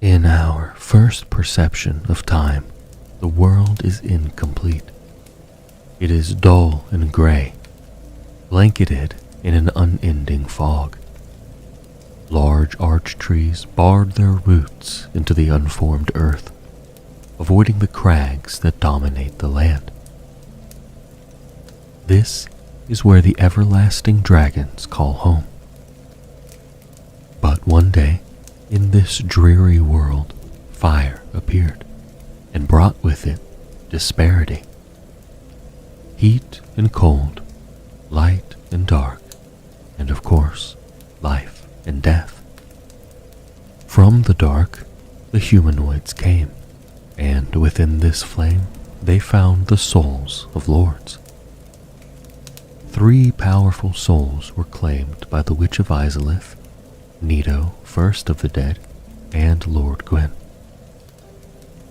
In our first perception of time, the world is incomplete. It is dull and gray, blanketed in an unending fog. Large arch trees barred their roots into the unformed earth, avoiding the crags that dominate the land. This is where the everlasting dragons call home. But one day, in this dreary world, fire appeared and brought with it disparity. Heat and cold, light and dark, and of course, life and death. From the dark, the humanoids came, and within this flame, they found the souls of lords. 3 powerful souls were claimed by the Witch of Izalith, Nito, first of the dead, and Lord Gwyn.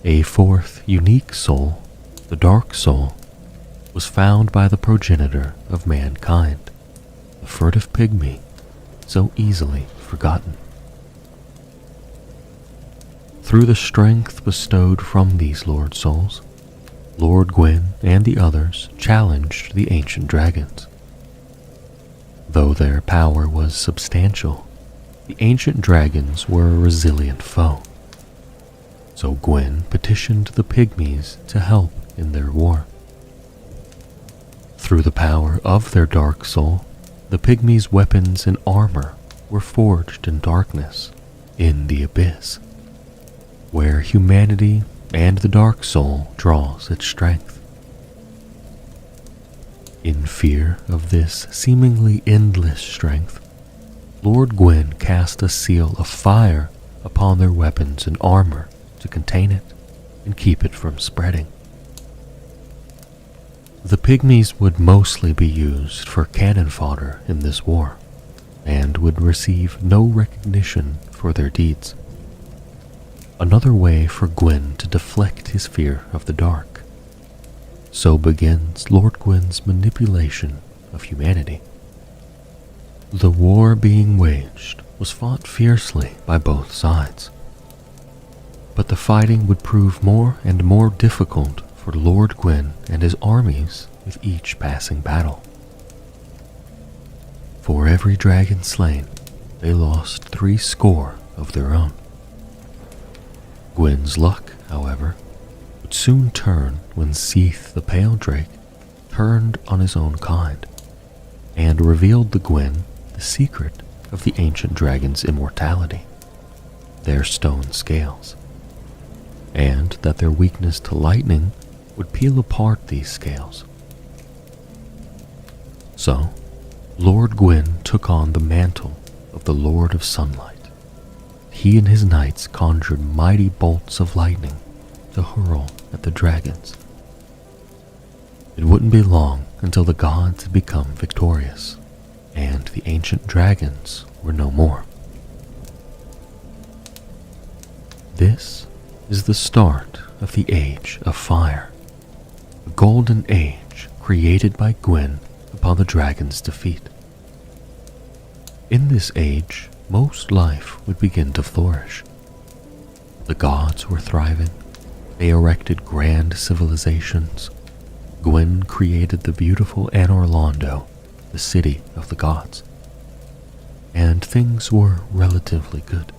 A 4th unique soul, the Dark Soul, was found by the progenitor of mankind, the furtive pygmy, so easily forgotten. Through the strength bestowed from these Lord Souls, Lord Gwyn and the others challenged the ancient dragons. Though their power was substantial, the ancient dragons were a resilient foe. So Gwyn petitioned the pygmies to help in their war. Through the power of their dark soul, the pygmies' weapons and armor were forged in darkness, in the abyss, where humanity and the dark soul draws its strength. In fear of this seemingly endless strength, Lord Gwyn cast a seal of fire upon their weapons and armor to contain it and keep it from spreading. The pygmies would mostly be used for cannon fodder in this war, and would receive no recognition for their deeds. Another way for Gwyn to deflect his fear of the dark. So begins Lord Gwyn's manipulation of humanity. The war being waged was fought fiercely by both sides, but the fighting would prove more and more difficult for Lord Gwyn and his armies with each passing battle. For every dragon slain, they lost 70 of their own. Gwyn's luck, however, would soon turn when Seath the Pale Drake turned on his own kind and revealed to Gwyn the secret of the ancient dragon's immortality, their stone scales, and that their weakness to lightning would peel apart these scales. So, Lord Gwyn took on the mantle of the Lord of Sunlight. He and his knights conjured mighty bolts of lightning to hurl at the dragons. It wouldn't be long until the gods had become victorious, and the ancient dragons were no more. This is the start of the Age of Fire, a golden age created by Gwyn upon the dragon's defeat. In this age, most life would begin to flourish. The gods were thriving. They erected grand civilizations. Gwyn created the beautiful Anor Londo, the city of the gods. And things were relatively good.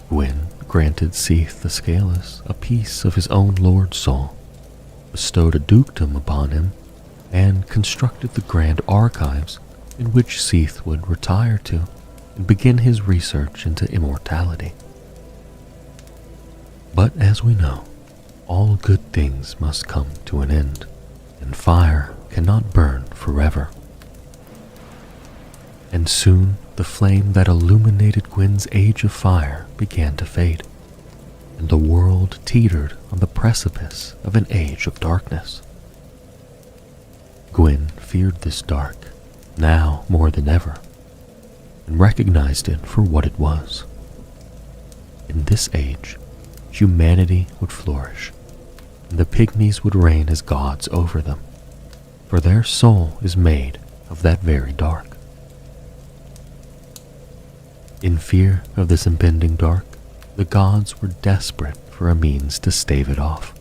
Gwyn granted Seath the Scaleless a piece of his own Lord Soul, bestowed a dukedom upon him, and constructed the grand archives in which Seath would retire to and begin his research into immortality. But as we know, all good things must come to an end, and fire cannot burn forever. And soon the flame that illuminated Gwyn's Age of Fire began to fade, and the world teetered on the precipice of an age of darkness. Gwyn feared this dark, now more than ever, and recognized it for what it was. In this age, humanity would flourish, and the pygmies would reign as gods over them, for their soul is made of that very dark. In fear of this impending dark, the gods were desperate for a means to stave it off.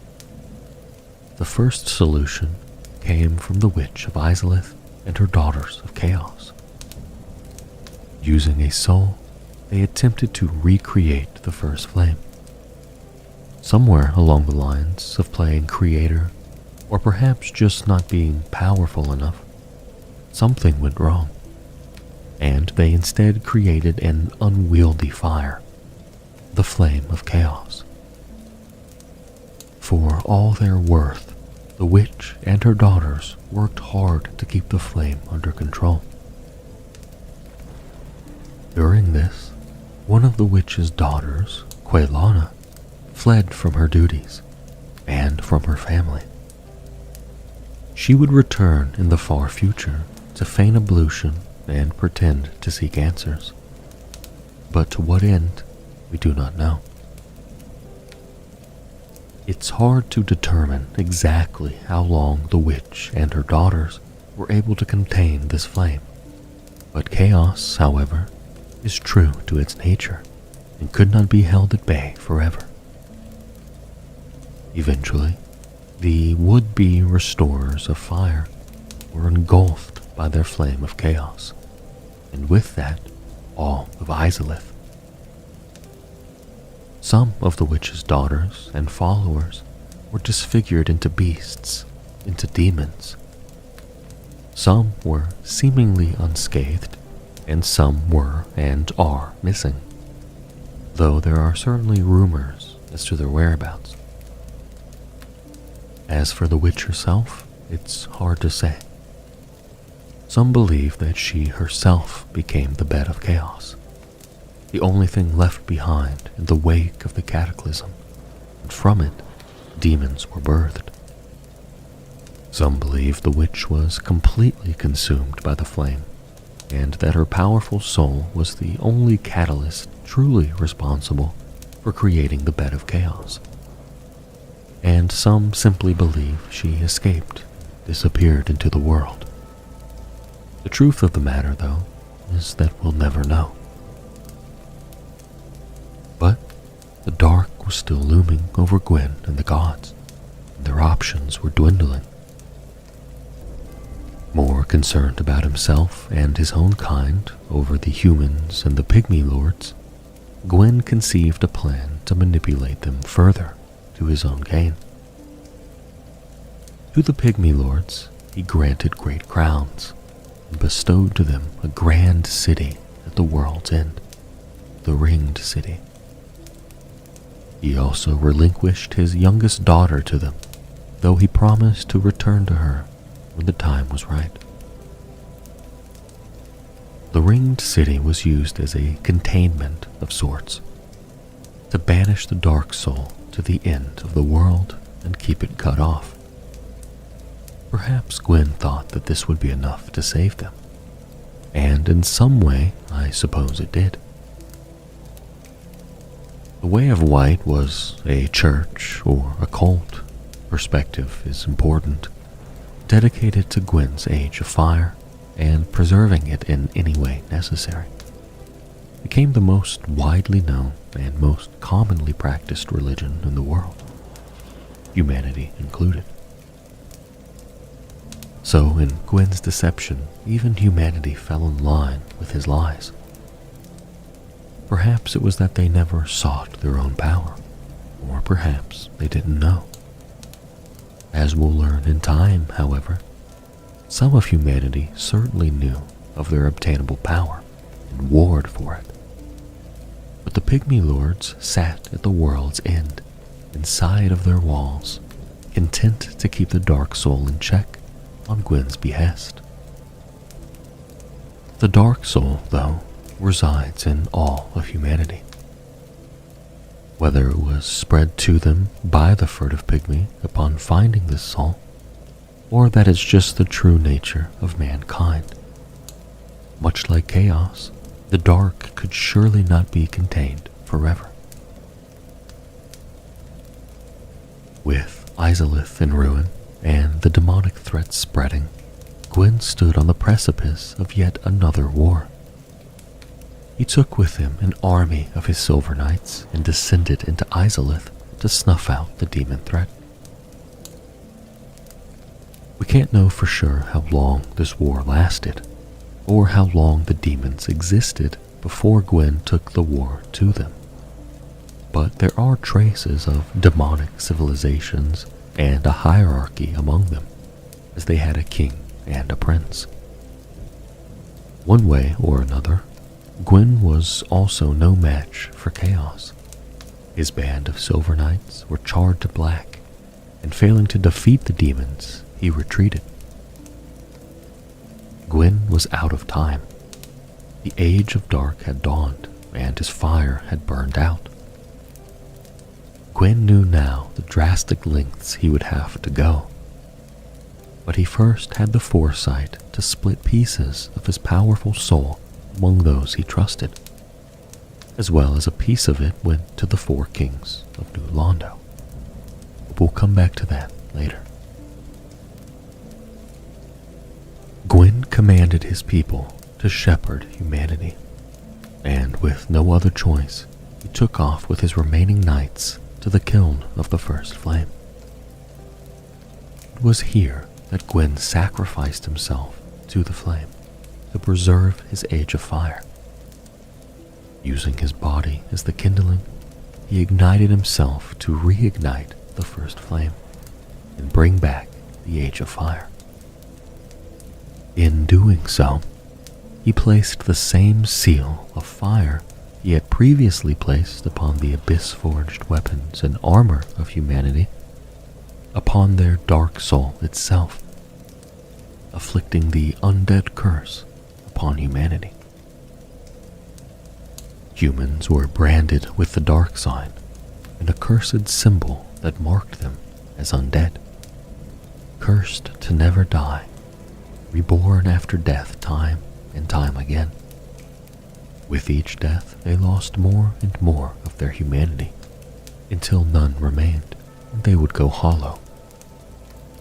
The first solution came from the witch of Izalith and her daughters of chaos. Using a soul, they attempted to recreate the first flame. Somewhere along the lines of playing creator, or perhaps just not being powerful enough, something went wrong, and they instead created an unwieldy fire, the flame of chaos. For all their worth, the witch and her daughters worked hard to keep the flame under control. During this, one of the witch's daughters, Quelana, fled from her duties and from her family. She would return in the far future to feign ablution and pretend to seek answers. But to what end, we do not know. It's hard to determine exactly how long the witch and her daughters were able to contain this flame, but chaos, however, is true to its nature and could not be held at bay forever. Eventually, the would-be restorers of fire were engulfed by their flame of chaos, and with that, all of Izalith. Some of the witch's daughters and followers were disfigured into beasts, into demons. Some were seemingly unscathed, and some were and are missing, though there are certainly rumors as to their whereabouts. As for the witch herself, it's hard to say. Some believe that she herself became the bed of chaos, the only thing left behind in the wake of the cataclysm, and from it, demons were birthed. Some believe the witch was completely consumed by the flame, and that her powerful soul was the only catalyst truly responsible for creating the bed of chaos. And some simply believe she escaped, disappeared into the world. The truth of the matter, though, is that we'll never know. But the dark was still looming over Gwyn and the gods, and their options were dwindling. More concerned about himself and his own kind over the humans and the pygmy lords, Gwyn conceived a plan to manipulate them further to his own gain. To the pygmy lords, he granted great crowns and bestowed to them a grand city at the world's end, the Ringed City. He also relinquished his youngest daughter to them, though he promised to return to her when the time was right. The Ringed City was used as a containment of sorts, to banish the dark soul to the end of the world and keep it cut off. Perhaps Gwyn thought that this would be enough to save them, and in some way, I suppose it did. The Way of White was a church or a cult. Perspective is important, dedicated to Gwyn's Age of Fire and preserving it in any way necessary. It became the most widely known and most commonly practiced religion in the world, humanity included. So in Gwyn's deception, even humanity fell in line with his lies. Perhaps it was that they never sought their own power, or perhaps they didn't know. As we'll learn in time, however, some of humanity certainly knew of their obtainable power and warred for it. But the pygmy lords sat at the world's end, inside of their walls, content to keep the dark soul in check on Gwyn's behest. The dark soul, though, resides in all of humanity. Whether it was spread to them by the furtive pygmy upon finding this soul, or that it's just the true nature of mankind. Much like chaos, the dark could surely not be contained forever. With Izalith in ruin and the demonic threat spreading, Gwyn stood on the precipice of yet another war. He took with him an army of his silver knights and descended into Izalith to snuff out the demon threat. We can't know for sure how long this war lasted, or how long the demons existed before Gwyn took the war to them. But there are traces of demonic civilizations and a hierarchy among them, as they had a king and a prince. One way or another, Gwyn was also no match for Chaos. His band of silver knights were charred to black, and failing to defeat the demons, he retreated. Gwyn was out of time. The Age of Dark had dawned, and his fire had burned out. Gwyn knew now the drastic lengths he would have to go. But he first had the foresight to split pieces of his powerful soul among those he trusted, as well as a piece of it went to the four kings of New Londo. But we'll come back to that later. Gwyn commanded his people to shepherd humanity, and with no other choice, he took off with his remaining knights to the kiln of the first flame. It was here that Gwyn sacrificed himself to the flame to preserve his Age of Fire. Using his body as the kindling, he ignited himself to reignite the first flame and bring back the Age of Fire. In doing so, he placed the same seal of fire he had previously placed upon the abyss-forged weapons and armor of humanity upon their dark soul itself, afflicting the undead curse upon humanity. Humans were branded with the dark sign, an accursed symbol that marked them as undead, cursed to never die, reborn after death time and time again. With each death, they lost more and more of their humanity, until none remained, and they would go hollow,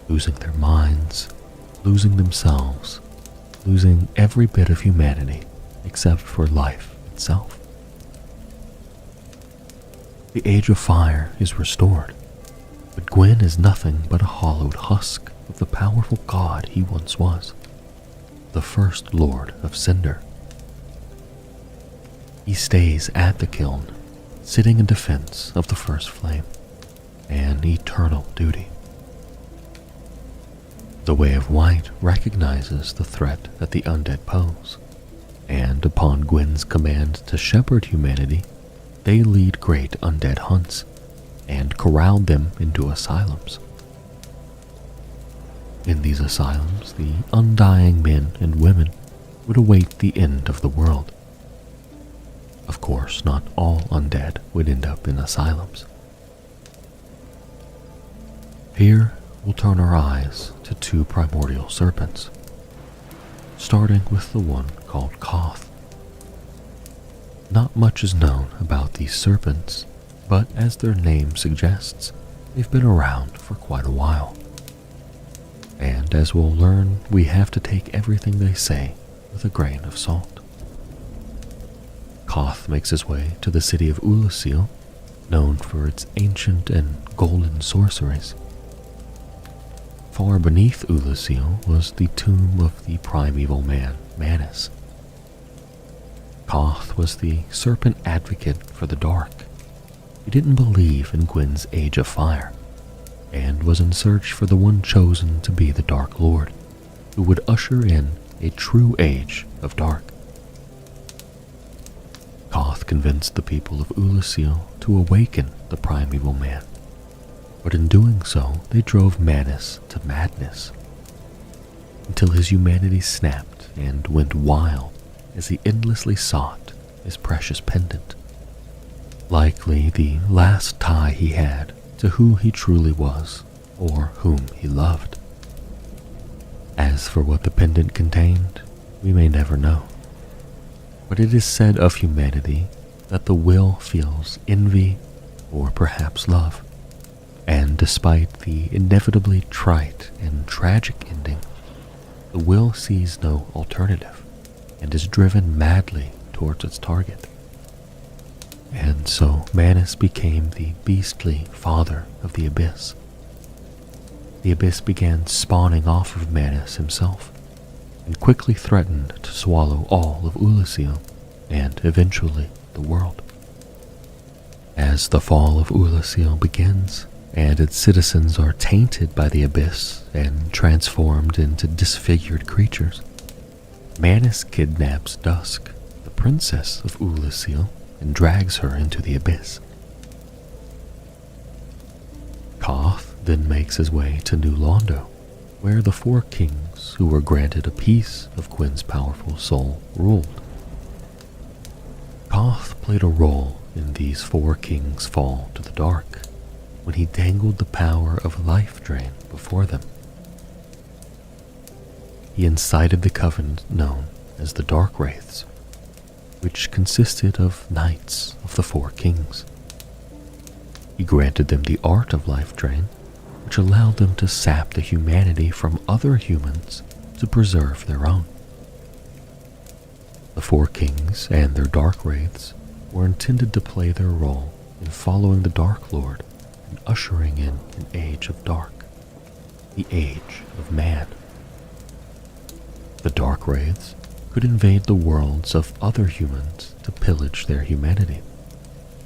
losing their minds, losing themselves, losing every bit of humanity except for life itself. The Age of Fire is restored, but Gwyn is nothing but a hollowed husk of the powerful god he once was, the first Lord of Cinder. He stays at the kiln, sitting in defense of the first flame, an eternal duty. The Way of White recognizes the threat that the undead pose, and upon Gwyn's command to shepherd humanity, they lead great undead hunts and corral them into asylums. In these asylums, the undying men and women would await the end of the world. Of course, not all undead would end up in asylums. Here, we'll turn our eyes to two primordial serpents, starting with the one called Koth. Not much is known about these serpents, but as their name suggests, they've been around for quite a while. And as we'll learn, we have to take everything they say with a grain of salt. Koth makes his way to the city of Ulasil, known for its ancient and golden sorceries. Far beneath Ulasil was the tomb of the primeval man, Manus. Koth was the serpent advocate for the dark. He didn't believe in Gwyn's Age of Fire, and was in search for the one chosen to be the Dark Lord, who would usher in a true Age of Dark. Koth convinced the people of Ulasil to awaken the primeval man, but in doing so, they drove Manus to madness, until his humanity snapped and went wild as he endlessly sought his precious pendant, likely the last tie he had to who he truly was or whom he loved. As for what the pendant contained, we may never know. But it is said of humanity that the will feels envy or perhaps love, and despite the inevitably trite and tragic ending, the will sees no alternative and is driven madly towards its target. And so Manus became the beastly father of the Abyss. The Abyss began spawning off of Manus himself, and quickly threatened to swallow all of Ulasil, and eventually the world. As the fall of Ulasil begins, and its citizens are tainted by the Abyss and transformed into disfigured creatures, Manus kidnaps Dusk, the princess of Ulasil, and drags her into the Abyss. Koth then makes his way to New Londo, where the four kings who were granted a piece of Gwyn's powerful soul ruled. Koth played a role in these four kings' fall to the dark when he dangled the power of life drain before them. He incited the covenant known as the Dark Wraiths, which consisted of knights of the four kings. He granted them the art of life drain, which allowed them to sap the humanity from other humans to preserve their own. The four kings and their Dark Wraiths were intended to play their role in following the Dark Lord and ushering in an age of dark, the age of man. The Dark Wraiths could invade the worlds of other humans to pillage their humanity,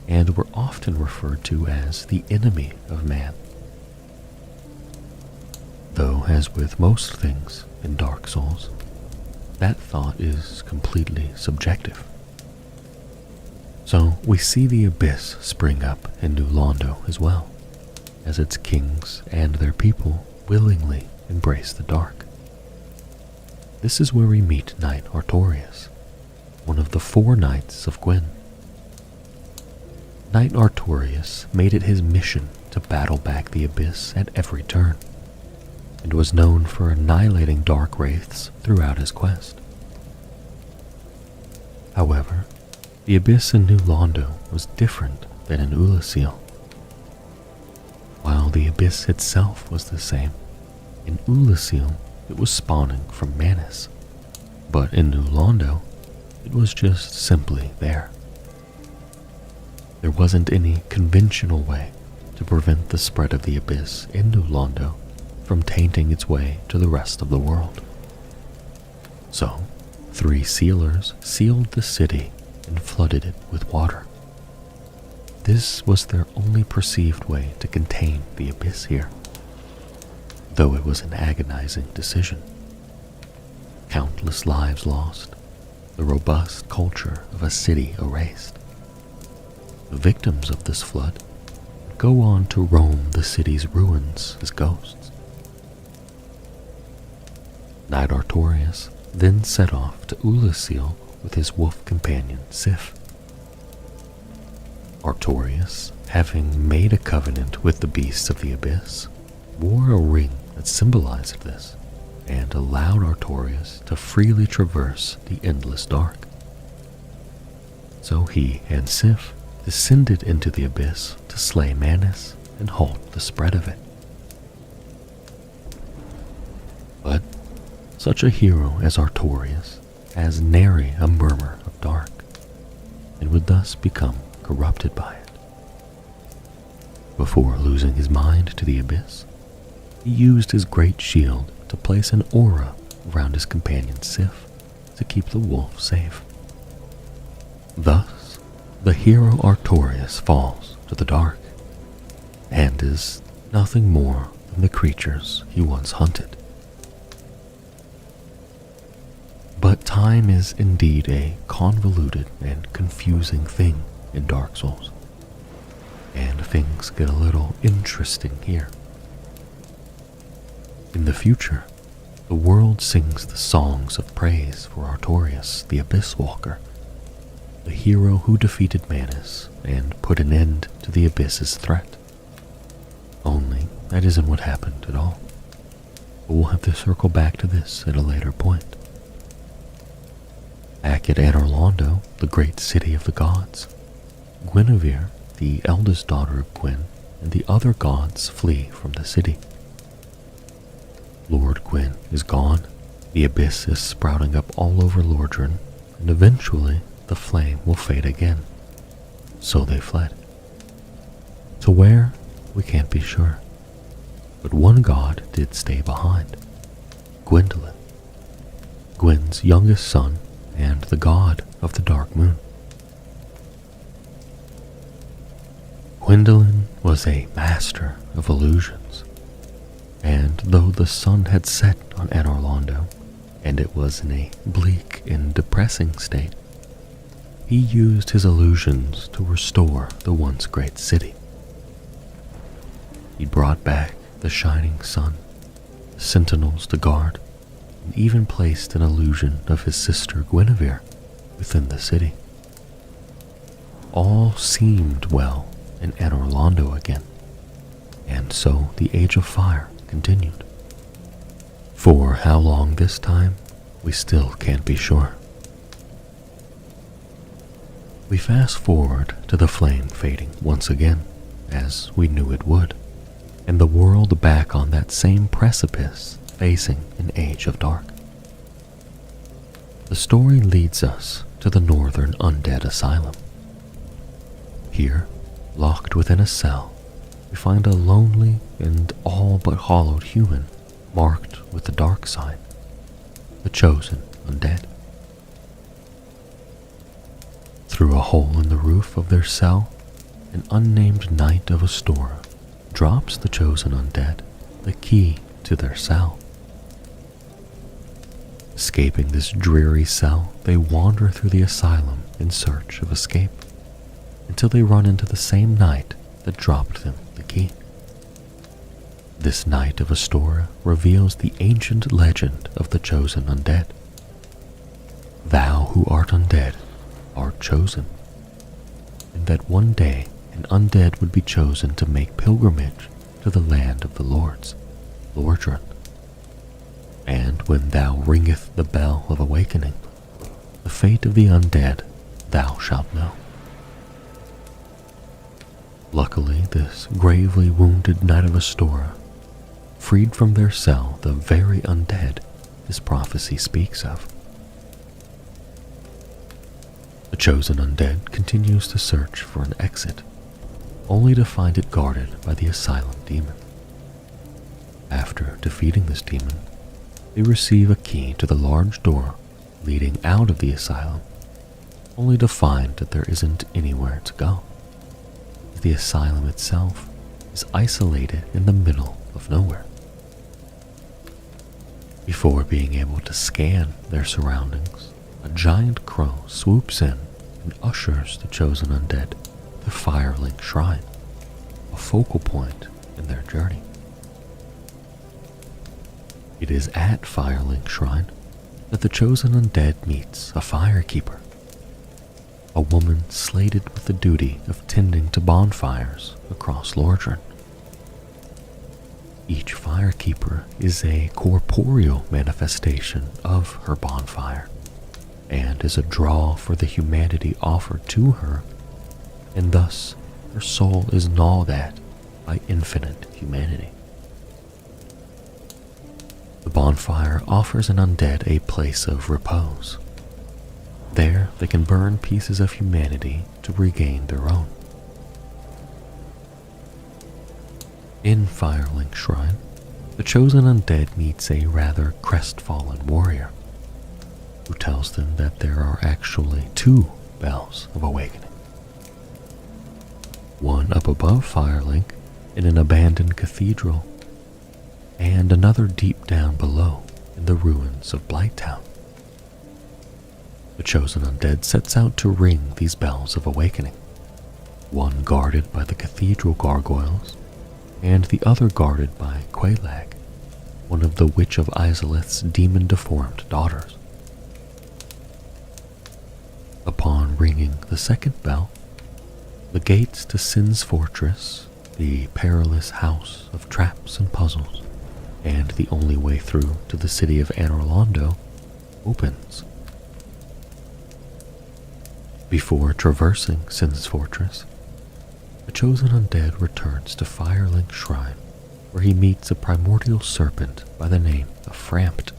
and were often referred to as the enemy of man. Though, as with most things in Dark Souls, that thought is completely subjective. So we see the Abyss spring up in New Londo as well, as its kings and their people willingly embrace the dark. This is where we meet Knight Artorias, one of the four knights of Gwyn. Knight Artorias made it his mission to battle back the Abyss at every turn, and was known for annihilating Dark Wraiths throughout his quest. However, the Abyss in New Londo was different than in Ulasil. While the Abyss itself was the same, in Ulasil it was spawning from Manus, but in New Londo it was just simply there. There wasn't any conventional way to prevent the spread of the Abyss in New Londo from tainting its way to the rest of the world. So, 3 sealers sealed the city and flooded it with water. This was their only perceived way to contain the Abyss here, though it was an agonizing decision. Countless lives lost, the robust culture of a city erased. The victims of this flood would go on to roam the city's ruins as ghosts. Knight Artorias then set off to Ulasil with his wolf companion Sif. Artorias, having made a covenant with the beasts of the Abyss, wore a ring that symbolized this, and allowed Artorias to freely traverse the endless dark. So he and Sif descended into the Abyss to slay Manus and halt the spread of it. But such a hero as Artorias has nary a murmur of dark, and would thus become corrupted by it. Before losing his mind to the Abyss, he used his great shield to place an aura around his companion Sif to keep the wolf safe. Thus, the hero Artorias falls to the dark, and is nothing more than the creatures he once hunted. But time is indeed a convoluted and confusing thing in Dark Souls, and things get a little interesting here. In the future, the world sings the songs of praise for Artorias, the Abyss Walker, the hero who defeated Manus and put an end to the Abyss's threat. Only that isn't what happened at all. But we'll have to circle back to this at a later point. Back at Anor Londo, the great city of the gods, Guinevere, the eldest daughter of Gwyn, and the other gods flee from the city. Lord Gwyn is gone, the Abyss is sprouting up all over Lordran, and eventually the flame will fade again. So they fled. To where, we can't be sure. But one god did stay behind. Gwyndolin, Gwyn's youngest son and the god of the dark moon. Gwyndolin was a master of illusions, and though the sun had set on Anor Londo, and it was in a bleak and depressing state, he used his illusions to restore the once great city. He brought back the shining sun, the sentinels to guard, and even placed an illusion of his sister Guinevere within the city. All seemed well in Anor Londo again, and so the Age of Fire continued. For how long this time, we still can't be sure. We fast forward to the flame fading once again, as we knew it would, and the world back on that same precipice facing an age of dark. The story leads us to the northern undead asylum. Here, locked within a cell, we find a lonely and all but hollowed human marked with the dark side, the chosen undead. Through a hole in the roof of their cell, an unnamed knight of Astora drops the chosen undead the key to their cell. Escaping this dreary cell, they wander through the asylum in search of escape, until they run into the same knight that dropped them the key. This knight of Astora reveals the ancient legend of the chosen undead. Thou who art undead art chosen, and that one day an undead would be chosen to make pilgrimage to the land of the lords, Lordran. And when thou ringeth the bell of awakening, the fate of the undead thou shalt know. Luckily, this gravely wounded knight of Astora freed from their cell the very undead this prophecy speaks of. The chosen undead continues to search for an exit, only to find it guarded by the asylum demon. After defeating this demon, they receive a key to the large door leading out of the asylum, only to find that there isn't anywhere to go. The asylum itself is isolated in the middle of nowhere. Before being able to scan their surroundings, a giant crow swoops in and ushers the chosen undead to Firelink Shrine, a focal point in their journey. It is at Firelink Shrine that the chosen undead meets a firekeeper, a woman slated with the duty of tending to bonfires across Lordran. Each firekeeper is a corporeal manifestation of her bonfire, and is a draw for the humanity offered to her, and thus her soul is gnawed at by infinite humanity. The bonfire offers an undead a place of repose. There they can burn pieces of humanity to regain their own. In Firelink Shrine, the chosen undead meets a rather crestfallen warrior, who tells them that there are actually two bells of awakening. One up above Firelink in an abandoned cathedral, and another deep down below in the ruins of Blighttown. The chosen undead sets out to ring these bells of awakening, one guarded by the cathedral gargoyles, and the other guarded by Quelaag, one of the Witch of Izalith's demon-deformed daughters. Upon ringing the second bell, the gates to Sin's fortress, the perilous house of traps and puzzles, and the only way through to the city of Anor Londo, opens. Before traversing Sin's fortress, the chosen undead returns to Firelink Shrine, where he meets a primordial serpent by the name of Frampt.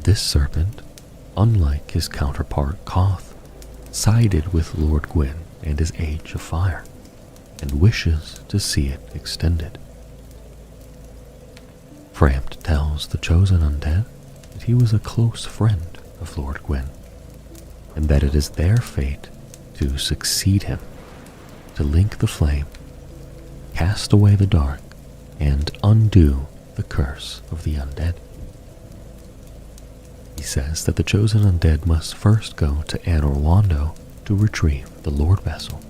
This serpent, unlike his counterpart Koth, sided with Lord Gwyn and his Age of Fire, and wishes to see it extended. Frampt tells the chosen undead that he was a close friend of Lord Gwyn, and that it is their fate to succeed him, to link the flame, cast away the dark, and undo the curse of the undead. He says that the chosen undead must first go to Anor Londo to retrieve the Lord Vessel.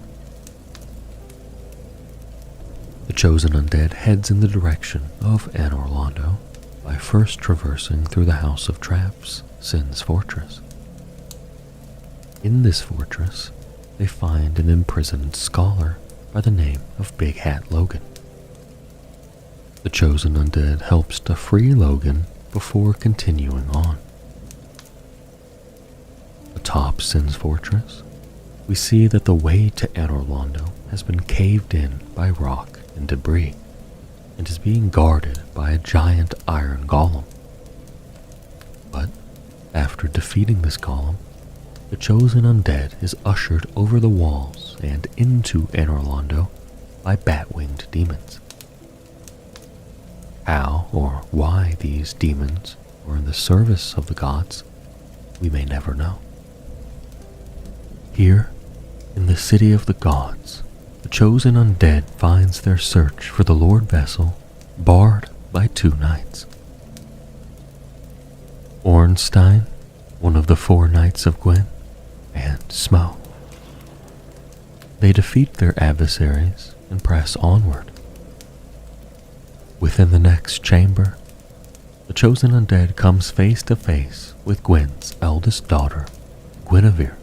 The chosen undead heads in the direction of Anor Londo by first traversing through the House of Traps, Sin's fortress. In this fortress, they find an imprisoned scholar by the name of Big Hat Logan. The chosen undead helps to free Logan before continuing on. Atop Sin's fortress, we see that the way to Anor Londo has been caved in by rock and debris, and is being guarded by a giant iron golem. But after defeating this golem, the chosen undead is ushered over the walls and into Anor Londo by bat-winged demons. How or why these demons were in the service of the gods, we may never know. Here, in the city of the gods, the chosen undead finds their search for the Lord Vessel barred by two knights. Ornstein, one of the 4 knights of Gwyn, and Smo. They defeat their adversaries and press onward. Within the next chamber, the chosen undead comes face to face with Gwyn's eldest daughter, Guinevere,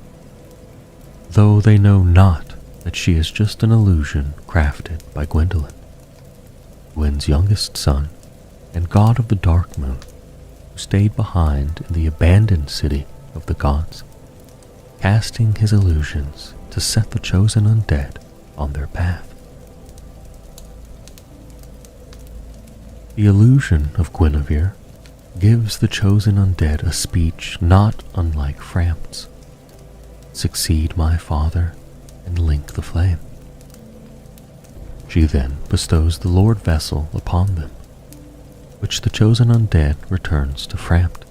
though they know not that she is just an illusion crafted by Gwyndolin, Gwyn's youngest son and god of the Dark Moon, who stayed behind in the abandoned city of the gods, casting his illusions to set the chosen undead on their path. The illusion of Guinevere gives the chosen undead a speech not unlike Frampt's. Succeed my father and link the flame. She then bestows the Lord Vessel upon them, which the chosen undead returns to Frampt.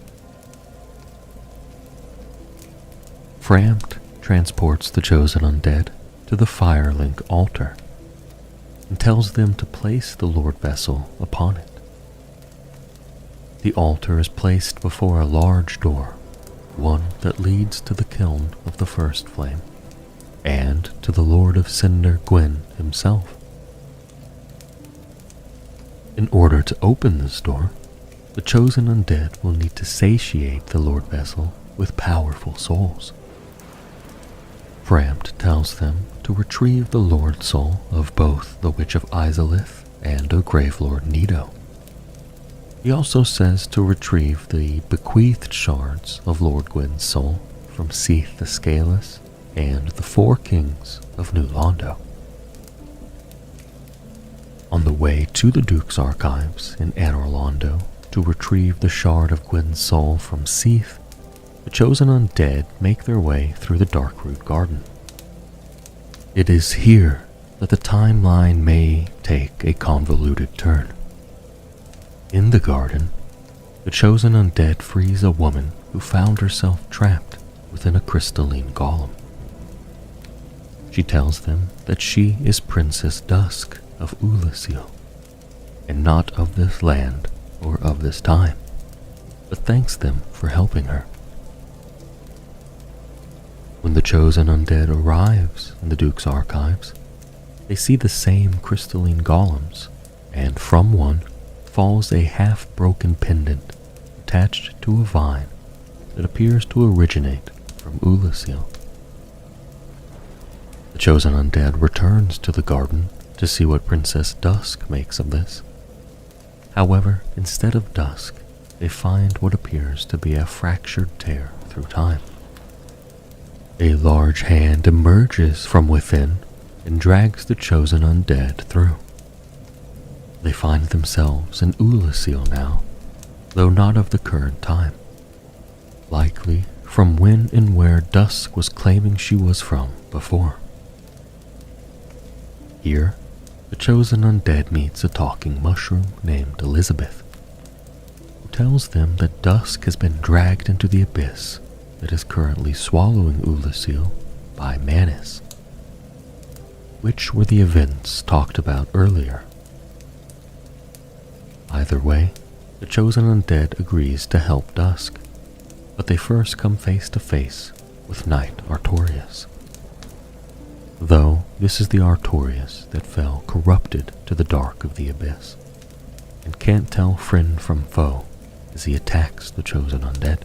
Frampt transports the chosen undead to the Firelink altar and tells them to place the Lord Vessel upon it. The altar is placed before a large door, one that leads to the kiln of the first flame, and to the Lord of Cinder Gwyn himself. In order to open this door, the chosen undead will need to satiate the Lord Vessel with powerful souls. Frampt tells them to retrieve the Lord Soul of both the Witch of Izalith and of Gravelord Nito. He also says to retrieve the bequeathed shards of Lord Gwyn's soul from Seath the Scaleless and the 4 kings of New Londo. On the way to the Duke's archives in Anor Londo to retrieve the shard of Gwyn's soul from Seath, the chosen undead make their way through the Darkroot Garden. It is here that the timeline may take a convoluted turn. In the garden, the chosen undead frees a woman who found herself trapped within a crystalline golem. She tells them that she is Princess Dusk of Ulasil, and not of this land or of this time, but thanks them for helping her. When the chosen undead arrives in the Duke's archives, they see the same crystalline golems, and from one falls a half-broken pendant attached to a vine that appears to originate from Ulasil. The chosen undead returns to the garden to see what Princess Dusk makes of this. However, instead of Dusk, they find what appears to be a fractured tear through time. A large hand emerges from within and drags the chosen undead through. They find themselves in Ulasil now, though not of the current time, likely from when and where Dusk was claiming she was from before. Here, the chosen undead meets a talking mushroom named Elizabeth, who tells them that Dusk has been dragged into the abyss that is currently swallowing Ulasil by Manus, which were the events talked about earlier. Either way, the chosen undead agrees to help Dusk, but they first come face to face with Knight Artorias. Though this is the Artorias that fell corrupted to the dark of the abyss, and can't tell friend from foe as he attacks the chosen undead.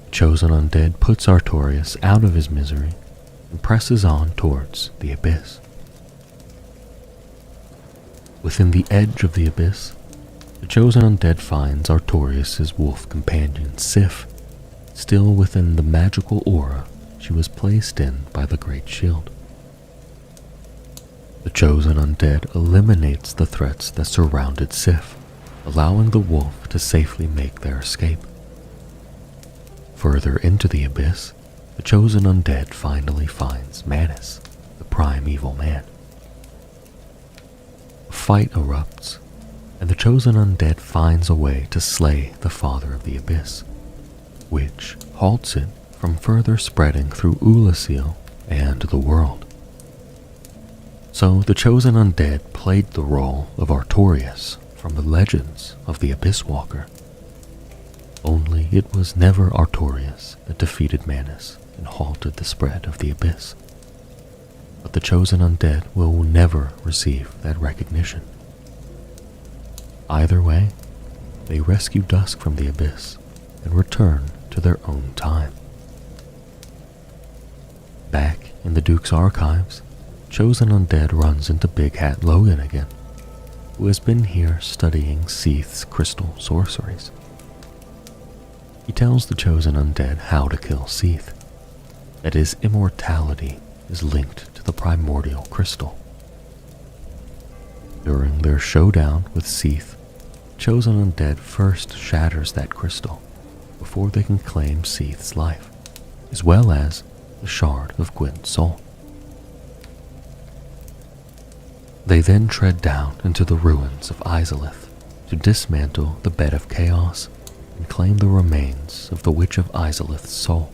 The chosen undead puts Artorias out of his misery and presses on towards the abyss. Within the edge of the abyss, the chosen undead finds Artorias' wolf companion Sif, still within the magical aura she was placed in by the Great Shield. The chosen undead eliminates the threats that surrounded Sif, allowing the wolf to safely make their escape. Further into the abyss, the chosen undead finally finds Manus, the primeval man. A fight erupts, and the chosen undead finds a way to slay the father of the abyss, which halts it from further spreading through Ulasil and the world. So the chosen undead played the role of Artorias from the legends of the Abyss Walker. Only it was never Artorias that defeated Manus and halted the spread of the abyss. But the chosen undead will never receive that recognition. Either way, they rescue Dusk from the abyss and return to their own time. Back in the Duke's archives, chosen undead runs into Big Hat Logan again, who has been here studying Seath's crystal sorceries. He tells the chosen undead how to kill Seath, that his immortality is linked to the primordial crystal. During their showdown with Seath, chosen undead first shatters that crystal before they can claim Seath's life, as well as the shard of Gwyn's soul. They then tread down into the ruins of Izalith to dismantle the Bed of Chaos and claim the remains of the Witch of Izalith's soul.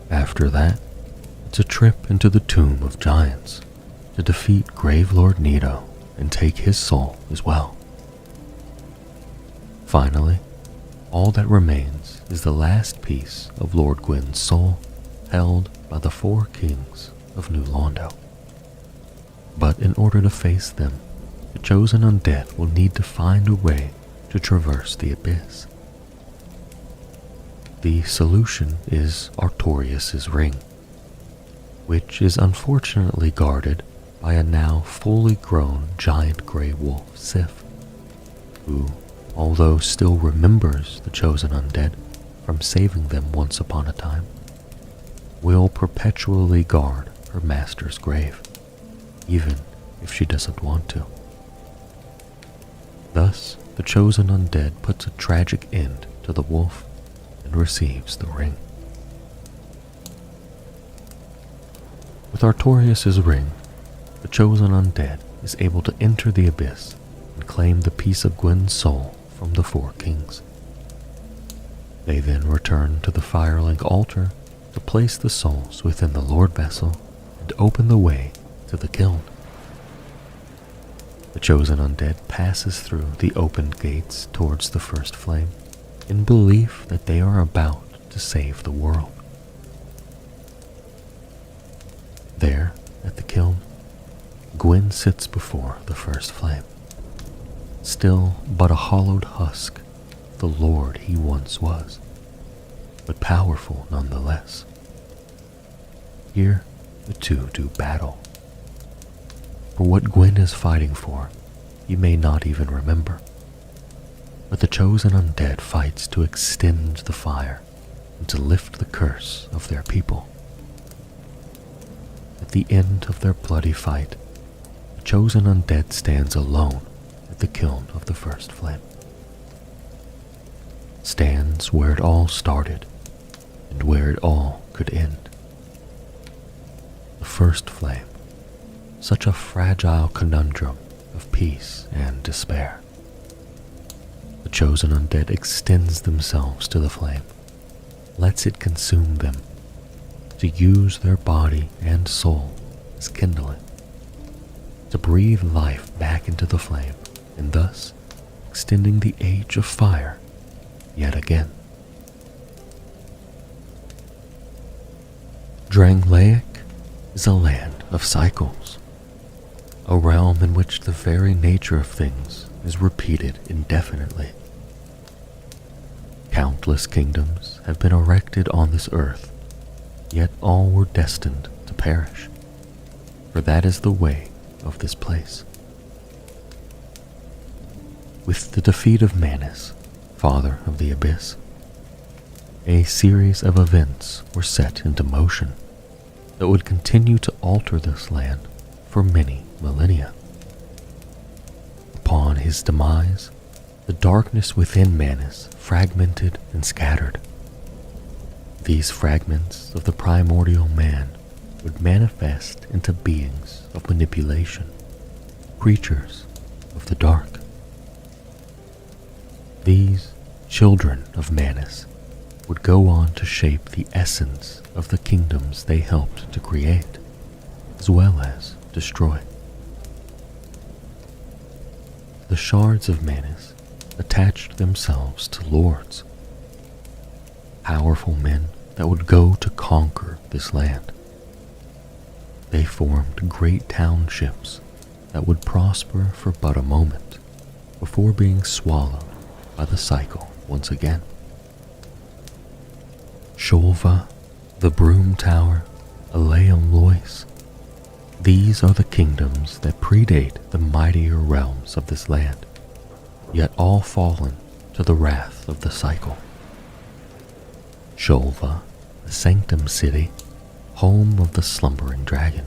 After that, it's a trip into the Tomb of Giants to defeat Grave Lord Nito and take his soul as well. Finally, all that remains is the last piece of Lord Gwyn's soul held by the 4 kings of New Londo. But in order to face them, the chosen undead will need to find a way to traverse the abyss. The solution is Artorias' ring, which is unfortunately guarded by a now fully grown giant grey wolf Sif, who, although still remembers the chosen undead from saving them once upon a time, will perpetually guard her master's grave, even if she doesn't want to. Thus, the chosen undead puts a tragic end to the wolf and receives the ring. With Artorias' ring, the chosen undead is able to enter the abyss and claim the piece of Gwyn's soul from the 4 kings. They then return to the Firelink altar to place the souls within the Lord Vessel and open the way to the kiln. The chosen undead passes through the opened gates towards the first flame in belief that they are about to save the world. There, at the kiln, Gwyn sits before the first flame, still but a hollowed husk, the lord he once was, but powerful nonetheless. Here, the two do battle. For what Gwyn is fighting for, he may not even remember. But the chosen undead fights to extend the fire and to lift the curse of their people. At the end of their bloody fight, the chosen undead stands alone at the kiln of the first flame. stands where it all started and where it all could end. The first flame, such a fragile conundrum of peace and despair. The chosen undead extends themselves to the flame, lets it consume them, to use their body and soul as kindling, to breathe life back into the flame, and thus extending the age of fire yet again. Drangleic is a land of cycles, a realm in which the very nature of things is repeated indefinitely. Countless kingdoms have been erected on this earth, yet all were destined to perish, for that is the way of this place. With the defeat of Manus, father of the Abyss, a series of events were set into motion that would continue to alter this land for many millennia. Upon his demise, the darkness within Manus fragmented and scattered. These fragments of the primordial man would manifest into beings of manipulation, creatures of the dark. These children of Manus would go on to shape the essence of the kingdoms they helped to create, as well as destroy. The shards of Manus attached themselves to lords, powerful men that would go to conquer this land. They formed great townships that would prosper for but a moment before being swallowed by the cycle once again. Sholva, the Broom Tower, Aleum Lois, these are the kingdoms that predate the mightier realms of this land, yet all fallen to the wrath of the cycle. Sholva, the Sanctum City, home of the slumbering dragon,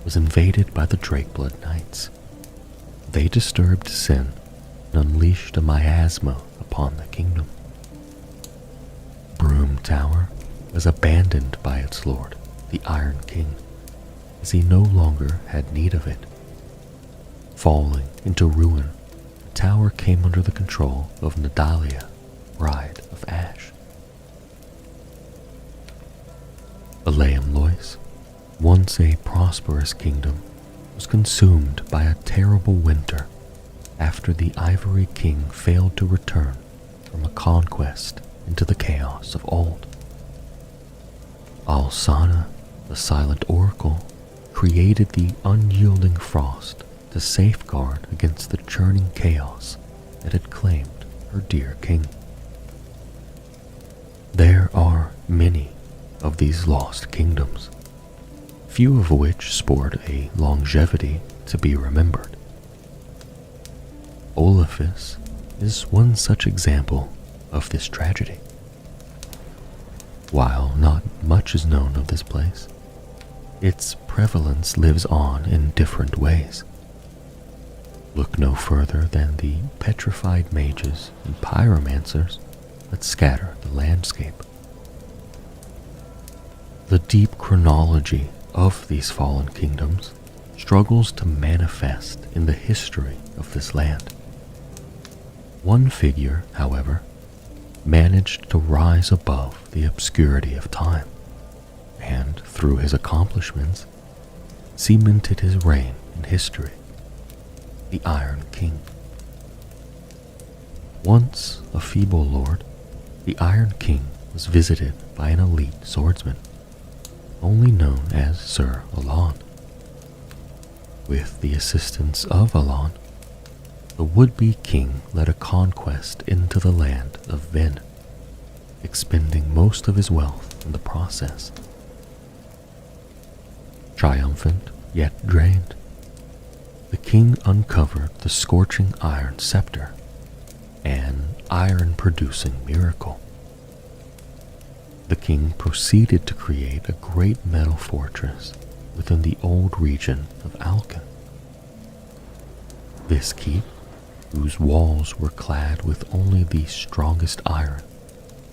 was invaded by the Drakeblood Knights. They disturbed sin and unleashed a miasma upon the kingdom. Broom Tower was abandoned by its lord, the Iron King, as he no longer had need of it. Falling into ruin, the tower came under the control of Nadalia, Bride of Ash. Aleum Lois, once a prosperous kingdom, was consumed by a terrible winter after the Ivory King failed to return from a conquest into the chaos of old. Alsana, the Silent Oracle, created the unyielding frost to safeguard against the churning chaos that had claimed her dear king. There are many of these lost kingdoms, few of which sport a longevity to be remembered. Olafis is one such example of this tragedy. While not much is known of this place, its prevalence lives on in different ways. Look no further than the petrified mages and pyromancers that scatter the landscape. The deep chronology of these fallen kingdoms struggles to manifest in the history of this land. One figure, however, managed to rise above the obscurity of time, and through his accomplishments, cemented his reign in history, the Iron King. Once a feeble lord, the Iron King was visited by an elite swordsman, only known as Sir Alon. With the assistance of Alon, the would-be king led a conquest into the land of Ven, expending most of his wealth in the process. Triumphant yet drained, the king uncovered the scorching iron scepter, an iron-producing miracle. The king proceeded to create a great metal fortress within the old region of Alkan. This keep, whose walls were clad with only the strongest iron,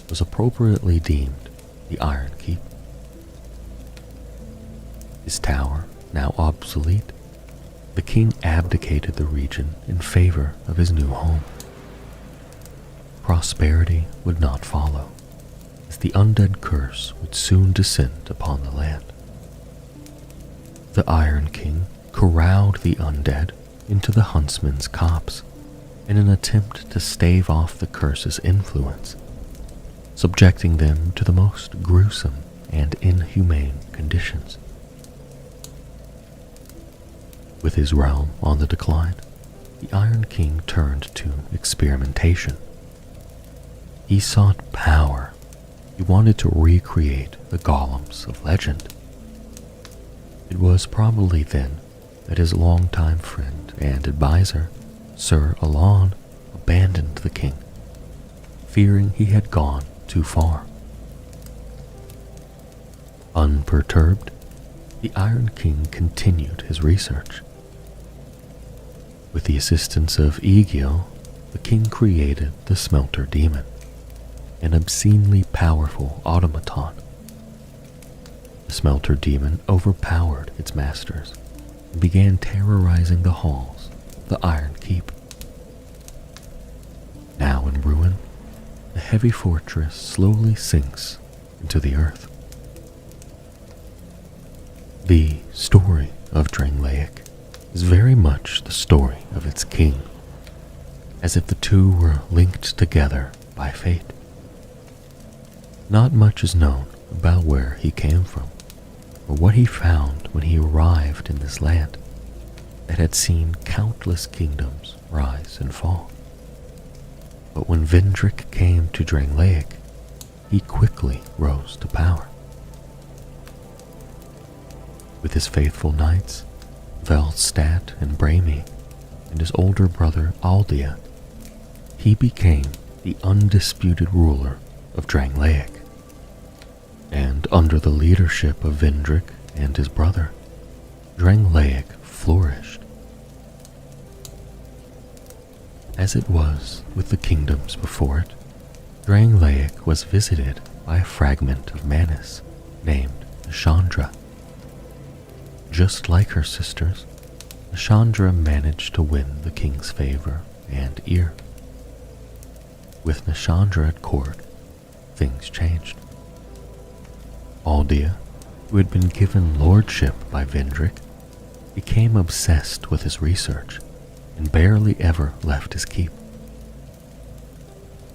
was appropriately deemed the Iron Keep. His tower now obsolete, the king abdicated the region in favor of his new home. Prosperity would not follow, as the undead curse would soon descend upon the land. The Iron King corralled the undead into the huntsman's copse in an attempt to stave off the curse's influence, subjecting them to the most gruesome and inhumane conditions. With his realm on the decline, the Iron King turned to experimentation. He sought power. He wanted to recreate the golems of legend. It was probably then that his longtime friend and advisor, Sir Alon, abandoned the king, fearing he had gone too far. Unperturbed, the Iron King continued his research. With the assistance of Egil, the king created the Smelter Demon, an obscenely powerful automaton. The Smelter Demon overpowered its masters and began terrorizing the halls of the Iron Keep. Now in ruin, the heavy fortress slowly sinks into the earth. The story of Drangleic is very much the story of its king, as if the two were linked together by fate. Not much is known about where he came from, or what he found when he arrived in this land that had seen countless kingdoms rise and fall. But when Vendrick came to Drangleic, he quickly rose to power. With his faithful knights, Velstadt and Bramy, and his older brother Aldia, he became the undisputed ruler of Drangleic. And under the leadership of Vendrick and his brother, Drangleic flourished. As it was with the kingdoms before it, Drangleic was visited by a fragment of Manus named Chandra. Just like her sisters, Chandra managed to win the king's favor and ear. With Nashandra at court, things changed. Aldia, who had been given lordship by Vendrick, became obsessed with his research and barely ever left his keep.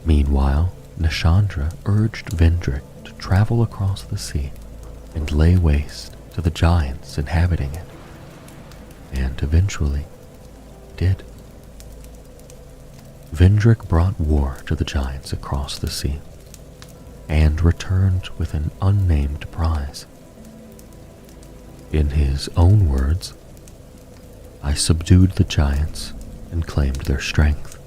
Meanwhile, Nashandra urged Vendrick to travel across the sea and lay waste to the giants inhabiting it, and eventually did. Vendrick brought war to the giants across the sea, and returned with an unnamed prize. In his own words, "I subdued the giants and claimed their strength,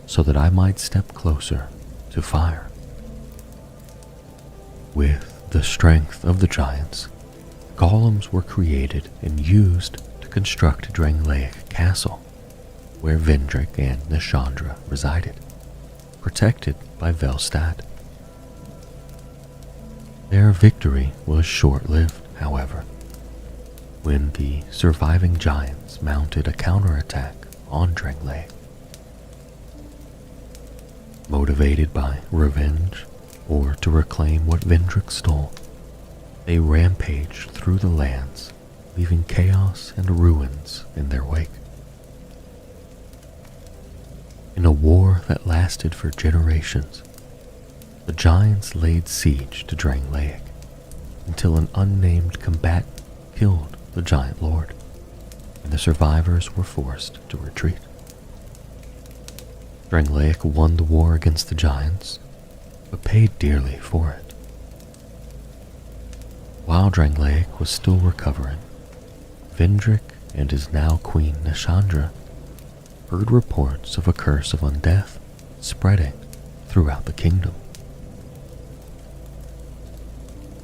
so that I might step closer to fire." With the strength of the giants, golems were created and used to construct Drangleic Castle, where Vendrick and Nashandra resided, protected by Velstadt. Their victory was short-lived, however, when the surviving giants mounted a counterattack on Drangleic. Motivated by revenge or to reclaim what Vendrick stole, they rampaged through the lands, leaving chaos and ruins in their wake. In a war that lasted for generations, the giants laid siege to Drangleic until an unnamed combatant killed the giant lord, and the survivors were forced to retreat. Drangleic won the war against the giants, but paid dearly for it. While Drangleic was still recovering, Vendrick and his now queen Nashandra heard reports of a curse of undeath spreading throughout the kingdom.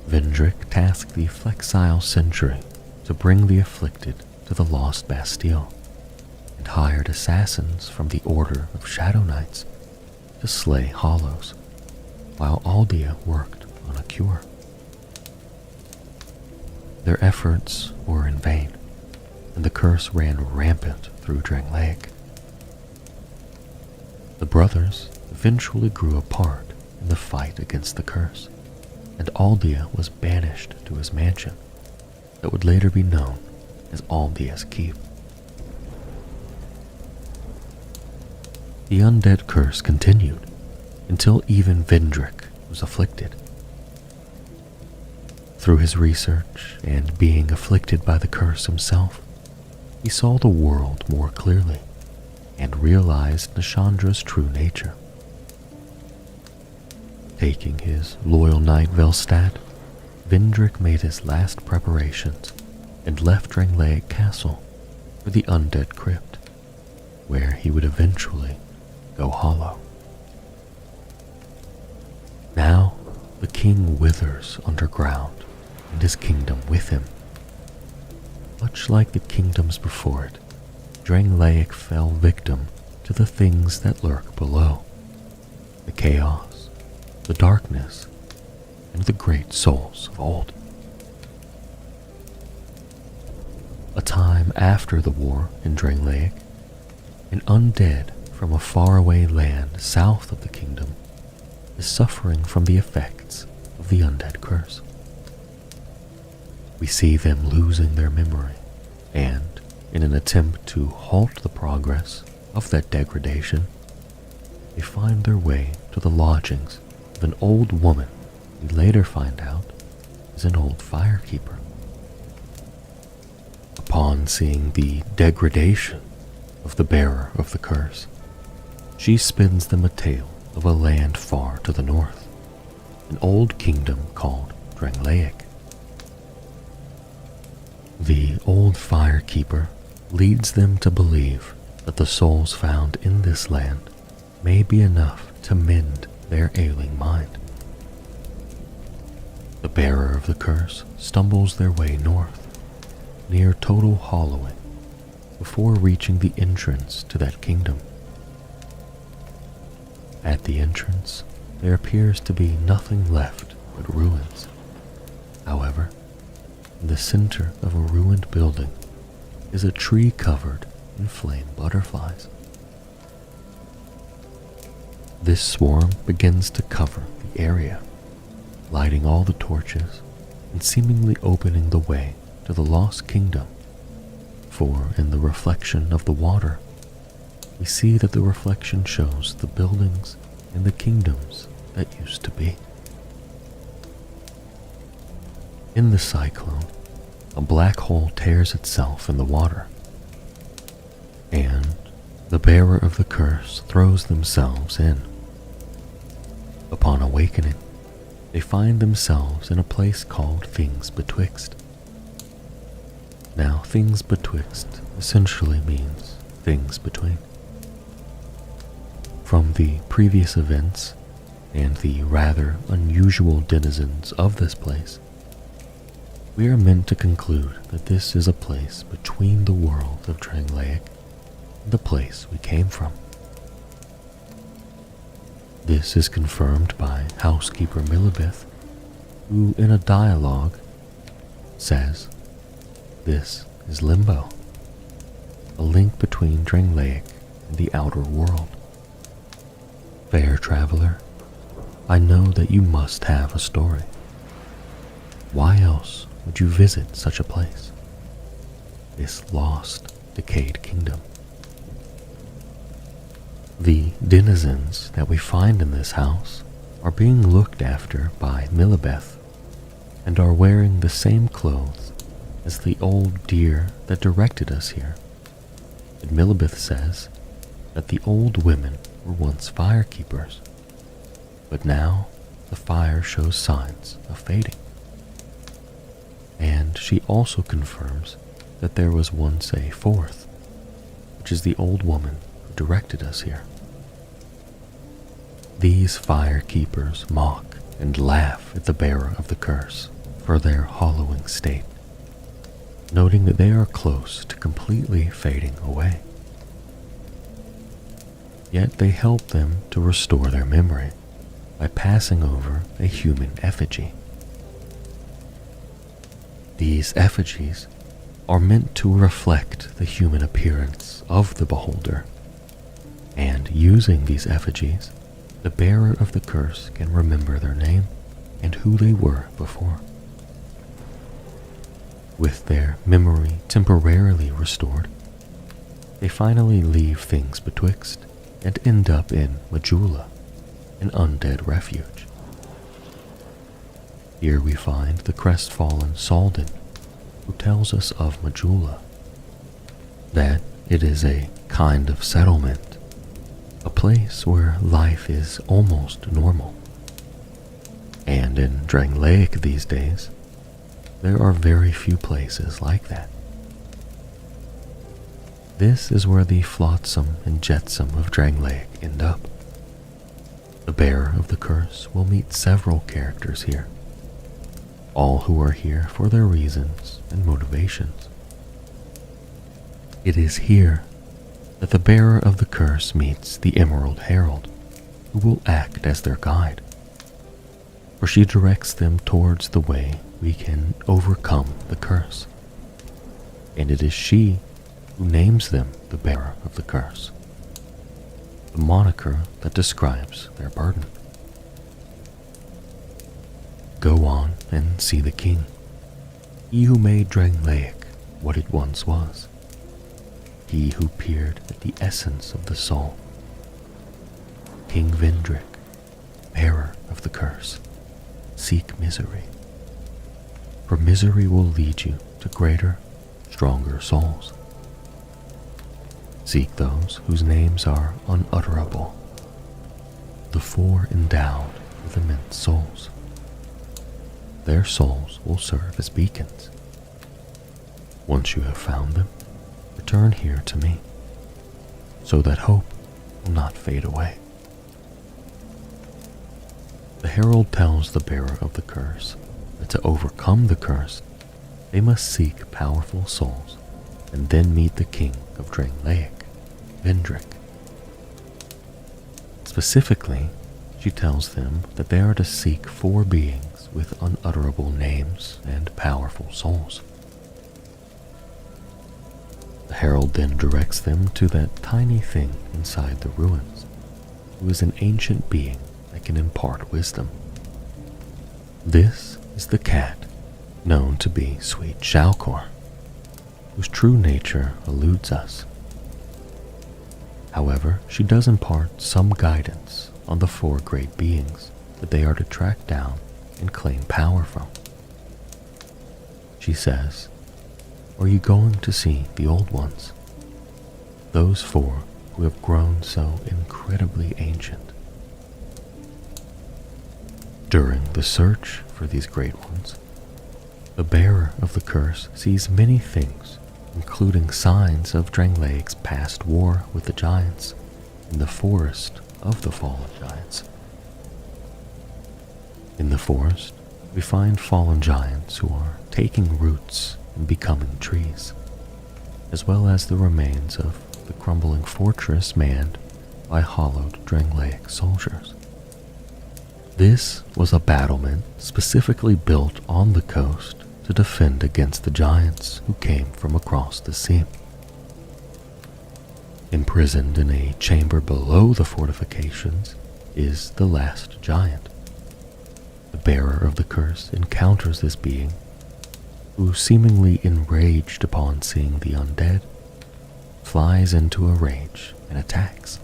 Vendrick tasked the Flexile Sentry to bring the afflicted to the lost Bastille, and Drangleic hired assassins from the Order of Shadow Knights to slay Hollows, while Aldea worked on a cure. Their efforts were in vain, and the curse ran rampant through Drangleic. The brothers eventually grew apart in the fight against the curse, and Aldea was banished to his mansion that would later be known as Aldea's Keep. The undead curse continued until even Vendrick was afflicted. Through his research and being afflicted by the curse himself, he saw the world more clearly and realized Nishandra's true nature. Taking his loyal knight Velstad, Vendrick made his last preparations and left Drangleic Castle for the Undead Crypt, where he would eventually go hollow. Now the king withers underground, and his kingdom with him. Much like the kingdoms before it, Drangleic fell victim to the things that lurk below: the chaos, the darkness, and the great souls of old. A time after the war in Drangleic, an undead from a faraway land south of the kingdom is suffering from the effects of the undead curse. We see them losing their memory, and in an attempt to halt the progress of that degradation, they find their way to the lodgings of an old woman we later find out is an old firekeeper. Upon seeing the degradation of the bearer of the curse, she spins them a tale of a land far to the north, an old kingdom called Drangleic. The old firekeeper leads them to believe that the souls found in this land may be enough to mend their ailing mind. The bearer of the curse stumbles their way north, near total hollowing, before reaching the entrance to that kingdom. At the entrance, there appears to be nothing left but ruins. However, in the center of a ruined building is a tree covered in flame butterflies. This swarm begins to cover the area, lighting all the torches and seemingly opening the way to the lost kingdom, for in the reflection of the water, we see that the reflection shows the buildings and the kingdoms that used to be. In the cyclone, a black hole tears itself in the water, and the bearer of the curse throws themselves in. Upon awakening, they find themselves in a place called Things Betwixt. Now, Things Betwixt essentially means things between. From the previous events and the rather unusual denizens of this place, we are meant to conclude that this is a place between the world of Drangleic and the place we came from. This is confirmed by housekeeper Milibeth, who in a dialogue says, "This is Limbo, a link between Drangleic and the outer world. Fair traveler, I know that you must have a story. Why else would you visit such a place? This lost, decayed kingdom." The denizens that we find in this house are being looked after by Milibeth and are wearing the same clothes as the old deer that directed us here. And Milibeth says that the old women were once firekeepers, but now the fire shows signs of fading. And she also confirms that there was once a fourth, which is the old woman who directed us here. These firekeepers mock and laugh at the bearer of the curse for their hollowing state, noting that they are close to completely fading away. yet they help them to restore their memory by passing over a human effigy. These effigies are meant to reflect the human appearance of the beholder, and using these effigies, the bearer of the curse can remember their name and who they were before. With their memory temporarily restored, they finally leave things betwixt and end up in Majula, an undead refuge. Here we find the crestfallen Salden, who tells us of Majula, that it is a kind of settlement, a place where life is almost normal. And in Drangleic these days, there are very few places like that. This is where the flotsam and jetsam of Drangleic end up. The bearer of the curse will meet several characters here, all who are here for their reasons and motivations. It is here that the bearer of the curse meets the Emerald Herald, who will act as their guide, for she directs them towards the way we can overcome the curse, and it is she who names them the bearer of the curse, the moniker that describes their burden. Go on and see the king, he who made Drangleic what it once was, he who peered at the essence of the soul, King Vendrick, bearer of the curse. Seek misery, for misery will lead you to greater, stronger souls. Seek those whose names are unutterable, the four endowed with immense souls. Their souls will serve as beacons. Once you have found them, return here to me, so that hope will not fade away. The herald tells the bearer of the curse that to overcome the curse, they must seek powerful souls and then meet the king of Drangleic, Vendrick. Specifically, she tells them that they are to seek four beings with unutterable names and powerful souls. The herald then directs them to that tiny thing inside the ruins, who is an ancient being that can impart wisdom. This is the cat, known to be Sweet Shalcor, whose true nature eludes us. However, she does impart some guidance on the four great beings that they are to track down and claim power from. She says, "Are you going to see the old ones? Those four who have grown so incredibly ancient?" During the search for these great ones, the bearer of the curse sees many things, including signs of Drangleic's past war with the giants in the forest of the fallen giants. In the forest, we find fallen giants who are taking roots and becoming trees, as well as the remains of the crumbling fortress manned by hollowed Drangleic soldiers. This was a battlement specifically built on the coast to defend against the giants who came from across the sea. Imprisoned in a chamber below the fortifications is the last giant. The bearer of the curse encounters this being, who, seemingly enraged upon seeing the undead, flies into a rage and attacks.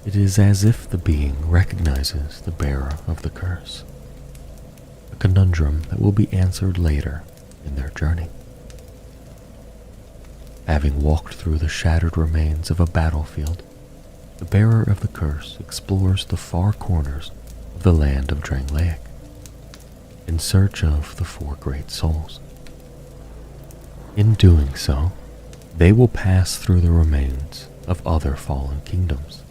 It is as if the being recognizes the bearer of the curse, a conundrum that will be answered later in their journey. Having walked through the shattered remains of a battlefield, the bearer of the curse explores the far corners of the land of Drangleic in search of the four great souls. In doing so, they will pass through the remains of other fallen kingdoms,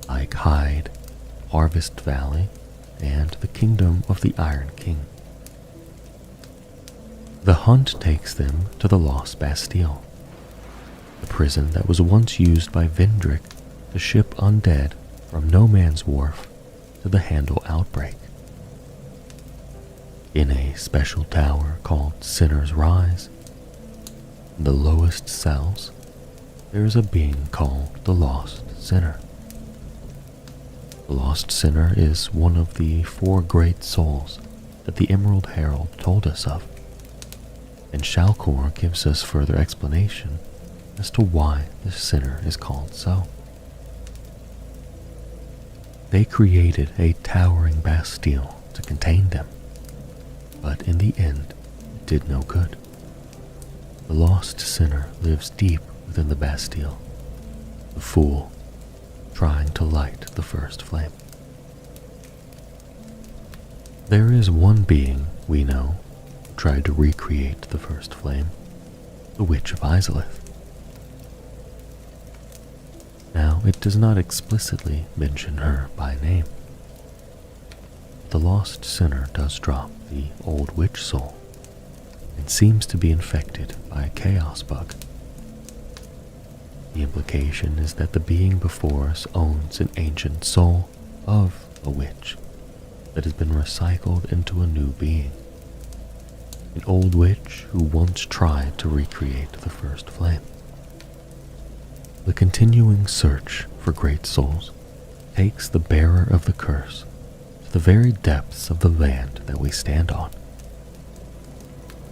like Hyde, Harvest Valley, and the kingdom of the Iron King. The hunt takes them to the Lost Bastille, the prison that was once used by Vindric to ship undead from No Man's Wharf to the Handle outbreak. In a special tower called Sinner's Rise, in the lowest cells, there is a being called the Lost Sinner. The Lost Sinner is one of the 4 great souls that the Emerald Herald told us of, and Shalcor gives us further explanation as to why this sinner is called so. They created a towering bastille to contain them, but in the end it did no good. The Lost Sinner lives deep within the bastille, the fool trying to light the first flame. There is one being we know who tried to recreate the first flame, the Witch of Izalith. Now, it does not explicitly mention her by name. The Lost Sinner does drop the old witch soul and seems to be infected by a chaos bug. The implication is that the being before us owns an ancient soul of a witch that has been recycled into a new being. An old witch who once tried to recreate the first flame. The continuing search for great souls takes the bearer of the curse to the very depths of the land that we stand on,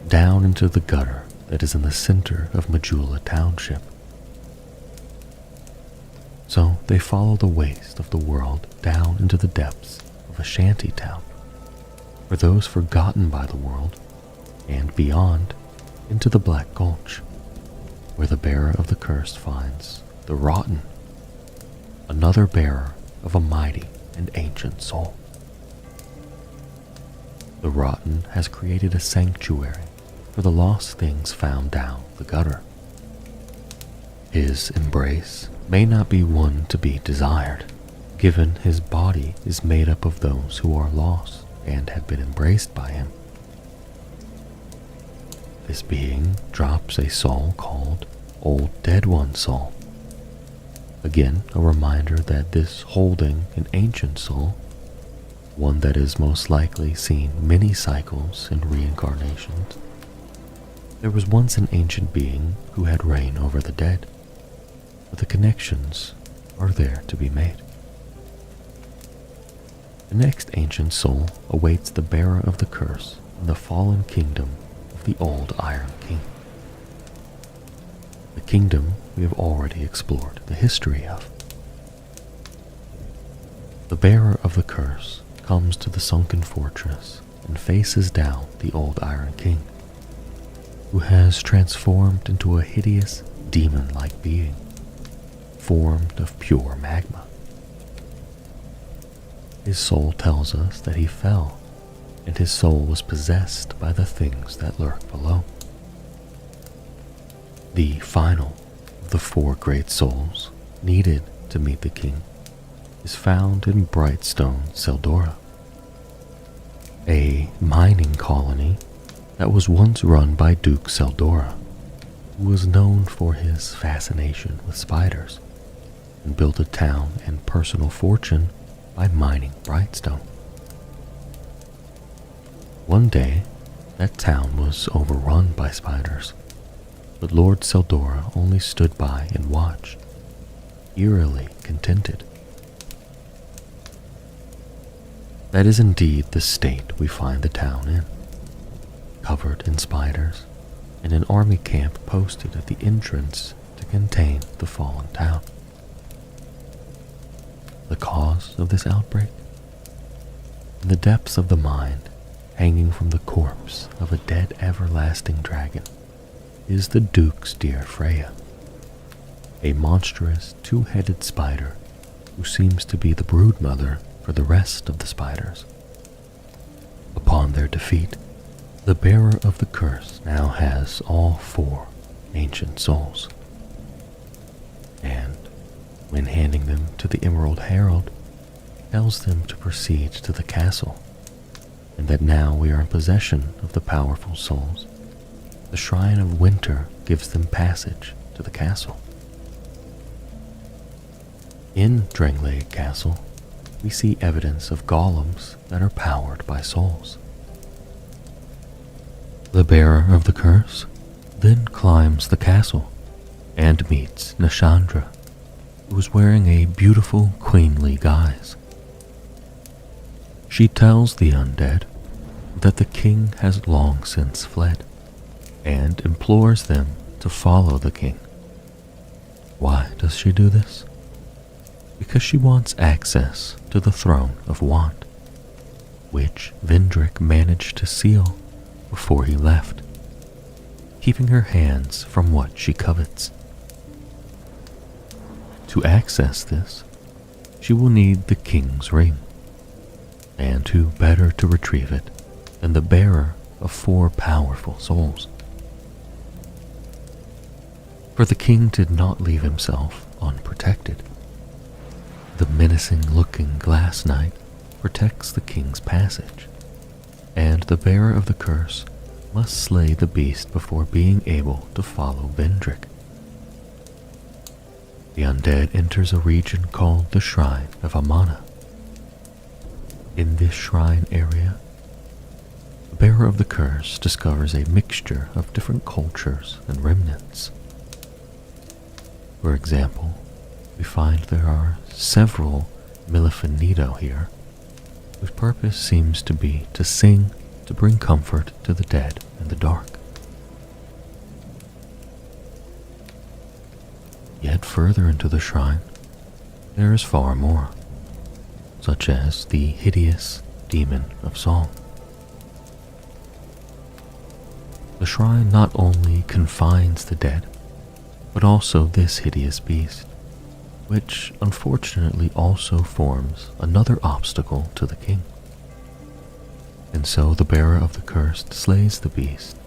down into the gutter that is in the center of Majula Township. So they follow the waste of the world down into the depths of a shanty town, for those forgotten by the world, and beyond into the Black Gulch, where the bearer of the curse finds the Rotten, another bearer of a mighty and ancient soul. The Rotten has created a sanctuary for the lost things found down the gutter. His embrace may not be one to be desired, given his body is made up of those who are lost and have been embraced by him. This being drops a soul called Old Dead One Soul. Again, a reminder that this holding an ancient soul, one that has most likely seen many cycles and reincarnations, there was once an ancient being who had reign over the dead, but the connections are there to be made. The next ancient soul awaits the bearer of the curse in the fallen kingdom of the Old Iron King. The kingdom we have already explored the history of. The bearer of the curse comes to the sunken fortress and faces down the Old Iron King, who has transformed into a hideous demon-like being, formed of pure magma. His soul tells us that he fell, and his soul was possessed by the things that lurk below. The final of the 4 great souls needed to meet the king is found in Brightstone, Seldora, a mining colony that was once run by Duke Seldora, who was known for his fascination with spiders and built a town and personal fortune by mining Brightstone. One day, that town was overrun by spiders, but Lord Seldora only stood by and watched, eerily contented. That is indeed the state we find the town in, covered in spiders, and an army camp posted at the entrance to contain the fallen town. The cause of this outbreak? In the depths of the mind, hanging from the corpse of a dead everlasting dragon, is the Duke's dear Freya, a monstrous 2-headed spider who seems to be the broodmother for the rest of the spiders. Upon their defeat, the bearer of the curse now has all 4 ancient souls, and when handing them to the Emerald Herald, tells them to proceed to the castle, and that now we are in possession of the powerful souls. The Shrine of Winter gives them passage to to the castle. In Drangleic Castle, we see evidence of golems that are powered by souls. The bearer of the curse then climbs the castle and meets Nashandra, who is wearing a beautiful queenly guise. She tells the undead that the king has long since fled and implores them to follow the king. Why does she do this? Because she wants access to the throne of Want, which Vendrick managed to seal before he left, keeping her hands from what she covets. To access this, she will need the king's ring, and who better to retrieve it than the bearer of 4 powerful souls? For the king did not leave himself unprotected. The menacing-looking glass knight protects the king's passage, and the bearer of the curse must slay the beast before being able to follow Vendrick. The undead enters a region called the Shrine of Amana. In this shrine area, the bearer of the curse discovers a mixture of different cultures and remnants. For example, we find there are several Milifinito here, whose purpose seems to be to sing to bring comfort to the dead and the dark. Yet further into the shrine, there is far more, such as the hideous demon of song. The shrine not only confines the dead, but also this hideous beast, which unfortunately also forms another obstacle to the king. And so the bearer of the curse slays the beast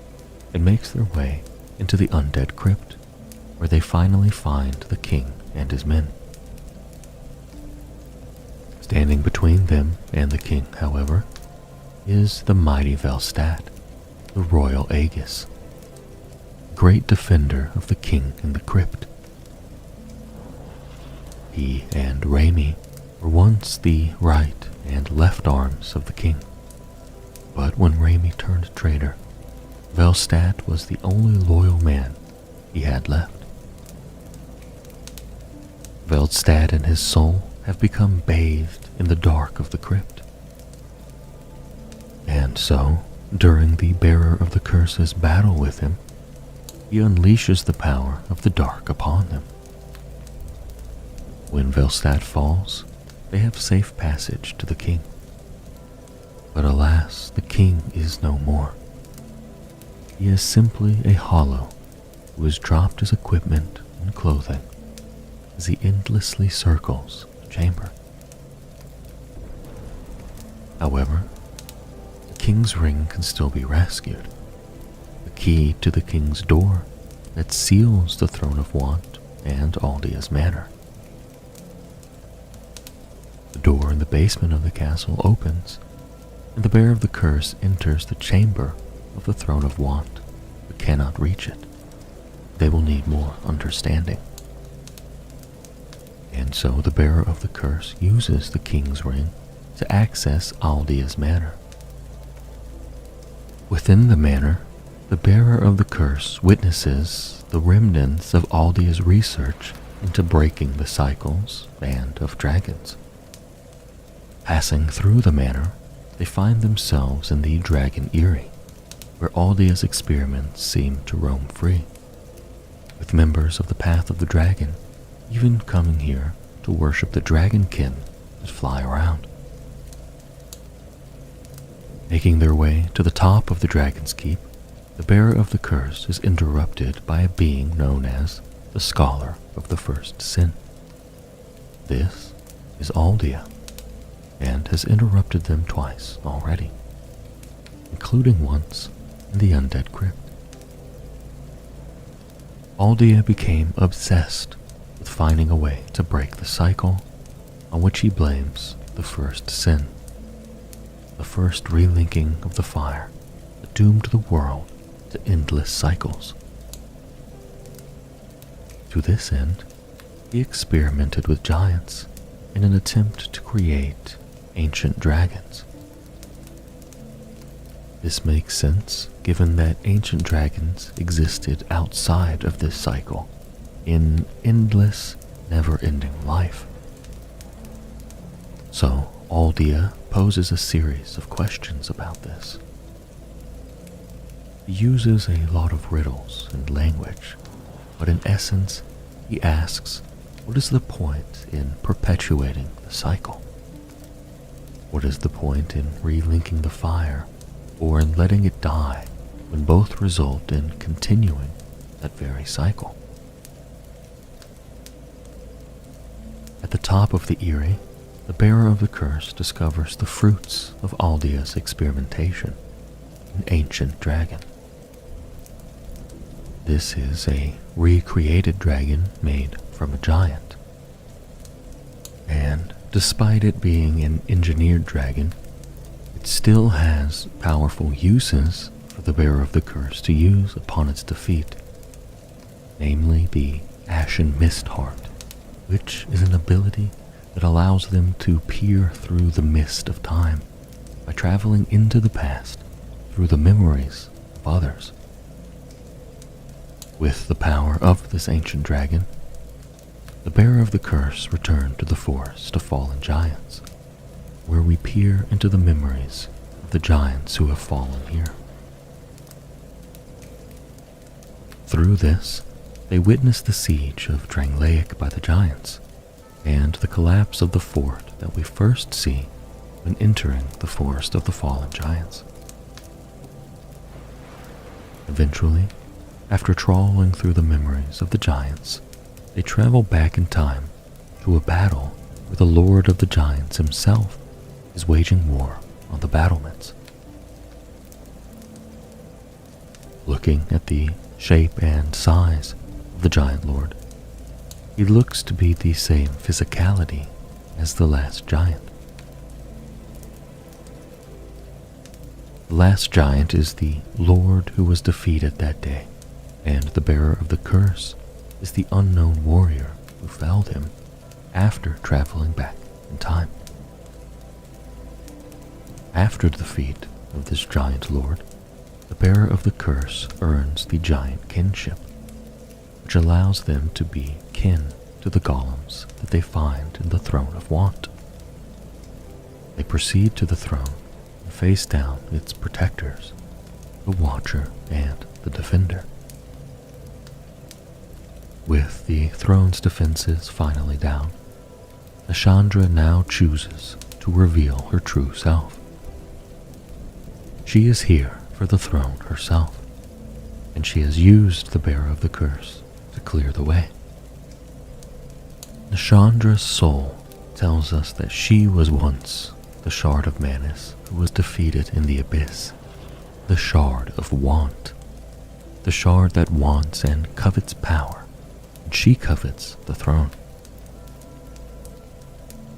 and makes their way into the undead crypt, where they finally find the king and his men. Standing between them and the king, however, is the mighty Velstad, the royal Aegis, great defender of the king in the crypt. He and Raimi were once the right and left arms of the king, but when Raimi turned traitor, Velstad was the only loyal man he had left. Velstad and his soul have become bathed in the dark of the crypt. And so, during the bearer of the curse's battle with him, he unleashes the power of the dark upon them. When Velstad falls, they have safe passage to the king. But alas, the king is no more. He is simply a hollow who has dropped his equipment and clothing as he endlessly circles the chamber. However, the king's ring can still be rescued, the key to the king's door that seals the throne of Want and Aldia's manor. The door in the basement of the castle opens, and the bearer of the curse enters the chamber of the throne of Want, but cannot reach it. They will need more understanding. And so the bearer of the curse uses the king's ring to access Aldia's manor. Within the manor, the bearer of the curse witnesses the remnants of Aldia's research into breaking the cycles and of dragons. Passing through the manor, they find themselves in the Dragon Eyrie, where Aldia's experiments seem to roam free, with members of the Path of the Dragon even coming here to worship the dragonkin that fly around. Making their way to the top of the Dragon's Keep, the bearer of the curse is interrupted by a being known as the Scholar of the First Sin. This is Aldia, and has interrupted them twice already, including once in the Undead Crypt. Aldia became obsessed with finding a way to break the cycle, on which he blames the first sin, the first relinking of the fire that doomed the world to endless cycles. To this end, he experimented with giants in an attempt to create ancient dragons. This makes sense given that ancient dragons existed outside of this cycle in endless, never-ending life. So, Aldea poses a series of questions about this. He uses a lot of riddles and language, but in essence, he asks, what is the point in perpetuating the cycle? What is the point in relinking the fire, or in letting it die, when both result in continuing that very cycle? At the top of the Eyrie, the bearer of the curse discovers the fruits of Aldea's experimentation, an ancient dragon. This is a recreated dragon made from a giant. And despite it being an engineered dragon, it still has powerful uses for the bearer of the curse to use upon its defeat, namely the Ashen Mist Heart, which is an ability that allows them to peer through the mist of time by traveling into the past through the memories of others. With the power of this ancient dragon, the bearer of the curse returned to the forest of fallen giants, where we peer into the memories of the giants who have fallen here. Through this, they witness the siege of Drangleic by the giants, and the collapse of the fort that we first see when entering the forest of the fallen giants. Eventually, after trawling through the memories of the giants, they travel back in time to a battle where the Lord of the Giants himself is waging war on the battlements. Looking at the shape and size of the Giant Lord, he looks to be the same physicality as the last giant. The last giant is the Lord who was defeated that day, and the bearer of the curse is the unknown warrior who felled him after traveling back in time. After the defeat of this giant lord, the bearer of the curse earns the giant kinship, which allows them to be kin to the golems that they find in the Throne of Want. They proceed to the throne and face down its protectors, the Watcher and the Defender. With the throne's defenses finally down, Nashandra now chooses to reveal her true self. She is here for the throne herself, and she has used the bearer of the curse to clear the way. Nashandra's soul tells us that she was once the Shard of Manus who was defeated in the Abyss, the Shard of Want, the shard that wants and covets power, and she covets the throne.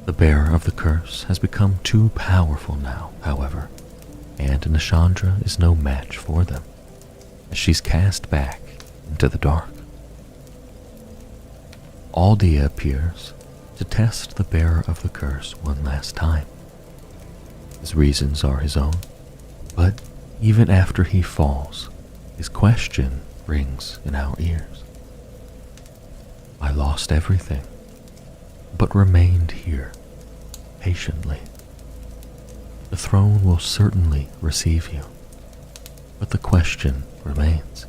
The bearer of the curse has become too powerful now, however, and Nashandra is no match for them, as she's cast back into the dark. Aldea appears to test the bearer of the curse one last time. His reasons are his own, but even after he falls, his question rings in our ears. I lost everything, but remained here, patiently. The throne will certainly receive you, but the question remains.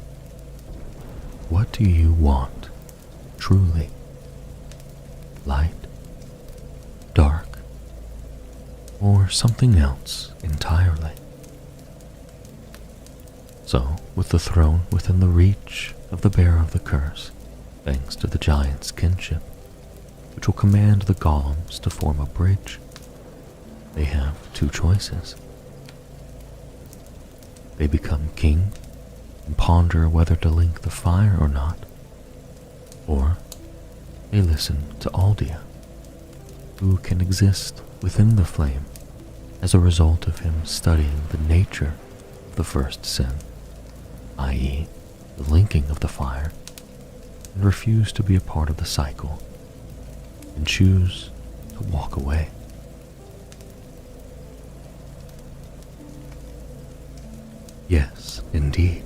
What do you want, truly? Light, dark, or something else entirely? So, with the throne within the reach of the bearer of the curse, thanks to the giant's kinship, which will command the golems to form a bridge, they have two choices. They become king and ponder whether to link the fire or not, or they listen to Aldea, who can exist within the flame as a result of him studying the nature of the first sin, i.e., the linking of the fire, and refuse to be a part of the cycle and choose to walk away. Yes, indeed,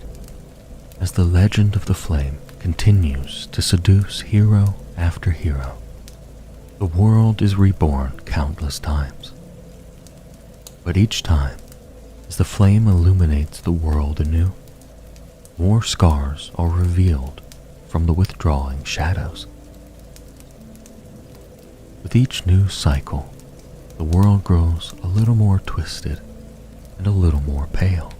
as the legend of the flame continues to seduce hero after hero, the world is reborn countless times. But each time, as the flame illuminates the world anew, more scars are revealed from the withdrawing shadows. With each new cycle, the world grows a little more twisted and a little more pale.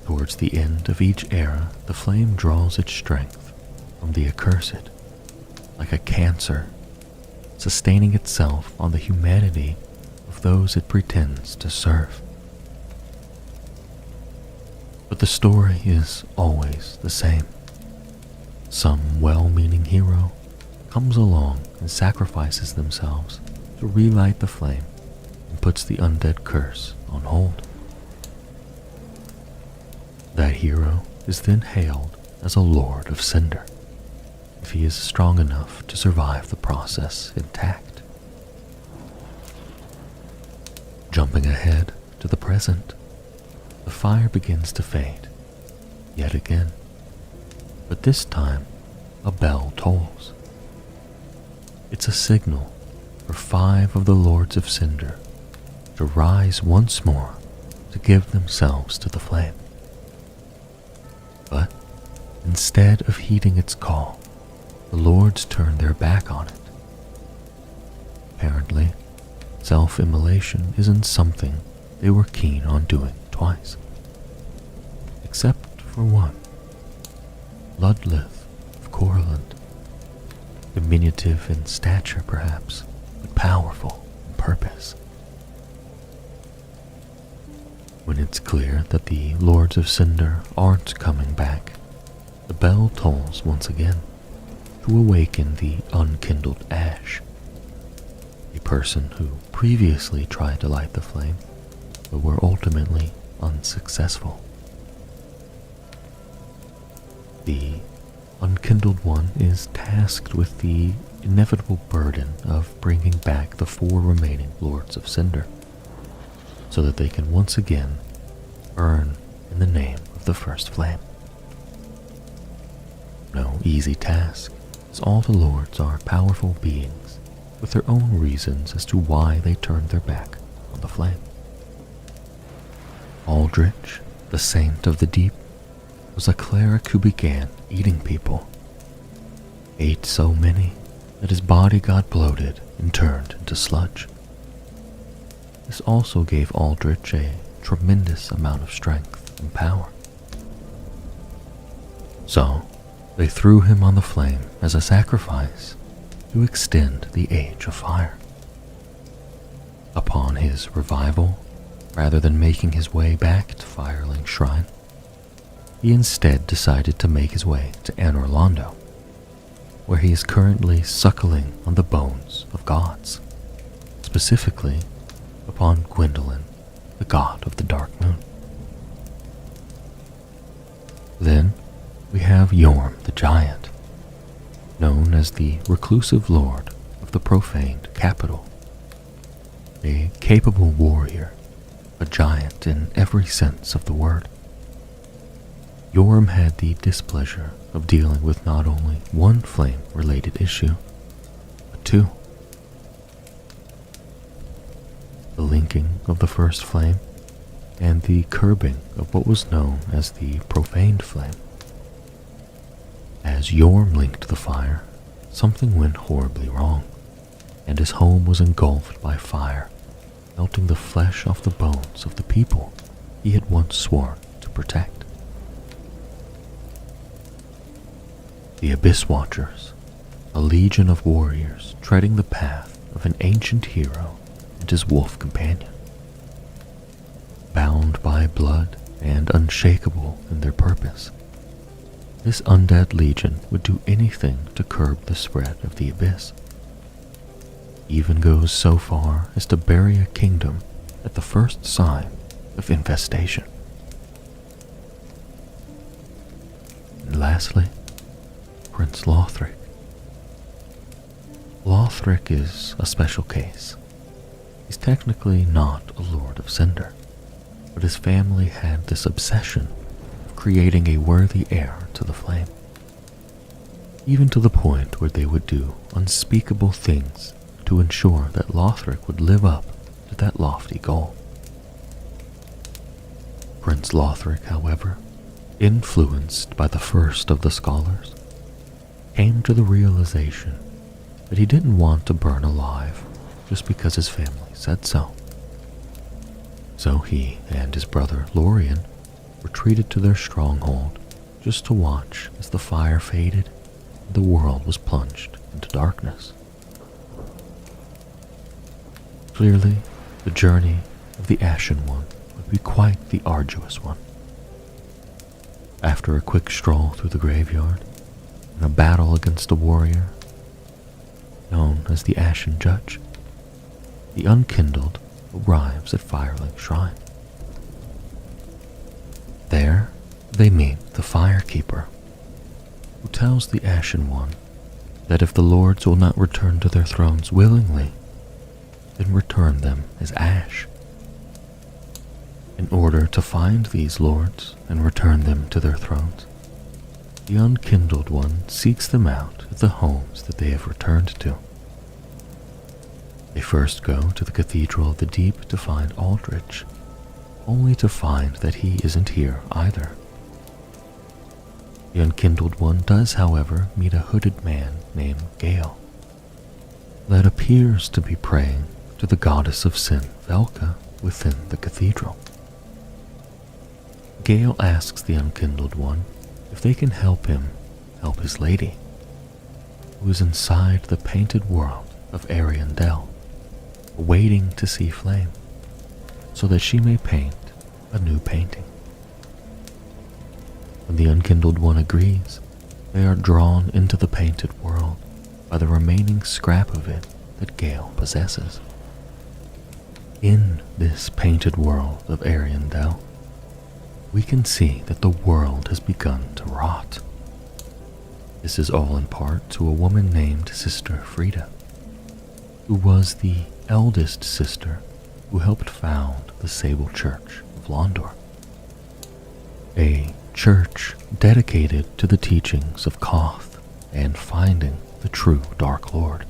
Towards the end of each era, the flame draws its strength from the accursed, like a cancer, sustaining itself on the humanity of those it pretends to serve. But the story is always the same. Some well-meaning hero comes along and sacrifices themselves to relight the flame and puts the undead curse on hold. That hero is then hailed as a Lord of Cinder, if he is strong enough to survive the process intact. Jumping ahead to the present, the fire begins to fade, yet again, but this time a bell tolls. It's a signal for 5 of the Lords of Cinder to rise once more to give themselves to the flame. But instead of heeding its call, the Lords turn their back on it. Apparently, self-immolation isn't something they were keen on doing twice. Except for one, Ludlith of Corland, diminutive in stature perhaps, but powerful in purpose. When it's clear that the Lords of Cinder aren't coming back, the bell tolls once again to awaken the unkindled ash. A person who previously tried to light the flame, but were ultimately unsuccessful. The unkindled one is tasked with the inevitable burden of bringing back the 4 remaining Lords of Cinder, so that they can once again burn in the name of the first flame. No easy task, as all the Lords are powerful beings with their own reasons as to why they turned their back on the flame. Aldrich, the Saint of the Deep, was a cleric who began eating people. Ate so many that his body got bloated and turned into sludge. This also gave Aldrich a tremendous amount of strength and power. So, they threw him on the flame as a sacrifice to extend the Age of Fire. Upon his revival, rather than making his way back to Firelink Shrine, he instead decided to make his way to Anor Londo, where he is currently suckling on the bones of gods, specifically upon Gwyndolin, the god of the Dark Moon. Then we have Yorm the Giant, known as the reclusive lord of the profaned capital. A capable warrior, a giant in every sense of the word. Yorm had the displeasure of dealing with not only one flame-related issue, but 2. The linking of the first flame and the curbing of what was known as the profaned flame. As Yorm linked the fire, something went horribly wrong, and his home was engulfed by fire, melting the flesh off the bones of the people he had once sworn to protect. The Abyss Watchers, a legion of warriors treading the path of an ancient hero and his wolf companion. Bound by blood and unshakable in their purpose, this undead legion would do anything to curb the spread of the abyss. Even goes so far as to bury a kingdom at the first sign of infestation. And lastly, Prince Lothric. Lothric is a special case. He's technically not a Lord of Cinder, but his family had this obsession of creating a worthy heir to the flame, even to the point where they would do unspeakable things to ensure that Lothric would live up to that lofty goal. Prince Lothric, however, influenced by the first of the scholars, came to the realization that he didn't want to burn alive just because his family said so. So he and his brother Lorien retreated to their stronghold just to watch as the fire faded and the world was plunged into darkness. Clearly, the journey of the Ashen One would be quite the arduous one. After a quick stroll through the graveyard and a battle against a warrior known as the Ashen Judge, the Unkindled arrives at Firelink Shrine. There, they meet the Firekeeper, who tells the Ashen One that if the lords will not return to their thrones willingly, then return them as ash. In order to find these lords and return them to their thrones, the Unkindled One seeks them out at the homes that they have returned to. They first go to the Cathedral of the Deep to find Aldrich, only to find that he isn't here either. The Unkindled One does, however, meet a hooded man named Gale that appears to be praying to the goddess of sin, Velka, within the cathedral. Gale asks the Unkindled One if they can help him help his lady, who is inside the painted world of Ariandel, waiting to see flame, so that she may paint a new painting. When the Unkindled One agrees, they are drawn into the painted world by the remaining scrap of it that Gale possesses. In this painted world of Ariandel, we can see that the world has begun to rot. This is all in part to a woman named Sister Frida, who was the eldest sister who helped found the Sable Church of Londor, a church dedicated to the teachings of Koth and finding the true Dark Lord,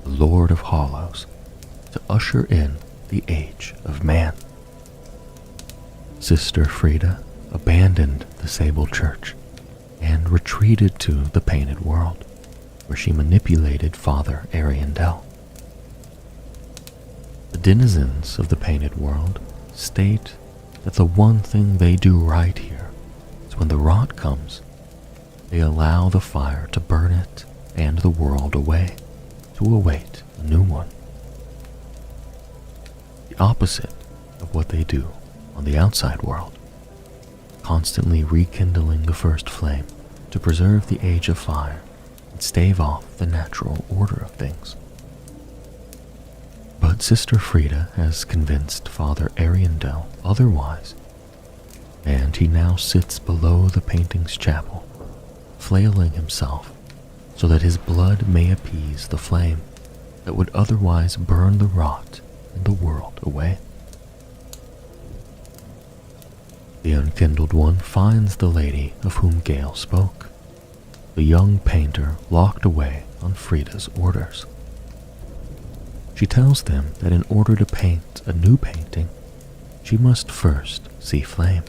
the Lord of Hollows, to usher in the Age of Man. Sister Frida abandoned the Sable Church and retreated to the Painted World, where she manipulated Father Ariandel. The denizens of the Painted World state that the one thing they do right here is when the rot comes, they allow the fire to burn it and the world away to await a new one. The opposite of what they do on the outside world, constantly rekindling the first flame to preserve the age of fire and stave off the natural order of things. But Sister Frida has convinced Father Ariandel otherwise, and he now sits below the painting's chapel, flailing himself so that his blood may appease the flame that would otherwise burn the rot in the world away. The Unkindled One finds the lady of whom Gale spoke, the young painter locked away on Frida's orders. She tells them that in order to paint a new painting, she must first see flame.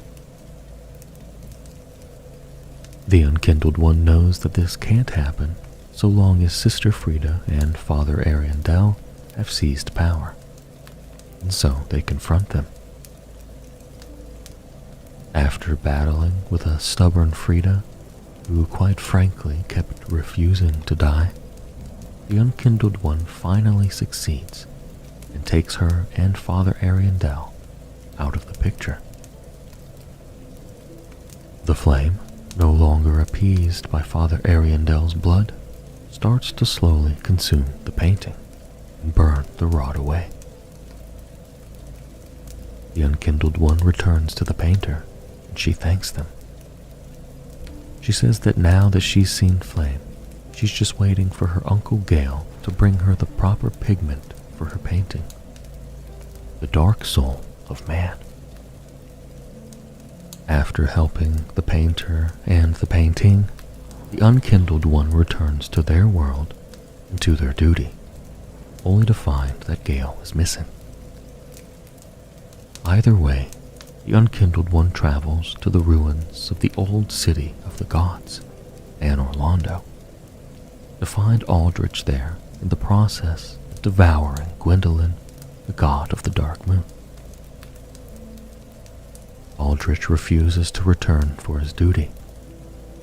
The Unkindled One knows that this can't happen so long as Sister Frida and Father Ariandel have seized power, and so they confront them. After battling with a stubborn Frida, who quite frankly kept refusing to die, the Unkindled One finally succeeds and takes her and Father Ariandel out of the picture. The flame, no longer appeased by Father Ariandel's blood, starts to slowly consume the painting and burn the rot away. The Unkindled One returns to the painter, and she thanks them. She says that now that she's seen flame, she's just waiting for her Uncle Gale to bring her the proper pigment for her painting. The dark soul of man. After helping the painter and the painting, the unkindled one returns to their world and to their duty, only to find that Gale is missing. Either way, the unkindled one travels to the ruins of the old city of the gods, Anne Orlando, to find Aldrich there in the process of devouring Gwendolyn, the god of the dark moon. Aldrich refuses to return for his duty,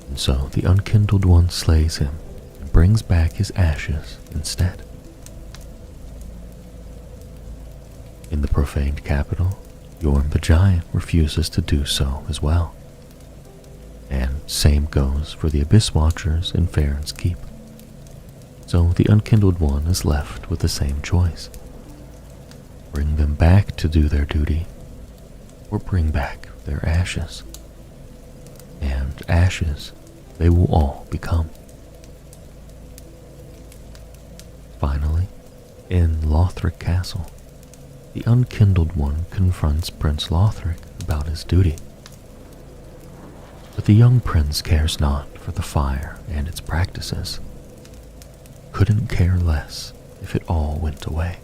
and so the unkindled one slays him and brings back his ashes instead. In the profaned capital, Yorm the Giant refuses to do so as well, and same goes for the Abyss Watchers in Farron's Keep. So the unkindled one is left with the same choice. Bring them back to do their duty, or bring back their ashes. And ashes they will all become. Finally, in Lothric Castle, the unkindled one confronts Prince Lothric about his duty. But the young prince cares not for the fire and its practices. Couldn't care less if it all went away.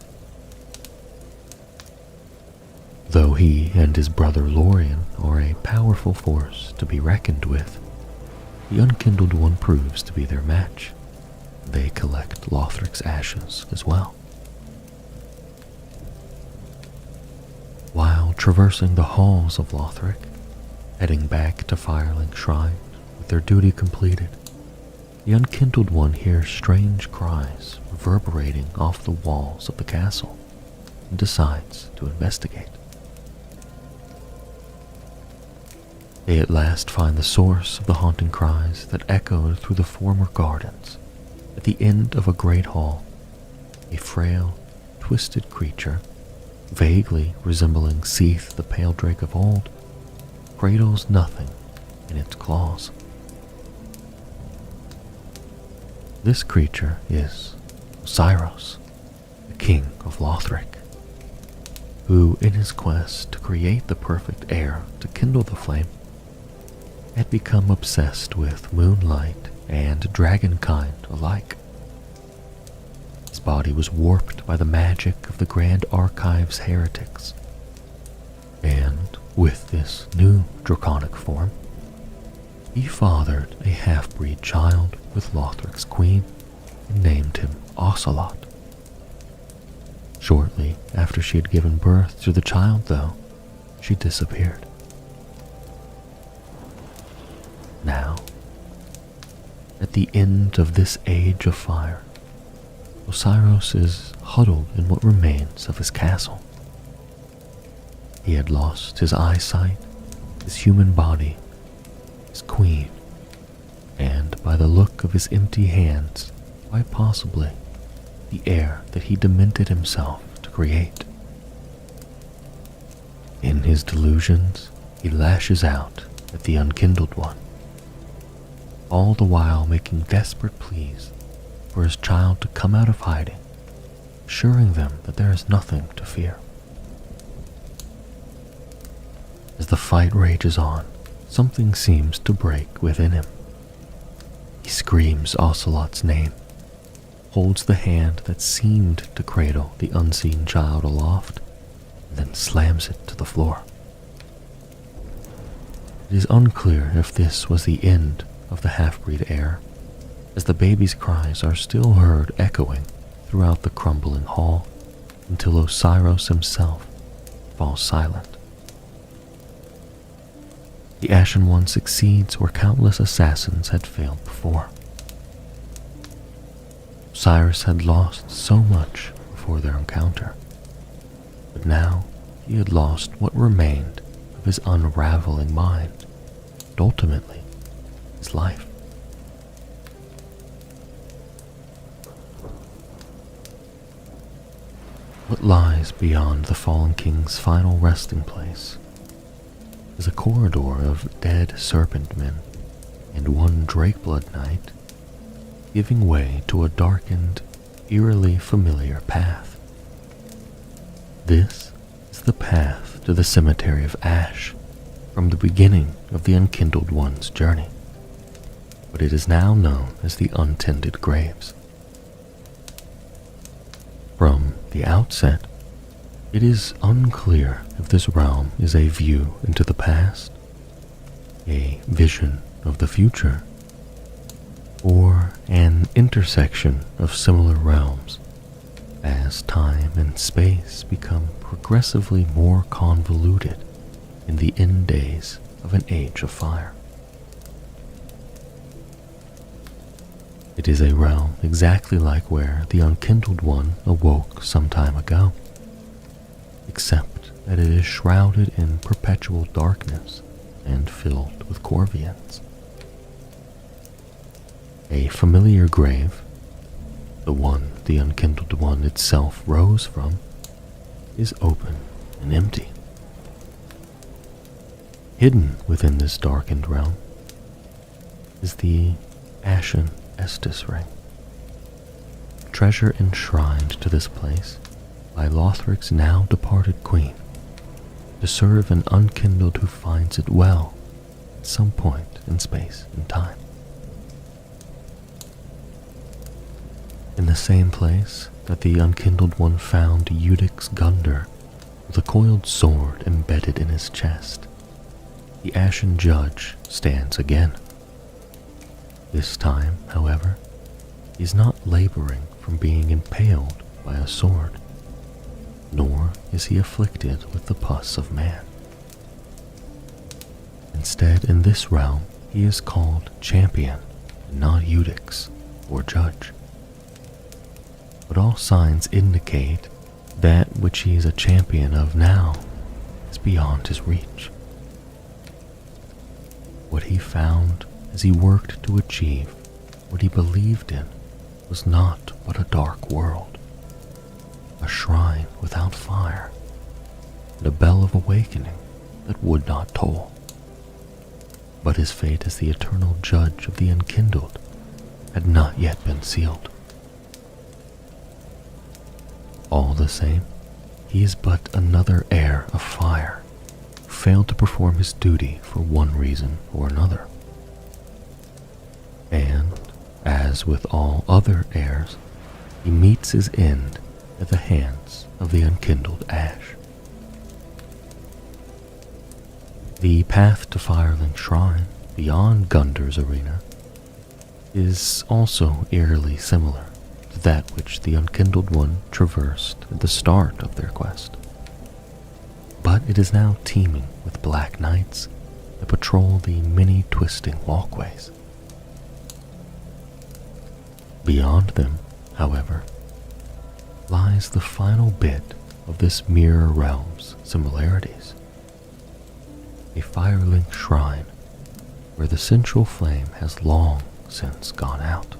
Though he and his brother Lorien are a powerful force to be reckoned with, the unkindled one proves to be their match. They collect Lothric's ashes as well. While traversing the halls of Lothric, heading back to Firelink Shrine with their duty completed, the unkindled one hears strange cries reverberating off the walls of the castle and decides to investigate. They at last find the source of the haunting cries that echoed through the former gardens. At the end of a great hall, a frail, twisted creature, vaguely resembling Seath the Pale Drake of old, cradles nothing in its claws. This creature is Osiros, the king of Lothric, who, in his quest to create the perfect air to kindle the flame, had become obsessed with moonlight and dragonkind alike. His body was warped by the magic of the Grand Archive's heretics, and with this new draconic form, he fathered a half-breed child with Lothric's queen and named him Ocelot. Shortly after she had given birth to the child, though, she disappeared. Now, at the end of this age of fire, Osiros is huddled in what remains of his castle. He had lost his eyesight, his human body, his queen, and by the look of his empty hands, quite possibly the air that he demented himself to create. In his delusions, he lashes out at the unkindled one, all the while making desperate pleas for his child to come out of hiding, assuring them that there is nothing to fear. As the fight rages on, something seems to break within him. He screams Ocelot's name, holds the hand that seemed to cradle the unseen child aloft, and then slams it to the floor. It is unclear if this was the end of the half-breed heir, as the baby's cries are still heard echoing throughout the crumbling hall until Osiros himself falls silent. The Ashen One succeeds where countless assassins had failed before. Osiris had lost so much before their encounter, but now he had lost what remained of his unraveling mind, and ultimately his life. What lies beyond the fallen king's final resting place is a corridor of dead serpent men and one Drakeblood Knight, giving way to a darkened, eerily familiar path. This is the path to the Cemetery of Ash from the beginning of the Unkindled One's journey, but it is now known as the Untended Graves. From the outset, it is unclear if this realm is a view into the past, a vision of the future, or an intersection of similar realms as time and space become progressively more convoluted in the end days of an Age of Fire. It is a realm exactly like where the Unkindled One awoke some time ago, except that it is shrouded in perpetual darkness and filled with Corvians. A familiar grave, the one the Unkindled One itself rose from, is open and empty. Hidden within this darkened realm is the Ashen Estus Ring, treasure enshrined to this place by Lothric's now departed queen, to serve an unkindled who finds it well at some point in space and time. In the same place that the Unkindled One found Eudix Gunder with a coiled sword embedded in his chest, the Ashen Judge stands again. This time, however, he is not laboring from being impaled by a sword, nor is he afflicted with the pus of man. Instead, in this realm, he is called Champion, and not Eudix or Judge. But all signs indicate that which he is a champion of now is beyond his reach. What he found as he worked to achieve what he believed in was not but a dark world, a shrine without fire, and a bell of awakening that would not toll. But his fate as the eternal judge of the Unkindled had not yet been sealed. All the same, he is but another heir of fire, who failed to perform his duty for one reason or another. And, as with all other heirs, he meets his end at the hands of the Unkindled Ash. The path to Firelink Shrine, beyond Gunder's arena, is also eerily similar to that which the Unkindled One traversed at the start of their quest. But it is now teeming with black knights that patrol the many twisting walkways. Beyond them, however, lies the final bit of this mirror realm's similarities. A Firelink Shrine where the central flame has long since gone out.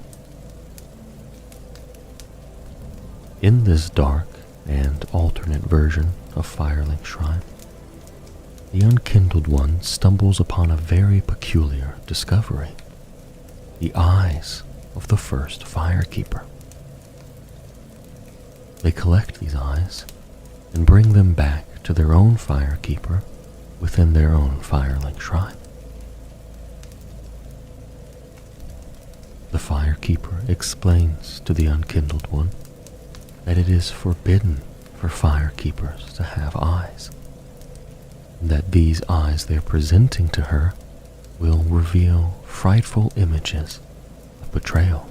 In this dark and alternate version of Firelink Shrine, the Unkindled One stumbles upon a very peculiar discovery: the eyes of the first Firekeeper. They collect these eyes and bring them back to their own Firekeeper within their own Firelink Shrine. The Firekeeper explains to the Unkindled One that it is forbidden for Firekeepers to have eyes, and that these eyes they're presenting to her will reveal frightful images of betrayal,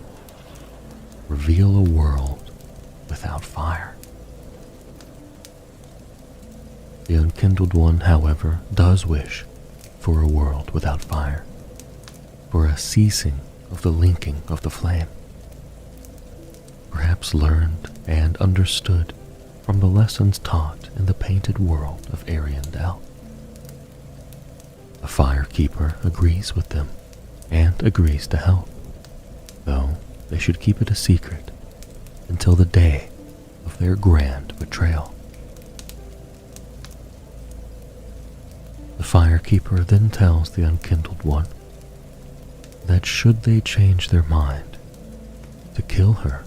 reveal a world without fire. The Unkindled One, however, does wish for a world without fire, for a ceasing of the linking of the flame, perhaps learned and understood from the lessons taught in the painted world of Ariandel. The Firekeeper agrees with them and agrees to help, though they should keep it a secret until the day of their grand betrayal. The Firekeeper then tells the Unkindled One that should they change their mind, to kill her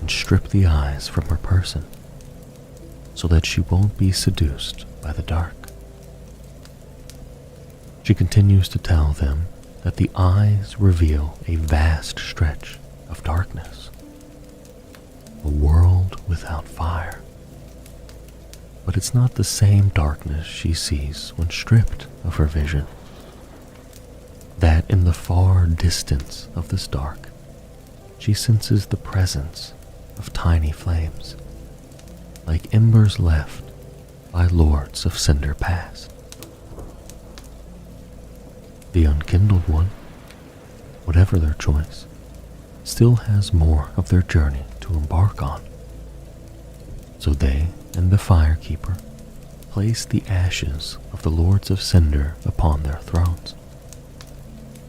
and strip the eyes from her person, so that she won't be seduced by the dark. She continues to tell them that the eyes reveal a vast stretch of darkness, a world without fire. But it's not the same darkness she sees when stripped of her vision. That in the far distance of this dark, she senses the presence of tiny flames, like embers left by lords of cinder past. The unkindled one, whatever their choice, still has more of their journey to embark on. So they and the Firekeeper place the ashes of the Lords of Cinder upon their thrones,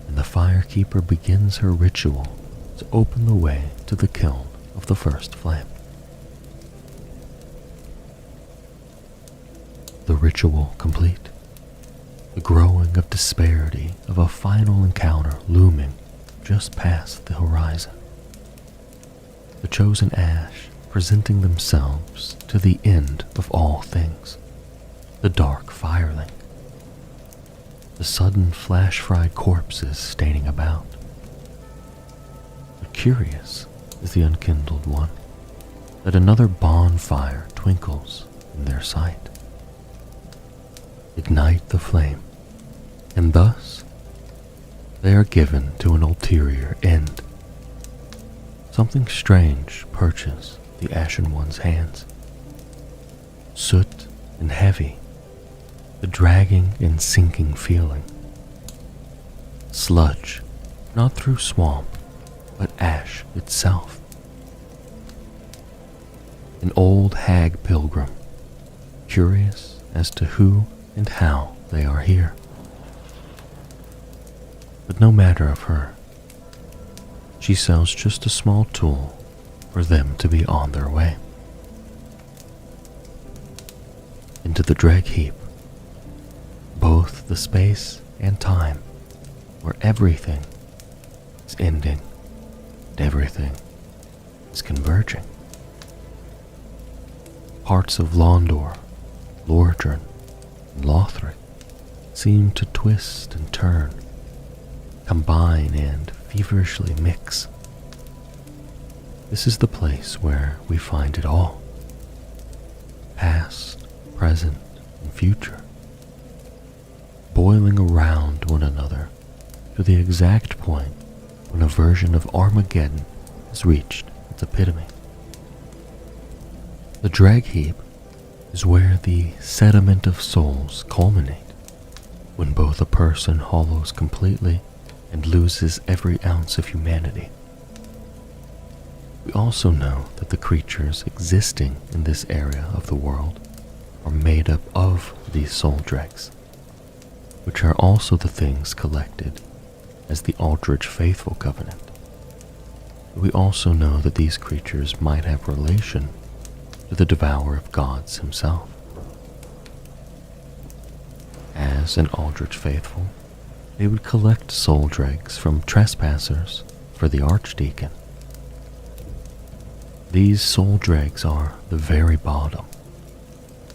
and the Firekeeper begins her ritual to open the way to the kiln of the first flame. The ritual complete, the growing of disparity of a final encounter looming just past the horizon. The chosen ash presenting themselves to the end of all things, the dark firelink. The sudden flash-fried corpses staining about. But curious is the unkindled one that another bonfire twinkles in their sight. Ignite the flame, and thus they are given to an ulterior end. Something strange perches the Ashen One's hands. Soot and heavy, the dragging and sinking feeling. Sludge, not through swamp, but ash itself. An old hag pilgrim, curious as to who and how they are here. But no matter of her. She sells just a small tool for them to be on their way. Into the dreg heap, both the space and time, where everything is ending and everything is converging. Parts of Londor, Lordran, and Lothric seem to twist and turn, combine and feverishly mix. This is the place where we find it all. Past, present, and future. Boiling around one another to the exact point when a version of Armageddon has reached its epitome. The drag heap is where the sediment of souls culminate, when both a person hollows completely and loses every ounce of humanity. We also know that the creatures existing in this area of the world are made up of these soul dregs, which are also the things collected as the Aldrich Faithful Covenant. We also know that these creatures might have relation to the Devourer of Gods himself. As an Aldrich Faithful, they would collect soul dregs from trespassers for the Archdeacon. These soul dregs are the very bottom,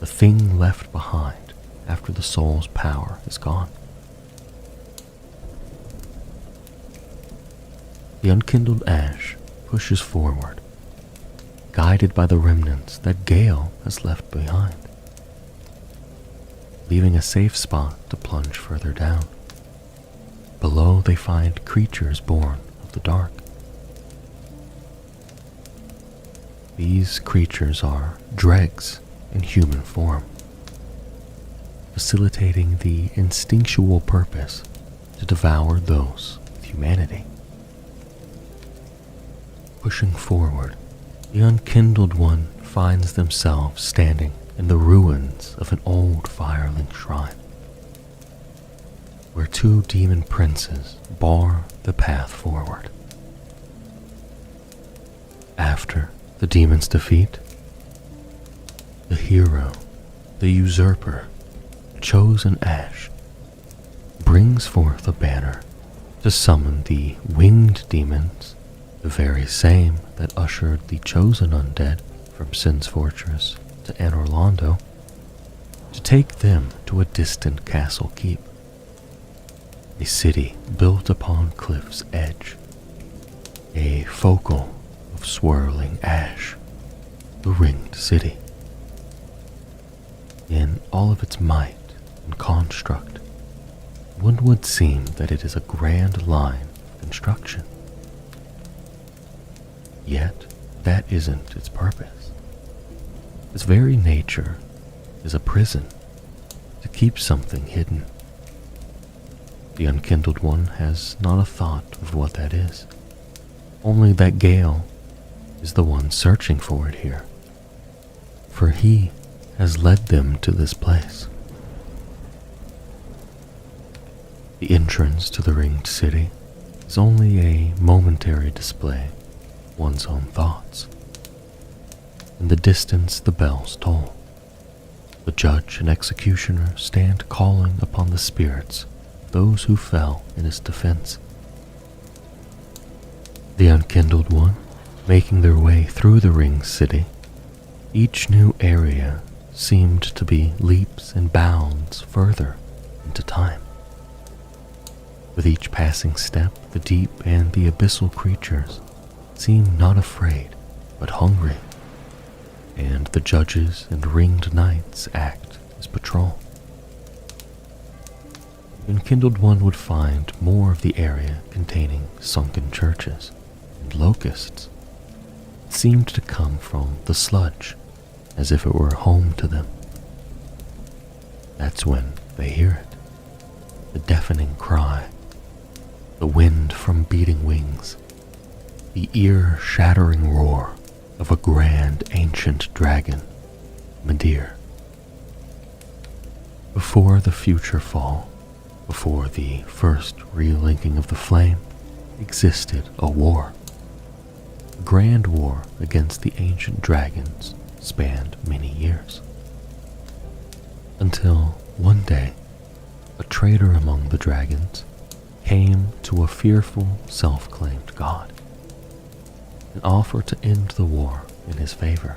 the thing left behind after the soul's power is gone. The unkindled ash pushes forward, guided by the remnants that Gale has left behind, leaving a safe spot to plunge further down. Below they find creatures born of the dark. These creatures are dregs in human form, facilitating the instinctual purpose to devour those with humanity. Pushing forward, the unkindled one finds themselves standing in the ruins of an old firelink shrine, where two demon princes bar the path forward. After the demon's defeat, the hero, the usurper, chosen ash, brings forth a banner to summon the winged demons, the very same that ushered the chosen undead from Sin's Fortress to Anor Londo, to take them to a distant castle keep, a city built upon cliff's edge, a focal of swirling ash, the ringed city. In all of its might and construct, one would seem that it is a grand line of construction. Yet, that isn't its purpose. Its very nature is a prison to keep something hidden. The Unkindled One has not a thought of what that is, only that Gale is the one searching for it here, for he has led them to this place. The entrance to the ringed city is only a momentary display of one's own thoughts. In the distance the bells toll. The judge and executioner stand calling upon the spirits of those who fell in his defense. The Unkindled One, making their way through the ringed city, each new area seemed to be leaps and bounds further into time. With each passing step, the deep and the abyssal creatures seem not afraid, but hungry, and the judges and ringed knights act as patrol. The Unkindled One would find more of the area containing sunken churches and locusts. It seemed to come from the sludge, as if it were home to them. That's when they hear it, the deafening cry, the wind from beating wings, the ear-shattering roar of a grand ancient dragon, Midir. Before the future fall, before the first relinking of the flame, existed a war. A grand war against the ancient dragons spanned many years. Until one day, a traitor among the dragons came to a fearful self-claimed god and offered to end the war in his favor,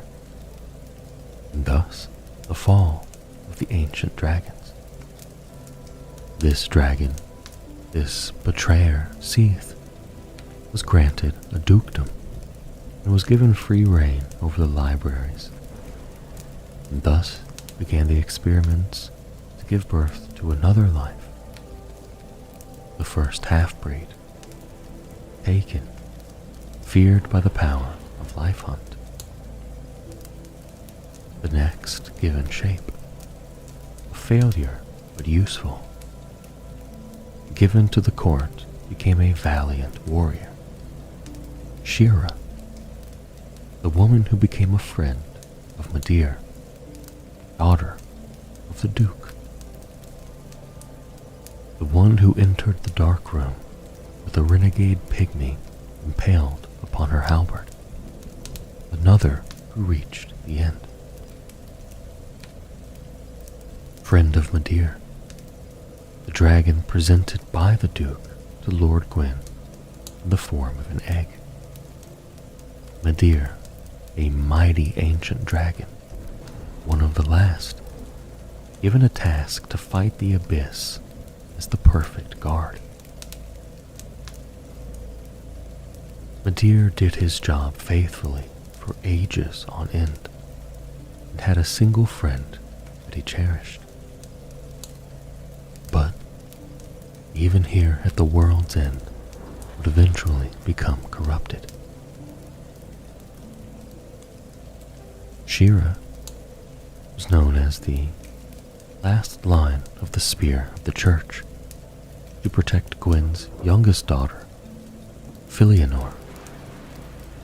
and thus the fall of the ancient dragons. This dragon, this betrayer, Seath, was granted a dukedom and was given free reign over the libraries, and thus began the experiments to give birth to another life, the first half-breed, taken, feared by the power of Life Hunt. The next given shape, a failure but useful, given to the court, became a valiant warrior, Shira, the woman who became a friend of Midir, daughter of the Duke, the one who entered the dark room with a renegade pygmy impaled upon her halberd, another who reached the end. Friend of Midir, the dragon presented by the Duke to Lord Gwyn in the form of an egg. Midir, a mighty ancient dragon, one of the last, given a task to fight the abyss as the perfect guard. Midir did his job faithfully for ages on end, and had a single friend that he cherished. But even here at the world's end, would eventually become corrupted. Shira was known as the last line of the spear of the church to protect Gwyn's youngest daughter, Filianor,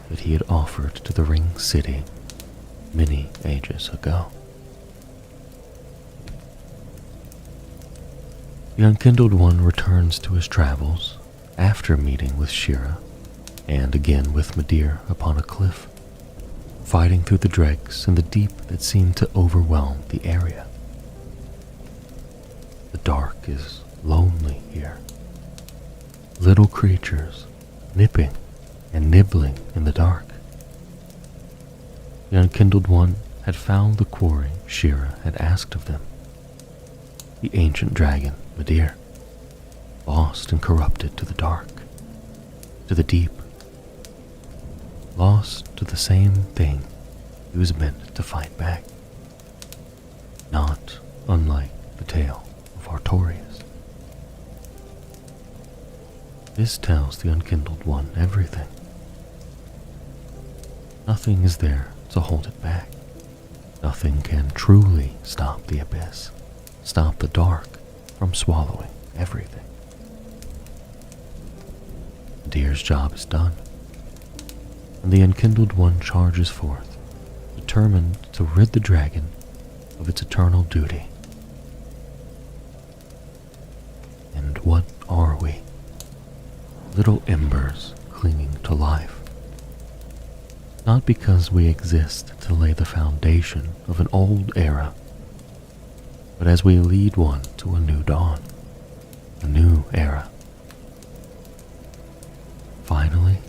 that he had offered to the Ring City many ages ago. The Unkindled One returns to his travels after meeting with Shira and again with Midir upon a cliff, fighting through the dregs and the deep that seemed to overwhelm the area. The dark is lonely here, little creatures nipping and nibbling in the dark. The Unkindled One had found the quarry Shira had asked of them. The ancient dragon, Midir, lost and corrupted to the dark, to the deep, lost to the same thing he was meant to fight back. Not unlike the tale of Artorias. This tells the Unkindled One everything. Nothing is there to hold it back. Nothing can truly stop the abyss, stop the dark from swallowing everything. Deer's job is done, and the Unkindled One charges forth, determined to rid the dragon of its eternal duty. And what are we? Little embers clinging to life. Not because we exist to lay the foundation of an old era, but as we lead one to a new dawn, a new era. Finally,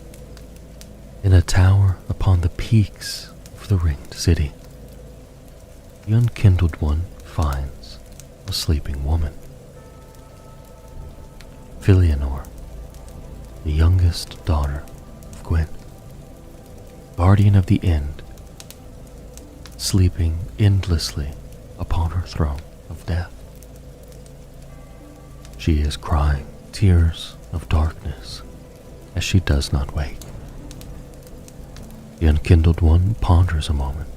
in a tower upon the peaks of the ringed city, the Unkindled One finds a sleeping woman. Filianor, the youngest daughter of Gwyn, guardian of the End, sleeping endlessly upon her throne of death. She is crying tears of darkness as she does not wake. The Unkindled One ponders a moment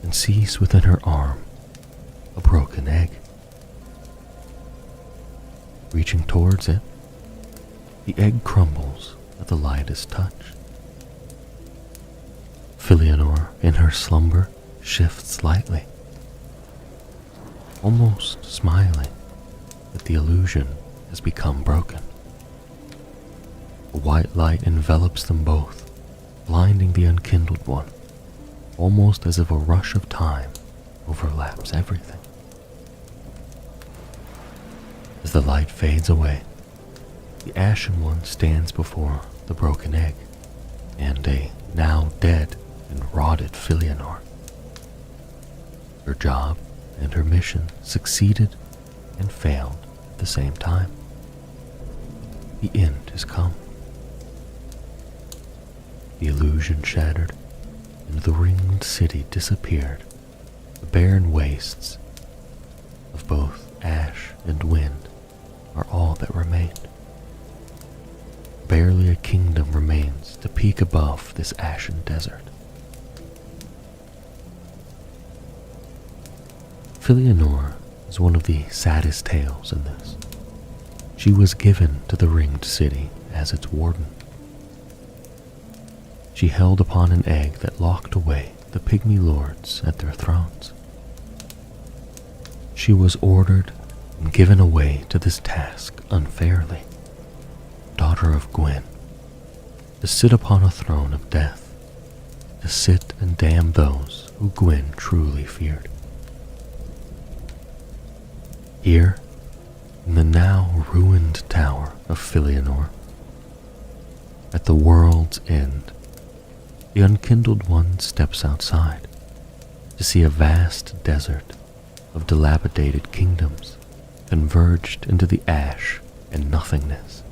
and sees within her arm a broken egg. Reaching towards it, the egg crumbles at the lightest touch. Filianor, in her slumber, shifts slightly, almost smiling that the illusion has become broken. A white light envelops them both, blinding the Unkindled One, almost as if a rush of time overlaps everything. As the light fades away, the Ashen One stands before the broken egg and a now dead and rotted Filianor. Her job and her mission succeeded and failed at the same time. The end has come. The illusion shattered, and the ringed city disappeared. The barren wastes of both ash and wind are all that remained. Barely a kingdom remains to peak above this ashen desert. Filianor is one of the saddest tales in this. She was given to the ringed city as its warden. She held upon an egg that locked away the pygmy lords at their thrones. She was ordered and given away to this task unfairly, daughter of Gwyn, to sit upon a throne of death, to sit and damn those who Gwyn truly feared. Here, in the now ruined tower of Filianor, at the world's end, the Unkindled One steps outside to see a vast desert of dilapidated kingdoms converged into the ash and nothingness.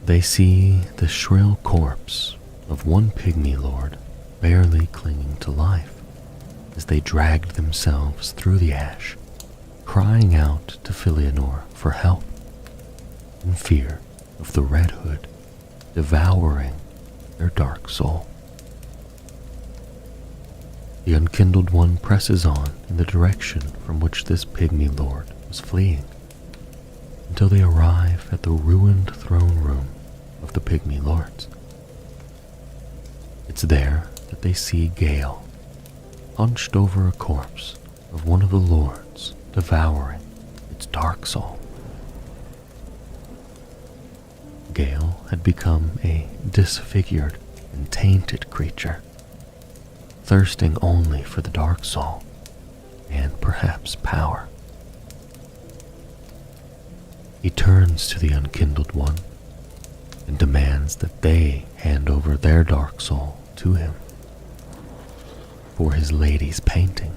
They see the shrill corpse of one pygmy lord barely clinging to life as they dragged themselves through the ash, crying out to Filianor for help, in fear of the Red Hood devouring their dark soul. The Unkindled One presses on in the direction from which this pygmy lord was fleeing, until they arrive at the ruined throne room of the pygmy lords. It's there that they see Gale, hunched over a corpse of one of the lords, devouring its dark soul. Gale had become a disfigured and tainted creature, thirsting only for the dark soul and perhaps power. He turns to the Unkindled One and demands that they hand over their dark soul to him for his lady's painting.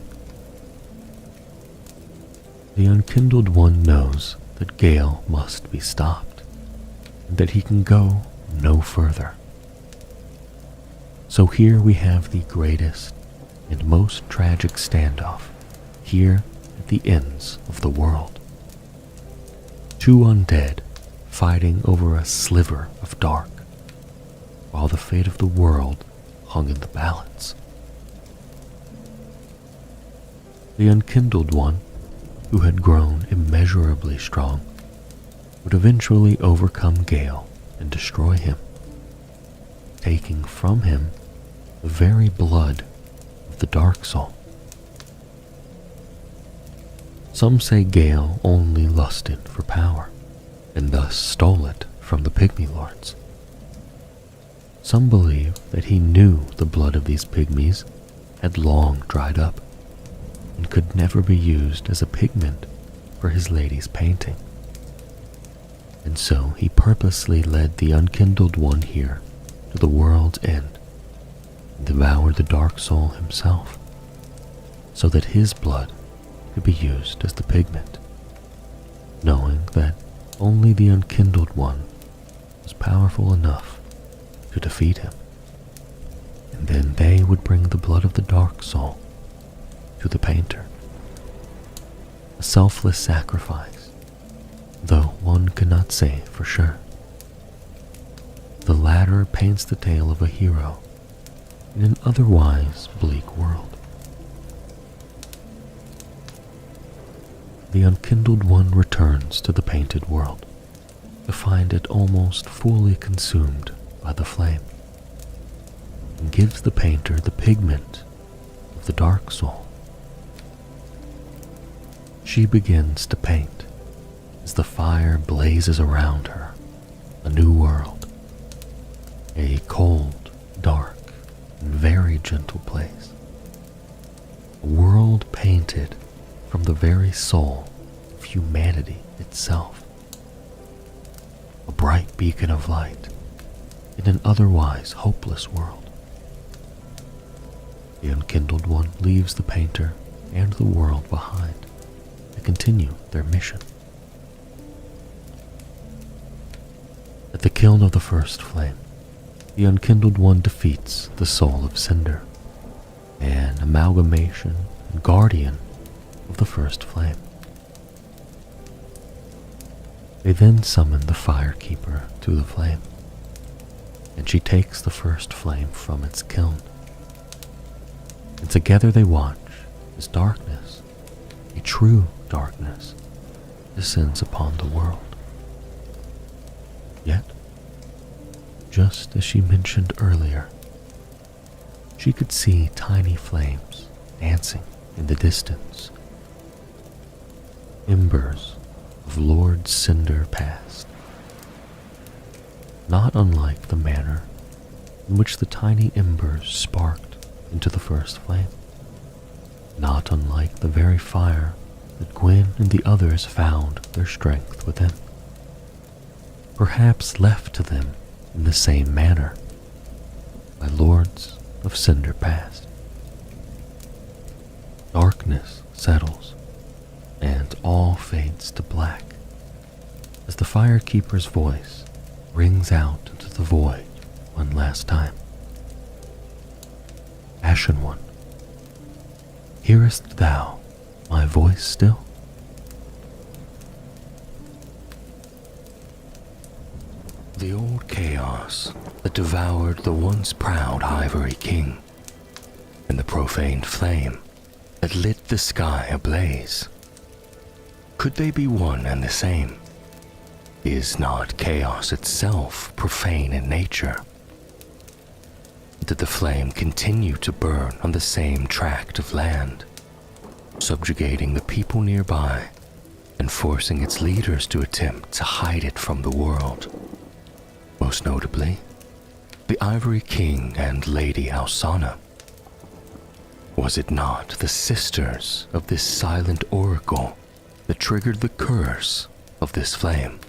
The Unkindled One knows that Gale must be stopped and that he can go no further. So here we have the greatest and most tragic standoff here at the ends of the world. Two undead fighting over a sliver of dark, while the fate of the world hung in the balance. The Unkindled One, who had grown immeasurably strong, would eventually overcome Gale and destroy him, taking from him the very blood of the Dark Soul. Some say Gale only lusted for power, and thus stole it from the Pygmy Lords. Some believe that he knew the blood of these pygmies had long dried up, and could never be used as a pigment for his lady's painting. And so he purposely led the Unkindled One here to the world's end, and devoured the Dark Soul himself, so that his blood could be used as the pigment, knowing that only the Unkindled One was powerful enough to defeat him. And then they would bring the blood of the Dark Soul to the painter. A selfless sacrifice, though one cannot say for sure. The latter paints the tale of a hero in an otherwise bleak world. The Unkindled One returns to the painted world to find it almost fully consumed by the flame, and gives the painter the pigment of the Dark Soul. She begins to paint as the fire blazes around her, a new world, a cold, dark, and very gentle place, a world painted from the very soul of humanity itself, a bright beacon of light in an otherwise hopeless world. The Unkindled One leaves the painter and the world behind to continue their mission. At the kiln of the first flame, the Unkindled One defeats the soul of Cinder, an amalgamation and guardian of the first flame. They then summon the Firekeeper to the flame, and she takes the first flame from its kiln. And together they watch as darkness, a true darkness, descends upon the world. Yet, just as she mentioned earlier, she could see tiny flames dancing in the distance. Embers of Lord Cinder past. Not unlike the manner in which the tiny embers sparked into the first flame. Not unlike the very fire that Gwyn and the others found their strength within. Perhaps left to them in the same manner by Lords of Cinder past. Darkness settles, and all fades to black as the Firekeeper's voice rings out into the void one last time. Ashen One, hearest thou my voice still? The old chaos that devoured the once proud Ivory King, and the profaned flame that lit the sky ablaze. Could they be one and the same? Is not chaos itself profane in nature? Did the flame continue to burn on the same tract of land, subjugating the people nearby and forcing its leaders to attempt to hide it from the world? Most notably, the Ivory King and Lady Alsana. Was it not the sisters of this silent oracle that triggered the curse of this flame.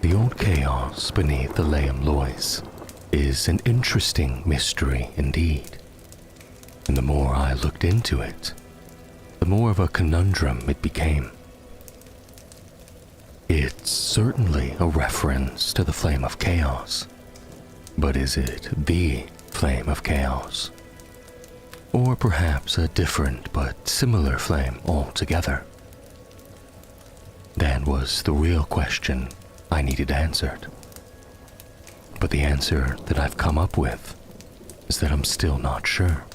The old chaos beneath the Leam Lois is an interesting mystery indeed, and the more I looked into it, the more of a conundrum it became. It's certainly a reference to the Flame of Chaos, but is it the Flame of Chaos? Or perhaps a different but similar flame altogether? That was the real question I needed answered. But the answer that I've come up with is that I'm still not sure.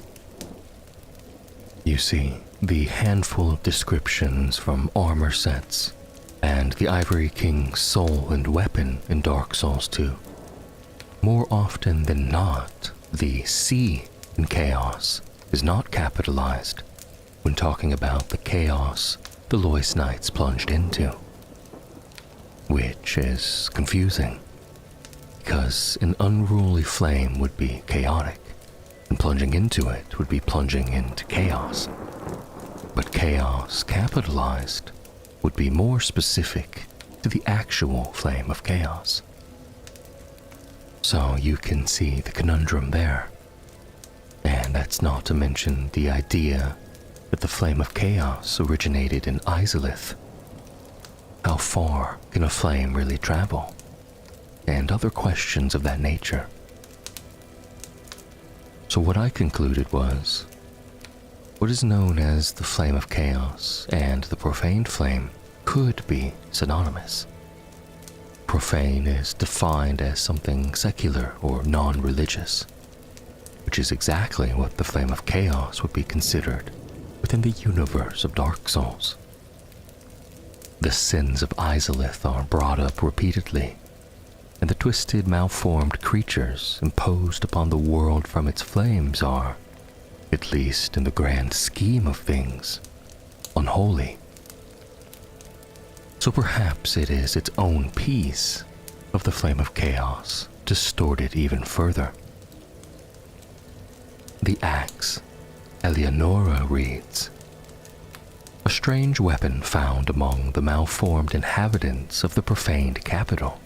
You see, the handful of descriptions from armor sets and the Ivory King's soul and weapon in Dark Souls 2, more often than not, the C in Chaos is not capitalized when talking about the chaos the Lois Knights plunged into, which is confusing, because an unruly flame would be chaotic, and plunging into it would be plunging into chaos. But chaos capitalized would be more specific to the actual flame of chaos. So you can see the conundrum there. And that's not to mention the idea that the flame of chaos originated in Izalith. How far can a flame really travel? And other questions of that nature. So what I concluded was, what is known as the flame of chaos and the profaned flame could be synonymous. Profane is defined as something secular or non-religious, which is exactly what the flame of chaos would be considered within the universe of Dark Souls. The sins of Izalith are brought up repeatedly, and the twisted, malformed creatures imposed upon the world from its flames are, at least in the grand scheme of things, unholy. So perhaps it is its own piece of the flame of chaos distorted even further. The axe, Eleonora reads, a strange weapon found among the malformed inhabitants of the profaned capital.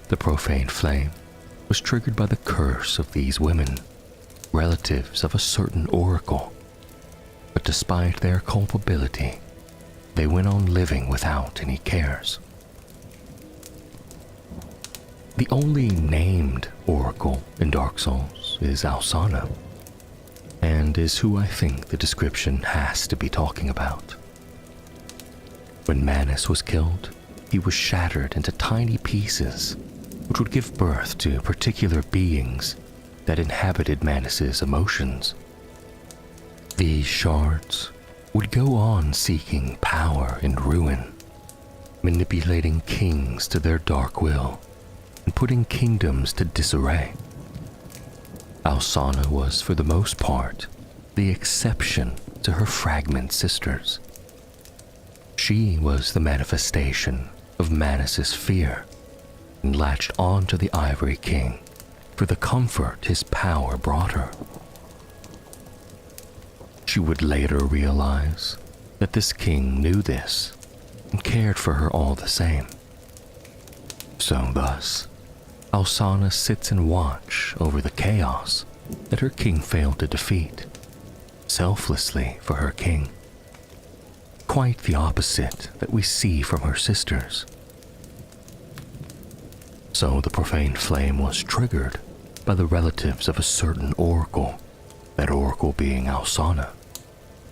The profane flame was triggered by the curse of these women, relatives of a certain oracle, but despite their culpability, they went on living without any cares. The only named oracle in Dark Souls is Alsana, and is who I think the description has to be talking about. When Manus was killed, he was shattered into tiny pieces, which would give birth to particular beings that inhabited Manus's emotions. These shards would go on seeking power and ruin, manipulating kings to their dark will and putting kingdoms to disarray. Alsana was, for the most part, the exception to her fragment sisters. She was the manifestation of Manus's fear and latched onto the Ivory King for the comfort his power brought her. She would later realize that this king knew this and cared for her all the same. So thus, Alsana sits in watch over the chaos that her king failed to defeat, selflessly for her king. Quite the opposite that we see from her sisters. So the profane flame was triggered by the relatives of a certain oracle, that oracle being Alsana,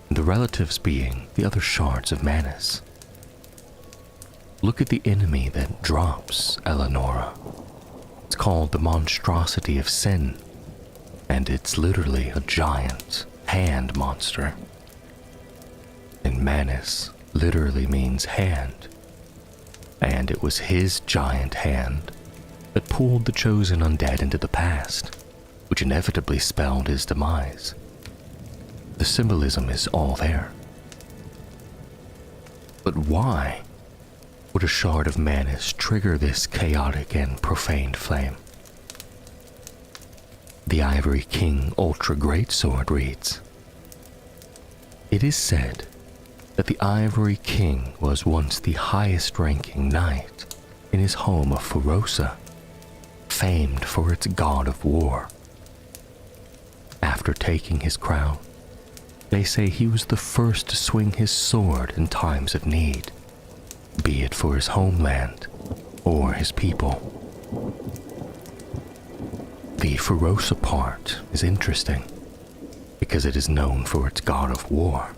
and the relatives being the other shards of Manus. Look at the enemy that drops Eleonora. It's called the Monstrosity of Sin, and it's literally a giant hand monster. And Manus literally means hand, and it was his giant hand that pulled the chosen undead into the past, which inevitably spelled his demise. The symbolism is all there. But why would a shard of Manus trigger this chaotic and profaned flame? The Ivory King Ultra Greatsword reads, it is said that the Ivory King was once the highest-ranking knight in his home of Ferosa, famed for its god of war. After taking his crown, they say he was the first to swing his sword in times of need, be it for his homeland or his people. The Ferosa part is interesting because it is known for its god of war,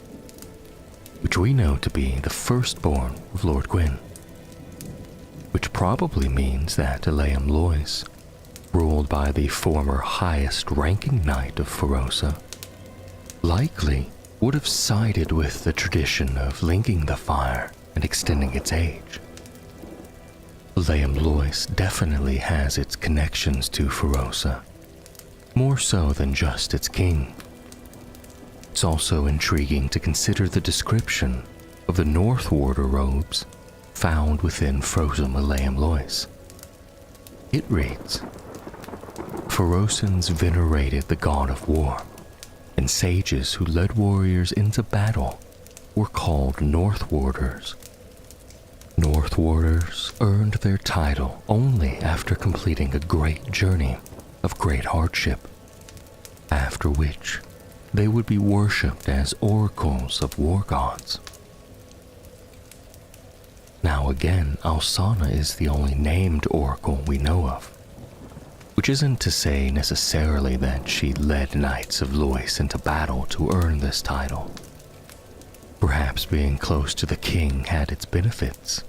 which we know to be the firstborn of Lord Gwyn, which probably means that Elaim Lois, ruled by the former highest-ranking knight of Ferosa, likely would have sided with the tradition of linking the fire and extending its age. Elaim Lois definitely has its connections to Ferosa, more so than just its king. It's also intriguing to consider the description of the North Warder robes found within Frozen Elaim Lois. It reads, Ferosans venerated the god of war, and sages who led warriors into battle were called North Warders. North Warders earned their title only after completing a great journey of great hardship, after which they would be worshipped as oracles of war gods. Now again, Alsana is the only named oracle we know of, which isn't to say necessarily that she led Knights of Lois into battle to earn this title. Perhaps being close to the king had its benefits,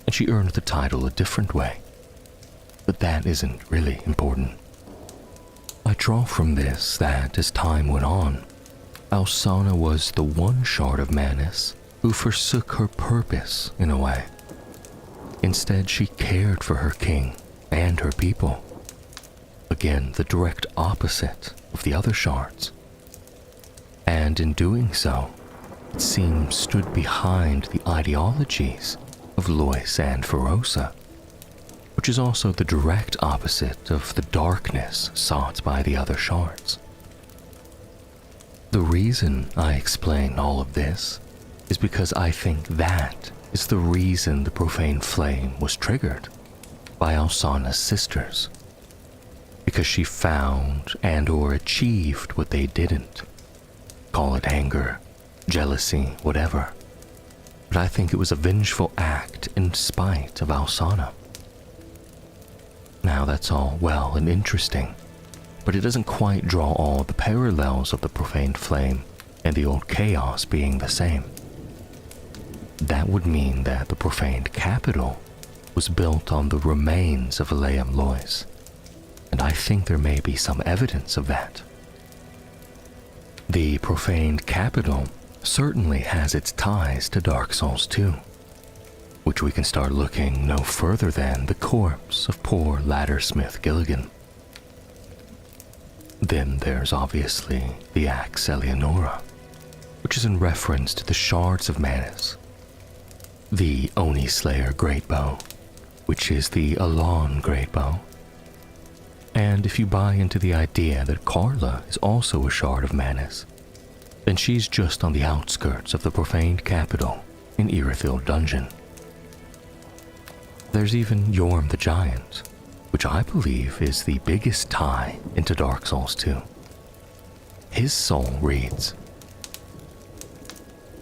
and she earned the title a different way, but that isn't really important. I draw from this that as time went on, Alsana was the one shard of Manus who forsook her purpose in a way. Instead, she cared for her king and her people. Again, the direct opposite of the other shards. And in doing so, it seems stood behind the ideologies of Lois and Ferosa, which is also the direct opposite of the darkness sought by the other shards. The reason I explain all of this is because I think that is the reason the profane flame was triggered by Alsana's sisters, because she found and or achieved what they didn't. Call it anger, jealousy, whatever. But I think it was a vengeful act in spite of Alsana. Now that's all well and interesting, but it doesn't quite draw all the parallels of the profaned flame and the old chaos being the same. That would mean that the profaned capital was built on the remains of Elaim Lois, and I think there may be some evidence of that. The profaned capital certainly has its ties to Dark Souls 2, which we can start looking no further than the corpse of poor laddersmith Gilligan. Then there's obviously the axe Eleonora, which is in reference to the shards of Manus, the Oni Slayer Greatbow, which is the Alon Greatbow, and if you buy into the idea that Carla is also a shard of Manus, then she's just on the outskirts of the profaned capital in Irithyll Dungeon. There's even Yorm the Giant, which I believe is the biggest tie into Dark Souls 2. His soul reads,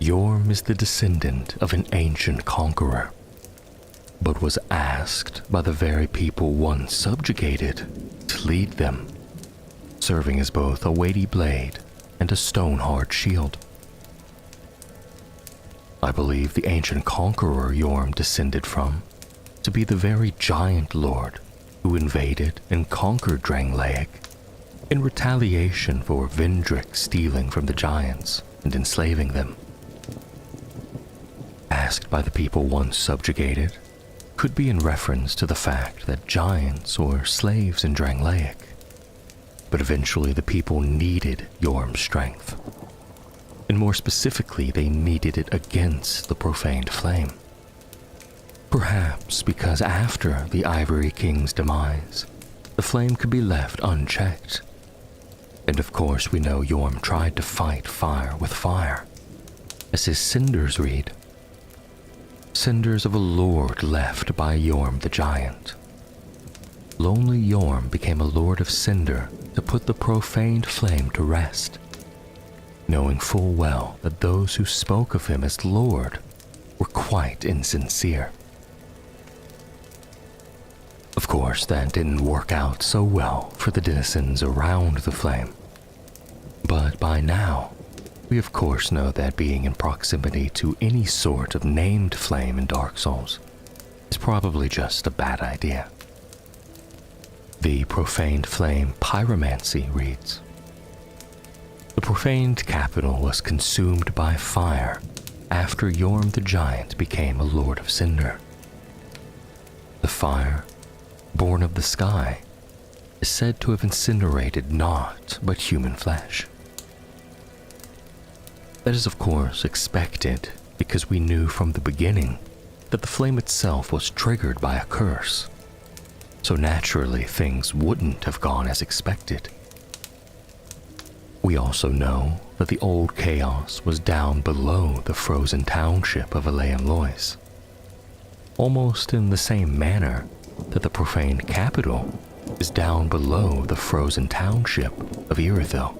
Yorm is the descendant of an ancient conqueror, but was asked by the very people once subjugated to lead them, serving as both a weighty blade and a stone-hard shield. I believe the ancient conqueror Yorm descended from to be the very giant lord who invaded and conquered Drangleic in retaliation for Vendrick stealing from the giants and enslaving them. Asked by the people once subjugated could be in reference to the fact that giants were slaves in Drangleic, but eventually the people needed Yorm's strength, and more specifically they needed it against the profaned flame. Perhaps because after the Ivory King's demise, the flame could be left unchecked, and of course we know Yorm tried to fight fire with fire, as his cinders read. Cinders of a lord left by Yorm the Giant. Lonely Yorm became a lord of cinder to put the profaned flame to rest, knowing full well that those who spoke of him as lord were quite insincere. Of course, that didn't work out so well for the denizens around the flame, but by now, we of course know that being in proximity to any sort of named flame in Dark Souls is probably just a bad idea. The profaned flame pyromancy reads, the profaned capital was consumed by fire after Yorm the Giant became a Lord of Cinder. The fire, born of the sky, is said to have incinerated naught but human flesh. That is of course expected because we knew from the beginning that the flame itself was triggered by a curse, so naturally things wouldn't have gone as expected. We also know that the old chaos was down below the frozen township of Aleam Lois, almost in the same manner that the profaned capital is down below the frozen township of Irithyll.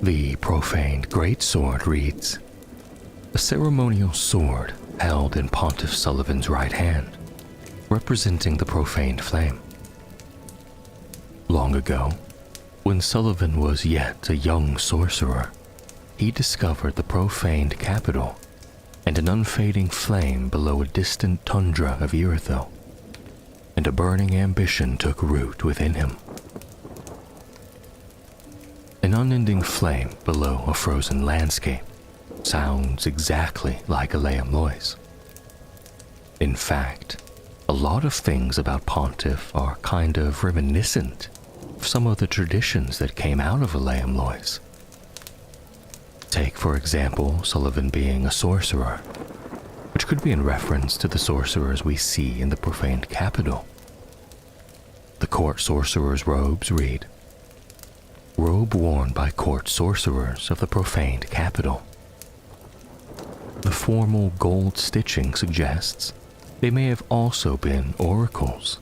The profaned greatsword reads, a ceremonial sword held in Pontiff Sullivan's right hand, representing the profaned flame. Long ago, when Sullivan was yet a young sorcerer, he discovered the profaned capital and an unfading flame below a distant tundra of Irithyll, and a burning ambition took root within him. An unending flame below a frozen landscape sounds exactly like Aleam Lois. In fact, a lot of things about Pontiff are kind of reminiscent of some of the traditions that came out of Aleam Lois. Take, for example, Sullivan being a sorcerer, which could be in reference to the sorcerers we see in the profaned capital. The court sorcerer's robes read, robe worn by court sorcerers of the profaned capital. The formal gold stitching suggests they may have also been oracles.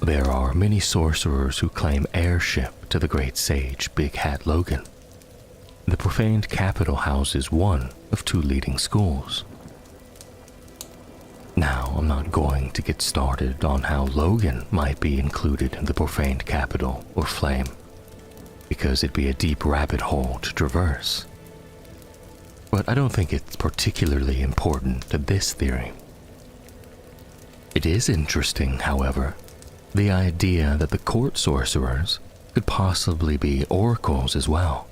There are many sorcerers who claim heirship to the great sage Big Hat Logan. The profaned capital houses one of two leading schools. Now, I'm not going to get started on how Logan might be included in the profaned capital or flame, because it'd be a deep rabbit hole to traverse. But I don't think it's particularly important to this theory. It is interesting, however, the idea that the court sorcerers could possibly be oracles as well,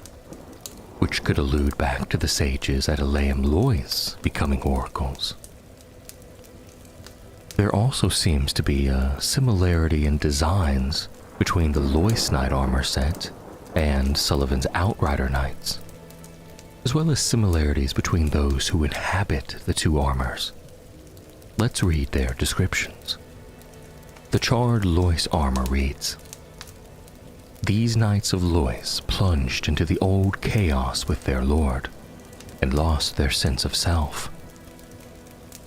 which could allude back to the sages at Aleam Lois becoming oracles. There also seems to be a similarity in designs between the Lois Knight armor set and Sullivan's Outrider Knights, as well as similarities between those who inhabit the two armors. Let's read their descriptions. The charred Lois armor reads, these Knights of Lois plunged into the old chaos with their lord and lost their sense of self.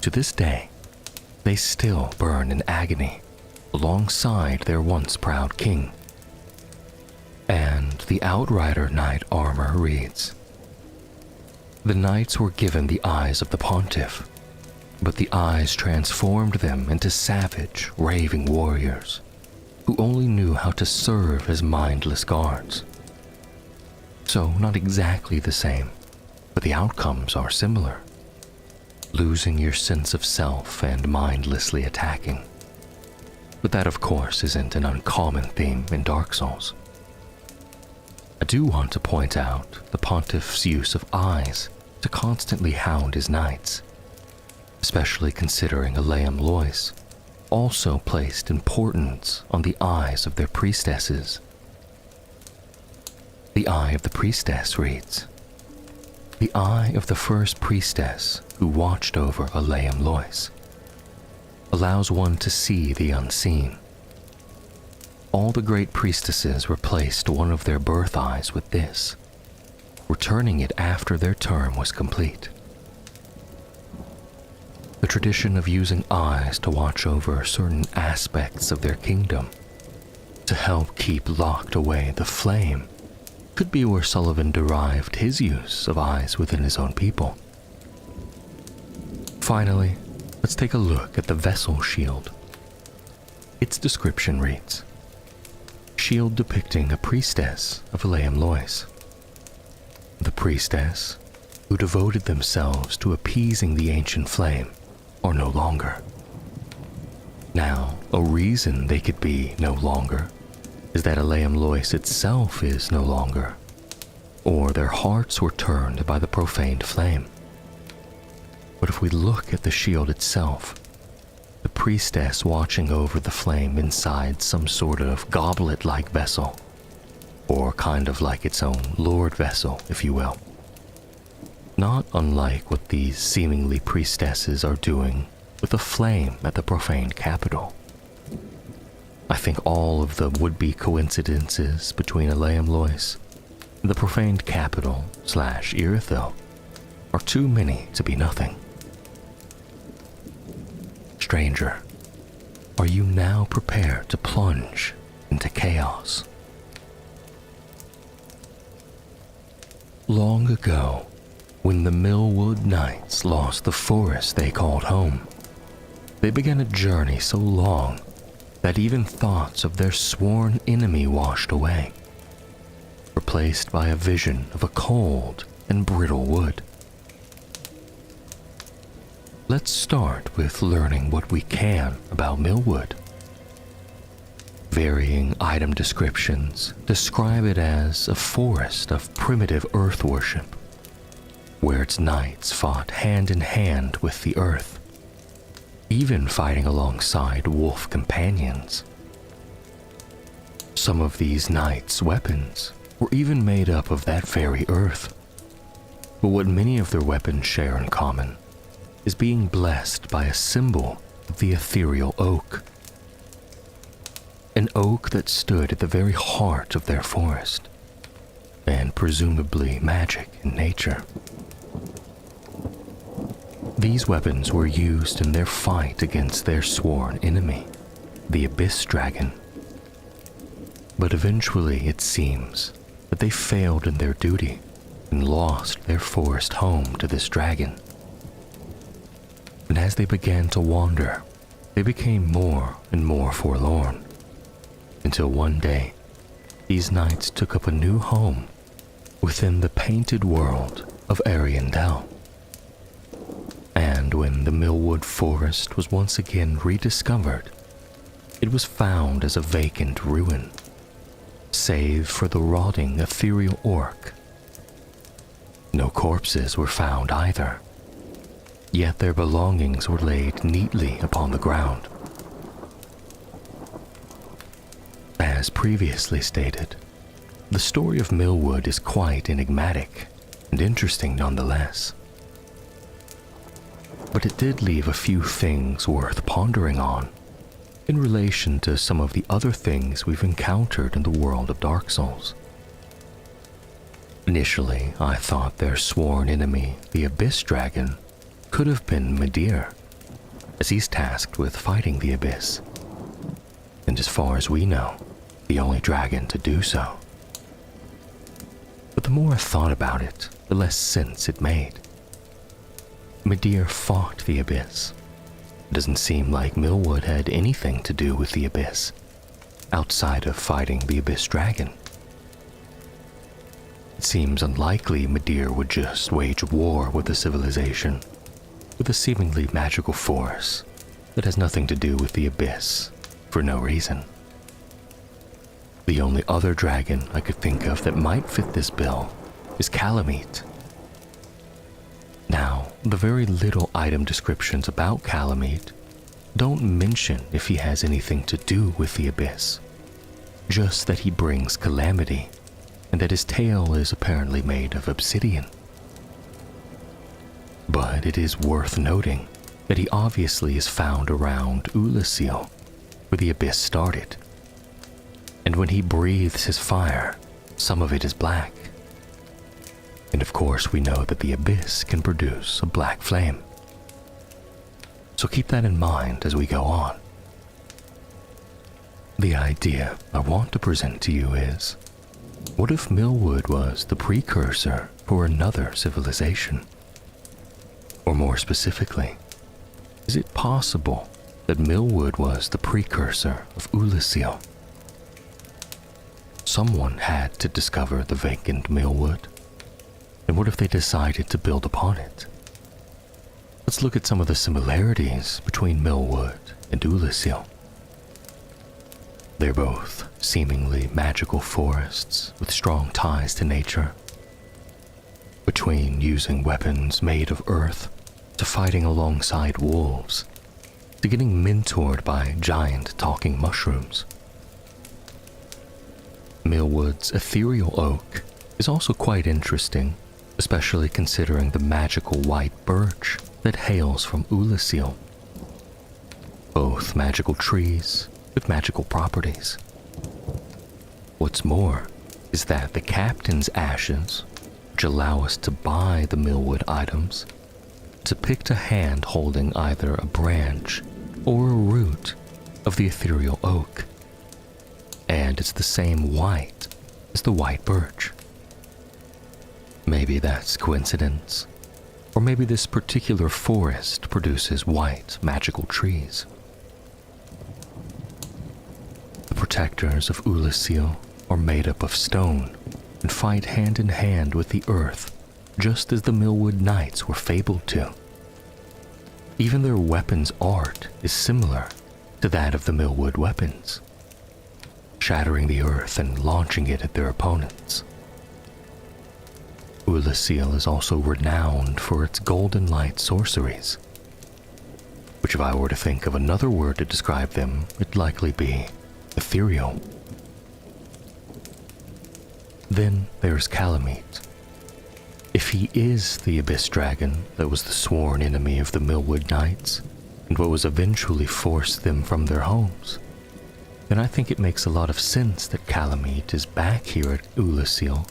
To this day, they still burn in agony alongside their once proud king. And the Outrider Knight armor reads, the knights were given the eyes of the pontiff, but the eyes transformed them into savage, raving warriors who only knew how to serve as mindless guards. So not exactly the same, but the outcomes are similar. Losing your sense of self and mindlessly attacking. But that of course isn't an uncommon theme in Dark Souls. I do want to point out the pontiff's use of eyes to constantly hound his knights, especially considering Aleam Lois also placed importance on the eyes of their priestesses. The eye of the priestess reads, the eye of the first priestess who watched over Aleam Lois allows one to see the unseen. All the great priestesses replaced one of their birth eyes with this, returning it after their term was complete. The tradition of using eyes to watch over certain aspects of their kingdom to help keep locked away the flame could be where Sullivan derived his use of eyes within his own people. Finally, let's take a look at the vessel shield. Its description reads, shield depicting a priestess of Elaim Lois. The priestess, who devoted themselves to appeasing the ancient flame, are no longer. Now, a reason they could be no longer is that Elaim Lois itself is no longer, or their hearts were turned by the profaned flame. But if we look at the shield itself, the priestess watching over the flame inside some sort of goblet-like vessel, or kind of like its own lord vessel, if you will. Not unlike what these seemingly priestesses are doing with the flame at the profaned capital. I think all of the would-be coincidences between Elaim Lois and the profaned capital / Irithyll are too many to be nothing. Stranger, are you now prepared to plunge into chaos? Long ago, when the Millwood Knights lost the forest they called home, they began a journey so long that even thoughts of their sworn enemy washed away, replaced by a vision of a cold and brittle wood. Let's start with learning what we can about Millwood. Varying item descriptions describe it as a forest of primitive earth worship, where its knights fought hand in hand with the earth, even fighting alongside wolf companions. Some of these knights' weapons were even made up of that very earth, but what many of their weapons share in common is being blessed by a symbol of the ethereal oak. An oak that stood at the very heart of their forest, and presumably magic in nature. These weapons were used in their fight against their sworn enemy, the Abyss Dragon. But eventually it seems that they failed in their duty and lost their forest home to this dragon. And as they began to wander, they became more and more forlorn, until one day, these knights took up a new home within the painted world of Ariandel. And when the Millwood Forest was once again rediscovered, it was found as a vacant ruin, save for the rotting ethereal orc. No corpses were found either, yet their belongings were laid neatly upon the ground. As previously stated, the story of Millwood is quite enigmatic and interesting nonetheless. But it did leave a few things worth pondering on in relation to some of the other things we've encountered in the world of Dark Souls. Initially, I thought their sworn enemy, the Abyss Dragon, could have been Midir, as he's tasked with fighting the Abyss, and as far as we know, the only dragon to do so. But the more I thought about it, the less sense it made. Midir fought the Abyss. It doesn't seem like Millwood had anything to do with the Abyss, outside of fighting the Abyss Dragon. It seems unlikely Midir would just wage war with a civilization with a seemingly magical force that has nothing to do with the Abyss for no reason. The only other dragon I could think of that might fit this bill is Calamite. Now, the very little item descriptions about Calamite don't mention if he has anything to do with the Abyss, just that he brings calamity and that his tail is apparently made of obsidian. But it is worth noting that he obviously is found around Ulasil, where the Abyss started. And when he breathes his fire, some of it is black. And of course, we know that the abyss can produce a black flame. So keep that in mind as we go on. The idea I want to present to you is, what if Millwood was the precursor for another civilization? Or more specifically, is it possible that Millwood was the precursor of Ulasil? Someone had to discover the vacant Millwood, and what if they decided to build upon it? Let's look at some of the similarities between Millwood and Ulasil. They're both seemingly magical forests with strong ties to nature. Between using weapons made of earth to fighting alongside wolves, to getting mentored by giant talking mushrooms. Millwood's ethereal oak is also quite interesting, especially considering the magical white birch that hails from Ulasil. Both magical trees with magical properties. What's more is that the captain's ashes, which allow us to buy the Millwood items, depict a hand holding either a branch or a root of the ethereal oak, and it's the same white as the white birch. Maybe that's coincidence, or maybe this particular forest produces white magical trees. The protectors of Ulasil are made up of stone and fight hand in hand with the earth, just as the Millwood Knights were fabled to. Even their weapons art is similar to that of the Millwood weapons, shattering the earth and launching it at their opponents. Ulasil is also renowned for its golden light sorceries, which if I were to think of another word to describe them, it'd likely be ethereal. Then there's Calamite. If he is the Abyss Dragon that was the sworn enemy of the Millwood Knights, and what was eventually forced them from their homes, then I think it makes a lot of sense that Calamite is back here at Ulasil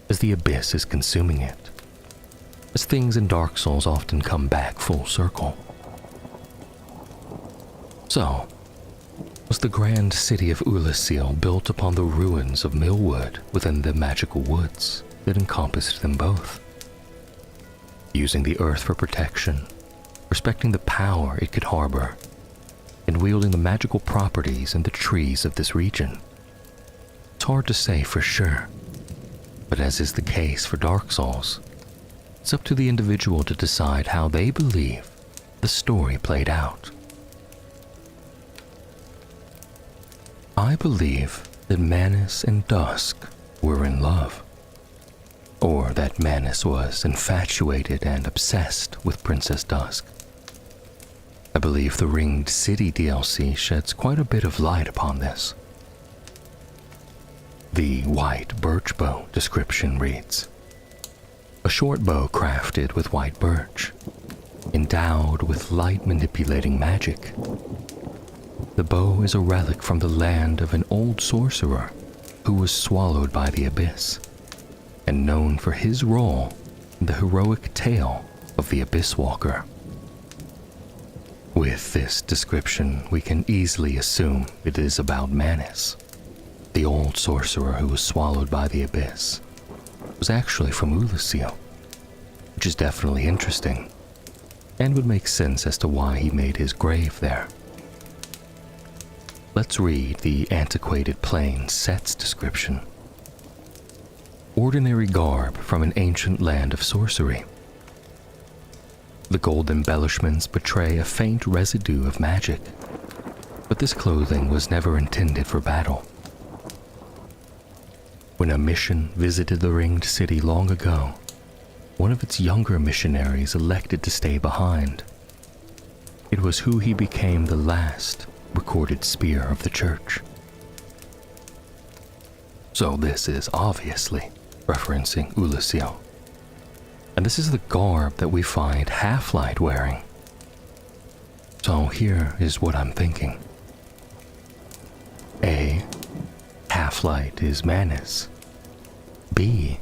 as the Abyss is consuming it, as things in Dark Souls often come back full circle. So, was the grand city of Ulasil built upon the ruins of Millwood within the magical woods that encompassed them both? Using the earth for protection, respecting the power it could harbor, and wielding the magical properties and the trees of this region. It's hard to say for sure, but as is the case for Dark Souls, it's up to the individual to decide how they believe the story played out. I believe that Manus and Dusk were in love, or that Manus was infatuated and obsessed with Princess Dusk. I believe the Ringed City DLC sheds quite a bit of light upon this. The white birch bow description reads, a short bow crafted with white birch, endowed with light manipulating magic. The bow is a relic from the land of an old sorcerer who was swallowed by the abyss, and known for his role in the heroic tale of the Abyss Walker. With this description, we can easily assume it is about Manus. The old sorcerer who was swallowed by the abyss was actually from Ulasil, which is definitely interesting, and would make sense as to why he made his grave there. Let's read the antiquated plain set's description. Ordinary garb from an ancient land of sorcery. The gold embellishments betray a faint residue of magic, but this clothing was never intended for battle. When a mission visited the Ringed City long ago, one of its younger missionaries elected to stay behind. It was who he became the last recorded spear of the church. So this is obviously referencing Ulasil. And this is the garb that we find Half-Light wearing. So here is what I'm thinking. A. Half-Light is Manus. B.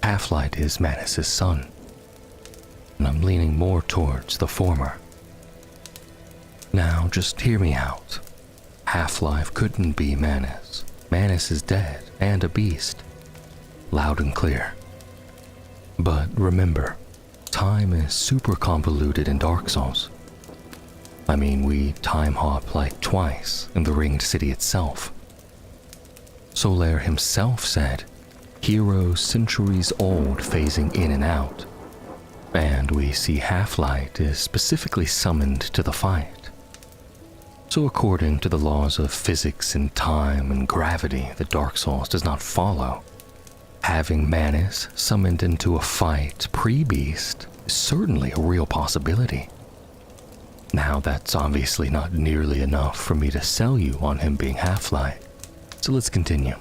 Half-Light is Manus' son, and I'm leaning more towards the former. Now, just hear me out. Half-Life couldn't be Manus. Manus is dead and a beast. Loud and clear. But remember, time is super convoluted in Dark Souls. I mean, we time hop like twice in the ringed city itself. Solaire himself said, heroes centuries old phasing in and out, and we see Half-Light is specifically summoned to the fight. So according to the laws of physics and time and gravity that Dark Souls does not follow, having Manus summoned into a fight pre-beast is certainly a real possibility. Now that's obviously not nearly enough for me to sell you on him being Half-Light, so let's continue.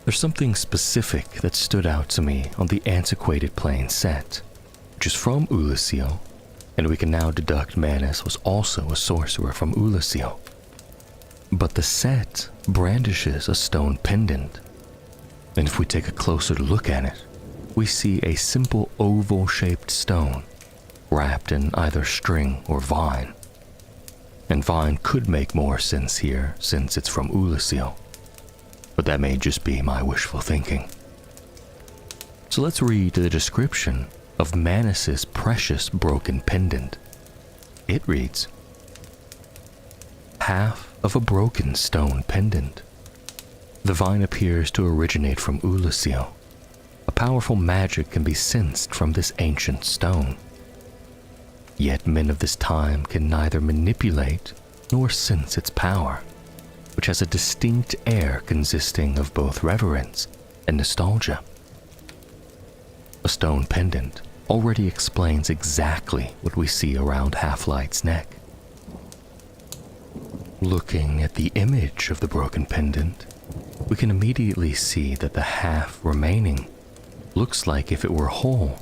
There's something specific that stood out to me on the antiquated plane set, which is from Ulysio, and we can now deduct Manus was also a sorcerer from Ulysio. But the set brandishes a stone pendant, and if we take a closer look at it, we see a simple oval-shaped stone wrapped in either string or vine. And vine could make more sense here since it's from Ulysio, but that may just be my wishful thinking. So let's read the description of Manus' precious broken pendant. It reads, half of a broken stone pendant. The vine appears to originate from Ulysio. A powerful magic can be sensed from this ancient stone. Yet men of this time can neither manipulate nor sense its power, which has a distinct air consisting of both reverence and nostalgia. A stone pendant already explains exactly what we see around Half-Light's neck. Looking at the image of the broken pendant, we can immediately see that the half remaining looks like if it were whole,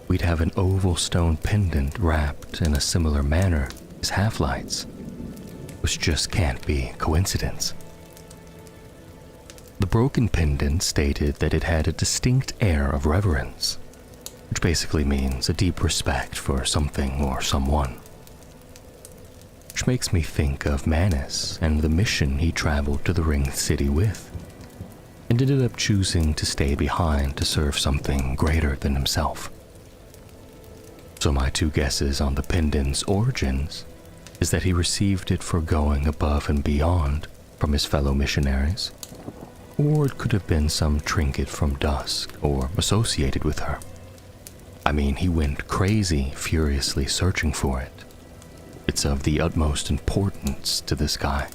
we'd have an oval stone pendant wrapped in a similar manner as Half-Light's, which just can't be coincidence. The broken pendant stated that it had a distinct air of reverence, which basically means a deep respect for something or someone. Which makes me think of Manus and the mission he traveled to the Ringed City with, and ended up choosing to stay behind to serve something greater than himself. So my two guesses on the pendant's origins is that he received it for going above and beyond from his fellow missionaries, or it could have been some trinket from Dusk or associated with her. I mean, he went crazy, furiously searching for it. It's of the utmost importance to this guy.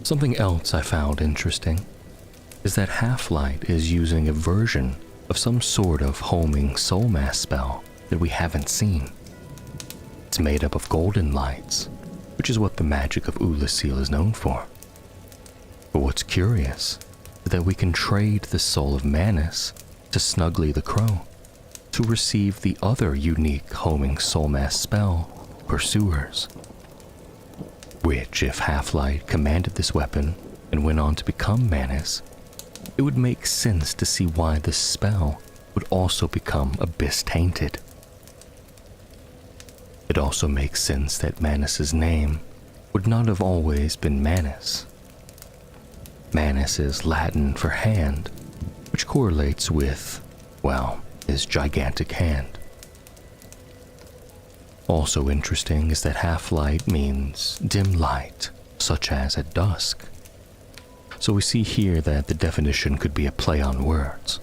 Something else I found interesting is that Half-Light is using a version of some sort of homing soul mass spell that we haven't seen. It's made up of golden lights, which is what the magic of Ulysio is known for. But what's curious is that we can trade the soul of Manus to Snuggly the Crow to receive the other unique homing soul mass spell, Pursuers, which, if Half-Light commanded this weapon and went on to become Manus, it would make sense to see why this spell would also become abyss-tainted. It also makes sense that Manus' name would not have always been Manus. Manus is Latin for hand, which correlates with, well, his gigantic hand. Also interesting is that Half-Light means dim light, such as at dusk. So we see here that the definition could be a play on words.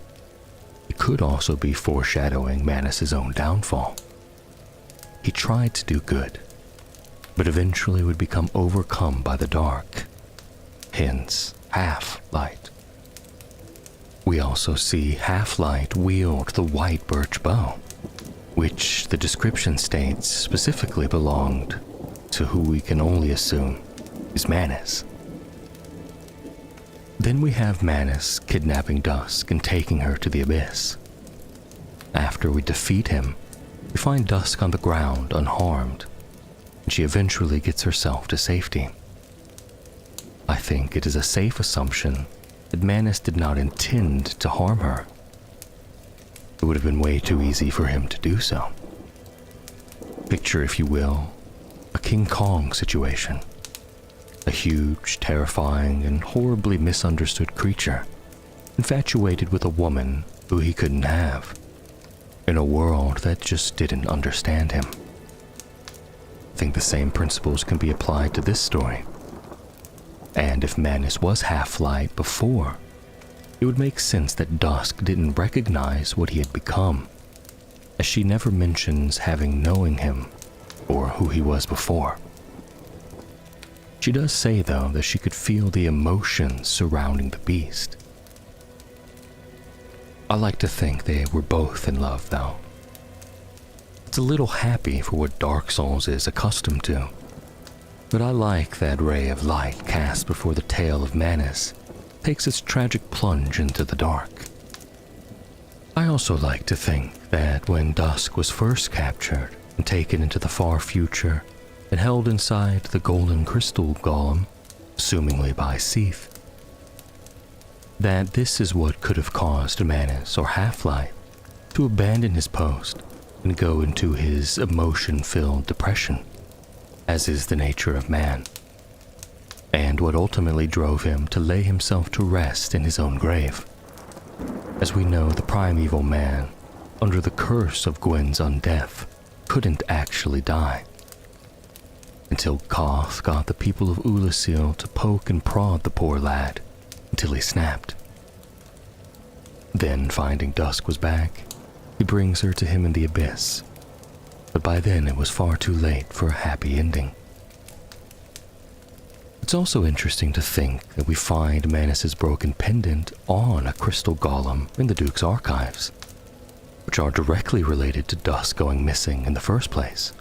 It could also be foreshadowing Manus' own downfall. He tried to do good, but eventually would become overcome by the dark, hence Half-Light. We also see Half-Light wield the white birch bow, which the description states specifically belonged to who we can only assume is Manus. Then we have Manus kidnapping Dusk and taking her to the Abyss. After we defeat him, we find Dusk on the ground unharmed, and she eventually gets herself to safety. I think it is a safe assumption that Manus did not intend to harm her. It would have been way too easy for him to do so. Picture, if you will, a King Kong situation. A huge, terrifying, and horribly misunderstood creature, infatuated with a woman who he couldn't have, in a world that just didn't understand him. I think the same principles can be applied to this story. And if Manus was half-light before, it would make sense that Dusk didn't recognize what he had become, as she never mentions having knowing him or who he was before. She does say, though, that she could feel the emotions surrounding the beast. I like to think they were both in love, though. It's a little happy for what Dark Souls is accustomed to, but I like that ray of light cast before the tale of Manus takes its tragic plunge into the dark. I also like to think that when Dusk was first captured and taken into the far future and held inside the golden crystal golem, assumingly by Seath, that this is what could have caused Manus or Half-Light to abandon his post and go into his emotion-filled depression, as is the nature of man, and what ultimately drove him to lay himself to rest in his own grave. As we know, the primeval man, under the curse of Gwyn's undeath, couldn't actually die, until Koth got the people of Ulasil to poke and prod the poor lad until he snapped. Then, finding Dusk was back, he brings her to him in the abyss, but by then it was far too late for a happy ending. It's also interesting to think that we find Manus's broken pendant on a crystal golem in the Duke's archives, which are directly related to Dusk going missing in the first place.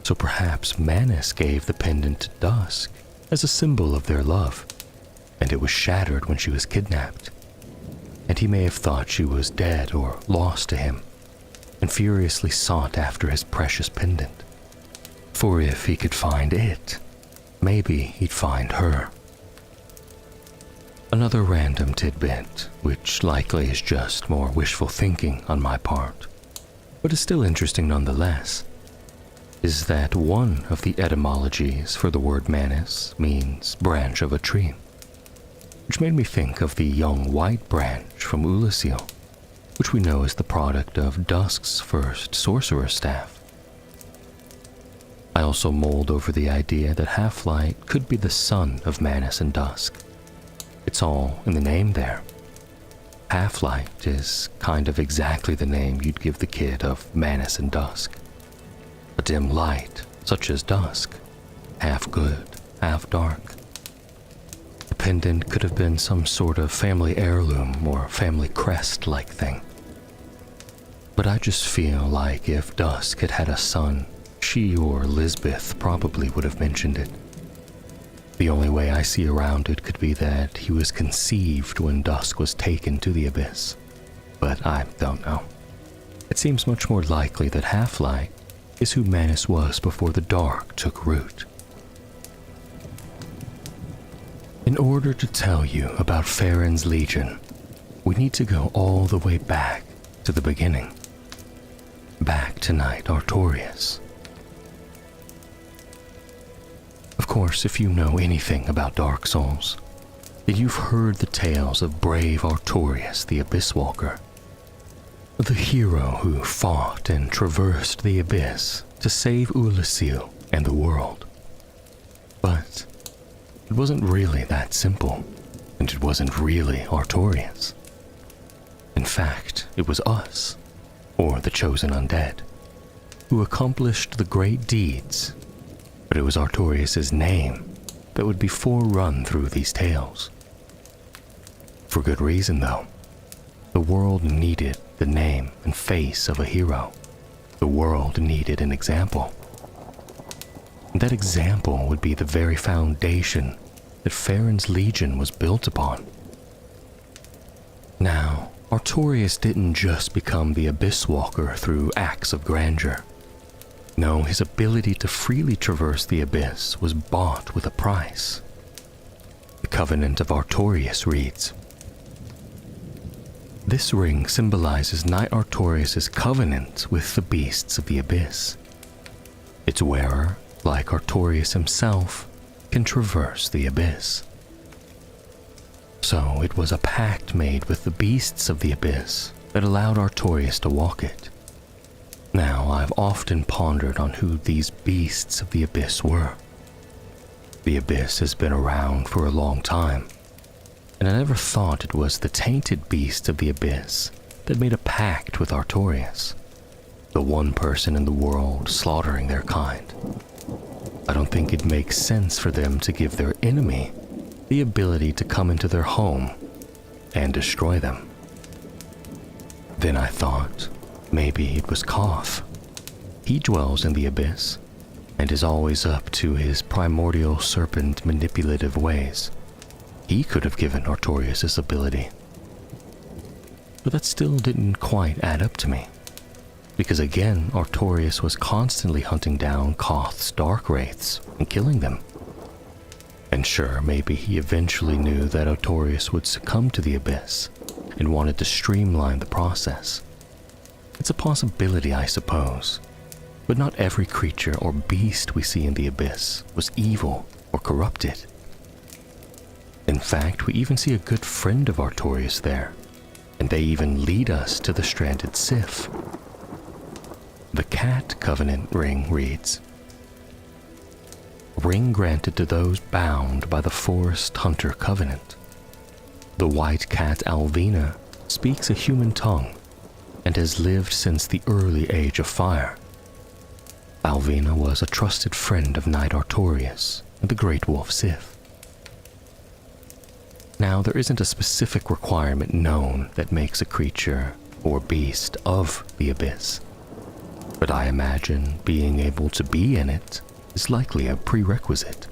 So perhaps Manus gave the pendant to Dusk as a symbol of their love, and it was shattered when she was kidnapped, and he may have thought she was dead or lost to him, and furiously sought after his precious pendant. For if he could find it, maybe he'd find her. Another random tidbit, which likely is just more wishful thinking on my part, but is still interesting nonetheless, is that one of the etymologies for the word Manus means branch of a tree, which made me think of the young white branch from Ulasil, which we know is the product of Dusk's first sorcerer's staff. I also mulled over the idea that Half-Light could be the son of Manus and Dusk. It's all in the name there. Half-Light is kind of exactly the name you'd give the kid of Manus and Dusk. A dim light, such as Dusk, half good, half dark. The pendant could have been some sort of family heirloom or family crest-like thing. But I just feel like if Dusk had had a son, she or Lisbeth probably would have mentioned it. The only way I see around it could be that he was conceived when Dusk was taken to the abyss, but I don't know. It seems much more likely that Half-Light is who Manus was before the dark took root. In order to tell you about Farron's Legion, we need to go all the way back to the beginning. Back to Knight Artorias. Of course, if you know anything about Dark Souls, then you've heard the tales of brave Artorias the Abyss Walker, the hero who fought and traversed the abyss to save Ulasil and the world. But it wasn't really that simple, and it wasn't really Artorias. In fact, it was us, or the chosen undead, who accomplished the great deeds, but it was Artorias' name that would be forerun through these tales. For good reason, though. The world needed the name and face of a hero. The world needed an example. And that example would be the very foundation that Farron's Legion was built upon. Now, Artorias didn't just become the Abyss Walker through acts of grandeur. No, his ability to freely traverse the abyss was bought with a price. The The Covenant of Artorias reads, "This ring symbolizes Knight Artorias' covenant with the beasts of the abyss. Its wearer, like Artorias himself, can traverse the abyss. So it was a pact made with the beasts of the abyss that allowed Artorias to walk it. Now, I've often pondered on who these beasts of the abyss were. The abyss has been around for a long time, and I never thought it was the tainted beast of the abyss that made a pact with Artorias, the one person in the world slaughtering their kind. I don't think it makes sense for them to give their enemy the ability to come into their home and destroy them. Then I thought, maybe it was Koth. He dwells in the abyss and is always up to his primordial serpent manipulative ways. He could have given Artorias this ability. But that still didn't quite add up to me, because again, Artorias was constantly hunting down Koth's dark wraiths and killing them. And sure, maybe he eventually knew that Artorias would succumb to the abyss and wanted to streamline the process. It's a possibility, I suppose, but not every creature or beast we see in the abyss was evil or corrupted. In fact, we even see a good friend of Artorias there, and they even lead us to the stranded Sif. The Cat Covenant ring reads, "Ring granted to those bound by the Forest Hunter Covenant. The white cat Alvina speaks a human tongue and has lived since the early age of fire. Alvina was a trusted friend of Knight Artorias and the Great Wolf Sif." Now, there isn't a specific requirement known that makes a creature or beast of the abyss, but I imagine being able to be in it is likely a prerequisite.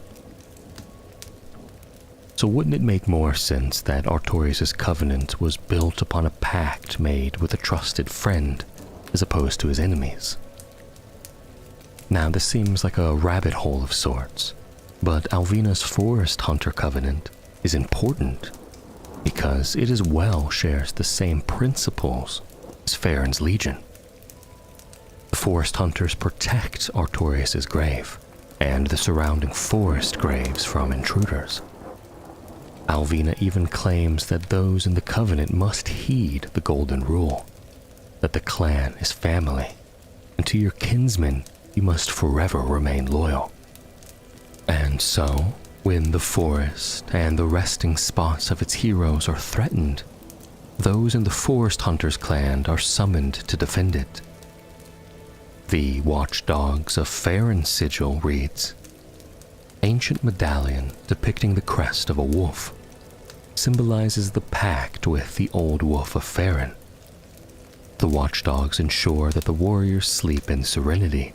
So wouldn't it make more sense that Artorias' covenant was built upon a pact made with a trusted friend as opposed to his enemies? Now, this seems like a rabbit hole of sorts, but Alvina's Forest Hunter Covenant is important because it as well shares the same principles as Farron's Legion. The Forest Hunters protect Artorias' grave and the surrounding forest graves from intruders. Alvina even claims that those in the Covenant must heed the Golden Rule, that the clan is family, and to your kinsmen you must forever remain loyal. And so, when the forest and the resting spots of its heroes are threatened, those in the Forest Hunters clan are summoned to defend it. The Watchdogs of Farron's sigil reads, "Ancient medallion depicting the crest of a wolf symbolizes the pact with the old wolf of Farron. The Watchdogs ensure that the warriors sleep in serenity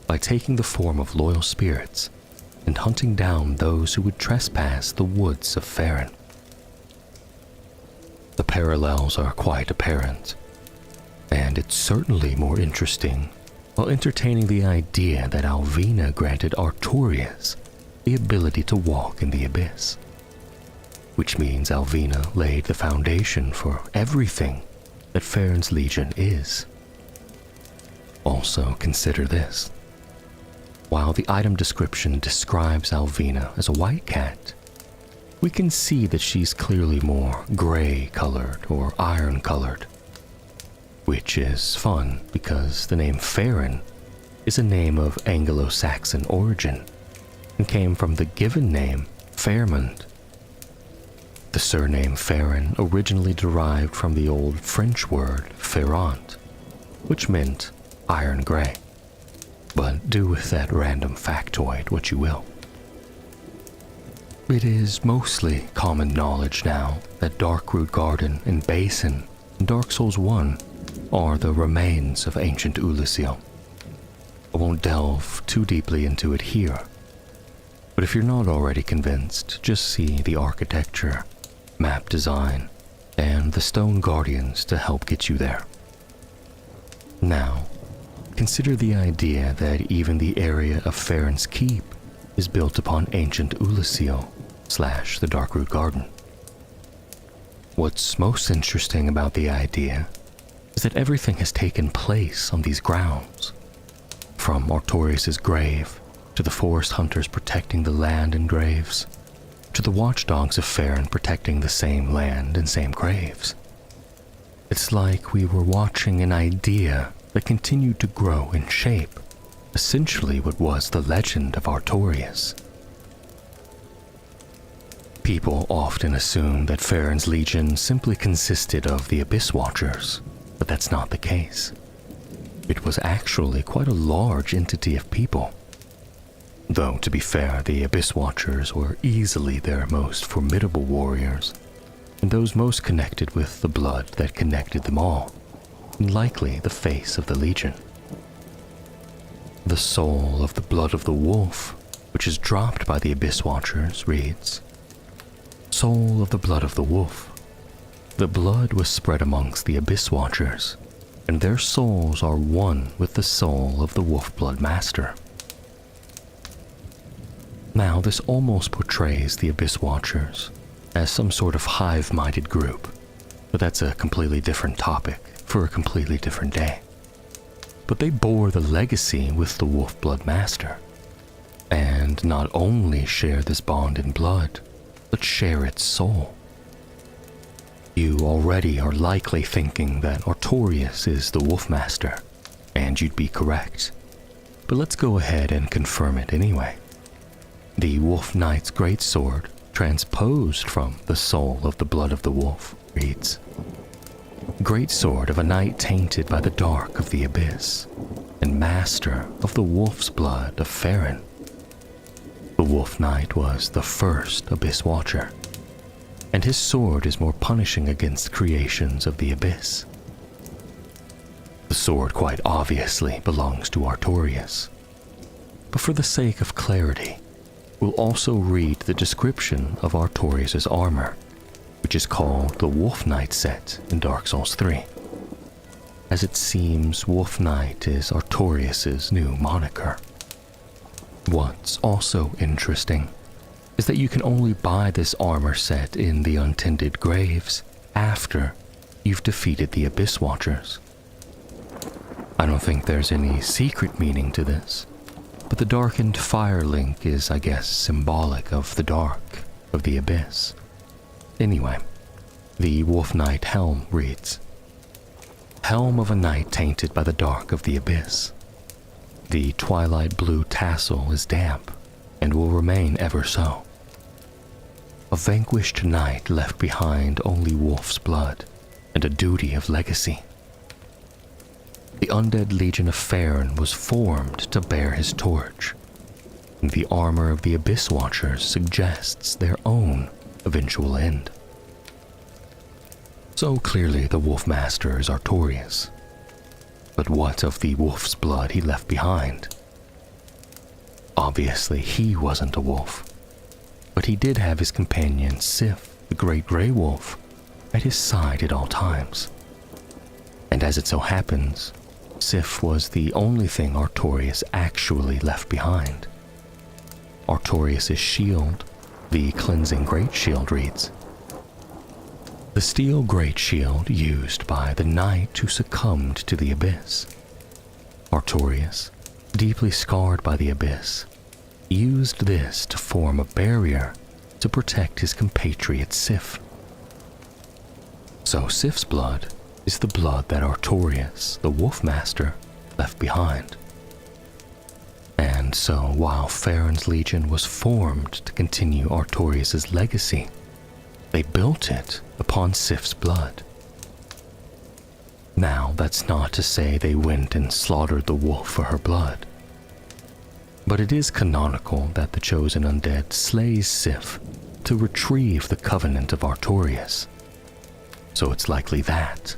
by taking the form of loyal spirits and hunting down those who would trespass the woods of Farron." The parallels are quite apparent, and it's certainly more interesting while entertaining the idea that Alvina granted Artorias the ability to walk in the abyss, which means Alvina laid the foundation for everything that Farron's Legion is. Also, consider this. While the item description describes Alvina as a white cat, we can see that she's clearly more gray-colored or iron-colored, which is fun because the name Farron is a name of Anglo-Saxon origin and came from the given name Fairmont. The surname Farron originally derived from the old French word ferrant, which meant iron gray. But do with that random factoid what you will. It is mostly common knowledge now that Darkroot Garden and Basin in Dark Souls 1 are the remains of ancient Ulusil. I won't delve too deeply into it here, but if you're not already convinced, just see the architecture, map design, and the stone guardians to help get you there. Now, consider the idea that even the area of Farron's Keep is built upon ancient Ulusil / the Darkroot Garden. What's most interesting about the idea is that everything has taken place on these grounds. From Artorias' grave, to the forest hunters protecting the land and graves, to the watchdogs of Farron protecting the same land and same graves. It's like we were watching an idea that continued to grow in shape, essentially what was the legend of Artorias. People often assume that Farron's legion simply consisted of the Abyss Watchers, but that's not the case. It was actually quite a large entity of people. Though, to be fair, the Abyss Watchers were easily their most formidable warriors, and those most connected with the blood that connected them all, and likely the face of the Legion. The soul of the blood of the wolf, which is dropped by the Abyss Watchers, reads, "Soul of the blood of the wolf. The blood was spread amongst the Abyss Watchers, and their souls are one with the soul of the Wolf Blood Master." Now, this almost portrays the Abyss Watchers as some sort of hive-minded group, but that's a completely different topic for a completely different day. But they bore the legacy with the Wolf Blood Master, and not only share this bond in blood, but share its soul. You already are likely thinking that Artorias is the Wolf Master, and you'd be correct. But let's go ahead and confirm it anyway. The Wolf Knight's greatsword, transposed from the soul of the blood of the wolf, reads, "Greatsword of a knight tainted by the dark of the abyss, and master of the wolf's blood of Farron." The Wolf Knight was the first Abyss Watcher, and his sword is more punishing against creations of the abyss. The sword quite obviously belongs to Artorias, but for the sake of clarity, we'll also read the description of Artorias' armor, which is called the Wolf Knight set in Dark Souls 3. As it seems, Wolf Knight is Artorias' new moniker. What's also interesting is that you can only buy this armor set in the Untended Graves after you've defeated the Abyss Watchers. I don't think there's any secret meaning to this, but the darkened fire link is, I guess, symbolic of the dark, of the abyss. Anyway, the Wolf Knight helm reads, "Helm of a knight tainted by the dark of the abyss. The twilight blue tassel is damp, and will remain ever so. A vanquished knight left behind only wolf's blood, and a duty of legacy. The undead legion of Farron was formed to bear his torch, and the armor of the Abyss Watchers suggests their own eventual end." So clearly the Wolf Master is Artorias. But what of the wolf's blood he left behind? Obviously he wasn't a wolf, but he did have his companion Sif, the Great Grey Wolf, at his side at all times. And as it so happens, Sif was the only thing Artorias actually left behind. Artorias' shield, the Cleansing Great Shield, reads, "The steel great shield used by the knight who succumbed to the abyss. Artorias, deeply scarred by the abyss, used this to form a barrier to protect his compatriot Sif." So Sif's blood is the blood that Artorias, the Wolf Master, left behind. And so while Farron's Legion was formed to continue Artorias' legacy, they built it upon Sif's blood. Now, that's not to say they went and slaughtered the wolf for her blood, but it is canonical that the chosen undead slays Sif to retrieve the covenant of Artorias. So it's likely that,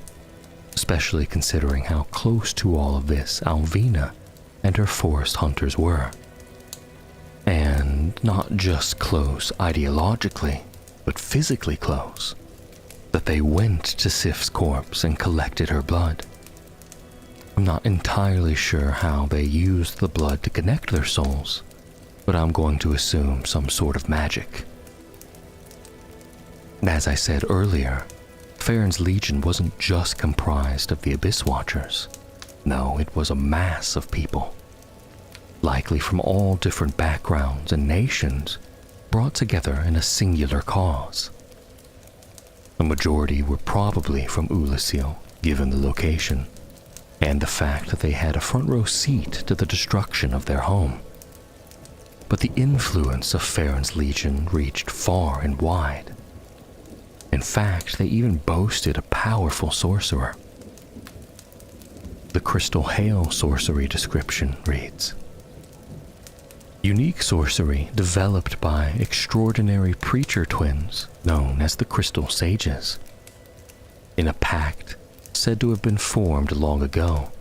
especially considering how close to all of this Alvina and her forest hunters were. And not just close ideologically, but physically close, that they went to Sif's corpse and collected her blood. I'm not entirely sure how they used the blood to connect their souls, but I'm going to assume some sort of magic. As I said earlier, Farron's Legion wasn't just comprised of the Abyss Watchers. No, it was a mass of people, likely from all different backgrounds and nations, brought together in a singular cause. The majority were probably from Ulasil, given the location, and the fact that they had a front row seat to the destruction of their home. But the influence of Farron's Legion reached far and wide. In fact, they even boasted a powerful sorcerer. The Crystal Hail sorcery description reads, unique sorcery developed by extraordinary preacher twins known as the Crystal Sages. In a pact said to have been formed long ago,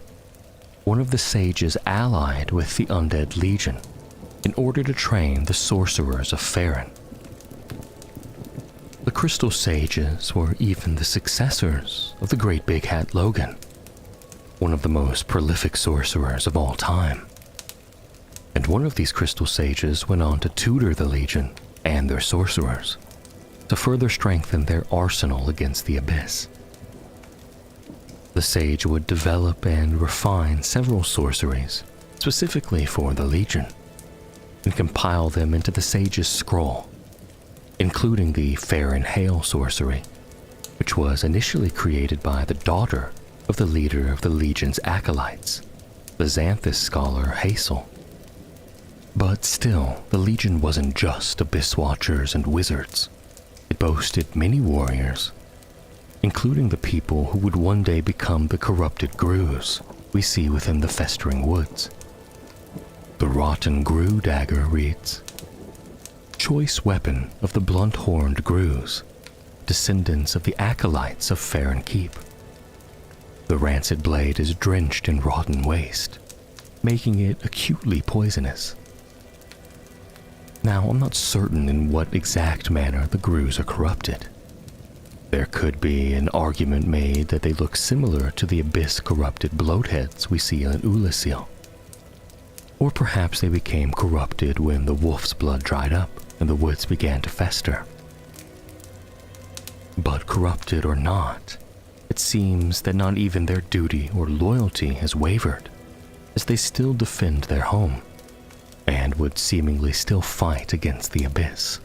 one of the sages allied with the Undead Legion in order to train the sorcerers of Farron. The Crystal Sages were even the successors of the Great Big Hat Logan, one of the most prolific sorcerers of all time. And one of these Crystal Sages went on to tutor the Legion and their sorcerers to further strengthen their arsenal against the Abyss. The Sage would develop and refine several sorceries specifically for the Legion and compile them into the Sage's scroll, including the Farron Hail sorcery, which was initially created by the daughter of the leader of the Legion's acolytes, the Xanthus scholar Hazel. But still, the Legion wasn't just Abyss Watchers and wizards. It boasted many warriors, including the people who would one day become the corrupted Grus we see within the festering woods. The Rotten Gru dagger reads, choice weapon of the blunt-horned Grus, descendants of the acolytes of Farron Keep. The rancid blade is drenched in rotten waste, making it acutely poisonous. Now, I'm not certain in what exact manner the Grus are corrupted. There could be an argument made that they look similar to the abyss-corrupted bloatheads we see in Ulasil. Or perhaps they became corrupted when the wolf's blood dried up and the woods began to fester. But corrupted or not, it seems that not even their duty or loyalty has wavered, as they still defend their home, and would seemingly still fight against the Abyss.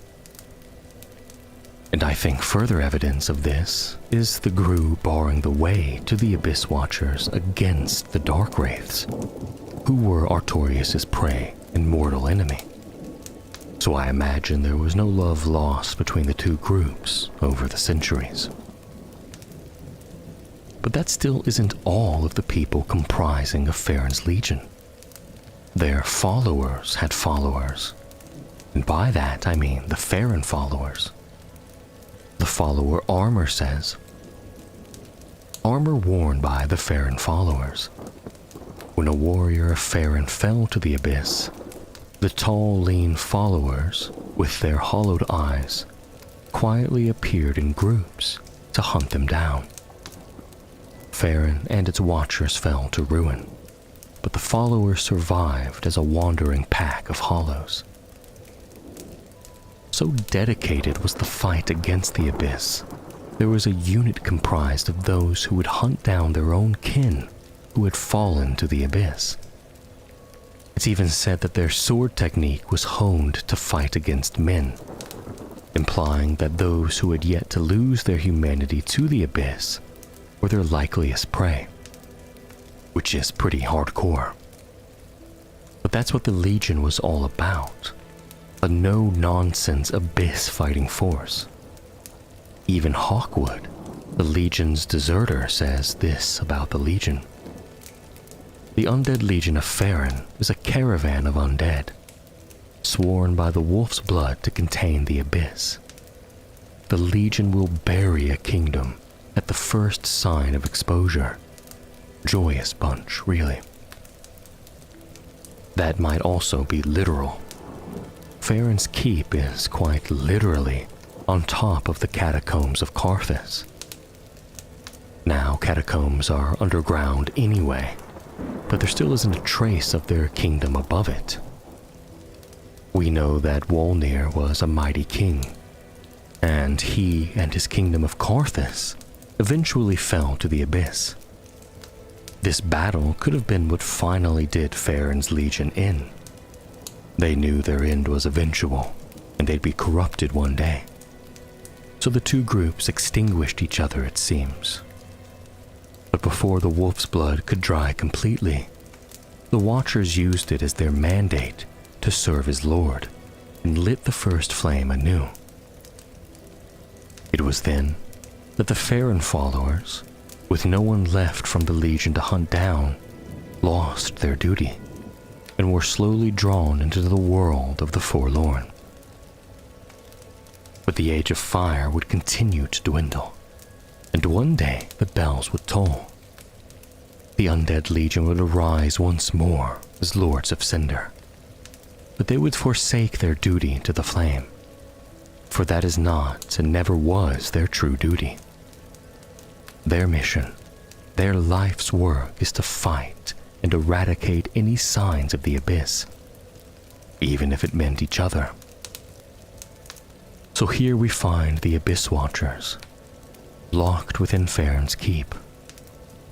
And I think further evidence of this is the Gru barring the way to the Abyss Watchers against the Dark Wraiths, who were Artorius' prey and mortal enemy. So I imagine there was no love lost between the two groups over the centuries. But that still isn't all of the people comprising of Farron's Legion. Their followers had followers, and by that I mean the Farron followers. The follower armor says, armor worn by the Farron followers. When a warrior of Farron fell to the Abyss, the tall, lean followers, with their hollowed eyes, quietly appeared in groups to hunt them down. Farron and its watchers fell to ruin, but the followers survived as a wandering pack of hollows. So dedicated was the fight against the Abyss, there was a unit comprised of those who would hunt down their own kin who had fallen to the Abyss. It's even said that their sword technique was honed to fight against men, implying that those who had yet to lose their humanity to the Abyss were their likeliest prey, which is pretty hardcore. But that's what the Legion was all about, a no-nonsense Abyss fighting force. Even Hawkwood, the Legion's deserter, says this about the Legion. The Undead Legion of Farron is a caravan of undead, sworn by the wolf's blood to contain the Abyss. The Legion will bury a kingdom at the first sign of exposure. Joyous bunch, really. That might also be literal. Farron's Keep is quite literally on top of the catacombs of Carthus. Now, catacombs are underground anyway, but there still isn't a trace of their kingdom above it. We know that Wolnir was a mighty king, and he and his kingdom of Carthus eventually fell to the abyss. This battle could have been what finally did Farron's legion in. They knew their end was eventual, and they'd be corrupted one day. So the two groups extinguished each other, it seems. But before the wolf's blood could dry completely, the Watchers used it as their mandate to serve as Lord, and lit the first flame anew. It was then that the Farron followers, with no one left from the Legion to hunt down, lost their duty, and were slowly drawn into the world of the forlorn. But the Age of Fire would continue to dwindle, and one day the bells would toll. The Undead Legion would arise once more as Lords of Cinder, but they would forsake their duty to the flame, for that is not and never was their true duty. Their mission, their life's work, is to fight and eradicate any signs of the abyss, even if it meant each other. So here we find the Abyss Watchers, locked within Farron's keep,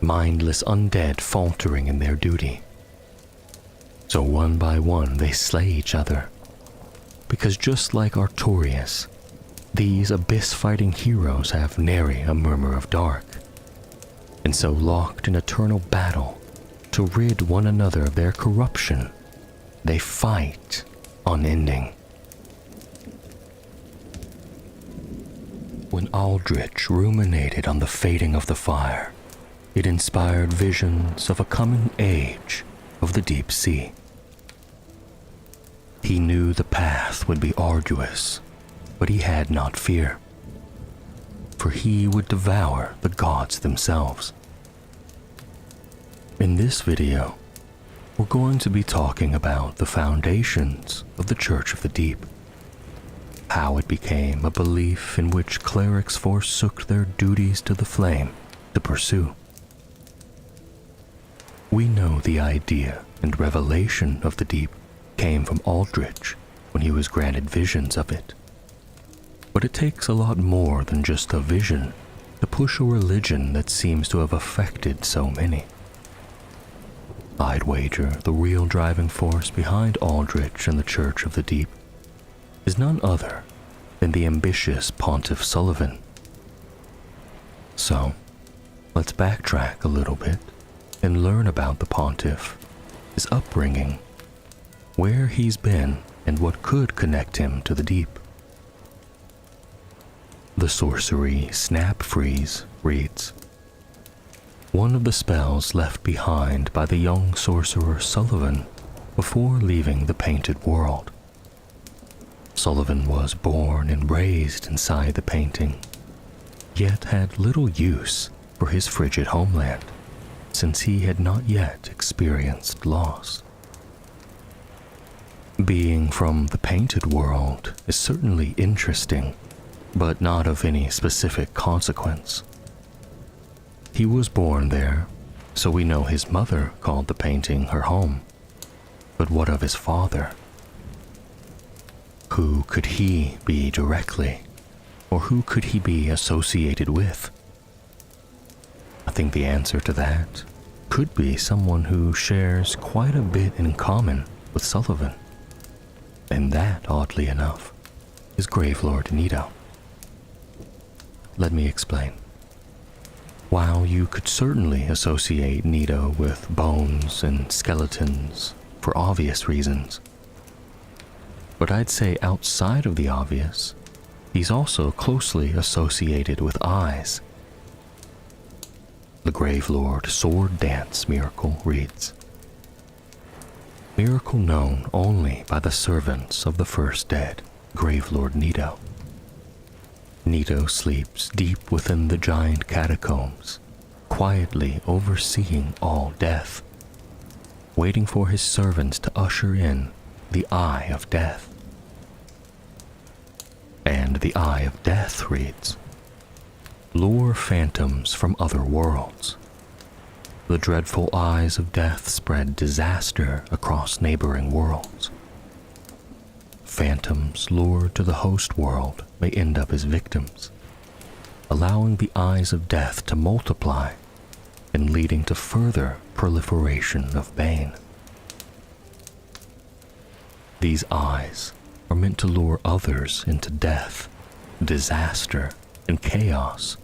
mindless undead faltering in their duty. So one by one they slay each other, because just like Artorias, these abyss-fighting heroes have nary a murmur of dark, and so locked in eternal battle to rid one another of their corruption, they fight unending. When Aldrich ruminated on the fading of the fire, it inspired visions of a coming age of the deep sea. He knew the path would be arduous, but he had not fear, for he would devour the gods themselves. In this video, we're going to be talking about the foundations of the Church of the Deep, how it became a belief in which clerics forsook their duties to the flame to pursue. We know the idea and revelation of the deep came from Aldrich when he was granted visions of it. But it takes a lot more than just a vision to push a religion that seems to have affected so many. I'd wager the real driving force behind Aldrich and the Church of the Deep is none other than the ambitious Pontiff Sullivan. So, let's backtrack a little bit and learn about the Pontiff, his upbringing, where he's been, and what could connect him to the deep. The sorcery Snap Freeze reads, one of the spells left behind by the young sorcerer Sullivan before leaving the painted world. Sullivan was born and raised inside the painting, yet had little use for his frigid homeland, since he had not yet experienced loss. Being from the painted world is certainly interesting, but not of any specific consequence. He was born there, so we know his mother called the painting her home. But what of his father? Who could he be directly, or who could he be associated with? I think the answer to that could be someone who shares quite a bit in common with Sullivan. And that, oddly enough, is Gravelord Nito. Let me explain. While you could certainly associate Nito with bones and skeletons for obvious reasons, but I'd say outside of the obvious, he's also closely associated with eyes. The Gravelord Sword Dance Miracle reads, miracle known only by the servants of the first dead, Gravelord Nito. Nito sleeps deep within the giant catacombs, quietly overseeing all death, waiting for his servants to usher in the Eye of Death. And the Eye of Death reads, lure phantoms from other worlds. The dreadful eyes of death spread disaster across neighboring worlds. phantoms lured to the host world may end up as victims, allowing the eyes of death to multiply and leading to further proliferation of bane. These eyes are meant to lure others into death, disaster, and chaos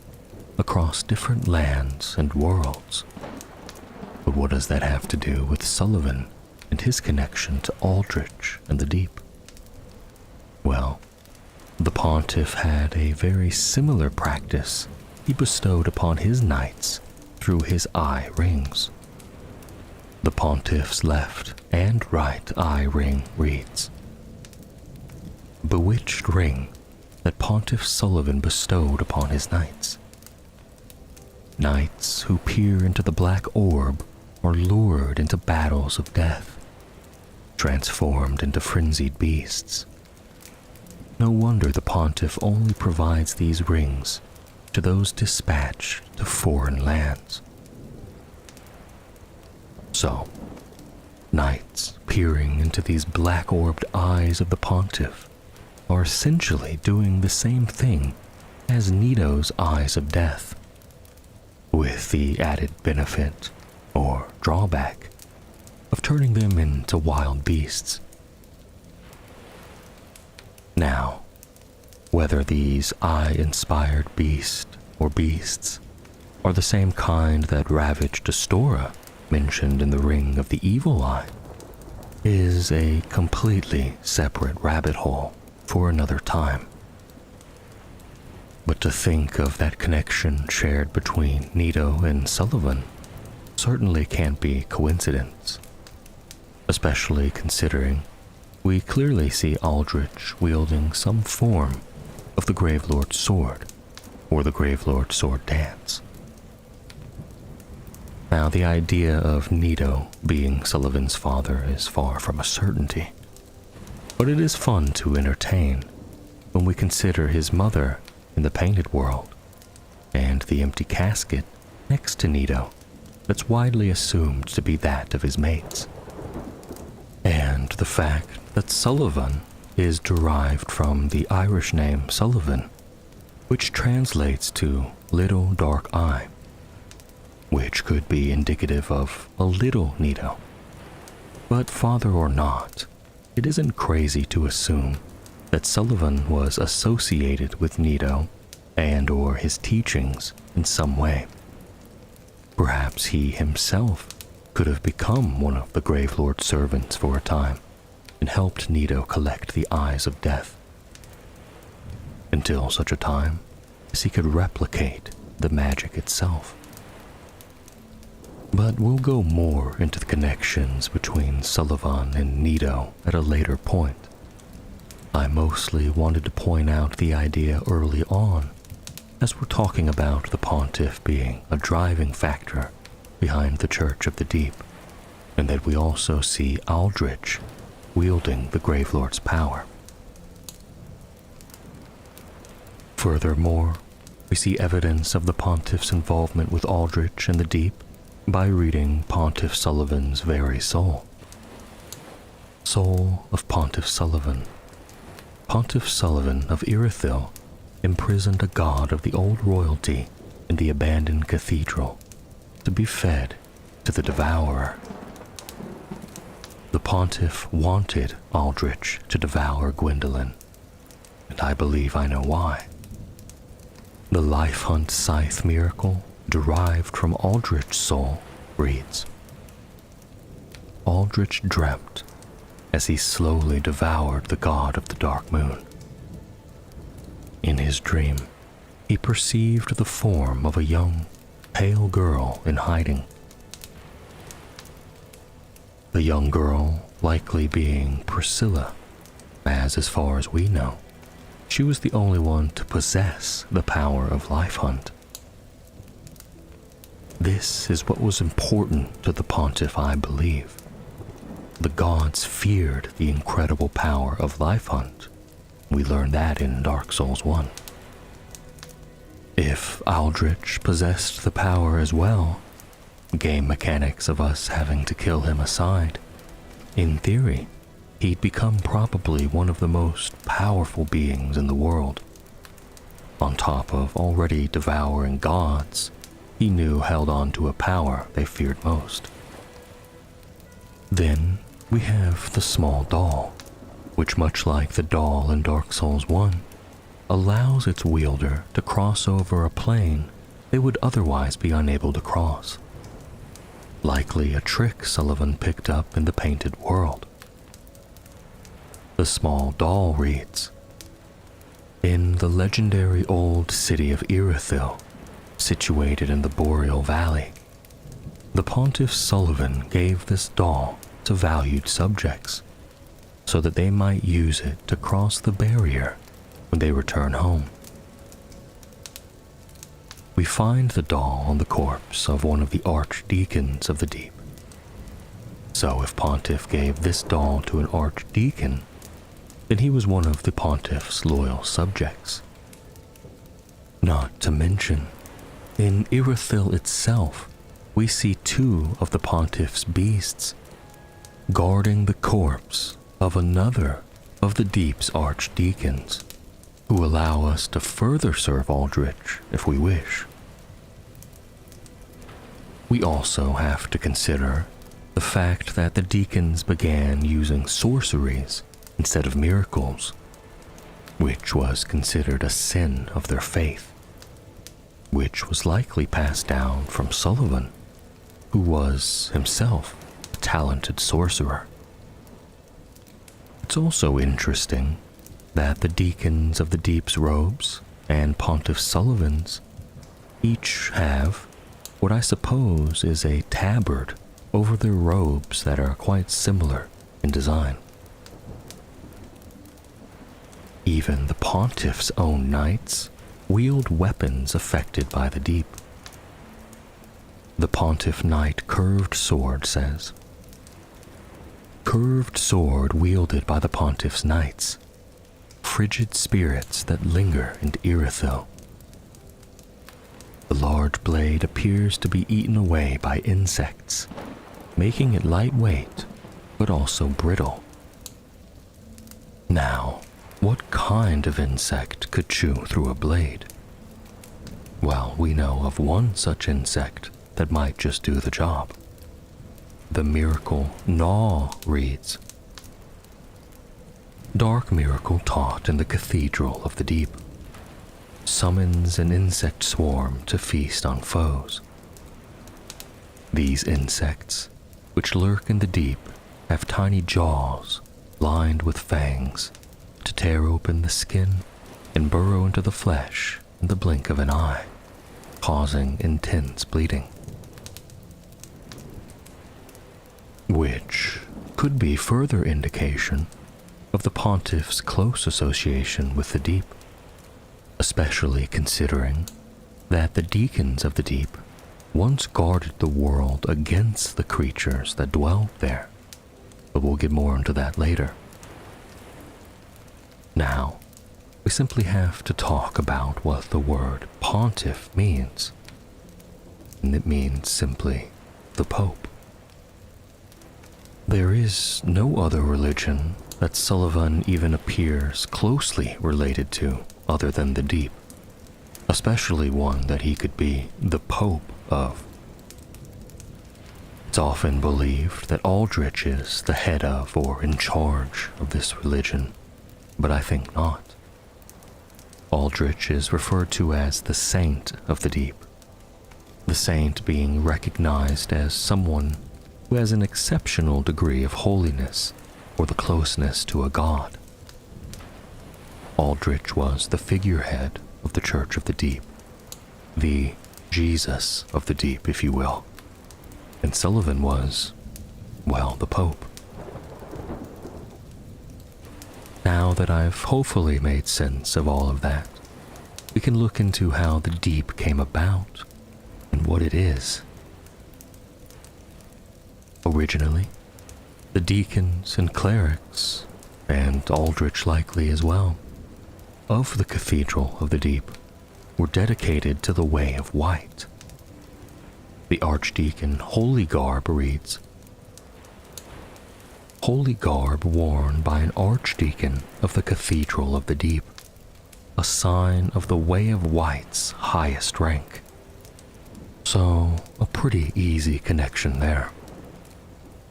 across different lands and worlds. But what does that have to do with Sullivan and his connection to Aldrich and the deep? Well, the pontiff had a very similar practice he bestowed upon his knights through his eye rings. The pontiff's left and right eye ring reads, "Bewitched ring that Pontiff Sullivan bestowed upon his knights. Knights who peer into the black orb are lured into battles of death, transformed into frenzied beasts. No wonder the pontiff only provides these rings to those dispatched to foreign lands." So, knights peering into these black-orbed eyes of the pontiff are essentially doing the same thing as Nito's eyes of death, with the added benefit, or drawback, of turning them into wild beasts. Now, whether these eye-inspired beasts are the same kind that ravaged Astora mentioned in the Ring of the Evil Eye is a completely separate rabbit hole for another time. But to think of that connection shared between Nito and Sullivan certainly can't be coincidence, especially considering we clearly see Aldrich wielding some form of the Gravelord's sword, or the Gravelord's sword dance. Now, the idea of Nito being Sullivan's father is far from a certainty, but it is fun to entertain when we consider his mother in the painted world, and the empty casket next to Nito that's widely assumed to be that of his mates, and the fact that Sullivan is derived from the Irish name Sullivan, which translates to little dark eye, which could be indicative of a little Nito. But father or not, it isn't crazy to assume that Sullivan was associated with Nito and or his teachings in some way. Perhaps he himself could have become one of the Gravelord's servants for a time and helped Nito collect the eyes of death, until such a time as he could replicate the magic itself. But we'll go more into the connections between Sullivan and Nito at a later point. I mostly wanted to point out the idea early on, as we're talking about the pontiff being a driving factor behind the Church of the Deep, and that we also see Aldrich wielding the Gravelord's power. Furthermore, we see evidence of the pontiff's involvement with Aldrich and the Deep by reading Pontiff Sullivan's very soul. Soul of Pontiff Sullivan. Pontiff Sullivan of Irithyll imprisoned a god of the old royalty in the abandoned cathedral to be fed to the devourer. The pontiff wanted Aldrich to devour Gwyndolin, and I believe I know why. The life hunt scythe miracle derived from Aldrich's soul reads, "Aldrich dreamt as he slowly devoured the god of the dark moon. In his dream, he perceived the form of a young, pale girl in hiding. The young girl likely being Priscilla, as far as we know, she was the only one to possess the power of life hunt. This is what was important to the pontiff, I believe. The gods feared the incredible power of life hunt. We learned that in Dark Souls 1. If Aldrich possessed the power as well, game mechanics of us having to kill him aside, in theory, he'd become probably one of the most powerful beings in the world. On top of already devouring gods, he knew held on to a power they feared most. Then we have the small doll, which, much like the doll in Dark Souls 1, allows its wielder to cross over a plane they would otherwise be unable to cross. Likely a trick Sullivan picked up in the painted world. The small doll reads, "In the legendary old city of Irithyll, situated in the Boreal Valley, the Pontiff Sullivan gave this doll to valued subjects so that they might use it to cross the barrier when they return home." We find the doll on the corpse of one of the archdeacons of the deep. So if Pontiff gave this doll to an archdeacon, then he was one of the Pontiff's loyal subjects. Not to mention, in Irithyll itself, we see two of the Pontiff's beasts guarding the corpse of another of the deep's archdeacons, who allow us to further serve Aldrich if we wish. We also have to consider the fact that the deacons began using sorceries instead of miracles, which was considered a sin of their faith, which was likely passed down from Sullivan, who was himself a talented sorcerer. It's also interesting that the deacons of the Deep's robes and Pontiff Sullivan's each have what I suppose is a tabard over their robes that are quite similar in design. Even the Pontiff's own knights wield weapons affected by the Deep. The Pontiff Knight curved sword says, "Curved sword wielded by the Pontiff's knights, frigid spirits that linger in Irithyll. The large blade appears to be eaten away by insects, making it lightweight but also brittle. Now, what kind of insect could chew through a blade? Well, we know of one such insect that might just do the job. The miracle Gnaw reads, Dark miracle taught in the Cathedral of the Deep. Summons an insect swarm to feast on foes. These insects, which lurk in the deep, have tiny jaws lined with fangs to tear open the skin and burrow into the flesh in the blink of an eye, causing intense bleeding. Which could be further indication of the Pontiff's close association with the deep, especially considering that the deacons of the deep once guarded the world against the creatures that dwelled there, but we'll get more into that later. Now, we simply have to talk about what the word pontiff means, and it means simply the Pope. There is no other religion that Sullivan even appears closely related to other than the Deep, especially one that he could be the Pope of. It's often believed that Aldrich is the head of or in charge of this religion, but I think not. Aldrich is referred to as the Saint of the Deep, the saint being recognized as someone who has an exceptional degree of holiness or the closeness to a god. Aldrich was the figurehead of the Church of the Deep, the Jesus of the Deep, if you will, and Sullivan was, well, the Pope. Now that I've hopefully made sense of all of that, we can look into how the Deep came about and what it is. Originally, the deacons and clerics, and Aldrich likely as well, of the Cathedral of the Deep were dedicated to the Way of White. The Archdeacon Holygarb reads, holy garb worn by an archdeacon of the Cathedral of the Deep, a sign of the Way of White's highest rank. So, a pretty easy connection there.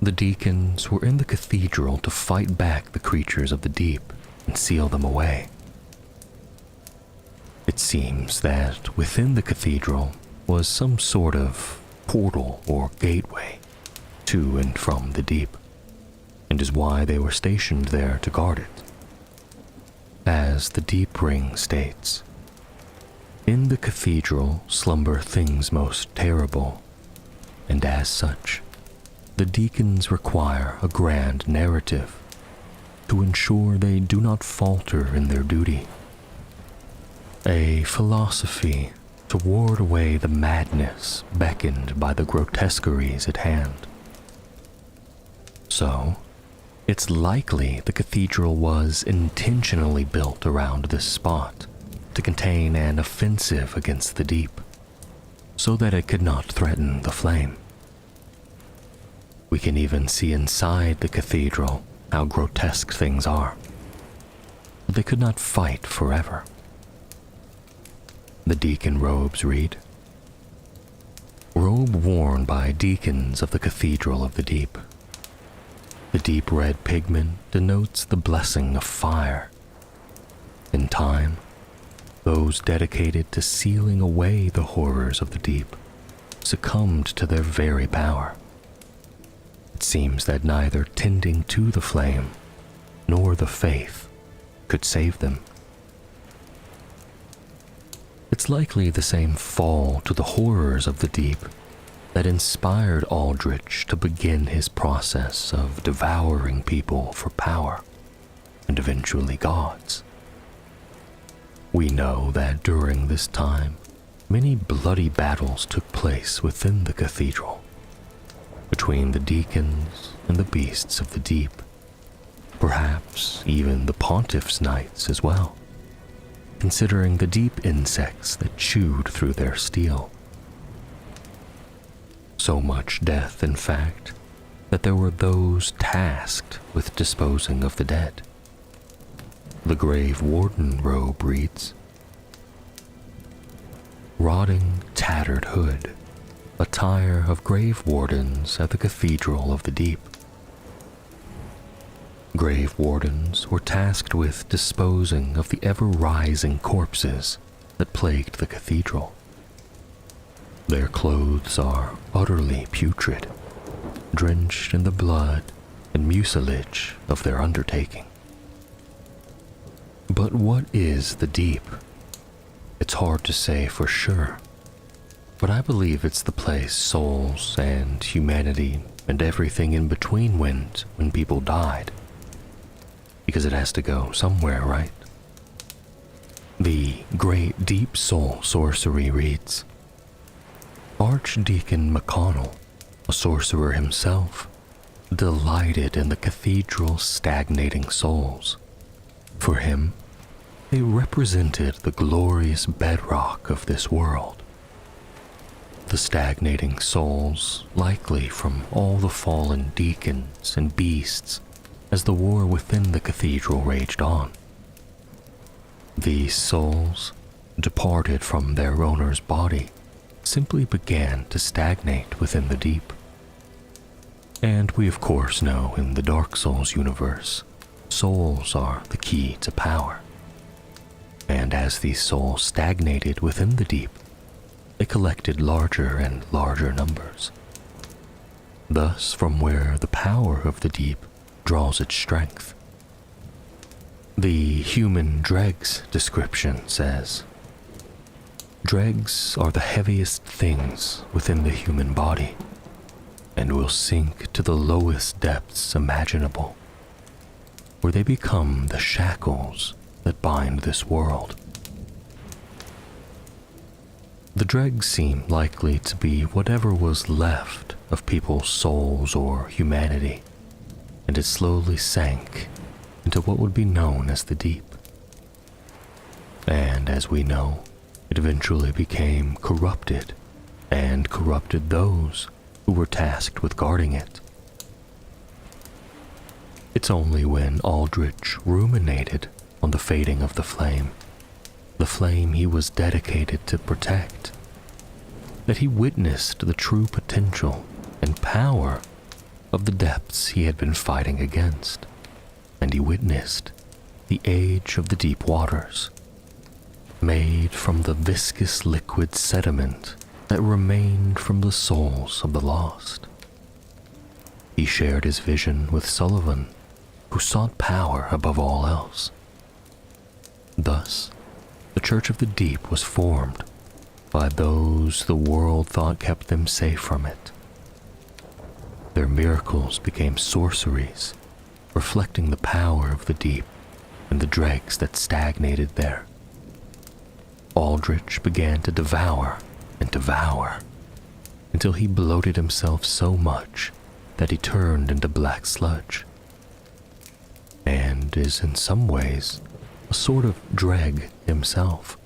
The deacons were in the cathedral to fight back the creatures of the deep and seal them away. It seems that within the cathedral was some sort of portal or gateway to and from the deep, and is why they were stationed there to guard it. As the Deep Ring states, in the cathedral slumber things most terrible, and as such, the deacons require a grand narrative to ensure they do not falter in their duty. A philosophy to ward away the madness beckoned by the grotesqueries at hand. So, it's likely the cathedral was intentionally built around this spot to contain an offensive against the deep, so that it could not threaten the flame. We can even see inside the cathedral how grotesque things are. They could not fight forever. The deacon robes read, "Robe worn by deacons of the Cathedral of the Deep. The deep red pigment denotes the blessing of fire. In time, those dedicated to sealing away the horrors of the deep succumbed to their very power. It seems that neither tending to the flame nor the faith could save them. It's likely the same fall to the horrors of the deep that inspired Aldrich to begin his process of devouring people for power, and eventually gods. We know that during this time, many bloody battles took place within the cathedral, between the deacons and the beasts of the deep, perhaps even the pontiff's knights as well, considering the deep insects that chewed through their steel. So much death, in fact, that there were those tasked with disposing of the dead. The grave warden robe reads, "Rotting, tattered hood, attire of grave wardens at the Cathedral of the Deep." Grave wardens were tasked with disposing of the ever-rising corpses that plagued the cathedral. Their clothes are utterly putrid, drenched in the blood and mucilage of their undertaking. But what is the deep? It's hard to say for sure, but I believe it's the place souls and humanity and everything in between went when people died. Because it has to go somewhere, right? The Great Deep Soul Sorcery reads, "Archdeacon McConnell, a sorcerer himself, delighted in the cathedral's stagnating souls. For him, they represented the glorious bedrock of this world. The stagnating souls, likely from all the fallen deacons and beasts as the war within the cathedral raged on. These souls, departed from their owner's body, simply began to stagnate within the deep. And we of course know in the Dark Souls universe, souls are the key to power. And as these souls stagnated within the deep, they collected larger and larger numbers. Thus, from where the power of the deep draws its strength. The human dregs description says, "Dregs are the heaviest things within the human body, and will sink to the lowest depths imaginable, where they become the shackles that bind this world." The dregs seem likely to be whatever was left of people's souls or humanity, and it slowly sank into what would be known as the deep. And as we know, it eventually became corrupted, and corrupted those who were tasked with guarding it. It's only when Aldrich ruminated on the fading of the flame he was dedicated to protect, that he witnessed the true potential and power of the depths he had been fighting against, and he witnessed the age of the deep waters, made from the viscous liquid sediment that remained from the souls of the lost. He shared his vision with Sullivan, who sought power above all else. Thus, the Church of the Deep was formed by those the world thought kept them safe from it. Their miracles became sorceries, reflecting the power of the deep and the dregs that stagnated there. Aldrich began to devour and devour, until he bloated himself so much that he turned into black sludge, and is in some ways a sort of dreg himself.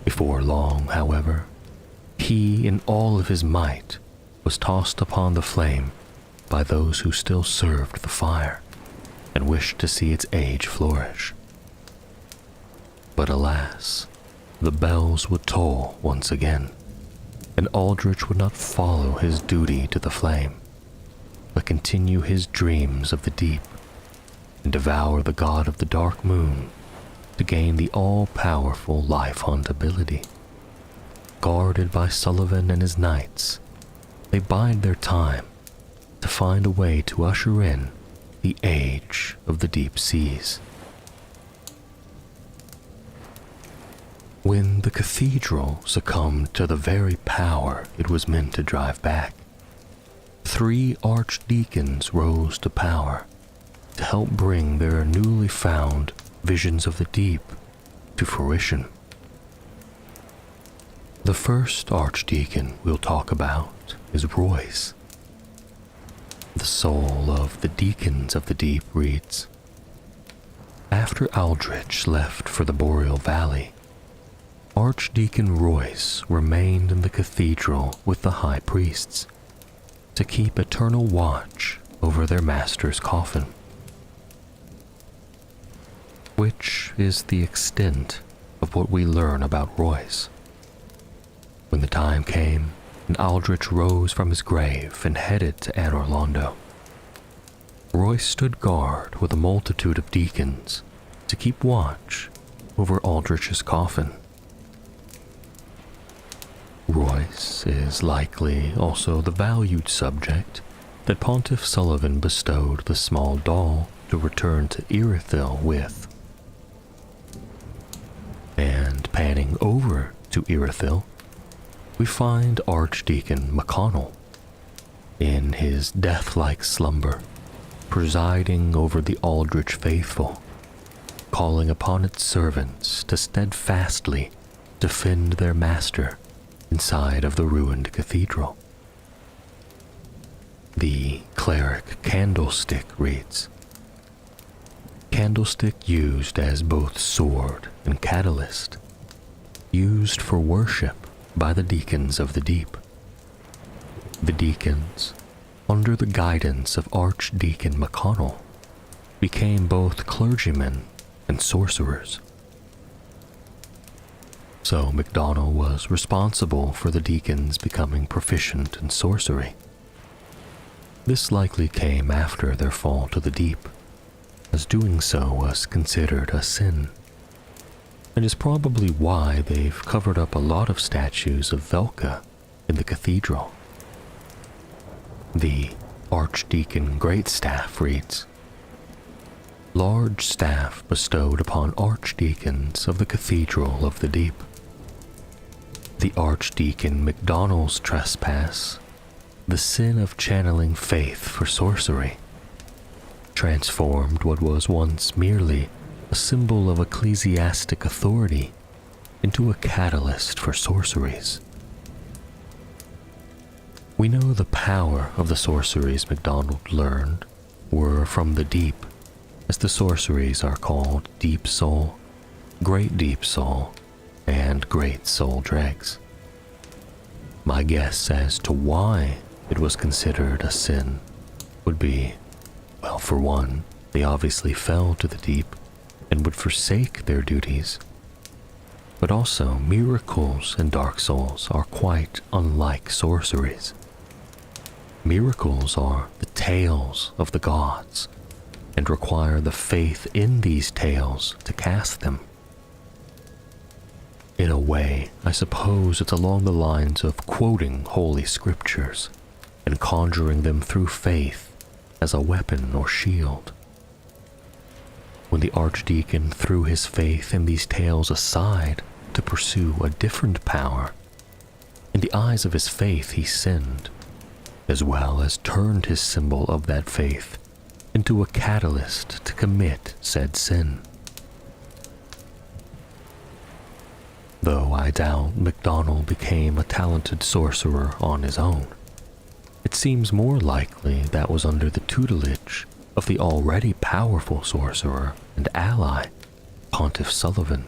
Before long, however, he in all of his might was tossed upon the flame by those who still served the fire and wished to see its age flourish. But alas, the bells would toll once again, and Aldrich would not follow his duty to the flame, but continue his dreams of the deep and devour the god of the dark moon to gain the all-powerful life hunt ability. Guarded by Sullivan and his knights, they bide their time to find a way to usher in the age of the deep seas. When the cathedral succumbed to the very power it was meant to drive back, 3 archdeacons rose to power to help bring their newly found visions of the deep to fruition. The first archdeacon we'll talk about is Royce. The soul of the deacons of the deep reads, after Aldrich left for the Boreal Valley, Archdeacon Royce remained in the cathedral with the high priests to keep eternal watch over their master's coffin, which is the extent of what we learn about Royce. When the time came and Aldrich rose from his grave and headed to Anor Londo, Royce stood guard with a multitude of deacons to keep watch over Aldrich's coffin. Royce is likely also the valued subject that Pontiff Sullivan bestowed the small doll to return to Irithyll with. And panning over to Irithyll, we find Archdeacon McConnell in his death-like slumber, presiding over the Aldrich faithful, calling upon its servants to steadfastly defend their master inside of the ruined cathedral. The cleric Candlestick reads, candlestick used as both sword and catalyst, used for worship by the deacons of the deep. The deacons, under the guidance of Archdeacon McConnell, became both clergymen and sorcerers. So MacDonald was responsible for the deacons becoming proficient in sorcery. This likely came after their fall to the deep, as doing so was considered a sin, and is probably why they've covered up a lot of statues of Velka in the cathedral. The Archdeacon Greatstaff reads, large staff bestowed upon archdeacons of the Cathedral of the Deep. The Archdeacon MacDonald's trespass, the sin of channeling faith for sorcery, transformed what was once merely a symbol of ecclesiastic authority into a catalyst for sorceries. We know the power of the sorceries MacDonald learned were from the deep, as the sorceries are called Deep Soul, Great Deep Soul, and Great Soul Dregs. My guess as to why it was considered a sin would be Well, for one, they obviously fell to the deep and would forsake their duties. But also, miracles in Dark Souls are quite unlike sorceries. Miracles are the tales of the gods and require the faith in these tales to cast them. In a way, I suppose it's along the lines of quoting holy scriptures and conjuring them through faith as a weapon or shield. When the archdeacon threw his faith in these tales aside to pursue a different power, in the eyes of his faith he sinned, as well as turned his symbol of that faith into a catalyst to commit said sin. Though I doubt MacDonald became a talented sorcerer on his own, it seems more likely that was under the tutelage of the already powerful sorcerer and ally, Pontiff Sullivan.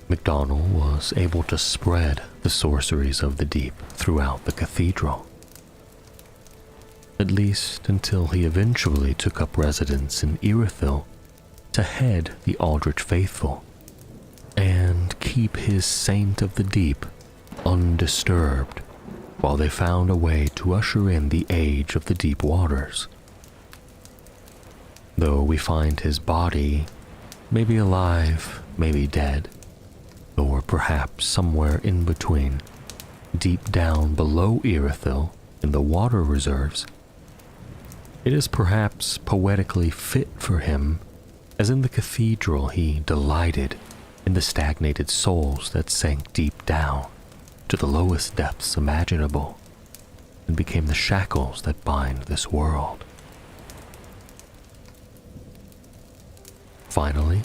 MacDonald was able to spread the sorceries of the deep throughout the cathedral, at least until he eventually took up residence in Irithyll to head the Aldrich faithful and keep his Saint of the Deep undisturbed while they found a way to usher in the age of the deep waters. Though we find his body maybe alive, maybe dead, or perhaps somewhere in between, deep down below Irithyll in the water reserves, it is perhaps poetically fit for him, as in the cathedral he delighted in the stagnated souls that sank deep down to the lowest depths imaginable and became the shackles that bind this world. Finally,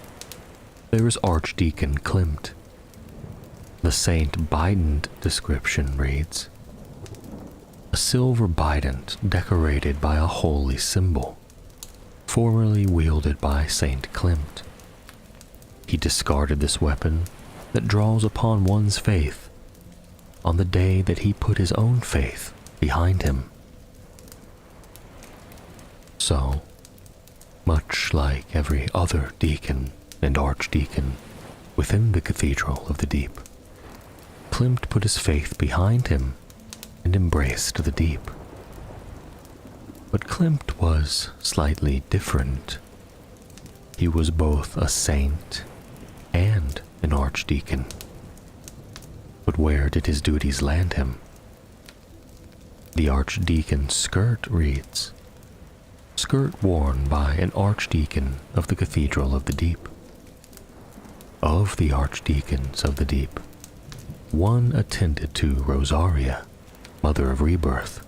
there is Archdeacon Klimt. The Saint Bident description reads, a silver bident decorated by a holy symbol, formerly wielded by Saint Klimt. He discarded this weapon that draws upon one's faith on the day that he put his own faith behind him. So, much like every other deacon and archdeacon within the Cathedral of the Deep, Klimt put his faith behind him and embraced the deep. But Klimt was slightly different. He was both a saint and an archdeacon. But where did his duties land him? The archdeacon's skirt reads, skirt worn by an archdeacon of the Cathedral of the Deep. Of the archdeacons of the Deep, one attended to Rosaria, Mother of Rebirth,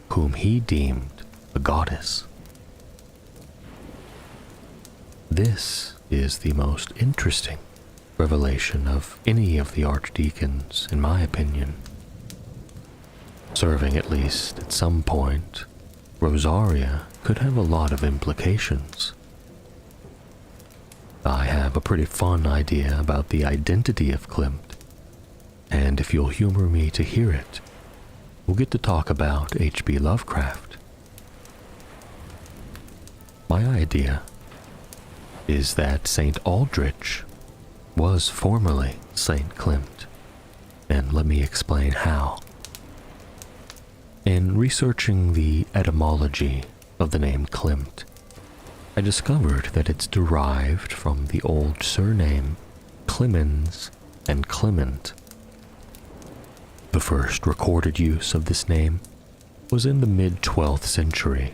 whom he deemed a goddess. This is the most interesting revelation of any of the archdeacons, in my opinion. Serving at least at some point, Rosaria could have a lot of implications. I have a pretty fun idea about the identity of Klimt, and if you'll humor me to hear it, we'll get to talk about H.P. Lovecraft. My idea is that St. Aldrich was formerly St. Klimt, and let me explain how. In researching the etymology of the name Klimt, I discovered that it's derived from the old surname Clemens and Clement. The first recorded use of this name was in the mid-12th century,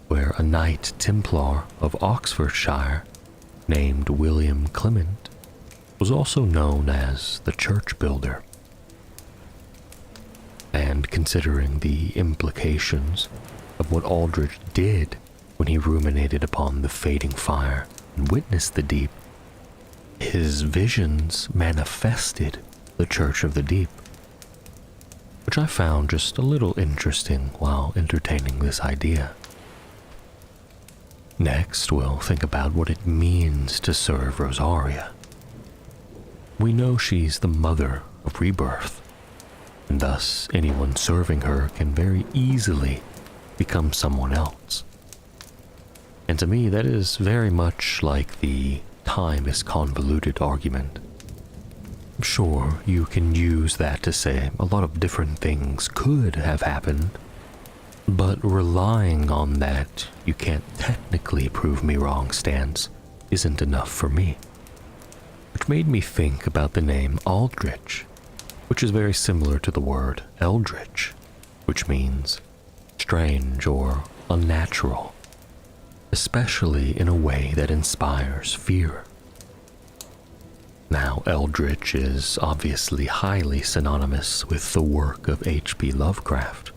where a Knight Templar of Oxfordshire named William Clement was also known as the Church Builder. And considering the implications of what Aldrich did when he ruminated upon the fading fire and witnessed the deep, his visions manifested the Church of the Deep, which I found just a little interesting while entertaining this idea. Next, we'll think about what it means to serve Rosaria. We know she's the mother of rebirth, and thus anyone serving her can very easily become someone else, And to me, that is very much like the time is convoluted argument. Sure, you can use that to say a lot of different things could have happened, but relying on that you can't technically prove me wrong stance isn't enough for me. Which made me think about the name Aldrich, which is very similar to the word eldritch, which means strange or unnatural, especially in a way that inspires fear. Now, eldritch is obviously highly synonymous with the work of H.P. Lovecraft,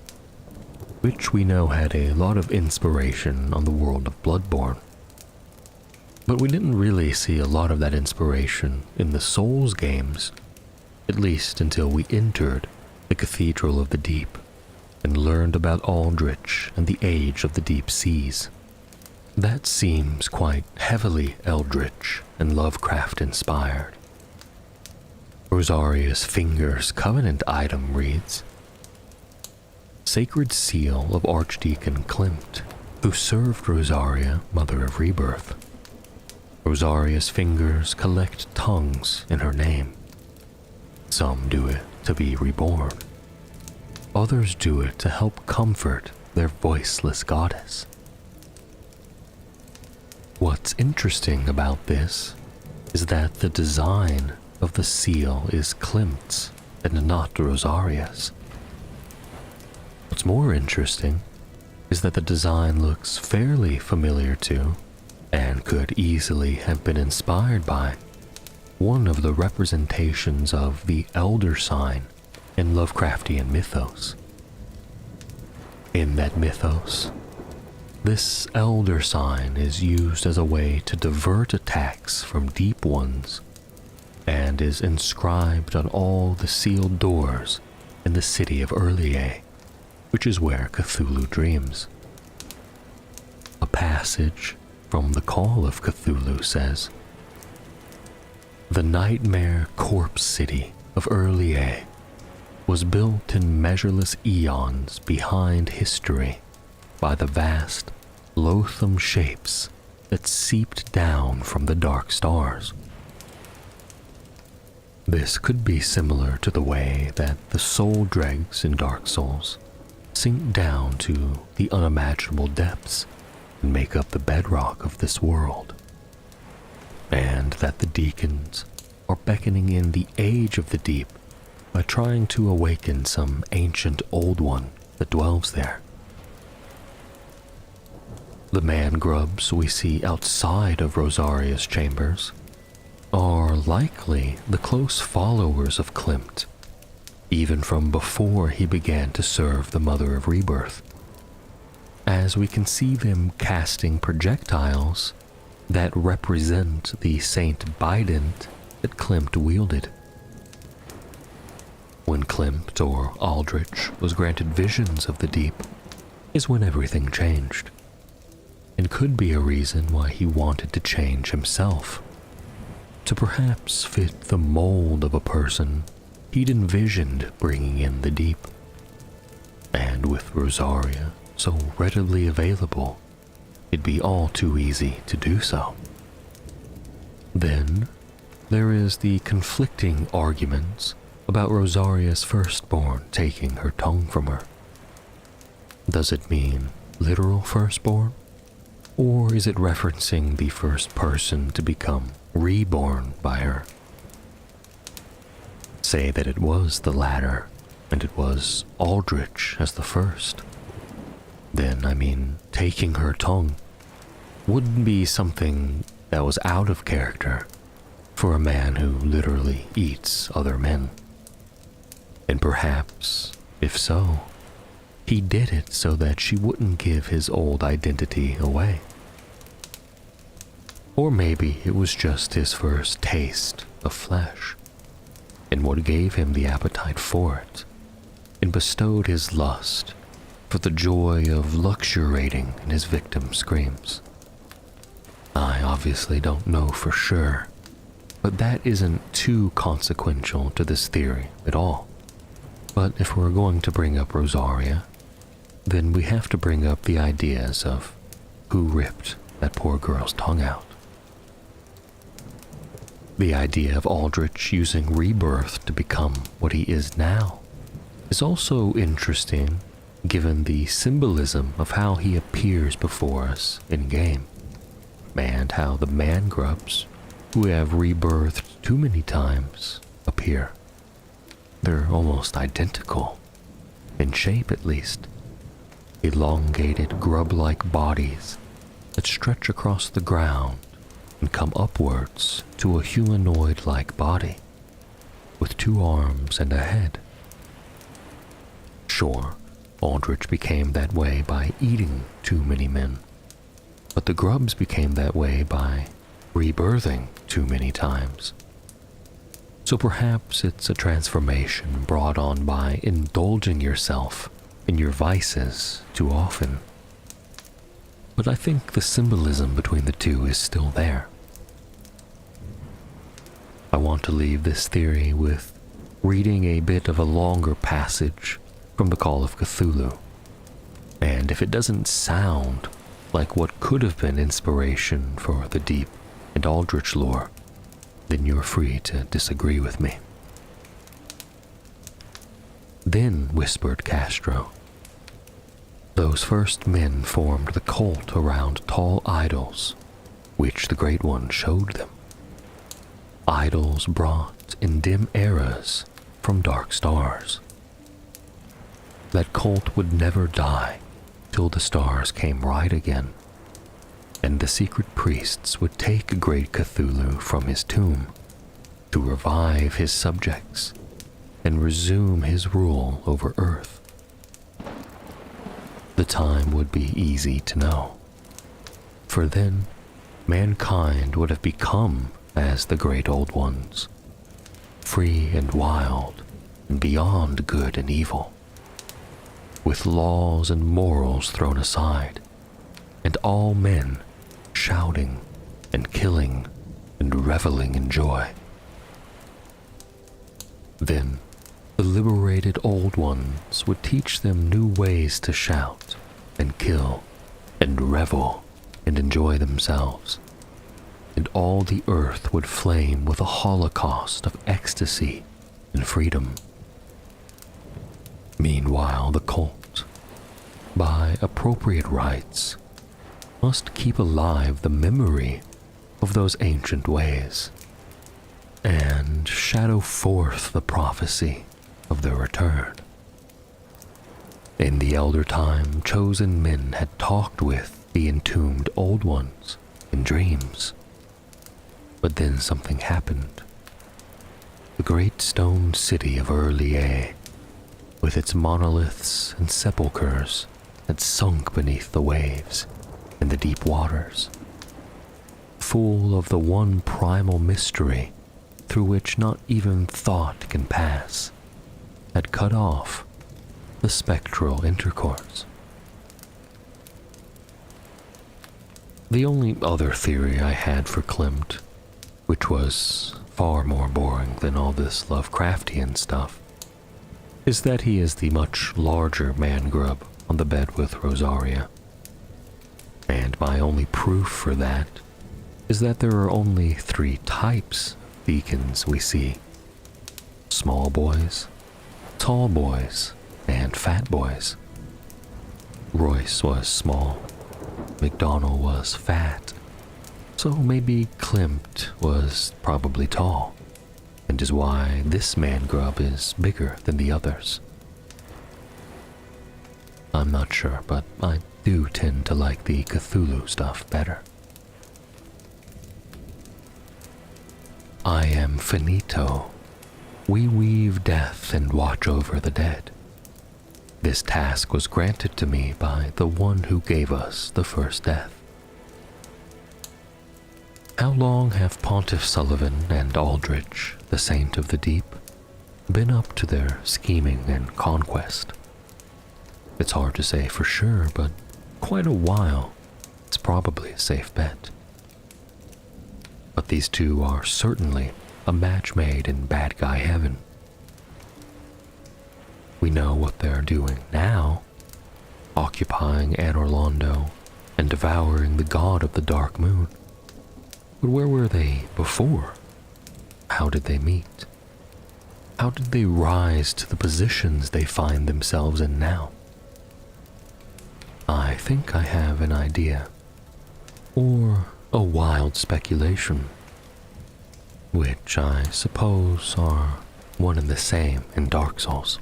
which we know had a lot of inspiration on the world of Bloodborne. But we didn't really see a lot of that inspiration in the Souls games, at least until we entered the Cathedral of the Deep and learned about Aldrich and the Age of the Deep Seas. That seems quite heavily eldritch and Lovecraft inspired. Rosaria's Finger's covenant item reads, Sacred Seal of Archdeacon Klimt, who served Rosaria, Mother of Rebirth. Rosaria's fingers collect tongues in her name. Some do it to be reborn. Others do it to help comfort their voiceless goddess. What's interesting about this is that the design of the seal is Klimt's and not Rosaria's. What's more interesting is that the design looks fairly familiar to, and could easily have been inspired by, one of the representations of the Elder Sign in Lovecraftian mythos. In that mythos, this Elder Sign is used as a way to divert attacks from deep ones, and is inscribed on all the sealed doors in the city of Urlier, which is where Cthulhu dreams. A passage from the Call of Cthulhu says, The nightmare corpse city of Urlier was built in measureless eons behind history by the vast, loathsome shapes that seeped down from the dark stars. This could be similar to the way that the soul dregs in Dark Souls sink down to the unimaginable depths and make up the bedrock of this world, and that the deacons are beckoning in the age of the deep by trying to awaken some ancient old one that dwells there. The man-grubs we see outside of Rosaria's chambers are likely the close followers of Klimt, even from before he began to serve the Mother of Rebirth, as we can see them casting projectiles that represent the Saint Bident that Klimt wielded. When Klimt or Aldrich was granted visions of the deep is when everything changed, and could be a reason why he wanted to change himself, to perhaps fit the mold of a person he'd envisioned bringing in the deep. And with Rosaria so readily available, it'd be all too easy to do so. Then there is the conflicting arguments about Rosaria's firstborn taking her tongue from her. Does it mean literal firstborn? Or is it referencing the first person to become reborn by her? Say that it was the latter, and it was Aldrich as the first. Then, taking her tongue wouldn't be something that was out of character for a man who literally eats other men. And perhaps, if so, he did it so that she wouldn't give his old identity away. Or maybe it was just his first taste of flesh, and what gave him the appetite for it, and bestowed his lust for the joy of luxuriating in his victim's screams. I obviously don't know for sure, but that isn't too consequential to this theory at all. But if we're going to bring up Rosaria, then we have to bring up the ideas of who ripped that poor girl's tongue out. The idea of Aldrich using rebirth to become what he is now is also interesting given the symbolism of how he appears before us in-game, and how the man-grubs who have rebirthed too many times appear. They're almost identical, in shape at least, elongated grub-like bodies that stretch across the ground and come upwards to a humanoid-like body, with 2 arms and a head. Sure, Aldrich became that way by eating too many men, but the grubs became that way by rebirthing too many times. So perhaps it's a transformation brought on by indulging yourself in your vices too often. But I think the symbolism between the two is still there. I want to leave this theory with reading a bit of a longer passage from the Call of Cthulhu, and if it doesn't sound like what could have been inspiration for the deep and Aldrich lore, then you're free to disagree with me. Then, whispered Castro, those first men formed the cult around tall idols, which the Great One showed them. Idols brought in dim eras from dark stars. That cult would never die till the stars came right again, and the secret priests would take great Cthulhu from his tomb to revive his subjects and resume his rule over Earth. The time would be easy to know, for then mankind would have become as the great old ones, free and wild and beyond good and evil, with laws and morals thrown aside, and all men shouting and killing and reveling in joy. Then the liberated old ones would teach them new ways to shout and kill and revel and enjoy themselves, and all the earth would flame with a holocaust of ecstasy and freedom. Meanwhile, the cult, by appropriate rites, must keep alive the memory of those ancient ways and shadow forth the prophecy of their return. In the elder time, chosen men had talked with the entombed old ones in dreams. But then something happened. The great stone city of Erlier, with its monoliths and sepulchres, had sunk beneath the waves and the deep waters, full of the one primal mystery through which not even thought can pass, had cut off the spectral intercourse. The only other theory I had for Klimt, which was far more boring than all this Lovecraftian stuff, is that he is the much larger man-grub on the bed with Rosaria. And my only proof for that is that there are only 3 types of beacons we see: small boys, tall boys, and fat boys. Royce was small, McDonnell was fat, so maybe Klimt was probably tall, and is why this man-grub is bigger than the others. I'm not sure, but I do tend to like the Cthulhu stuff better. I am finito. We weave death and watch over the dead. This task was granted to me by the one who gave us the first death. How long have Pontiff Sullivan and Aldrich, the Saint of the Deep, been up to their scheming and conquest? It's hard to say for sure, but quite a while. It's probably a safe bet. But these two are certainly a match made in bad guy heaven. We know what they're doing now, occupying Anor Londo and devouring the god of the dark moon. But where were they before? How did they meet? How did they rise to the positions they find themselves in now? I think I have an idea, or a wild speculation, which I suppose are one and the same in Dark Souls.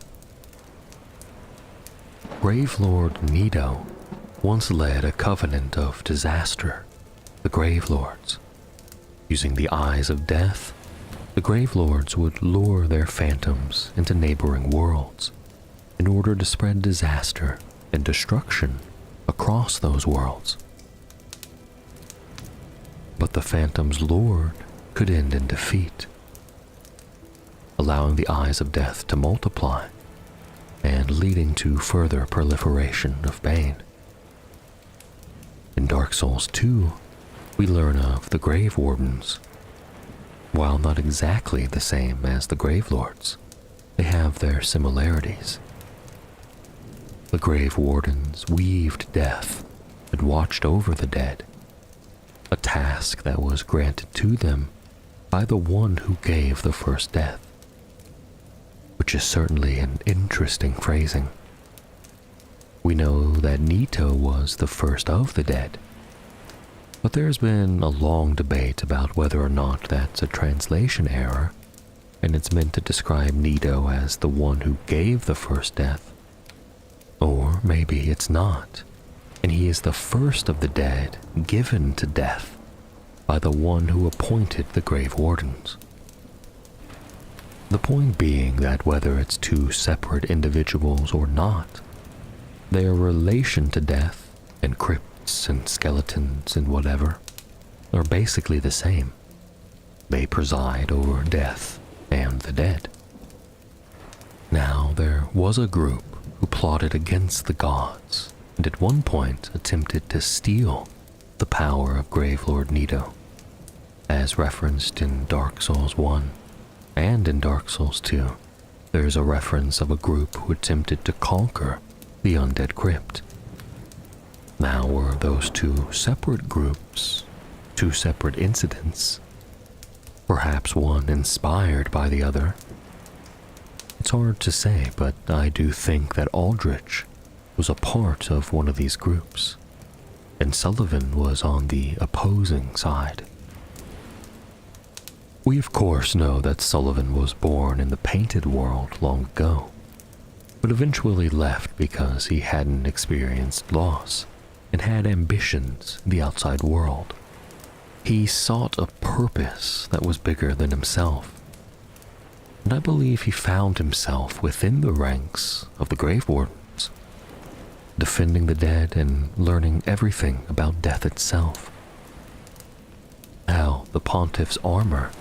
Gravelord Nido once led a covenant of disaster, the Gravelords. Using the eyes of death, the Gravelords would lure their phantoms into neighboring worlds in order to spread disaster and destruction across those worlds. But the phantoms lured could end in defeat, allowing the eyes of death to multiply and leading to further proliferation of bane. In Dark Souls 2, we learn of the Grave Wardens. While not exactly the same as the Gravelords, they have their similarities. The Grave Wardens weaved death and watched over the dead, a task that was granted to them by the one who gave the first death, which is certainly an interesting phrasing. We know that Nito was the first of the dead, but there's been a long debate about whether or not that's a translation error, and it's meant to describe Nito as the one who gave the first death. Or maybe it's not, and he is the first of the dead given to death by the one who appointed the Grave Wardens. The point being that whether it's two separate individuals or not, their relation to death and crypts and skeletons and whatever are basically the same. They preside over death and the dead. Now, there was a group who plotted against the gods and at one point attempted to steal the power of Gravelord Nido, as referenced in Dark Souls 1 and in Dark Souls 2. There's a reference of a group who attempted to conquer the Undead Crypt. Now, were those two separate groups, two separate incidents, perhaps one inspired by the other? It's hard to say, but I do think that Aldrich was a part of one of these groups, and Sullivan was on the opposing side. We of course know that Sullivan was born in the Painted World long ago, but eventually left because he hadn't experienced loss and had ambitions in the outside world. He sought a purpose that was bigger than himself, and I believe he found himself within the ranks of the Grave Wardens, defending the dead and learning everything about death itself. Hell, the Pontiff's armor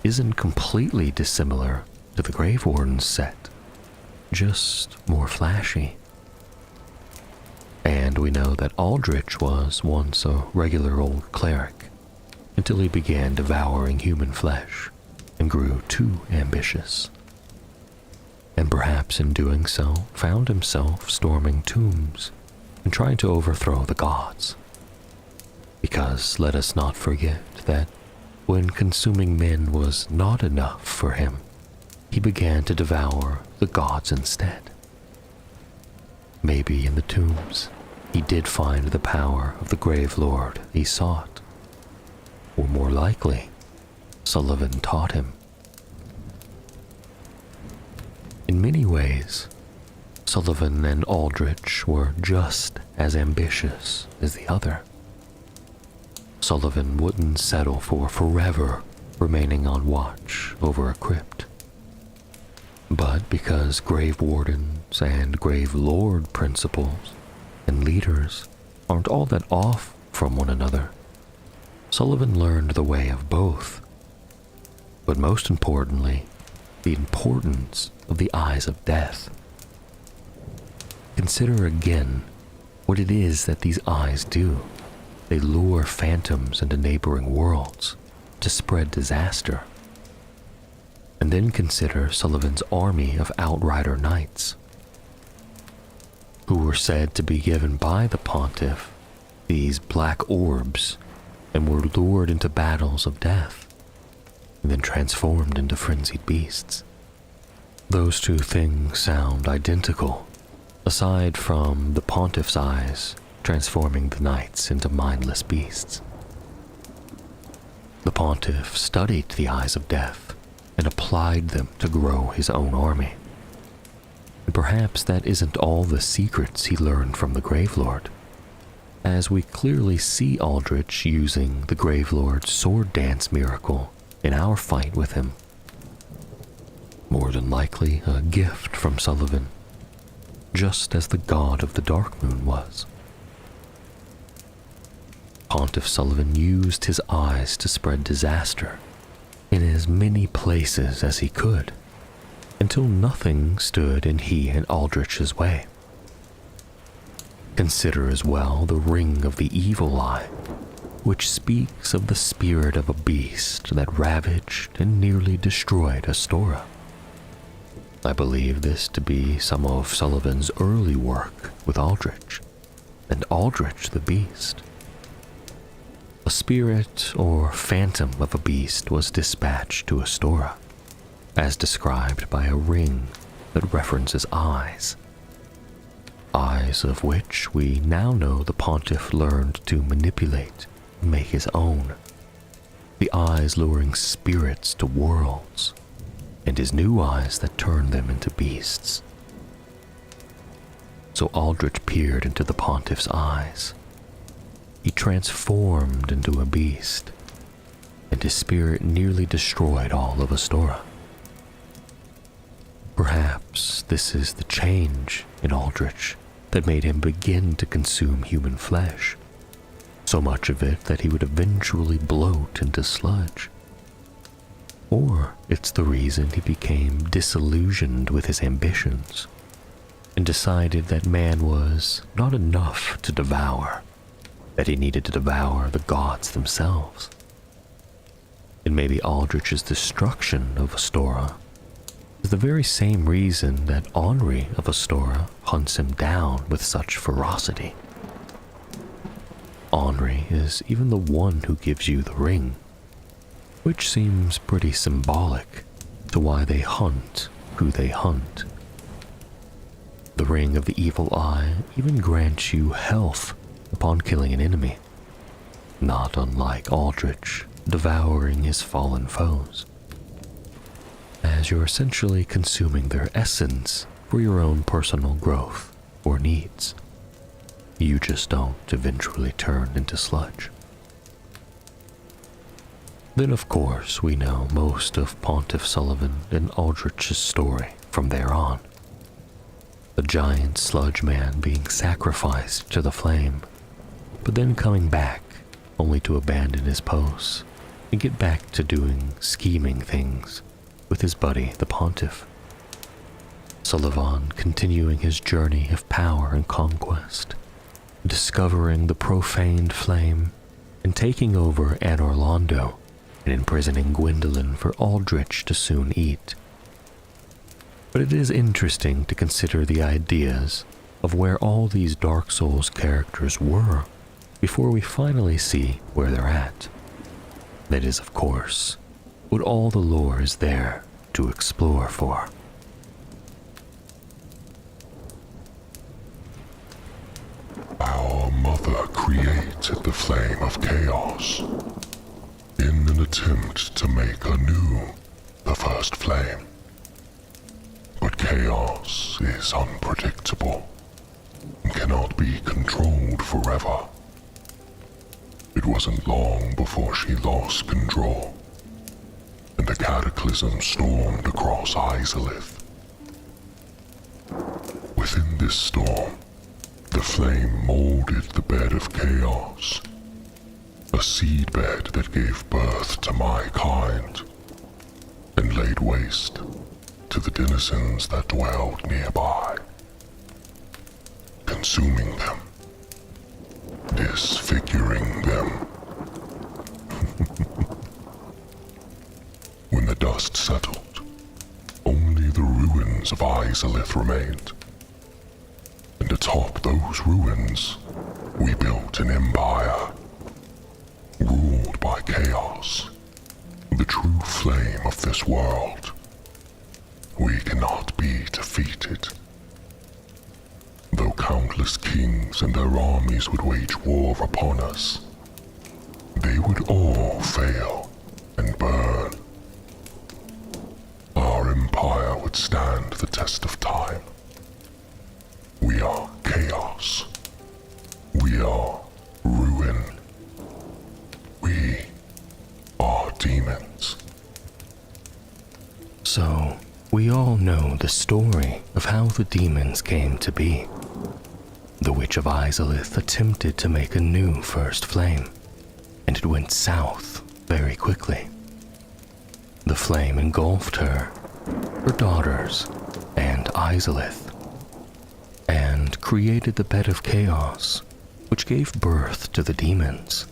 isn't completely dissimilar to the Grave Warden's set, just more flashy. And we know that Aldrich was once a regular old cleric, until he began devouring human flesh and grew too ambitious. And perhaps in doing so, found himself storming tombs and trying to overthrow the gods. Because let us not forget that when consuming men was not enough for him, he began to devour the gods instead. Maybe in the tombs, he did find the power of the Grave Lord he sought. Or more likely, Sullivan taught him. In many ways, Sullivan and Aldrich were just as ambitious as the other. Sullivan wouldn't settle for forever remaining on watch over a crypt. But because Grave Wardens and Grave Lord principles and leaders aren't all that off from one another, Sullivan learned the way of both. But most importantly, the importance of the eyes of death. Consider again what it is that these eyes do. They lure phantoms into neighboring worlds to spread disaster. And then consider Sullivan's army of outrider knights, who were said to be given by the Pontiff these black orbs, and were lured into battles of death, and then transformed into frenzied beasts. Those two things sound identical, aside from the pontiff's eyes transforming the knights into mindless beasts. The pontiff studied the eyes of death and applied them to grow his own army. And perhaps that isn't all the secrets he learned from the Gravelord, as we clearly see Aldrich using the Gravelord's sword dance miracle in our fight with him. More than likely a gift from Sullivan, just as the god of the Dark Moon was. Pontiff Sullivan used his eyes to spread disaster in as many places as he could, until nothing stood in he and Aldrich's way. Consider as well the Ring of the Evil Eye, which speaks of the spirit of a beast that ravaged and nearly destroyed Astora. I believe this to be some of Sullivan's early work with Aldrich, and Aldrich the Beast. A spirit or phantom of a beast was dispatched to Astora, as described by a ring that references eyes. Eyes of which we now know the pontiff learned to manipulate and make his own. The eyes luring spirits to worlds, and his new eyes that turned them into beasts. So Aldrich peered into the pontiff's eyes. He transformed into a beast, and his spirit nearly destroyed all of Astora. Perhaps this is the change in Aldrich that made him begin to consume human flesh, so much of it that he would eventually bloat into sludge. Or it's the reason he became disillusioned with his ambitions and decided that man was not enough to devour, that he needed to devour the gods themselves. And maybe Aldrich's destruction of Astora is the very same reason that Henri of Astora hunts him down with such ferocity. Henri is even the one who gives you the ring, which seems pretty symbolic to why they hunt who they hunt. The Ring of the Evil Eye even grants you health upon killing an enemy, not unlike Aldrich devouring his fallen foes, as you're essentially consuming their essence for your own personal growth or needs. You just don't eventually turn into sludge. Then of course we know most of Pontiff Sullivan and Aldrich's story from there on. The giant sludge man being sacrificed to the flame, but then coming back only to abandon his posts and get back to doing scheming things with his buddy the Pontiff. Sullivan continuing his journey of power and conquest, discovering the profaned flame and taking over Anor Londo and imprisoning Gwyndolin for Aldrich to soon eat. But it is interesting to consider the ideas of where all these Dark Souls characters were before we finally see where they're at. That is, of course, what all the lore is there to explore for. Our mother created the flame of chaos in an attempt to make anew the first flame. But chaos is unpredictable and cannot be controlled forever. It wasn't long before she lost control, and the cataclysm stormed across Izalith. Within this storm, the flame molded the bed of chaos, a seedbed that gave birth to my kind, and laid waste to the denizens that dwelled nearby, consuming them, disfiguring them. When the dust settled, only the ruins of Izalith remained, and atop those ruins We built an empire, ruled by chaos, the true flame of this world. We cannot be defeated. Though countless kings and their armies would wage war upon us, they would all fail and burn. Our empire would stand the test of time. We are chaos. We are ruin. We are demons. So, we all know the story of how the demons came to be. The Witch of Izalith attempted to make a new first flame, and it went south very quickly. The flame engulfed her daughters, and Izalith, and created the bed of chaos, which gave birth to the demons.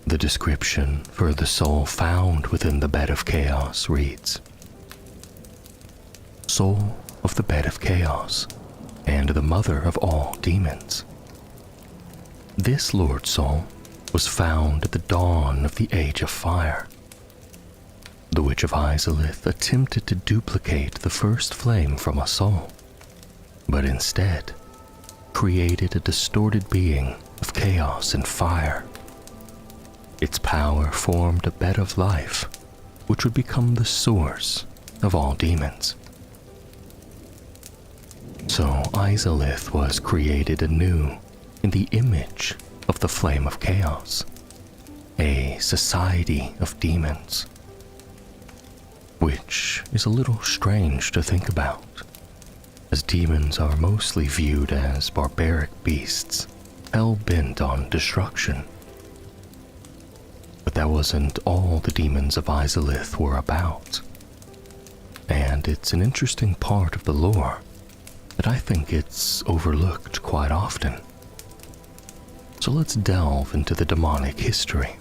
The description for the soul found within the bed of chaos reads, "Soul of the bed of chaos, and the mother of all demons. This Lord Soul was found at the dawn of the Age of Fire. The Witch of Izalith attempted to duplicate the first flame from a soul, but instead created a distorted being of chaos and fire. Its power formed a bed of life, which would become the source of all demons. So Izalith was created anew in the image of the flame of chaos, a society of demons, which is a little strange to think about, as demons are mostly viewed as barbaric beasts, hell-bent on destruction. But that wasn't all the demons of Izalith were about, and it's an interesting part of the lore that I think it's overlooked quite often. So let's delve into the demonic history.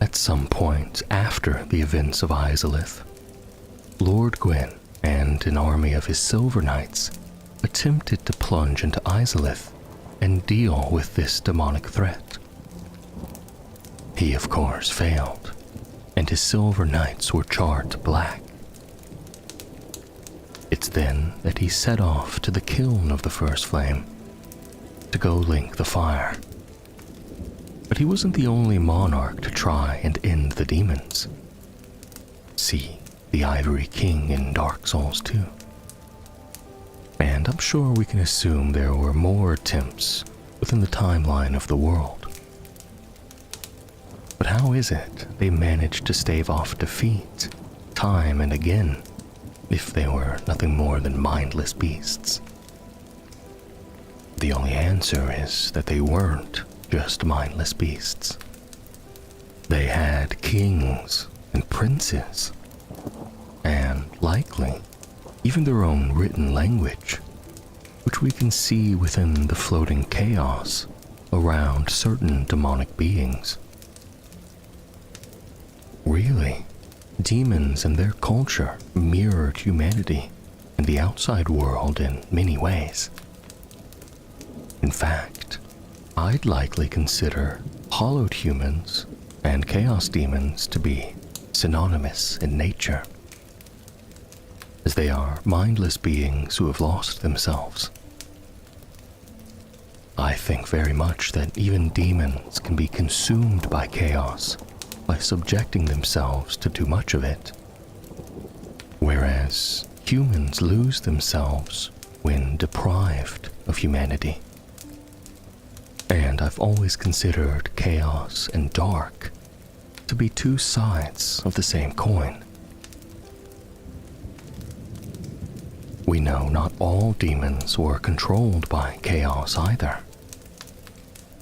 At some point after the events of Izalith, Lord Gwyn and an army of his Silver Knights attempted to plunge into Izalith and deal with this demonic threat. He, of course, failed, and his Silver Knights were charred to black. It's then that he set off to the kiln of the first flame to go link the fire. But he wasn't the only monarch to try and end the demons. See the Ivory King in Dark Souls 2. And I'm sure we can assume there were more attempts within the timeline of the world. But how is it they managed to stave off defeat time and again if they were nothing more than mindless beasts? The only answer is that they weren't just mindless beasts. They had kings and princes, and likely even their own written language, which we can see within the floating chaos around certain demonic beings. Really, demons and their culture mirrored humanity and the outside world in many ways. In fact, I'd likely consider hollowed humans and chaos demons to be synonymous in nature, as they are mindless beings who have lost themselves. I think very much that even demons can be consumed by chaos by subjecting themselves to too much of it, whereas humans lose themselves when deprived of humanity. And I've always considered chaos and dark to be two sides of the same coin. We know not all demons were controlled by chaos either,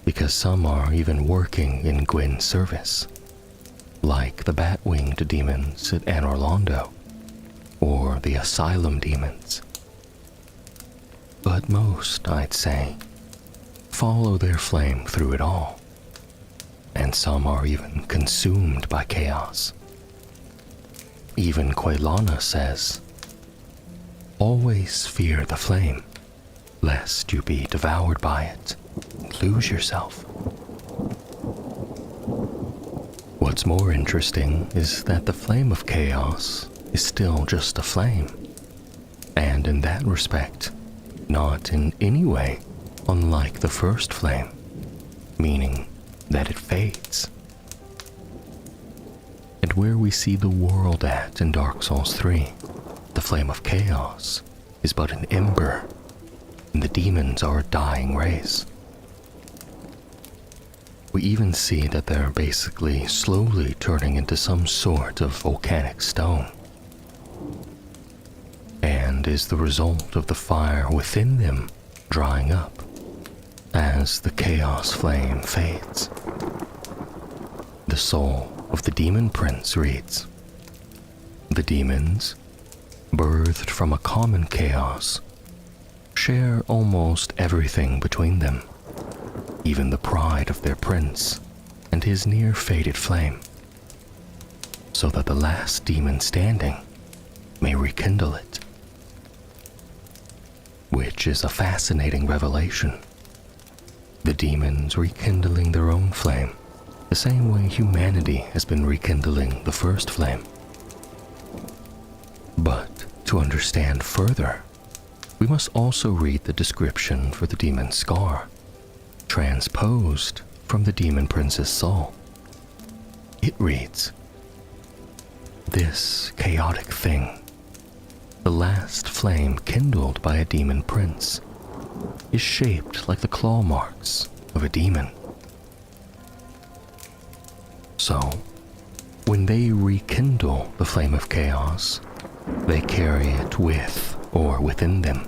because some are even working in Gwyn's service, like the bat-winged demons at Anor Londo, or the asylum demons. But most, I'd say, follow their flame through it all, and some are even consumed by chaos. Even Quelana says, "Always fear the flame, lest you be devoured by it and lose yourself. What's more interesting is that the flame of chaos is still just a flame, and in that respect, not in any way unlike the first flame, meaning that it fades. And where we see the world at in Dark Souls 3, the flame of chaos is but an ember, and the demons are a dying race. We even see that they're basically slowly turning into some sort of volcanic stone, and is the result of the fire within them drying up as the chaos flame fades. The soul of the demon prince reads, "The demons, birthed from a common chaos, share almost everything between them, even the pride of their prince and his near-faded flame, so that the last demon standing may rekindle it." Which is a fascinating revelation. The demons rekindling their own flame, the same way humanity has been rekindling the first flame. But to understand further, we must also read the description for the demon scar, transposed from the demon prince's soul. It reads, "This chaotic thing, the last flame kindled by a demon prince, is shaped like the claw marks of a demon. So, when they rekindle the flame of chaos, they carry it with or within them,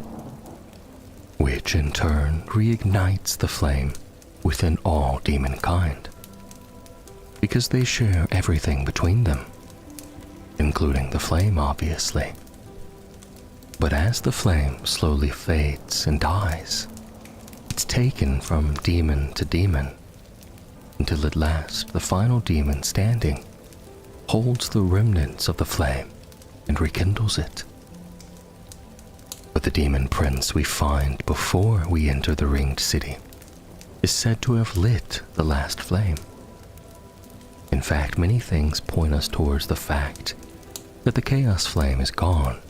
which in turn reignites the flame within all demonkind, because they share everything between them, including the flame, obviously. But as the flame slowly fades and dies, it's taken from demon to demon, until at last the final demon standing holds the remnants of the flame and rekindles it. But the demon prince we find before we enter the ringed city is said to have lit the last flame. In fact, many things point us towards the fact that the chaos flame is gone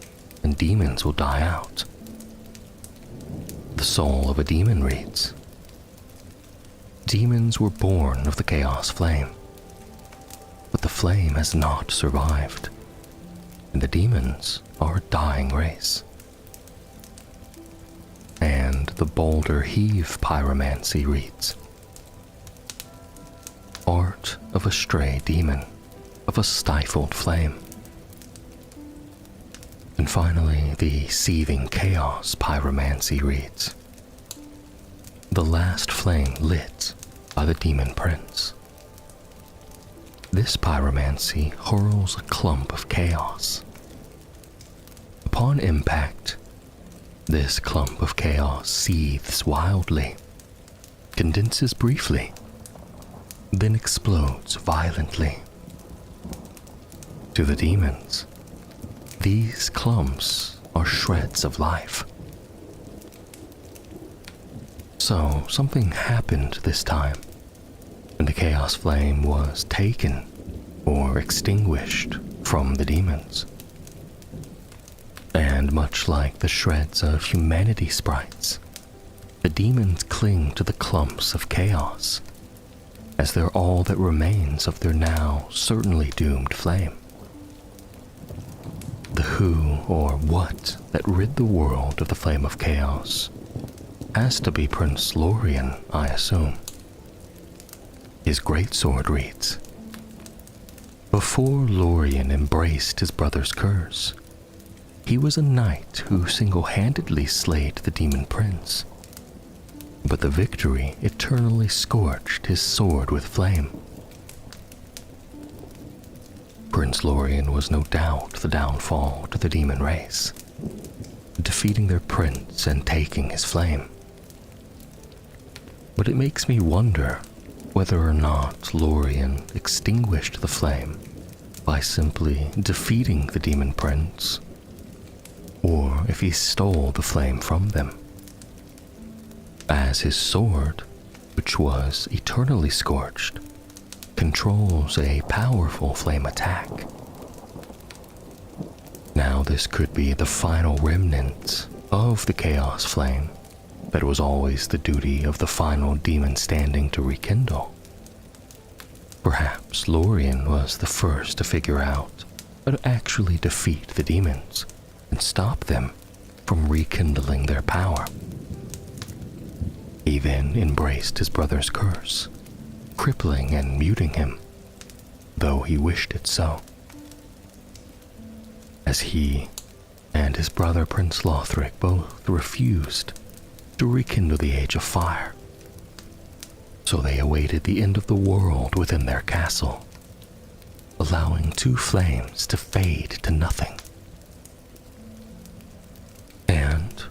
and demons will die out. The soul of a demon reads, "Demons were born of the chaos flame, but the flame has not survived, and the demons are a dying race." And the Boulder Heave pyromancy reads, "Art of a stray demon, of a stifled flame." And finally, the Seething Chaos pyromancy reads, "The last flame lit by the demon prince." This pyromancy hurls a clump of chaos. Upon impact, this clump of chaos seethes wildly, condenses briefly, then explodes violently. To the demons, these clumps are shreds of life. So something happened this time, and the chaos flame was taken or extinguished from the demons. And much like the shreds of humanity sprites, the demons cling to the clumps of chaos, as they're all that remains of their now certainly doomed flame. The who or what that rid the world of the flame of chaos has to be Prince Lorien, I assume. His greatsword reads, "Before Lorien embraced his brother's curse, he was a knight who single-handedly slayed the demon prince, but the victory eternally scorched his sword with flame." Prince Lorien was no doubt the downfall to the demon race, defeating their prince and taking his flame. But it makes me wonder whether or not Lorien extinguished the flame by simply defeating the demon prince, or if he stole the flame from them. as his sword, which was eternally scorched, controls a powerful flame attack. Now this could be the final remnant of the Chaos Flame that was always the duty of the final demon standing to rekindle. Perhaps Lorien was the first to figure out how to actually defeat the demons and stop them from rekindling their power. He then embraced his brother's curse, crippling and muting him, though he wished it so. As he and his brother Prince Lothric both refused to rekindle the Age of Fire, so they awaited the end of the world within their castle, allowing two flames to fade to nothing. And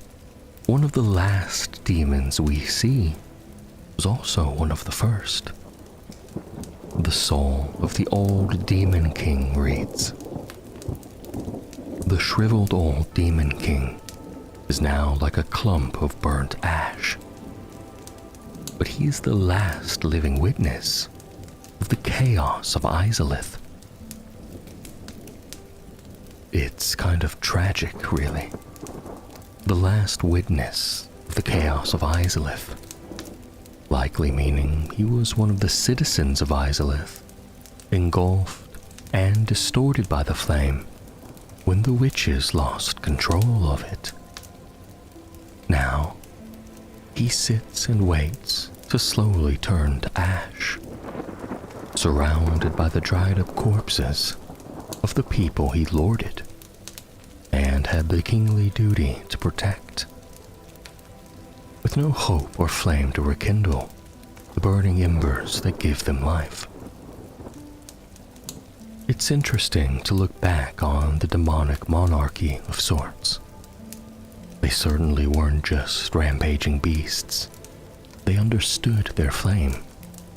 one of the last demons we see was also one of the first. The soul of the old Demon King reads, "The shriveled old Demon King is now like a clump of burnt ash, but he is the last living witness of the chaos of Izalith." It's kind of tragic, really. The last witness of the chaos of Izalith, likely meaning he was one of the citizens of Izalith, engulfed and distorted by the flame when the witches lost control of it. Now, he sits and waits to slowly turn to ash, surrounded by the dried-up corpses of the people he lorded and had the kingly duty to protect. With no hope or flame to rekindle the burning embers that give them life. It's interesting to look back on the demonic monarchy of sorts. They certainly weren't just rampaging beasts. They understood their flame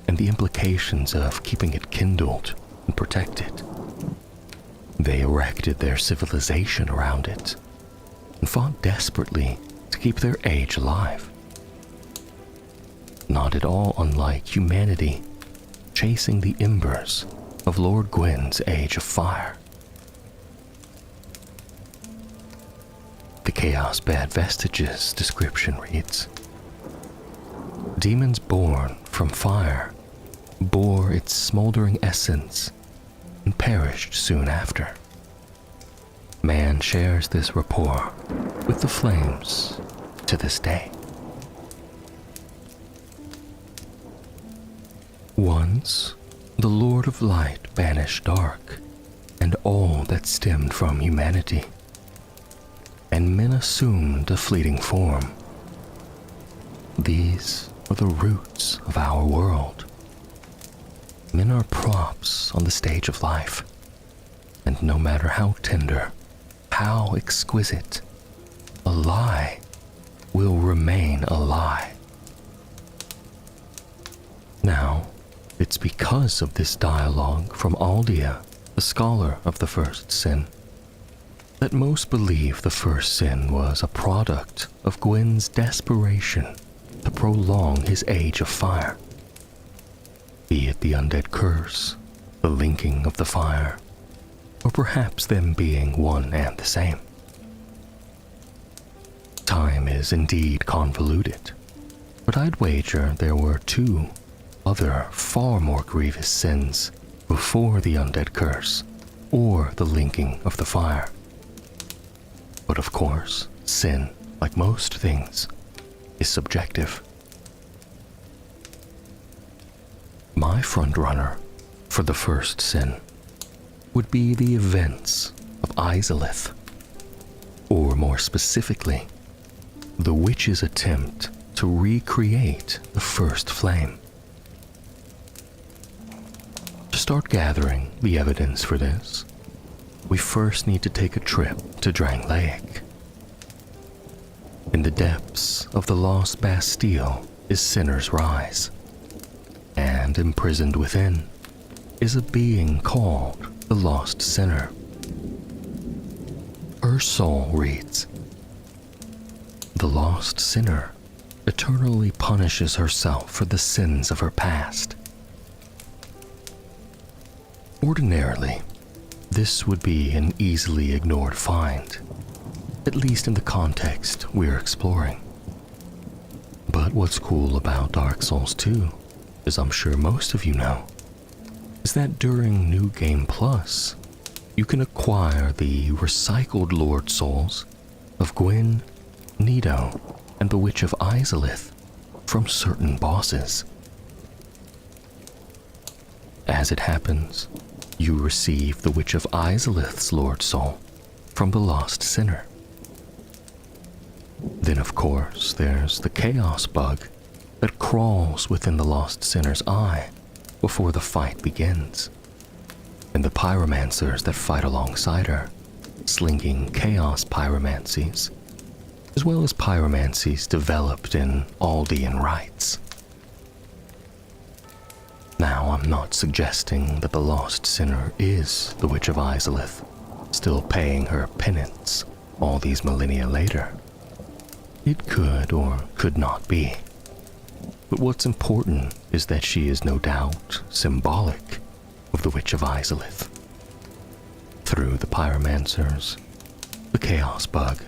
and the implications of keeping it kindled and protected. They erected their civilization around it and fought desperately to keep their age alive. Not at all unlike humanity chasing the embers of Lord Gwyn's Age of Fire. The Chaos Bad Vestiges description reads, "Demons born from fire bore its smoldering essence and perished soon after. Man shares this rapport with the flames to this day." Once, the Lord of Light banished dark and all that stemmed from humanity, and men assumed a fleeting form. These are the roots of our world. Men are props on the stage of life, and no matter how tender, how exquisite, a lie will remain a lie. Now, it's because of this dialogue from Aldea, the scholar of the first sin, that most believe the first sin was a product of Gwyn's desperation to prolong his Age of Fire. Be it the undead curse, the linking of the fire, or perhaps them being one and the same. Time is indeed convoluted, but I'd wager there were two other far more grievous sins before the undead curse or the linking of the fire. But of course, sin, like most things, is subjective. My frontrunner for the first sin would be the events of Izalith, or more specifically, the witch's attempt to recreate the first flame. To start gathering the evidence for this, we first need to take a trip to Drangleic. In the depths of the Lost Bastille is Sinner's Rise, and imprisoned within is a being called the Lost Sinner. Her soul reads, "The Lost Sinner eternally punishes herself for the sins of her past. Ordinarily, this would be an easily ignored find, at least in the context we're exploring. But what's cool about Dark Souls 2, as I'm sure most of you know, is that during New Game Plus, you can acquire the recycled Lord Souls of Gwyn, Nido, and the Witch of Izalith from certain bosses. As it happens, you receive the Witch of Izalith's Lord Soul from the Lost Sinner. Then, of course, there's the Chaos Bug that crawls within the Lost Sinner's eye before the fight begins, and the pyromancers that fight alongside her, slinging chaos pyromancies, as well as pyromancies developed in Aldean rites. Now, I'm not suggesting that the Lost Sinner is the Witch of Izalith, still paying her penance all these millennia later. It could or could not be. But what's important is that she is no doubt symbolic of the Witch of Izalith. Through the pyromancers, the Chaos Bug,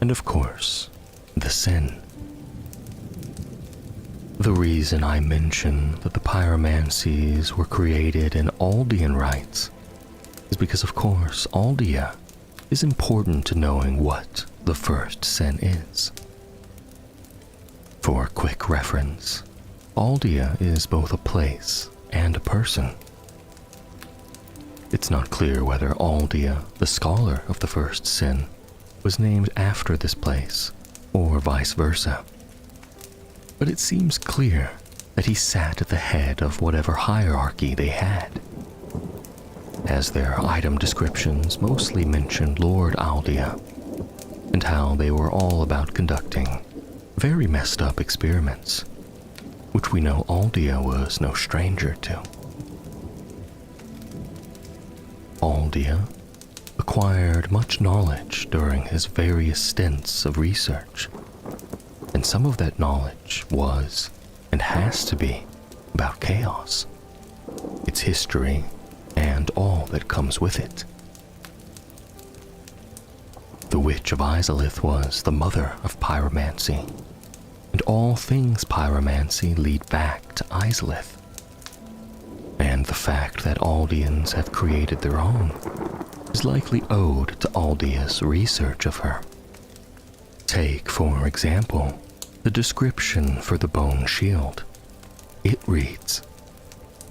and of course, the Sin. The reason I mention that the pyromancies were created in Aldean rites is because, of course, Aldea is important to knowing what the first sin is. For quick reference, Aldea is both a place and a person. It's not clear whether Aldea, the scholar of the first sin, was named after this place, or vice versa. But it seems clear that he sat at the head of whatever hierarchy they had, as their item descriptions mostly mentioned Lord Aldea, and how they were all about conducting very messed up experiments, which we know Aldea was no stranger to. Aldea acquired much knowledge during his various stints of research, and some of that knowledge was, and has to be, about chaos, its history, and all that comes with it. The Witch of Izalith was the mother of pyromancy, and all things pyromancy lead back to Izalith. And the fact that Aldeans have created their own is likely owed to Aldea's research of her. Take, for example, the description for the bone shield. It reads,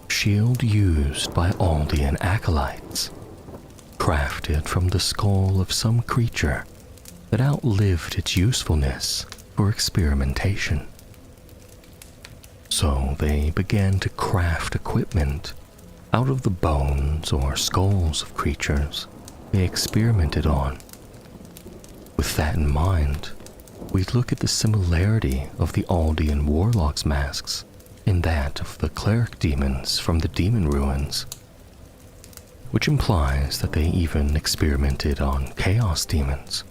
"Shield used by Aldean acolytes, crafted from the skull of some creature that outlived its usefulness for experimentation." So they began to craft equipment out of the bones or skulls of creatures they experimented on. With that in mind, we look at the similarity of the Aldean warlocks' masks in that of the cleric demons from the demon ruins, which implies that they even experimented on chaos demons.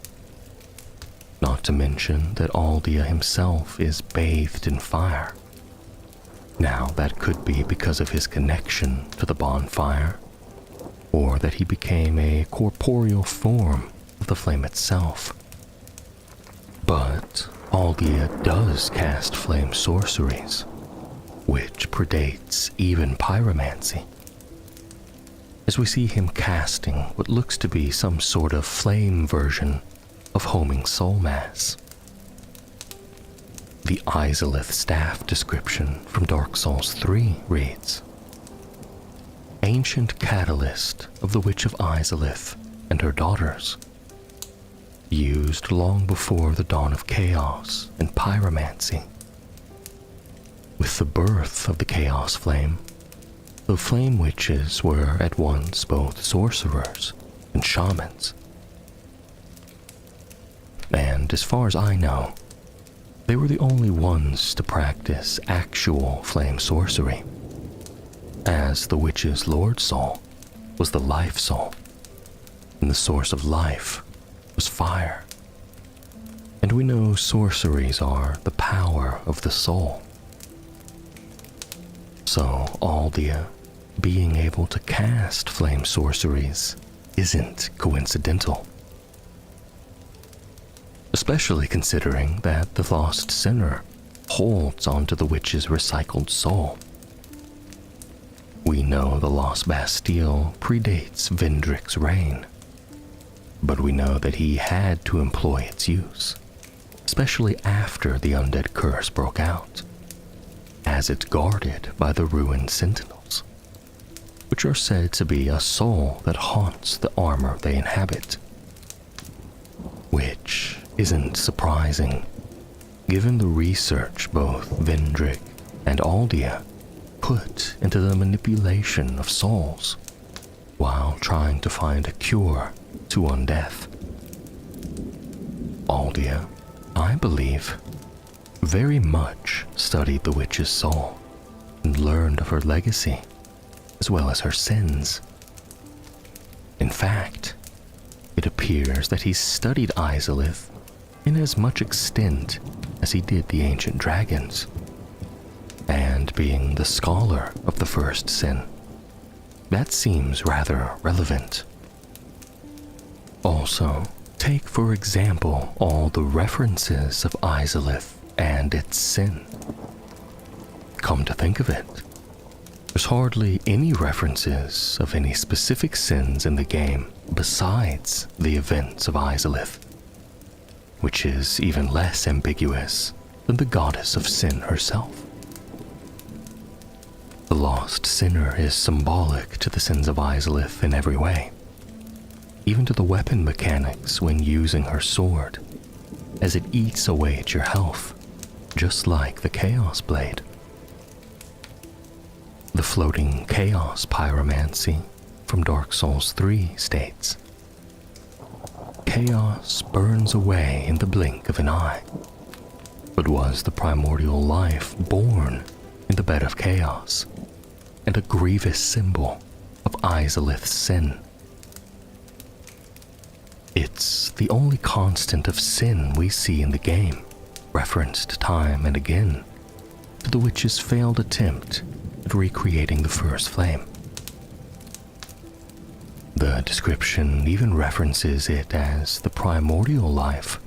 Not to mention that Aldea himself is bathed in fire. Now, that could be because of his connection to the bonfire, or that he became a corporeal form of the flame itself. But Aldea does cast flame sorceries, which predates even pyromancy, as we see him casting what looks to be some sort of flame version of homing soul mass. The Izalith staff description from Dark Souls 3 reads, "Ancient catalyst of the Witch of Izalith and her daughters, used long before the dawn of chaos and pyromancy. With the birth of the chaos flame, the flame witches were at once both sorcerers and shamans. And as far as I know, they were the only ones to practice actual flame sorcery, as the witch's Lord Soul was the life soul, and the source of life was fire. and we know sorceries are the power of the soul. So Aldia being able to cast flame sorceries isn't coincidental. Especially considering that the lost sinner holds onto the witch's recycled soul. We know the Lost Bastille predates Vendrick's reign, but we know that he had to employ its use, especially after the undead curse broke out, as it's guarded by the ruined sentinels, which are said to be a soul that haunts the armor they inhabit. Which isn't surprising, given the research both Vendrick and Aldia put into the manipulation of souls while trying to find a cure to undeath. Aldia, I believe, very much studied the witch's soul and learned of her legacy as well as her sins. In fact, it appears that he studied Izalith in as much extent as he did the ancient dragons, and being the scholar of the first sin, that seems rather relevant. Also, take for example all the references of Izalith and its sin. Come to think of it, there's hardly any references of any specific sins in the game besides the events of Izalith, which is even less ambiguous than the goddess of sin herself. The lost sinner is symbolic to the sins of Izalith in every way, even to the weapon mechanics when using her sword, as it eats away at your health, just like the Chaos Blade. The floating Chaos Pyromancy from Dark Souls 3 states, "Chaos burns away in the blink of an eye, but was the primordial life born in the bed of chaos, and a grievous symbol of Izalith's sin." It's the only constant of sin we see in the game, referenced time and again to the witch's failed attempt at recreating the first flame. The description even references it as the primordial life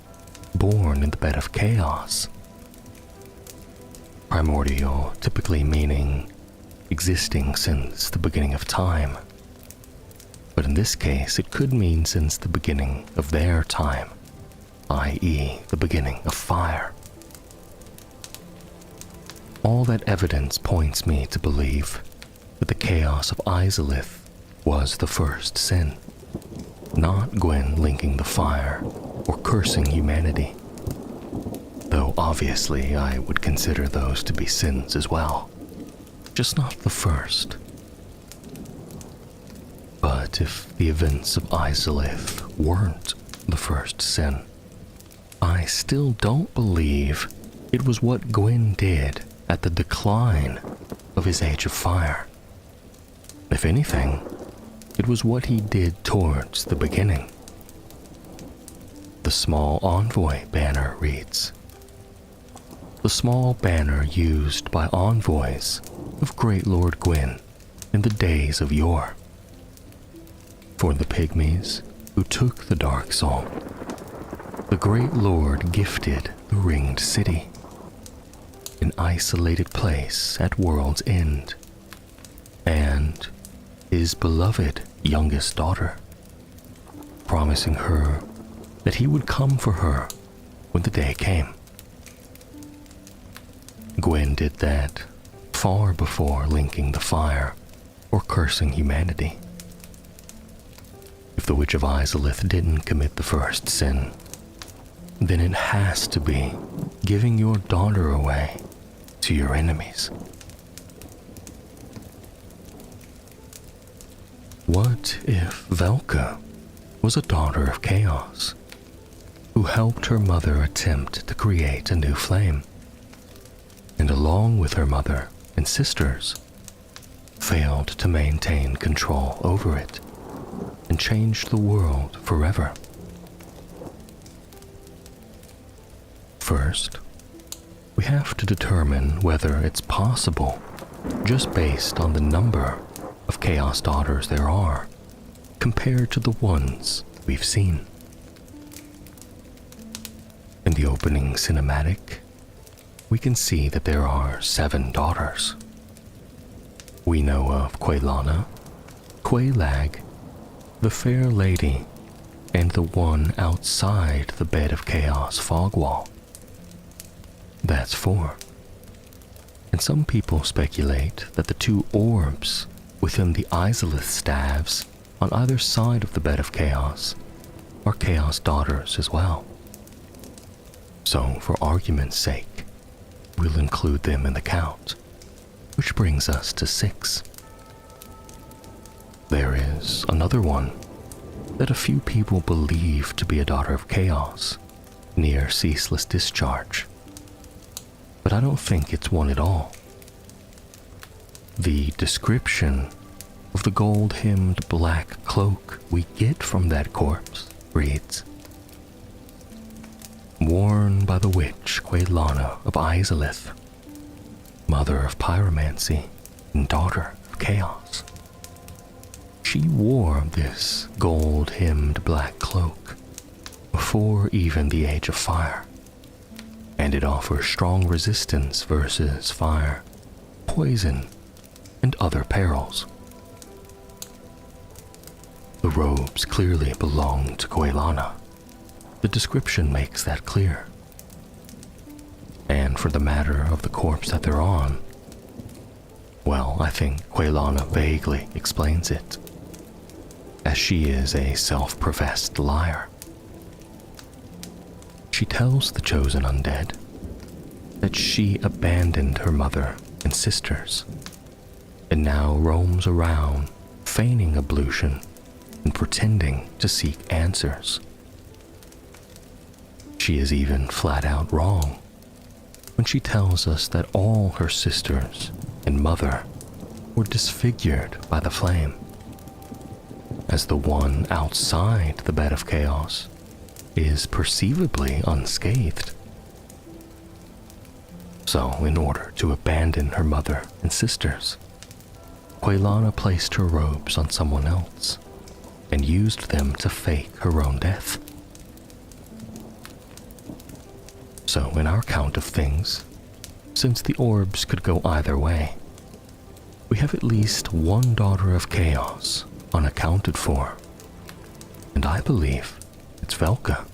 born in the bed of chaos. Primordial typically meaning existing since the beginning of time, but in this case it could mean since the beginning of their time, i.e. the beginning of fire. All that evidence points me to believe that the chaos of Izalith was the first sin, not Gwen linking the fire or cursing humanity, though obviously I would consider those to be sins as well, just not the first. But if the events of Izalith weren't the first sin, I still don't believe it was what Gwen did at the decline of his Age of Fire. If anything, it was what he did towards the beginning. The small envoy banner reads, "The small banner used by envoys of Great Lord Gwyn in the days of yore. For the pygmies who took the Dark Soul, the Great Lord gifted the Ringed City, an isolated place at world's end, and his beloved youngest daughter, promising her that he would come for her when the day came. Gwen did that far before linking the fire or cursing humanity. If the Witch of Izalith didn't commit the first sin, then it has to be giving your daughter away to your enemies. What if Velka was a daughter of chaos, who helped her mother attempt to create a new flame, and along with her mother and sisters, failed to maintain control over it and changed the world forever? First, we have to determine whether it's possible, just based on the number of Chaos Daughters there are, compared to the ones we've seen. In the opening cinematic, we can see that there are 7 daughters. We know of Quelana, Quelaag, the Fair Lady, and the one outside the Bed of Chaos fog wall. That's 4. And some people speculate that the 2 orbs within the Izalith staves on either side of the Bed of Chaos are Chaos Daughters as well. So, for argument's sake, we'll include them in the count, which brings us to 6. There is another one that a few people believe to be a Daughter of Chaos near Ceaseless Discharge, but I don't think it's one at all. The description of the gold-hemmed black cloak we get from that corpse reads, worn by the witch Quelana of Izalith, mother of pyromancy and daughter of chaos. She wore this gold-hemmed black cloak before even the Age of Fire, and it offers strong resistance versus fire, poison, and other perils. The robes clearly belong to Quelana. The description makes that clear. And for the matter of the corpse that they're on, well, I think Quelana vaguely explains it, as she is a self-professed liar. She tells the chosen undead that she abandoned her mother and sisters, and now roams around feigning ablution and pretending to seek answers. She is even flat out wrong when she tells us that all her sisters and mother were disfigured by the flame, as the one outside the Bed of Chaos is perceivably unscathed. So, in order to abandon her mother and sisters, Quelana placed her robes on someone else and used them to fake her own death. So, in our count of things, since the orbs could go either way, we have at least one Daughter of Chaos unaccounted for, and I believe it's Velka.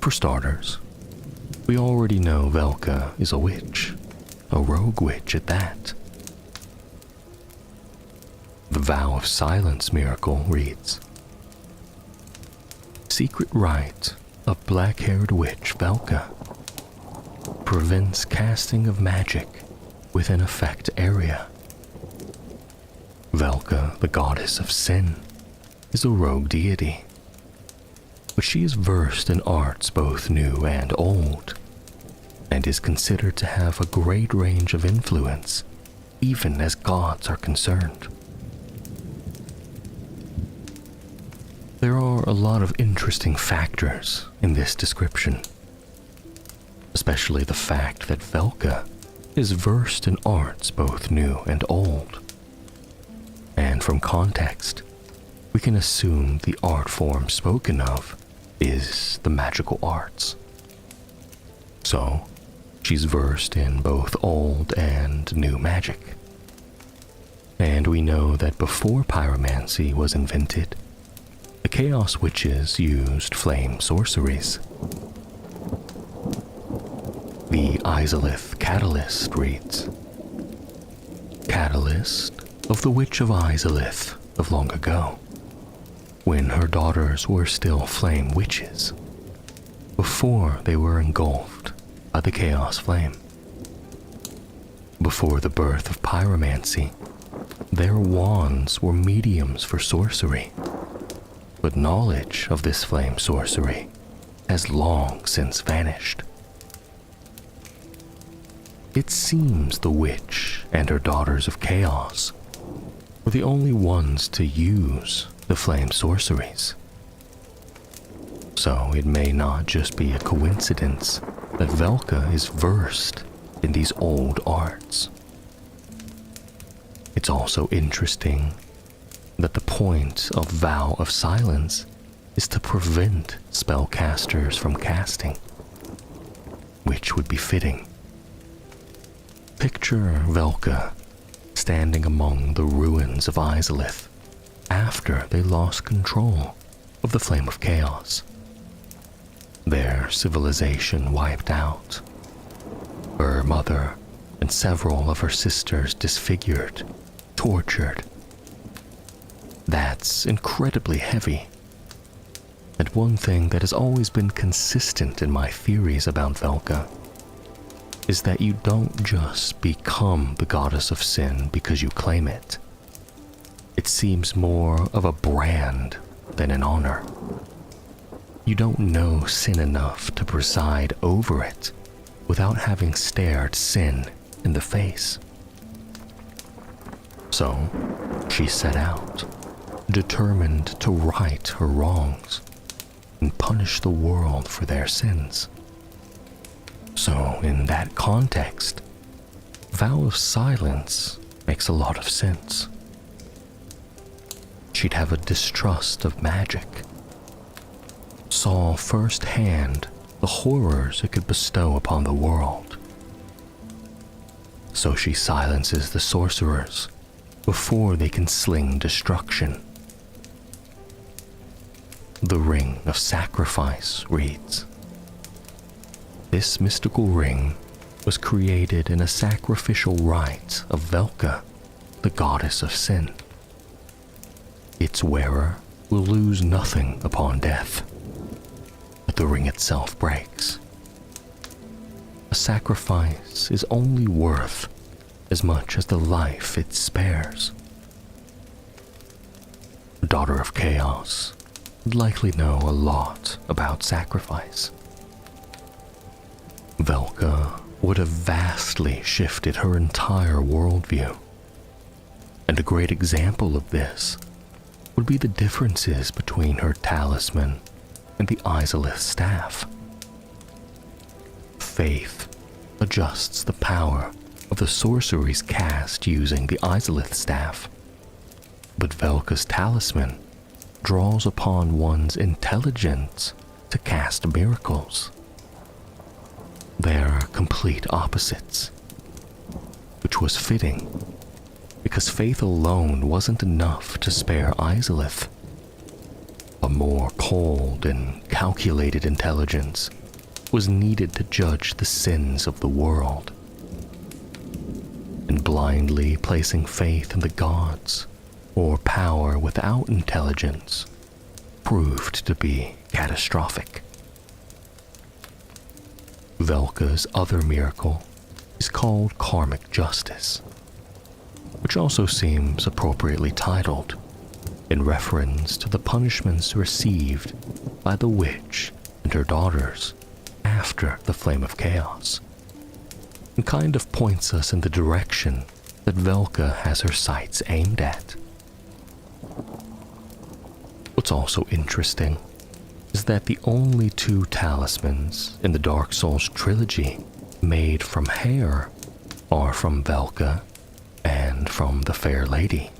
For starters, we already know Velka is a witch, a rogue witch at that. The Vow of Silence miracle reads, secret rite of black-haired witch Velka prevents casting of magic within effect area. Velka, the goddess of sin, is a rogue deity, but she is versed in arts both new and old, and is considered to have a great range of influence, even as gods are concerned. There are a lot of interesting factors in this description, especially the fact that Velka is versed in arts both new and old. And from context, we can assume the art form spoken of is the magical arts. So, she's versed in both old and new magic. And we know that before pyromancy was invented, the Chaos Witches used flame sorceries. The Izalith Catalyst reads, Catalyst of the Witch of Izalith of long ago, when her daughters were still flame witches, before they were engulfed by the Chaos Flame. Before the birth of pyromancy, their wands were mediums for sorcery, but knowledge of this flame sorcery has long since vanished. It seems the witch and her daughters of chaos were the only ones to use the flame sorceries. So it may not just be a coincidence that Velka is versed in these old arts. It's also interesting that the point of Vow of Silence is to prevent spellcasters from casting, which would be fitting. Picture Velka standing among the ruins of Izalith after they lost control of the Flame of Chaos. Their civilization wiped out, her mother and several of her sisters disfigured, tortured. That's incredibly heavy. And one thing that has always been consistent in my theories about Velka is that you don't just become the goddess of sin because you claim it. It seems more of a brand than an honor. You don't know sin enough to preside over it without having stared sin in the face. So, she set out, determined to right her wrongs and punish the world for their sins. So, in that context, Vow of Silence makes a lot of sense. She'd have a distrust of magic, saw firsthand the horrors it could bestow upon the world. So she silences the sorcerers before they can sling destruction. The Ring of Sacrifice reads, "This mystical ring was created in a sacrificial rite of Velka, the goddess of sin. Its wearer will lose nothing upon death, but the ring itself breaks. A sacrifice is only worth as much as the life it spares." Daughter of Chaos would likely know a lot about sacrifice. Velka would have vastly shifted her entire worldview, and a great example of this would be the differences between her talisman and the Izalith staff. Faith adjusts the power of the sorceries cast using the Izalith staff, but Velka's talisman draws upon one's intelligence to cast miracles. They're complete opposites, which was fitting, because faith alone wasn't enough to spare Izalith. A more cold and calculated intelligence was needed to judge the sins of the world. And blindly placing faith in the gods, or power without intelligence, proved to be catastrophic. Velka's other miracle is called Karmic Justice, which also seems appropriately titled, in reference to the punishments received by the witch and her daughters after the Flame of Chaos, and kind of points us in the direction that Velka has her sights aimed at. What's also interesting is that the only two talismans in the Dark Souls trilogy made from hair are from Velka and from the Fair Lady.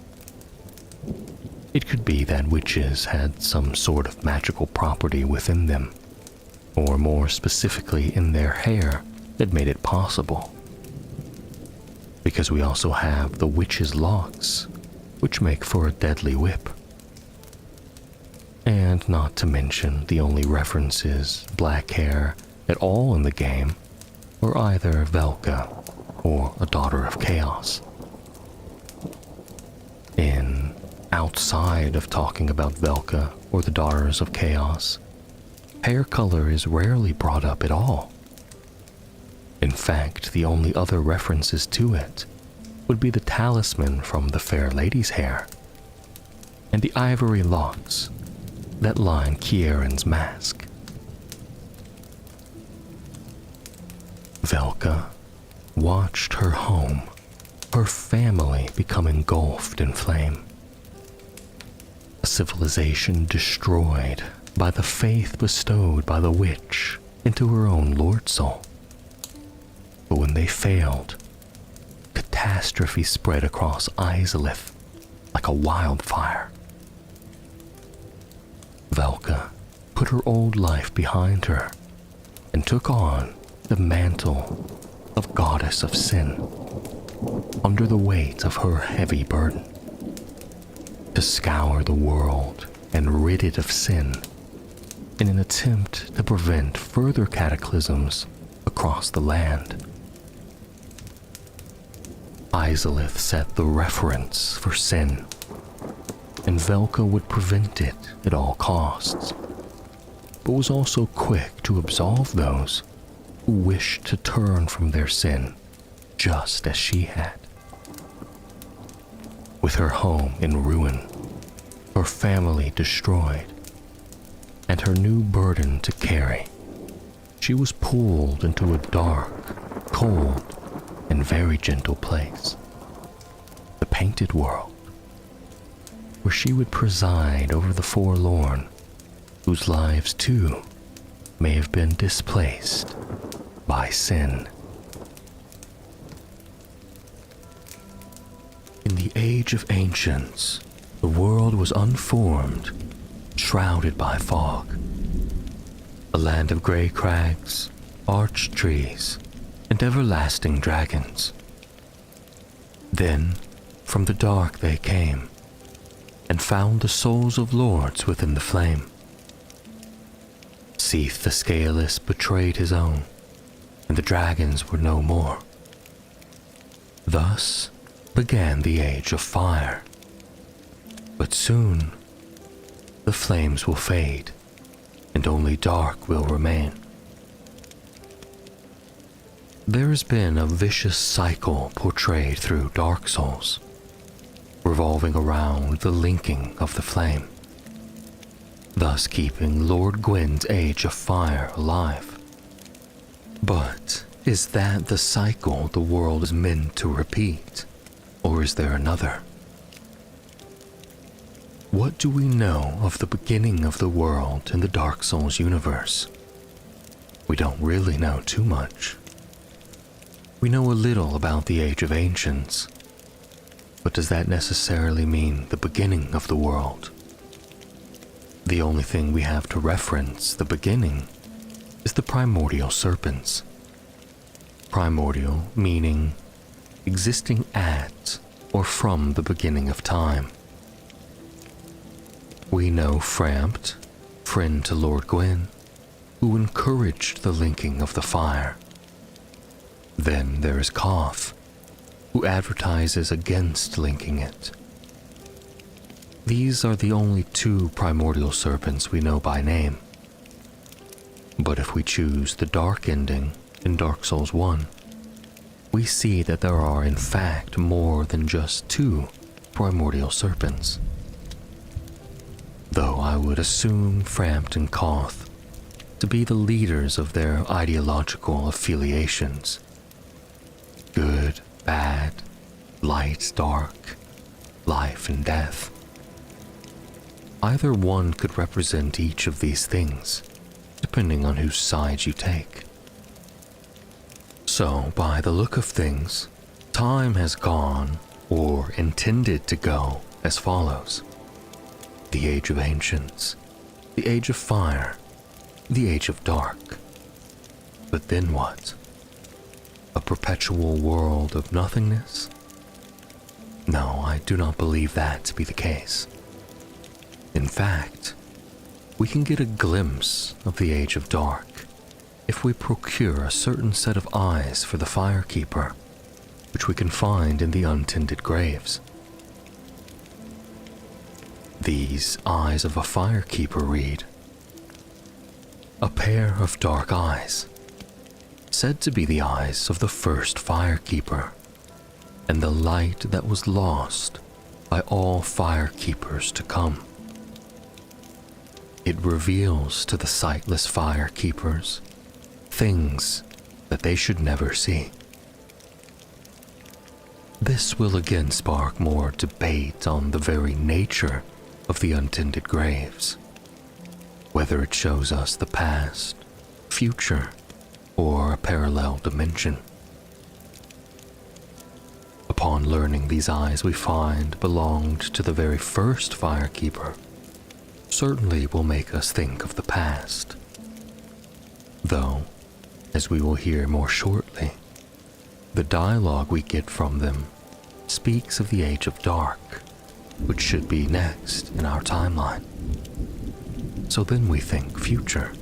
It could be that witches had some sort of magical property within them, or more specifically in their hair, that made it possible. Because we also have the witch's locks, which make for a deadly whip. And not to mention the only references black hair at all in the game were either Velka or a Daughter of Chaos. Outside of talking about Velka or the Daughters of Chaos, hair color is rarely brought up at all. In fact, the only other references to it would be the talisman from the Fair Lady's hair, and the ivory locks that line Kieran's mask. Velka watched her home, her family become engulfed in flame. A civilization destroyed by the faith bestowed by the witch into her own Lord Soul. But when they failed, catastrophe spread across Izalith like a wildfire. Velka put her old life behind her and took on the mantle of Goddess of Sin under the weight of her heavy burden, to scour the world and rid it of sin in an attempt to prevent further cataclysms across the land. Izalith set the reference for sin, and Velka would prevent it at all costs, but was also quick to absolve those who wished to turn from their sin just as she had. With her home in ruin, her family destroyed, and her new burden to carry, she was pulled into a dark, cold, and very gentle place, the Painted World, where she would preside over the forlorn, whose lives too may have been displaced by sin. In the Age of Ancients, the world was unformed, shrouded by fog. A land of grey crags, arched trees, and everlasting dragons. Then, from the dark they came, and found the souls of lords within the flame. Seath the Scaleless betrayed his own, and the dragons were no more. Thus began the Age of Fire. But soon, the flames will fade, and only dark will remain. There has been a vicious cycle portrayed through Dark Souls, revolving around the linking of the flame, thus keeping Lord Gwyn's Age of Fire alive. But is that the cycle the world is meant to repeat, or is there another? What do we know of the beginning of the world in the Dark Souls universe? We don't really know too much. We know a little about the Age of Ancients, but does that necessarily mean the beginning of the world? The only thing we have to reference the beginning is the primordial serpents. Primordial meaning existing at or from the beginning of time. We know Frampt, friend to Lord Gwyn, who encouraged the linking of the fire. Then there is Koth, who advertises against linking it. These are the only two primordial serpents we know by name. But if we choose the dark ending in Dark Souls 1, we see that there are in fact more than just two primordial serpents. Though I would assume Frampt and Koth to be the leaders of their ideological affiliations. Good, bad, light, dark, life and death. Either one could represent each of these things, depending on whose side you take. So, by the look of things, time has gone, or intended to go, as follows. The Age of Ancients, the Age of Fire, the Age of Dark. But then what? A perpetual world of nothingness? No, I do not believe that to be the case. In fact, we can get a glimpse of the Age of Dark if we procure a certain set of eyes for the Firekeeper, which we can find in the untended graves. These eyes of a Firekeeper read, a pair of dark eyes, said to be the eyes of the first Firekeeper, and the light that was lost by all Firekeepers to come. It reveals to the sightless Firekeepers things that they should never see. This will again spark more debate on the very nature of the untended graves. whether it shows us the past, future, or a parallel dimension. Upon learning these eyes we find belonged to the very first Firekeeper, certainly will make us think of the past. Though, as we will hear more shortly, the dialogue we get from them speaks of the Age of Dark, which should be next in our timeline. So then we think future.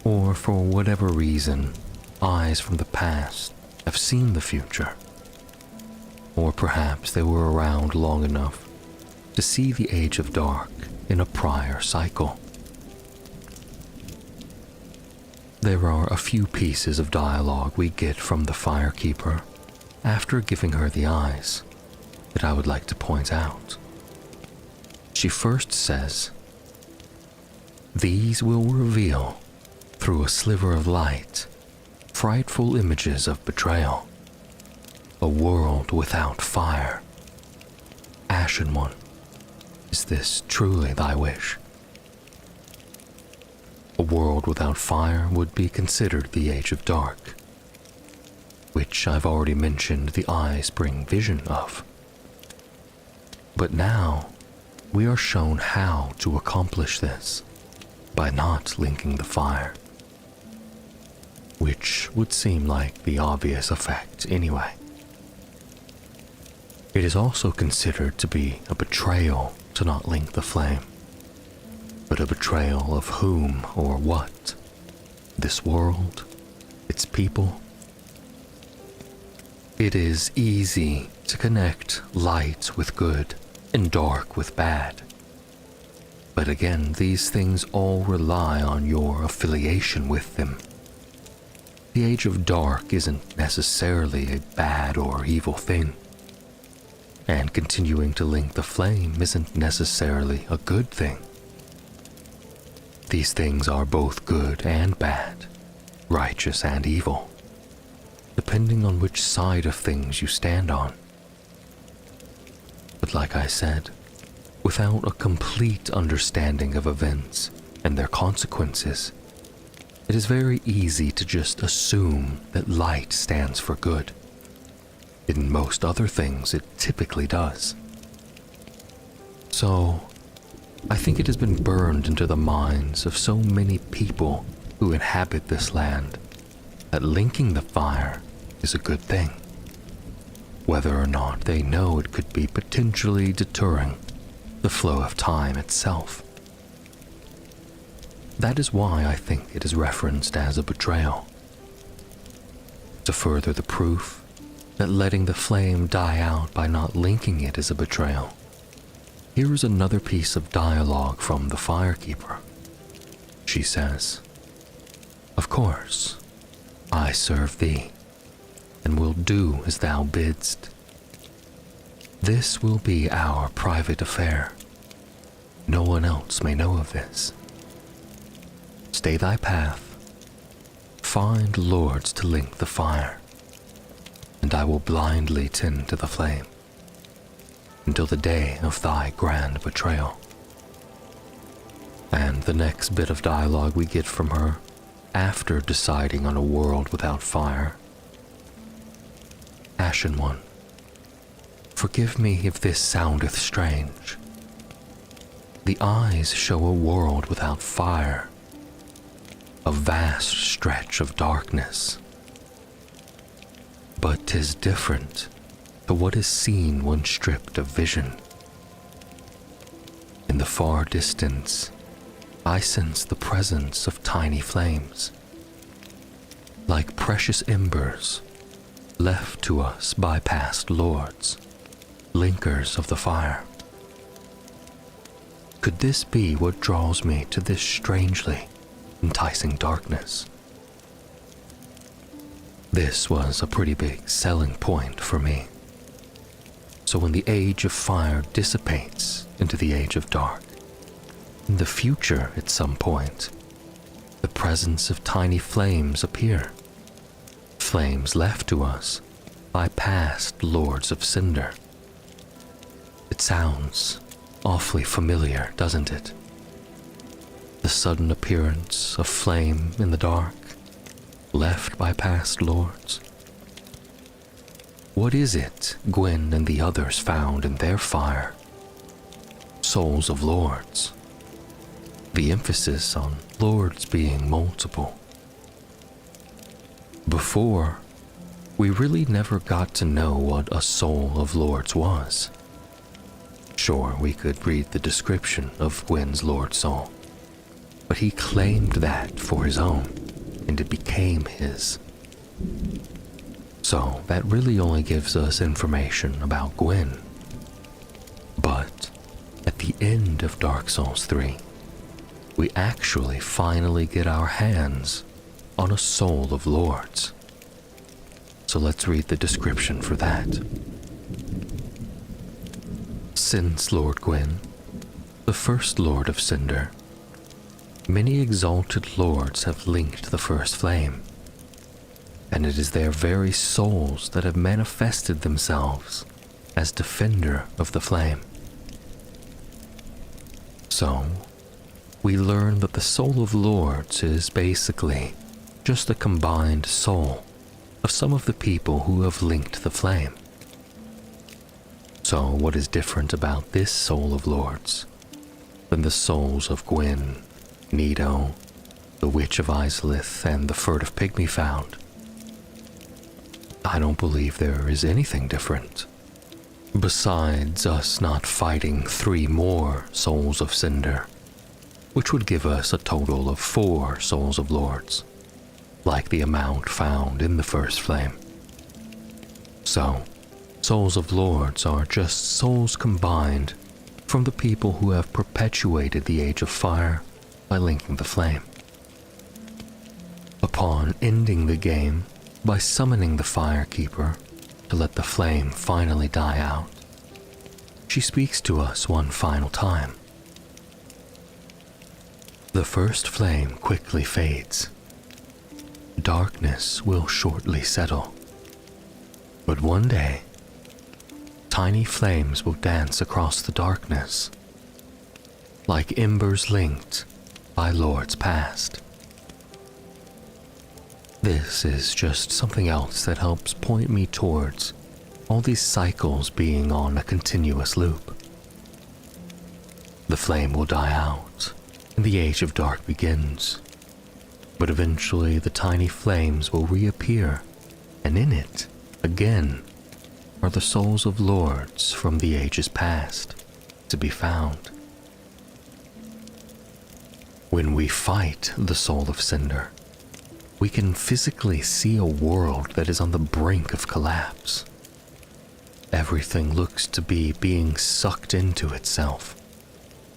Or for whatever reason, eyes from the past have seen the future. Or perhaps they were around long enough to see the Age of Dark in a prior cycle. There are a few pieces of dialogue we get from the Firekeeper after giving her the eyes that I would like to point out. She first says, "These will reveal, through a sliver of light, frightful images of betrayal. A world without fire. Ashen One, is this truly thy wish?" A world without fire would be considered the Age of Dark, which I've already mentioned the eyes bring vision of. But now, we are shown how to accomplish this by not linking the fire, which would seem like the obvious effect anyway. It is also considered to be a betrayal to not link the flame, but a betrayal of whom or what? This world? Its people? It is easy to connect light with good and dark with bad. But again, these things all rely on your affiliation with them. The Age of Dark isn't necessarily a bad or evil thing, and continuing to link the flame isn't necessarily a good thing. These things are both good and bad, righteous and evil, depending on which side of things you stand on. But like I said, without a complete understanding of events and their consequences, it is very easy to just assume that light stands for good. In most other things, it typically does. So, I think it has been burned into the minds of so many people who inhabit this land that linking the fire is a good thing, whether or not they know it could be potentially deterring the flow of time itself. That is why I think it is referenced as a betrayal. To further the proof that letting the flame die out by not linking it is a betrayal, here is another piece of dialogue from the Firekeeper. She says, "Of course, I serve thee, and will do as thou bidst. This will be our private affair. No one else may know of this. Stay thy path, find lords to link the fire, and I will blindly tend to the flame until the day of thy grand betrayal." And the next bit of dialogue we get from her, after deciding on a world without fire. "Ashen One, forgive me if this soundeth strange. The eyes show a world without fire, a vast stretch of darkness. But 'tis different to what is seen when stripped of vision. In the far distance, I sense the presence of tiny flames, like precious embers left to us by past lords, linkers of the fire. Could this be what draws me to this strangely enticing darkness?" This was a pretty big selling point for me. So when the Age of Fire dissipates into the Age of Dark, in the future at some point, the presence of tiny flames appear. Flames left to us by past Lords of Cinder. It sounds awfully familiar, doesn't it? The sudden appearance of flame in the dark, left by past lords? What is it Gwyn and the others found in their fire? Souls of lords. The emphasis on lords being multiple. Before, we really never got to know what a soul of lords was. Sure, we could read the description of Gwyn's lord soul, but he claimed that for his own, and it became his. So that really only gives us information about Gwyn. But at the end of Dark Souls 3, we actually finally get our hands on a soul of lords. So let's read the description for that. Since Lord Gwyn, the first Lord of Cinder, many exalted lords have linked the first flame, and it is their very souls that have manifested themselves as defender of the flame. So, we learn that the soul of lords is basically just a combined soul of some of the people who have linked the flame. So what is different about this soul of lords than the souls of Gwyn, Nito, the Witch of Izalith, and the furtive pygmy found? I don't believe there is anything different, besides us not fighting 3 more souls of Cinder, which would give us a total of 4 souls of lords, like the amount found in the first flame. So, souls of lords are just souls combined from the people who have perpetuated the Age of Fire by linking the flame. Upon ending the game by summoning the Firekeeper to let the flame finally die out, she speaks to us one final time. The first flame quickly fades. Darkness will shortly settle. But one day, tiny flames will dance across the darkness, like embers linked by lords past. This is just something else that helps point me towards all these cycles being on a continuous loop. The flame will die out, and the Age of Dark begins. But eventually the tiny flames will reappear, and in it, again, are the souls of lords from the ages past to be found. When we fight the soul of Cinder, we can physically see a world that is on the brink of collapse. Everything looks to be being sucked into itself,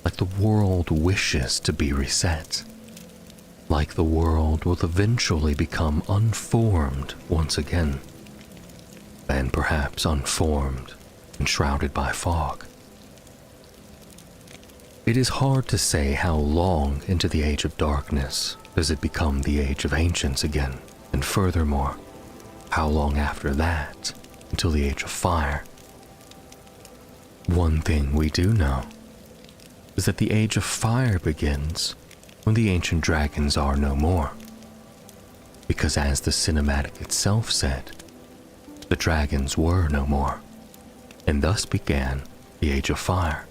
like the world wishes to be reset. Like the world will eventually become unformed once again, and perhaps unformed and shrouded by fog. It is hard to say how long into the Age of Darkness does it become the Age of Ancients again, and furthermore, how long after that until the Age of Fire. One thing we do know is that the Age of Fire begins when the ancient dragons are no more. Because as the cinematic itself said, the dragons were no more, and thus began the Age of Fire,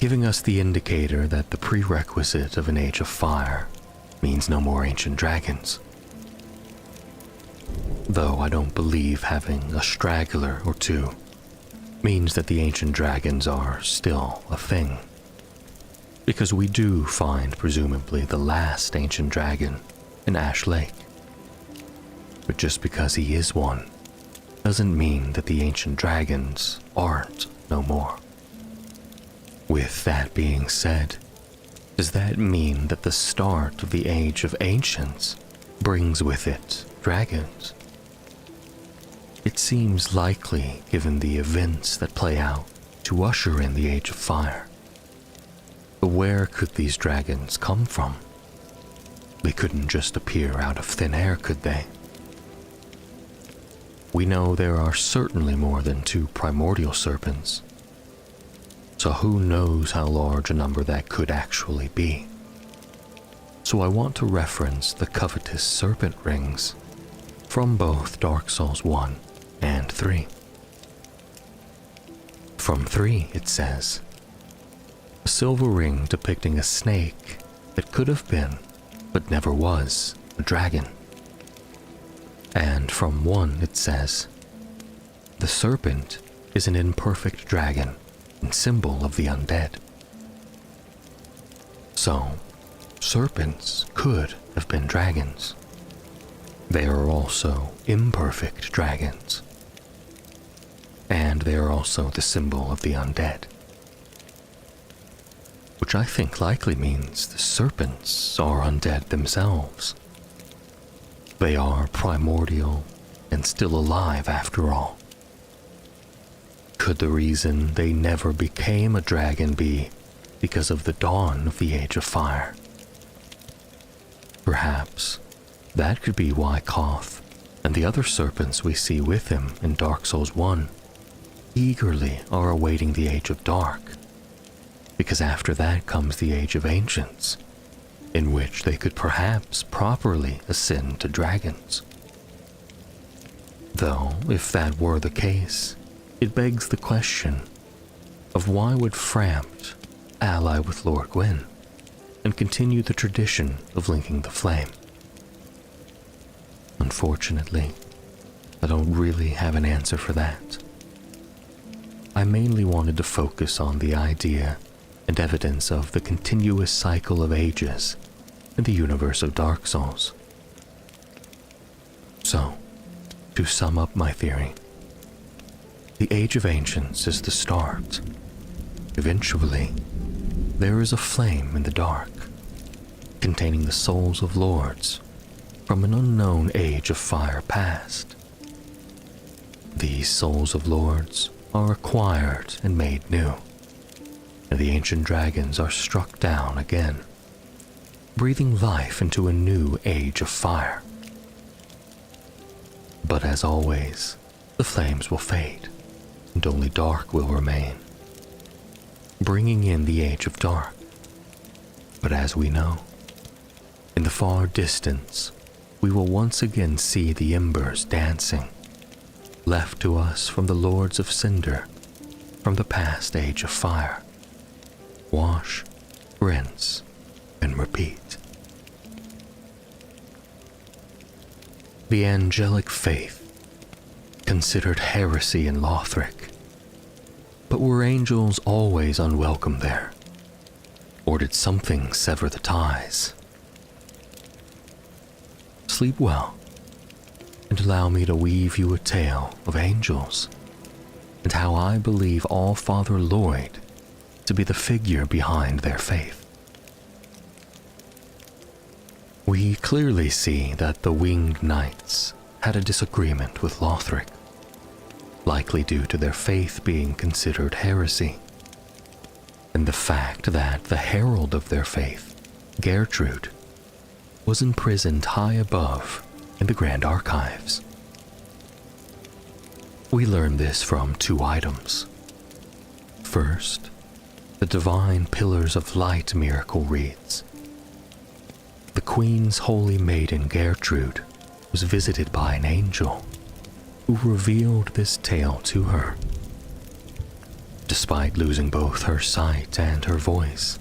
giving us the indicator that the prerequisite of an Age of Fire means no more ancient dragons. Though I don't believe having a straggler or 2 means that the ancient dragons are still a thing. Because we do find, presumably, the last ancient dragon in Ash Lake. But just because he is one, doesn't mean that the ancient dragons aren't no more. With that being said, does that mean that the start of the Age of Ancients brings with it dragons? It seems likely, given the events that play out, to usher in the Age of Fire. But where could these dragons come from? They couldn't just appear out of thin air, could they? We know there are certainly more than 2 primordial serpents, so who knows how large a number that could actually be. so I want to reference the covetous serpent rings from both Dark Souls 1 and 3. From 3, it says, a silver ring depicting a snake that could have been, but never was, a dragon. And from 1, it says, the serpent is an imperfect dragon and symbol of the undead. So, serpents could have been dragons. They are also imperfect dragons. And they are also the symbol of the undead. Which I think likely means the serpents are undead themselves. They are primordial and still alive after all. Could the reason they never became a dragon be because of the dawn of the Age of Fire? Perhaps that could be why Koth and the other serpents we see with him in Dark Souls 1 eagerly are awaiting the Age of Dark, because after that comes the Age of Ancients, in which they could perhaps properly ascend to dragons. Though, if that were the case, it begs the question of why would Frampt ally with Lord Gwyn and continue the tradition of linking the flame? Unfortunately, I don't really have an answer for that. I mainly wanted to focus on the idea and evidence of the continuous cycle of ages in the universe of Dark Souls. So, to sum up my theory, the Age of Ancients is the start. Eventually, there is a flame in the dark, containing the souls of lords from an unknown age of fire past. These souls of lords are acquired and made new, and the ancient dragons are struck down again, breathing life into a new age of fire. But as always, the flames will fade, and only dark will remain, bringing in the Age of Dark. But as we know, in the far distance, we will once again see the embers dancing, left to us from the Lords of Cinder, from the past Age of Fire. Wash, rinse, and repeat. The angelic faith, considered heresy in Lothric, but were angels always unwelcome there? Or did something sever the ties? Sleep well, and allow me to weave you a tale of angels, and how I believe All-Father Lloyd to be the figure behind their faith. We clearly see that the Winged Knights had a disagreement with Lothric, likely due to their faith being considered heresy, and the fact that the herald of their faith, Gertrude, was imprisoned high above in the Grand Archives. We learn this from 2 items. First, the Divine Pillars of Light miracle reads, the Queen's holy maiden Gertrude was visited by an angel who revealed this tale to her. Despite losing both her sight and her voice,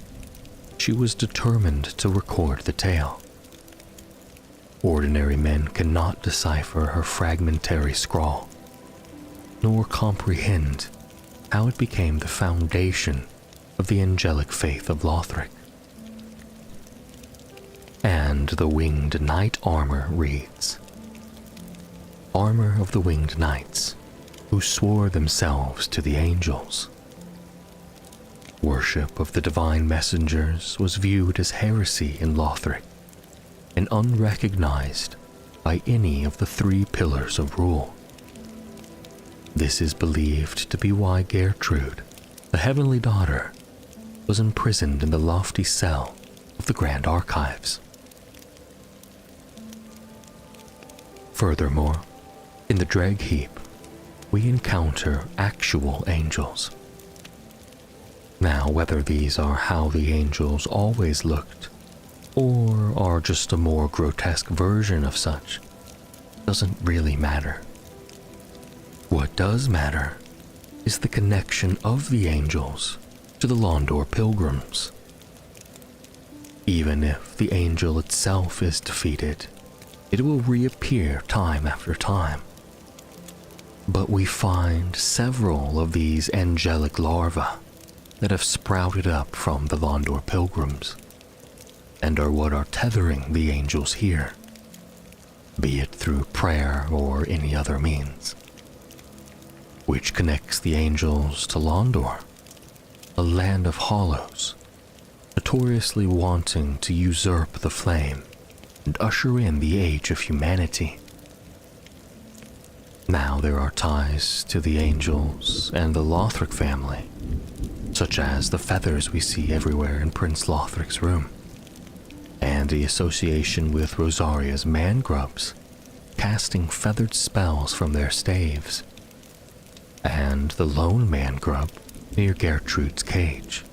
she was determined to record the tale. Ordinary men cannot decipher her fragmentary scrawl, nor comprehend how it became the foundation of the angelic faith of Lothric. And the Winged Knight armor reads, Armor of the Winged Knights, who swore themselves to the angels. Worship of the divine messengers was viewed as heresy in Lothric, and unrecognized by any of the 3 pillars of rule. This is believed to be why Gertrude, the heavenly daughter, was imprisoned in the lofty cell of the Grand Archives. Furthermore, in the Dreg Heap, we encounter actual angels. Now, whether these are how the angels always looked, or are just a more grotesque version of such, doesn't really matter. What does matter is the connection of the angels to the Londor pilgrims. Even if the angel itself is defeated, it will reappear time after time. But we find several of these angelic larvae that have sprouted up from the Londor pilgrims, and are what are tethering the angels here, be it through prayer or any other means, which connects the angels to Londor, a land of hollows, notoriously wanting to usurp the flame and usher in the age of humanity. Now there are ties to the angels and the Lothric family, such as the feathers we see everywhere in Prince Lothric's room, and the association with Rosaria's man-grubs, casting feathered spells from their staves, and the lone man-grub near Gertrude's cage.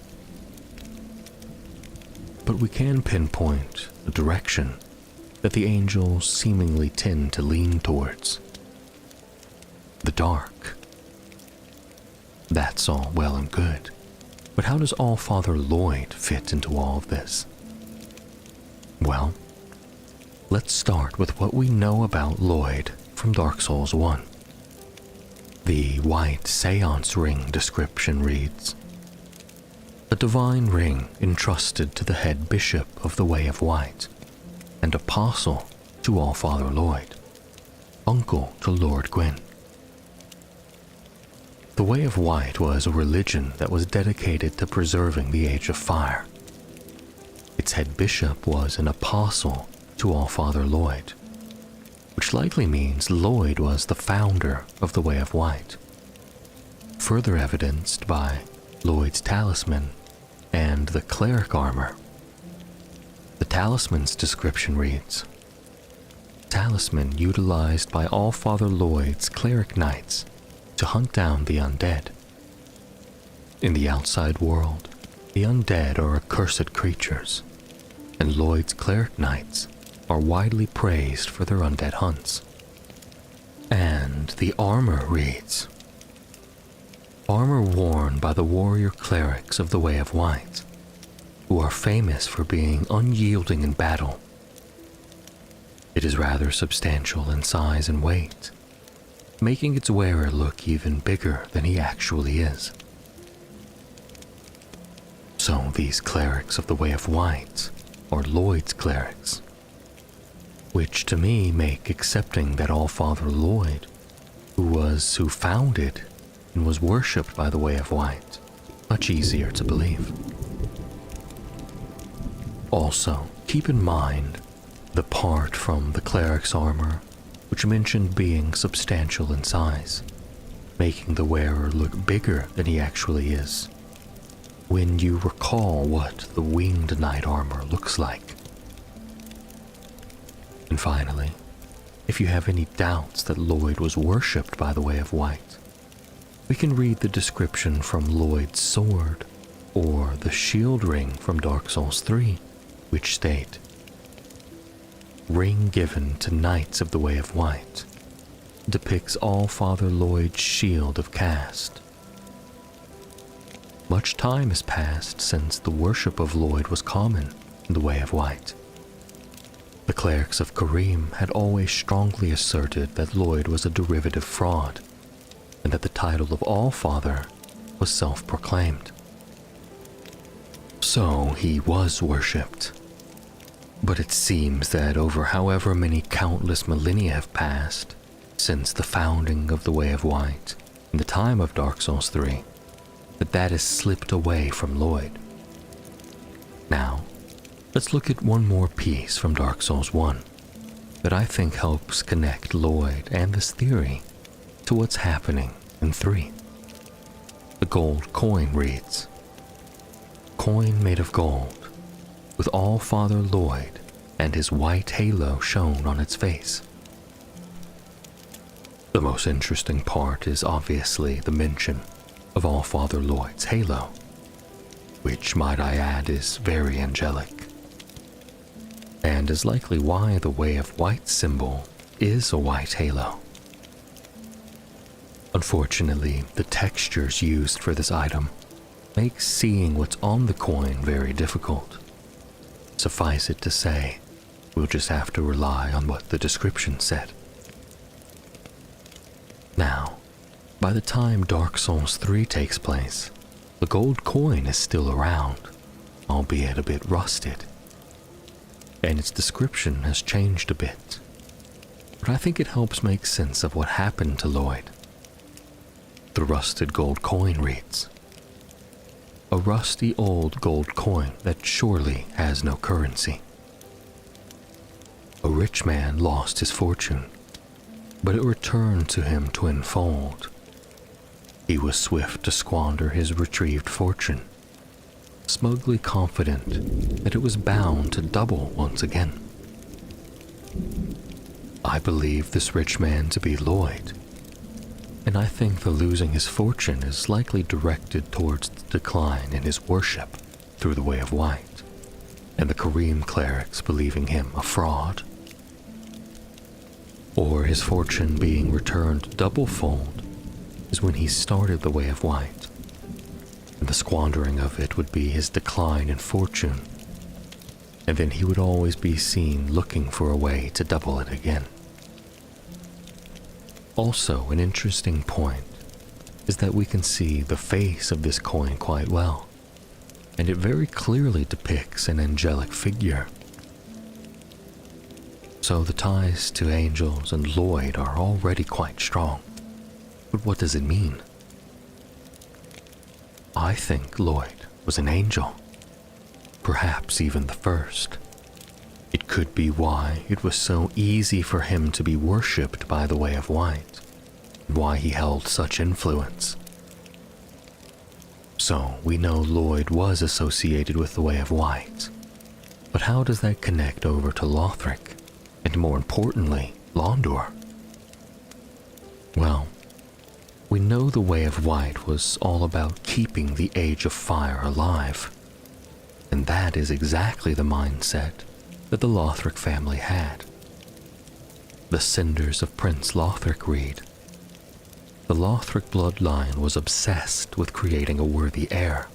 But we can pinpoint the direction that the angels seemingly tend to lean towards: the dark. That's all well and good, but how does Allfather Lloyd fit into all of this? Well, let's start with what we know about Lloyd from Dark Souls 1. The white seance ring description reads: a divine ring entrusted to the head bishop of the Way of White, and apostle to Allfather Lloyd, uncle to Lord Gwyn. The Way of White was a religion that was dedicated to preserving the Age of Fire. Its head bishop was an apostle to Allfather Lloyd, which likely means Lloyd was the founder of the Way of White, further evidenced by Lloyd's talisman and the cleric armor. The talisman's description reads: talisman utilized by Allfather Lloyd's cleric knights to hunt down the undead. In the outside world, the undead are accursed creatures, and Lloyd's cleric knights are widely praised for their undead hunts. And the armor reads: armor worn by the warrior clerics of the Way of White, who are famous for being unyielding in battle. It is rather substantial in size and weight, making its wearer look even bigger than he actually is. So these clerics of the Way of White are Lloyd's clerics, which to me make accepting that Allfather Lloyd, who founded and was worshipped by the Way of White, much easier to believe. Also, keep in mind the part from the cleric's armor which mentioned being substantial in size, making the wearer look bigger than he actually is, when you recall what the winged knight armor looks like. And finally, if you have any doubts that Lloyd was worshipped by the Way of White, we can read the description from Lloyd's sword, or the shield ring from Dark Souls 3, which state: ring given to knights of the Way of White, depicts Allfather Lloyd's shield of caste. Much time has passed since the worship of Lloyd was common in the Way of White. The clerics of Karim had always strongly asserted that Lloyd was a derivative fraud, and that the title of Allfather was self-proclaimed. So he was worshipped. But it seems that over however many countless millennia have passed since the founding of the Way of White in the time of Dark Souls 3, that has slipped away from Lloyd. Now, let's look at one more piece from Dark Souls 1 that I think helps connect Lloyd and this theory to what's happening in 3. The gold coin reads: coin made of gold, with Allfather Lloyd and his white halo shown on its face. The most interesting part is obviously the mention of Allfather Lloyd's halo, which, might I add, is very angelic. and is likely why the Way of White symbol is a white halo. Unfortunately, the textures used for this item make seeing what's on the coin very difficult. Suffice it to say, we'll just have to rely on what the description said. Now, by the time Dark Souls 3 takes place, the gold coin is still around, albeit a bit rusted, and its description has changed a bit, but I think it helps make sense of what happened to Lloyd. The rusted gold coin reads, "A rusty old gold coin that surely has no currency. A rich man lost his fortune, but it returned to him twenfold. He was swift to squander his retrieved fortune, smugly confident that it was bound to double once again. I believe this rich man to be Lloyd, and I think the losing his fortune is likely directed towards the decline in his worship through the Way of White, and the Kareem clerics believing him a fraud. Or his fortune being returned double-fold is when he started the Way of White, and the squandering of it would be his decline in fortune, and then he would always be seen looking for a way to double it again." Also, an interesting point is that we can see the face of this coin quite well, and it very clearly depicts an angelic figure. So the ties to angels and Lloyd are already quite strong. But what does it mean? I think Lloyd was an angel, perhaps even the first. It could be why it was so easy for him to be worshipped by the Way of White, and why he held such influence. So we know Lloyd was associated with the Way of White, but how does that connect over to Lothric, and more importantly, Londor? Well, we know the Way of White was all about keeping the Age of Fire alive, and that is exactly the mindset that the Lothric family had. The Cinders of Prince Lothric read, "The Lothric bloodline was obsessed with creating a worthy heir,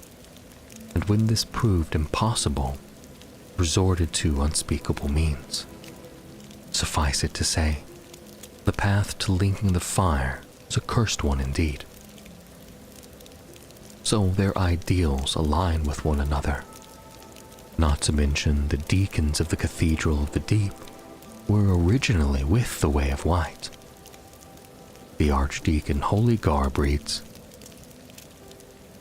and when this proved impossible, resorted to unspeakable means. Suffice it to say, the path to linking the fire is a cursed one indeed." So their ideals align with one another. Not to mention the deacons of the Cathedral of the Deep were originally with the Way of White. The Archdeacon Holy Garb reads,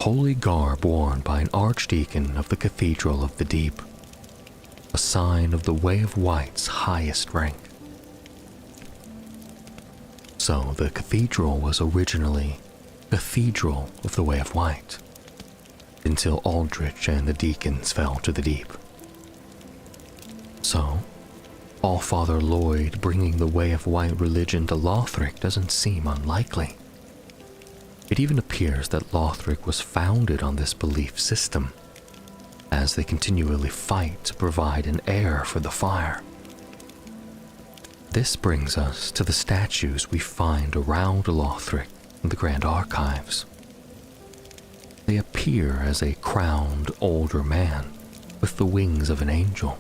"Holy garb worn by an Archdeacon of the Cathedral of the Deep, a sign of the Way of White's highest rank." So the cathedral was originally Cathedral of the Way of White, until Aldrich and the deacons fell to the deep. So, Allfather Lloyd bringing the Way of White religion to Lothric doesn't seem unlikely. It even appears that Lothric was founded on this belief system, as they continually fight to provide an heir for the fire. This brings us to the statues we find around Lothric in the Grand Archives. They appear as a crowned older man with the wings of an angel.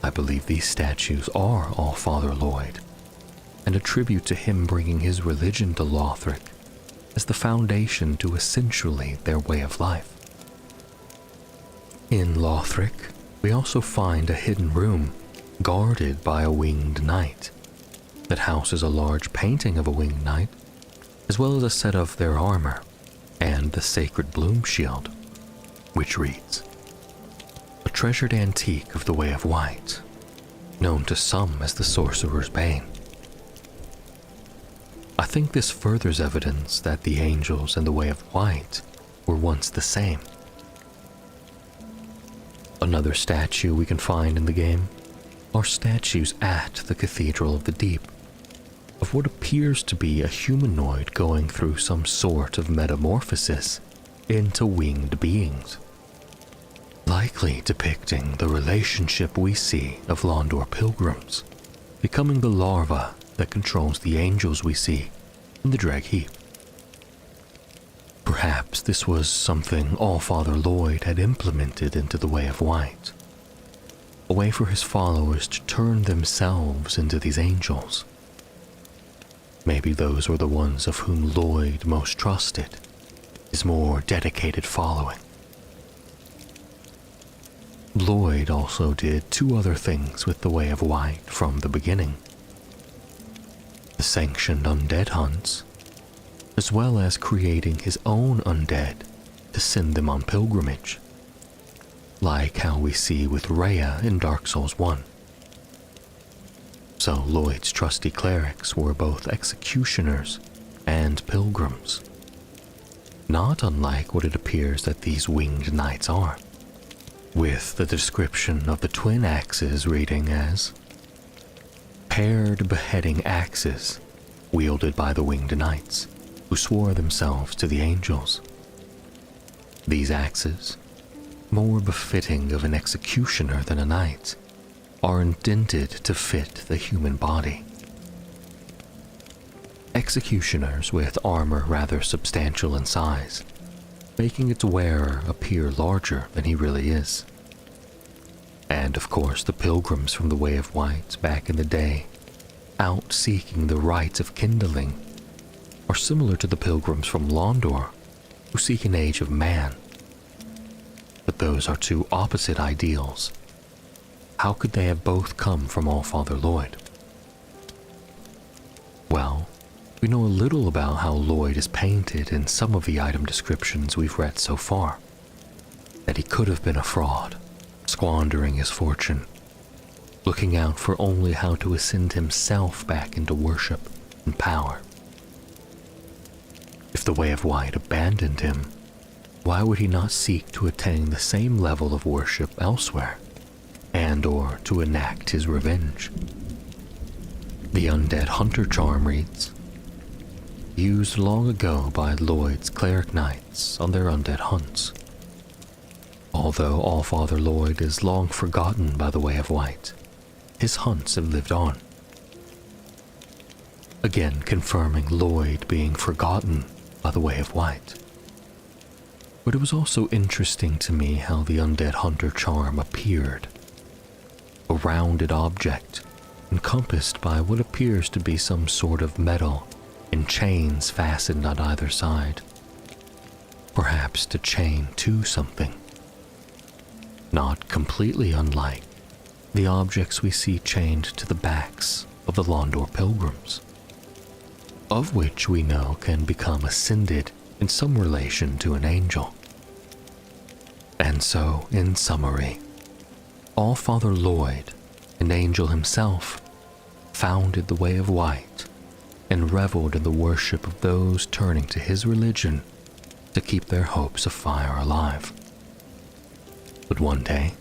I believe these statues are Allfather Lloyd, and a tribute to him bringing his religion to Lothric as the foundation to essentially their way of life. In Lothric, we also find a hidden room guarded by a winged knight that houses a large painting of a winged knight, as well as a set of their armor and the sacred bloom shield, which reads, "A treasured antique of the Way of White, known to some as the Sorcerer's Bane." I think this furthers evidence that the angels and the Way of White were once the same. Another statue we can find in the game are statues at the Cathedral of the Deep, of what appears to be a humanoid going through some sort of metamorphosis into winged beings. likely depicting the relationship we see of Londor pilgrims becoming the larva that controls the angels we see in the Dreg Heap. Perhaps this was something Allfather Lloyd had implemented into the Way of White, a way for his followers to turn themselves into these angels. Maybe those were the ones of whom Lloyd most trusted, his more dedicated following. Lloyd also did two other things with the Way of White from the beginning: the sanctioned undead hunts, as well as creating his own undead to send them on pilgrimage, like how we see with Rhea in Dark Souls 1. So Lloyd's trusty clerics were both executioners and pilgrims, not unlike what it appears that these winged knights are, with the description of the twin axes reading as paired beheading axes wielded by the winged knights who swore themselves to the angels. These axes, more befitting of an executioner than a knight, are indented to fit the human body. Executioners with armor rather substantial in size, making its wearer appear larger than he really is. And of course the pilgrims from the Way of White back in the day, out seeking the rites of kindling, are similar to the pilgrims from Londor who seek an age of man. But those are two opposite ideals. How could they have both come from Allfather Lloyd? Well, we know a little about how Lloyd is painted in some of the item descriptions we've read so far. That he could have been a fraud, squandering his fortune, looking out for only how to ascend himself back into worship and power. If the Way of White abandoned him, why would he not seek to attain the same level of worship elsewhere, and or to enact his revenge? The Undead Hunter charm reads, used long ago by Lloyd's cleric knights on their undead hunts. Although Allfather Lloyd is long forgotten by the Way of White, his hunts have lived on. Again confirming Lloyd being forgotten by the Way of White. But it was also interesting to me how the Undead Hunter charm appeared. A rounded object, encompassed by what appears to be some sort of metal and chains fastened on either side, perhaps to chain to something. Not completely unlike the objects we see chained to the backs of the Londor pilgrims, of which we know can become ascended in some relation to an angel. And so, in summary, Allfather Lloyd, an angel himself, founded the Way of White and reveled in the worship of those turning to his religion to keep their hopes of fire alive. But one day,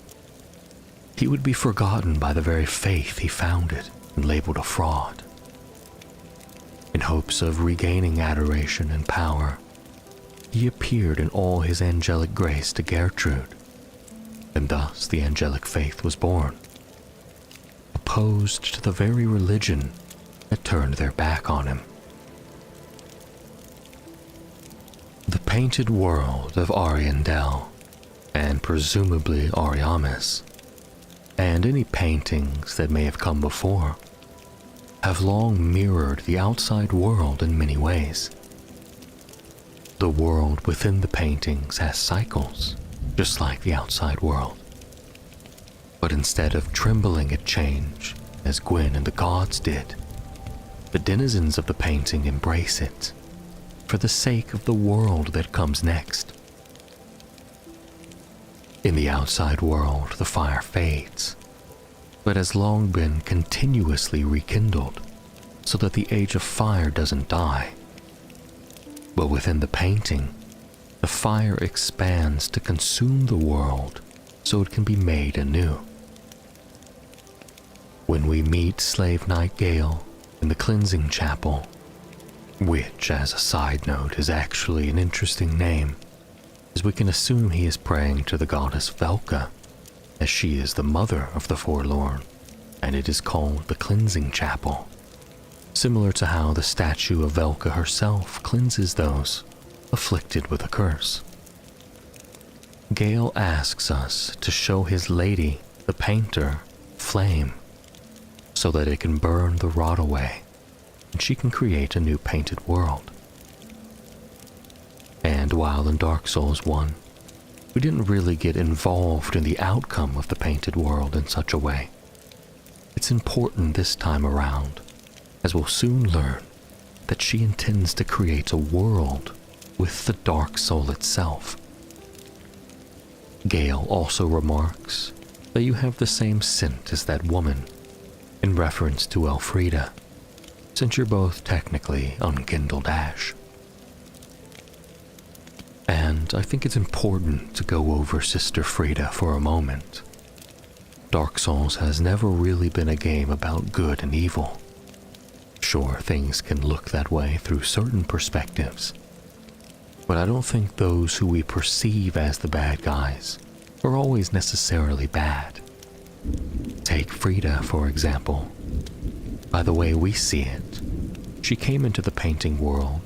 he would be forgotten by the very faith he founded and labeled a fraud. In hopes of regaining adoration and power, he appeared in all his angelic grace to Gertrude, and thus the angelic faith was born, opposed to the very religion that turned their back on him. The painted world of Ariandel, and presumably Ariamis, and any paintings that may have come before, have long mirrored the outside world in many ways. The world within the paintings has cycles, just like the outside world. But instead of trembling at change, as Gwyn and the gods did, the denizens of the painting embrace it, for the sake of the world that comes next. In the outside world, the fire fades, but has long been continuously rekindled, so that the age of fire doesn't die. But within the painting, the fire expands to consume the world so it can be made anew. When we meet Slave Knight Gale in the Cleansing Chapel, which, as a side note, is actually an interesting name, as we can assume he is praying to the goddess Velka, as she is the mother of the Forlorn, and it is called the Cleansing Chapel, similar to how the statue of Velka herself cleanses those afflicted with a curse. Gale asks us to show his lady, the painter, flame, so that it can burn the rot away, and she can create a new painted world. And while in Dark Souls 1, we didn't really get involved in the outcome of the painted world in such a way, it's important this time around, as we'll soon learn, that she intends to create a world with the Dark Soul itself. Gale also remarks that you have the same scent as that woman, in reference to Elfrida, since you're both technically unkindled ash. And I think it's important to go over Sister Frida for a moment. Dark Souls has never really been a game about good and evil. Sure, things can look that way through certain perspectives, but I don't think those who we perceive as the bad guys are always necessarily bad. Take Frida, for example. By the way we see it, she came into the painting world,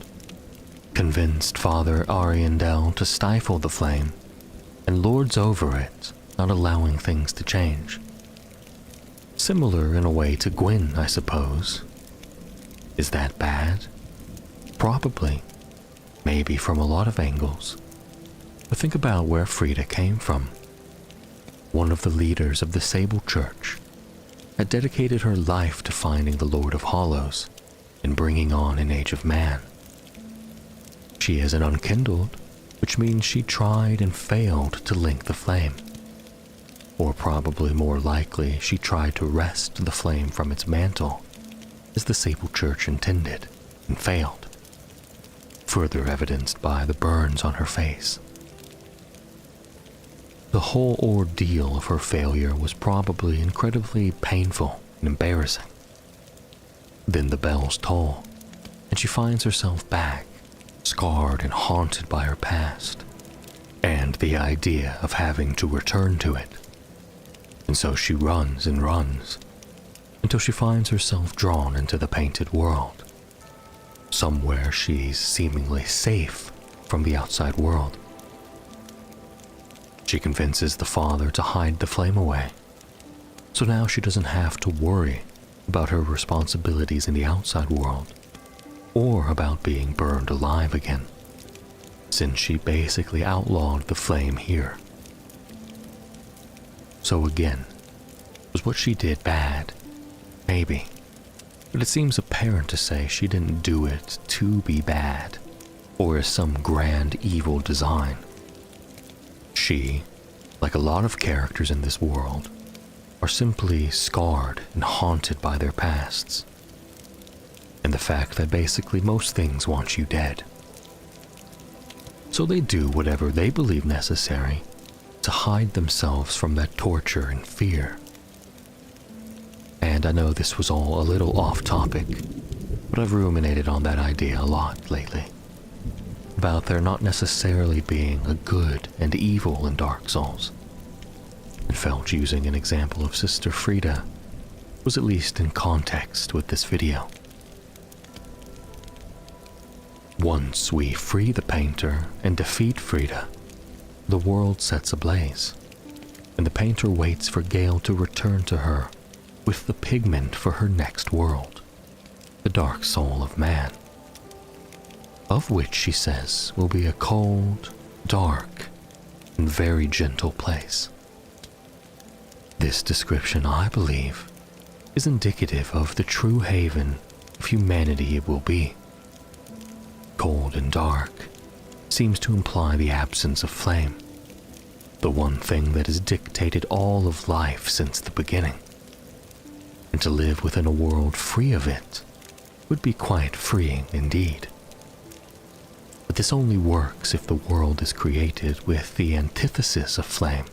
convinced Father Ariandel to stifle the flame, and lords over it, not allowing things to change. Similar in a way to Gwyn, I suppose. Is that bad? Probably. Maybe from a lot of angles. But think about where Frida came from. One of the leaders of the Sable Church had dedicated her life to finding the Lord of Hollows and bringing on an Age of Man. She is an unkindled, which means she tried and failed to link the flame. Or probably more likely, she tried to wrest the flame from its mantle, as the Sable Church intended, and failed, further evidenced by the burns on her face. The whole ordeal of her failure was probably incredibly painful and embarrassing. Then the bells toll, and she finds herself back, scarred and haunted by her past, and the idea of having to return to it. And so she runs and runs, until she finds herself drawn into the painted world. Somewhere she's seemingly safe from the outside world. She convinces the father to hide the flame away, so now she doesn't have to worry about her responsibilities in the outside world, or about being burned alive again, since she basically outlawed the flame here. So again, was what she did bad? Maybe. But it seems apparent to say she didn't do it to be bad, or as some grand evil design. She, like a lot of characters in this world, are simply scarred and haunted by their pasts, and the fact that basically most things want you dead. So they do whatever they believe necessary to hide themselves from that torture and fear. And I know this was all a little off topic, but I've ruminated on that idea a lot lately, about there not necessarily being a good and evil in Dark Souls, and felt using an example of Sister Frida was at least in context with this video. Once we free the painter and defeat Frida, the world sets ablaze, and the painter waits for Gale to return to her with the pigment for her next world, the Dark Soul of Man, of which she says will be a cold, dark, and very gentle place. This description, I believe, is indicative of the true haven of humanity it will be. Cold and dark seems to imply the absence of flame, the one thing that has dictated all of life since the beginning. And to live within a world free of it would be quite freeing indeed. But this only works if the world is created with the antithesis of flame,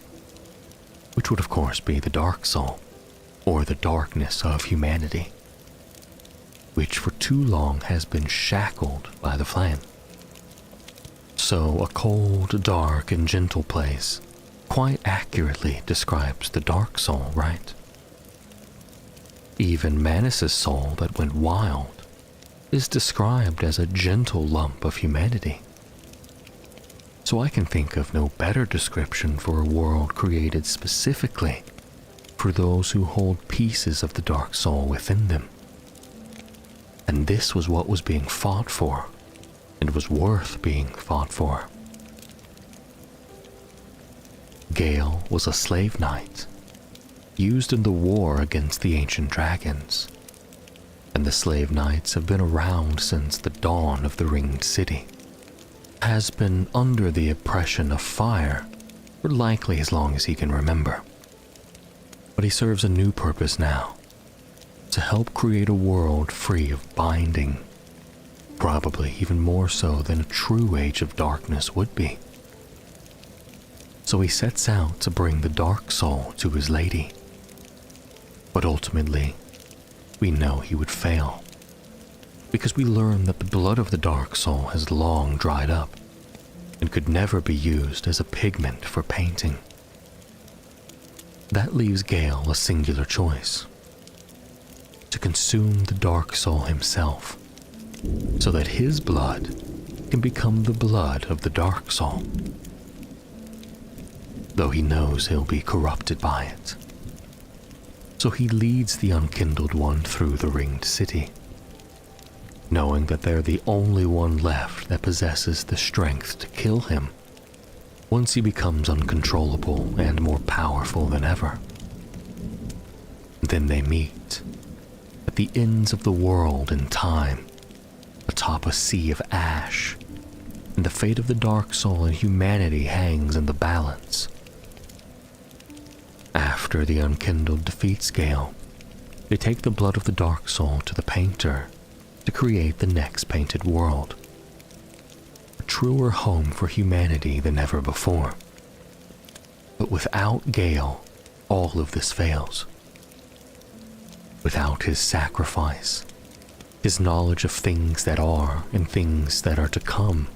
which would of course be the Dark Soul, or the darkness of humanity, which for too long has been shackled by the flame. also a cold, dark, and gentle place quite accurately describes the dark soul, right? Even Manus' soul that went wild is described as a gentle lump of humanity. So I can think of no better description for a world created specifically for those who hold pieces of the dark soul within them. And this was what was being fought for, and was worth being fought for. Gale was a slave knight, used in the war against the ancient dragons, and the slave knights have been around since the dawn of the Ringed City, has been under the oppression of fire for likely as long as he can remember. But he serves a new purpose now, to help create a world free of binding, probably even more so than a true age of darkness would be. So he sets out to bring the dark soul to his lady. But ultimately, we know he would fail, because we learn that the blood of the dark soul has long dried up and could never be used as a pigment for painting. That leaves Gale a singular choice: to consume the dark soul himself, so that his blood can become the blood of the dark soul, though he knows he'll be corrupted by it. So he leads the unkindled one through the Ringed City, knowing that they're the only one left that possesses the strength to kill him once he becomes uncontrollable and more powerful than ever. Then they meet at the ends of the world in time, atop a sea of ash, and the fate of the dark soul and humanity hangs in the balance. After the unkindled defeats Gale, they take the blood of the dark soul to the painter to create the next painted world, a truer home for humanity than ever before. But without Gale, all of this fails. Without his sacrifice, his knowledge of things that are and things that are to come,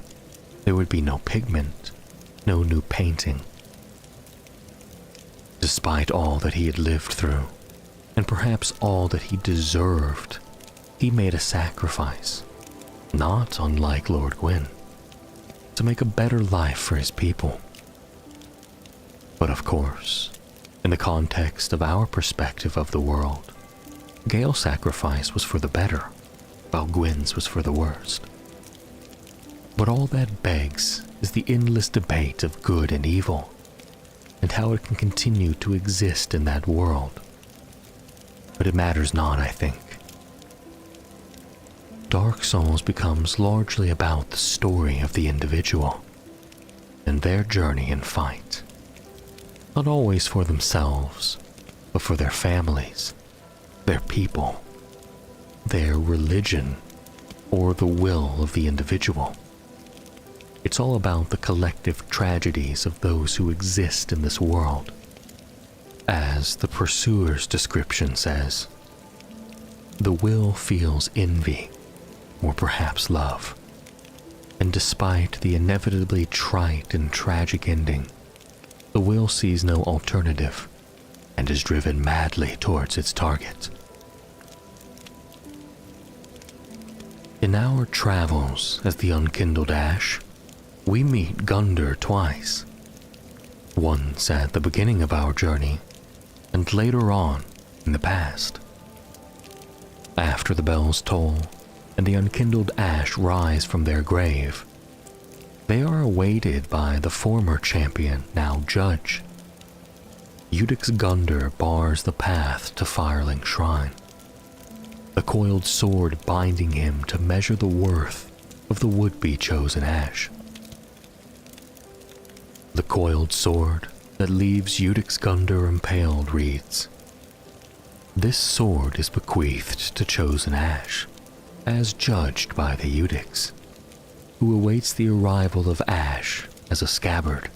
there would be no pigment, no new painting. Despite all that he had lived through, and perhaps all that he deserved, he made a sacrifice, not unlike Lord Gwyn, to make a better life for his people. But of course, in the context of our perspective of the world, Gale's sacrifice was for the better, while Gwyn's was for the worst. But all that begs is the endless debate of good and evil, and how it can continue to exist in that world. But it matters not, I think. Dark Souls becomes largely about the story of the individual and their journey and fight. Not always for themselves, but for their families, their people, their religion, or the will of the individual. It's all about the collective tragedies of those who exist in this world. As the Pursuer's description says, the will feels envy, or perhaps love, and despite the inevitably trite and tragic ending, the will sees no alternative and is driven madly towards its target. In our travels as the Unkindled Ash, we meet Gundyr twice. Once at the beginning of our journey, and later on in the past. After the bells toll and the Unkindled Ash rise from their grave, they are awaited by the former champion, now judge. Udix Gundyr bars the path to Firelink Shrine, the coiled sword binding him to measure the worth of the would-be chosen Ash. The coiled sword that leaves Udix Gundyr impaled reads, "This sword is bequeathed to chosen Ash, as judged by the Udix, who awaits the arrival of Ash as a scabbard."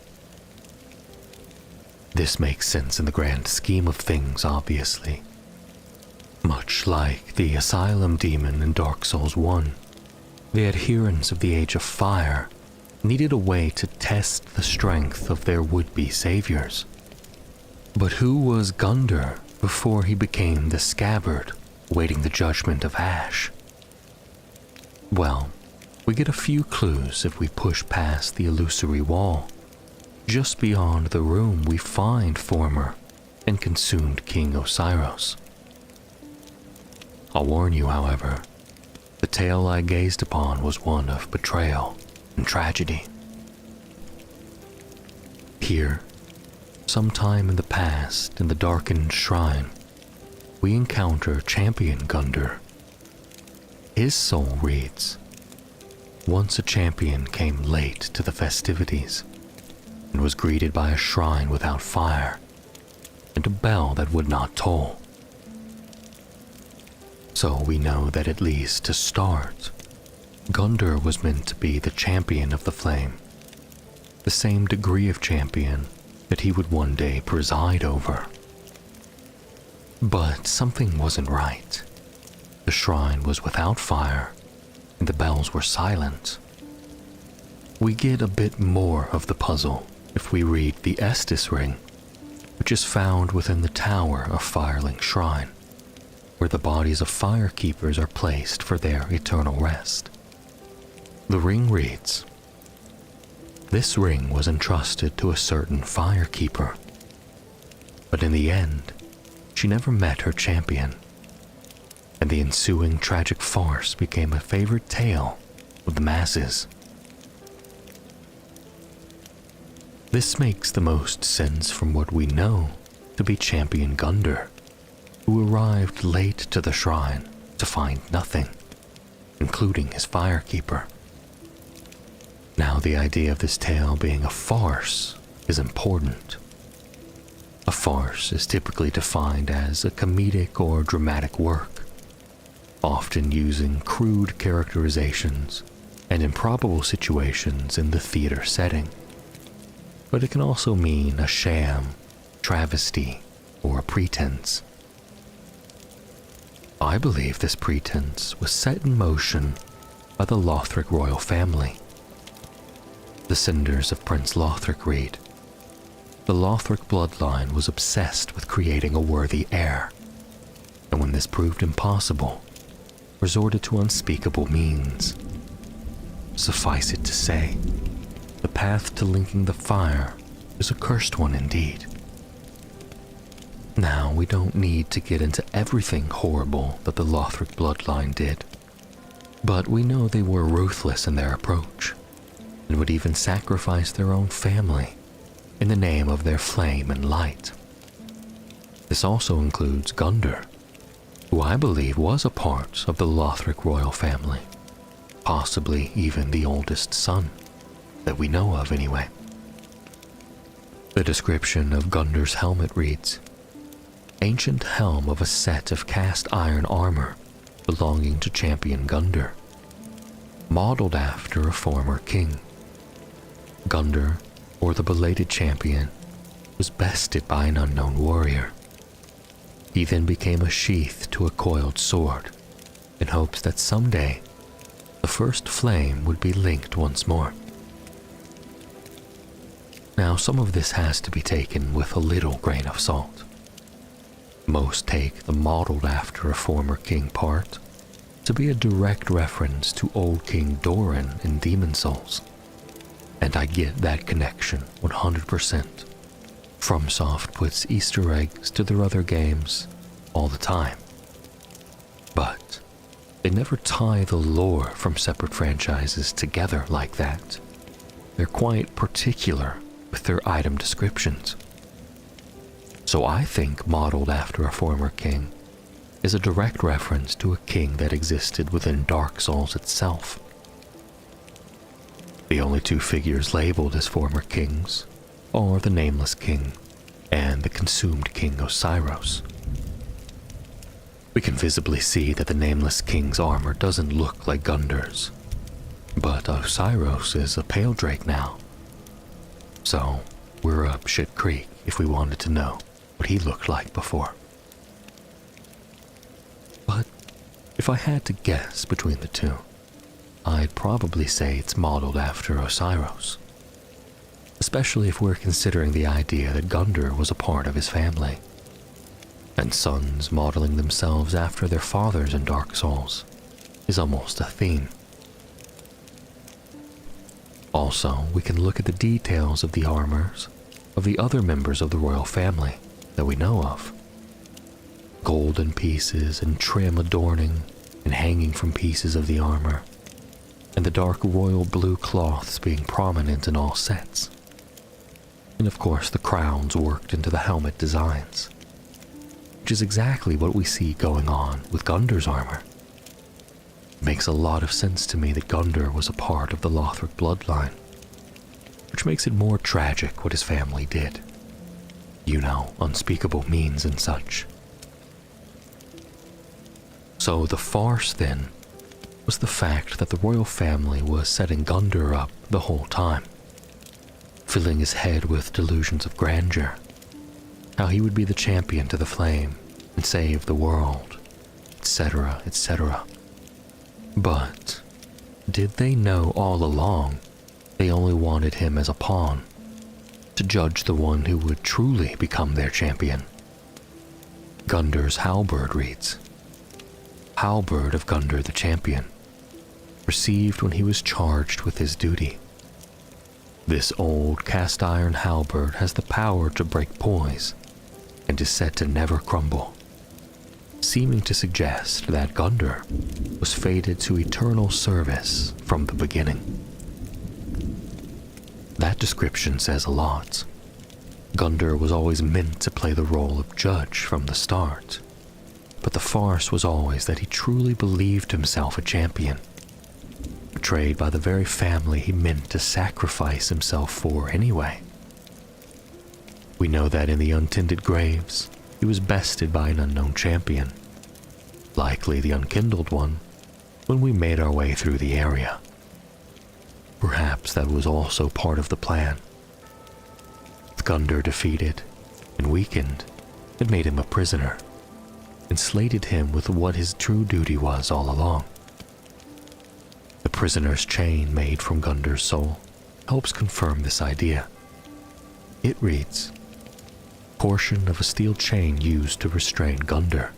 This makes sense in the grand scheme of things, obviously. Much like the Asylum Demon in Dark Souls 1, the adherents of the Age of Fire needed a way to test the strength of their would-be saviors. But who was Gundyr before he became the scabbard, awaiting the judgment of Ash? Well, we get a few clues if we push past the illusory wall. Just beyond the room we find former and consumed King Osiris. I'll warn you, however, the tale I gazed upon was one of betrayal and tragedy. Here, sometime in the past, in the darkened shrine, we encounter Champion Gundyr. His soul reads, once a champion came late to the festivities and was greeted by a shrine without fire and a bell that would not toll. So we know that at least to start, Gundyr was meant to be the champion of the flame, the same degree of champion that he would one day preside over. But something wasn't right. The shrine was without fire, and the bells were silent. We get a bit more of the puzzle if we read the Estus ring, which is found within the tower of Firelink Shrine, where the bodies of firekeepers are placed for their eternal rest. The ring reads, this ring was entrusted to a certain firekeeper, but in the end, she never met her champion, and the ensuing tragic farce became a favorite tale of the masses. This makes the most sense from what we know to be Champion Gundyr, who arrived late to the shrine to find nothing, including his firekeeper. Now, the idea of this tale being a farce is important. A farce is typically defined as a comedic or dramatic work, often using crude characterizations and improbable situations in the theater setting. But it can also mean a sham, travesty, or a pretense. I believe this pretense was set in motion by the Lothric royal family. The cinders of Prince Lothric read, the Lothric bloodline was obsessed with creating a worthy heir, and when this proved impossible, resorted to unspeakable means. Suffice it to say, the path to linking the fire is a cursed one indeed. Now, we don't need to get into everything horrible that the Lothric bloodline did, but we know they were ruthless in their approach, and would even sacrifice their own family in the name of their flame and light. This also includes Gundyr, who I believe was a part of the Lothric royal family, possibly even the oldest son, that we know of anyway. The description of Gundyr's helmet reads, ancient helm of a set of cast iron armor belonging to Champion Gundyr, modeled after a former king. Gundyr, or the belated champion, was bested by an unknown warrior. He then became a sheath to a coiled sword, in hopes that someday the first flame would be linked once more. Now, some of this has to be taken with a little grain of salt. Most take the modeled after a former king part to be a direct reference to old King Doran in Demon Souls, and I get that connection 100%. FromSoft puts Easter eggs to their other games all the time, but they never tie the lore from separate franchises together like that. They're quite particular with their item descriptions. So I think modeled after a former king is a direct reference to a king that existed within Dark Souls itself. The only two figures labeled as former kings are the Nameless King and the consumed King Osiris. We can visibly see that the Nameless King's armor doesn't look like Gundyr's, but Osiris is a pale drake now. So, we're up shit creek if we wanted to know what he looked like before. But if I had to guess between the two, I'd probably say it's modeled after Osiris, especially if we're considering the idea that Gundyr was a part of his family, and sons modeling themselves after their fathers in Dark Souls is almost a theme. Also, we can look at the details of the armors of the other members of the royal family that we know of. Golden pieces and trim adorning and hanging from pieces of the armor, and the dark royal blue cloths being prominent in all sets. And of course the crowns worked into the helmet designs, which is exactly what we see going on with Gundyr's armor. It makes a lot of sense to me that Gundyr was a part of the Lothric bloodline, which makes it more tragic what his family did. You know, unspeakable means and such. So the farce, then, was the fact that the royal family was setting Gundyr up the whole time, filling his head with delusions of grandeur, how he would be the champion to the flame and save the world, etc., etc. But did they know all along they only wanted him as a pawn, to judge the one who would truly become their champion? Gundyr's halberd reads, "Halberd of Gundyr the champion, received when he was charged with his duty. This old cast-iron halberd has the power to break poise and is said to never crumble," seeming to suggest that Gundyr was fated to eternal service from the beginning. That description says a lot. Gundyr was always meant to play the role of judge from the start, but the farce was always that he truly believed himself a champion, betrayed by the very family he meant to sacrifice himself for anyway. We know that in the untended graves, he was bested by an unknown champion, likely the unkindled one, when we made our way through the area. Perhaps that was also part of the plan. With Gundyr defeated and weakened, it made him a prisoner, and slated him with what his true duty was all along. The prisoner's chain made from Gundyr's soul helps confirm this idea. It reads, "Portion of a steel chain used to restrain Gundyr.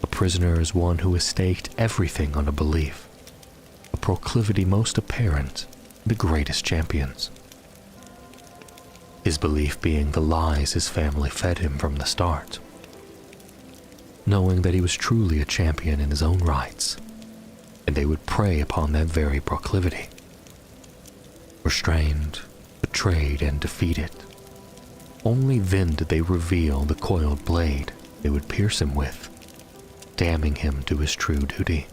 A prisoner is one who has staked everything on a belief, a proclivity most apparent in the greatest champions. His belief being the lies his family fed him from the start. Knowing that he was truly a champion in his own rights, and they would prey upon that very proclivity. Restrained, betrayed, and defeated, only then did they reveal the coiled blade they would pierce him with, damning him to his true duty.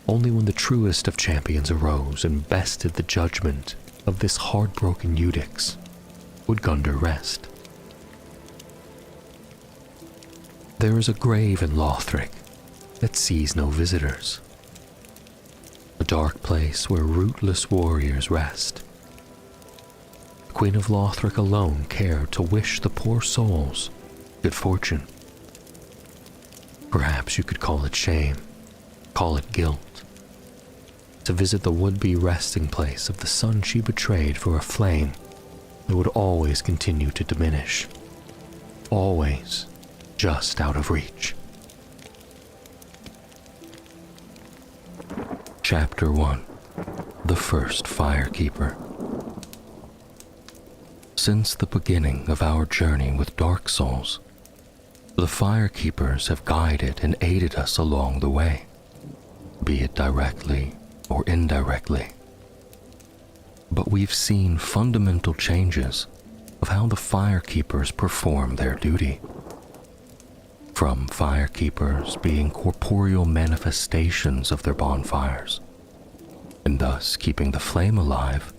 Only when the truest of champions arose and bested the judgment of this heartbroken Eudix would Gundyr rest. There is a grave in Lothric that sees no visitors, a dark place where rootless warriors rest. The Queen of Lothric alone cared to wish the poor souls good fortune. Perhaps you could call it shame, call it guilt, to visit the would-be resting place of the son she betrayed for a flame that would always continue to diminish, always just out of reach. Chapter 1. The First Firekeeper. Since the beginning of our journey with Dark Souls, the Firekeepers have guided and aided us along the way, be it directly or indirectly. But we've seen fundamental changes of how the Firekeepers perform their duty. From Firekeepers being corporeal manifestations of their bonfires, and thus keeping the flame alive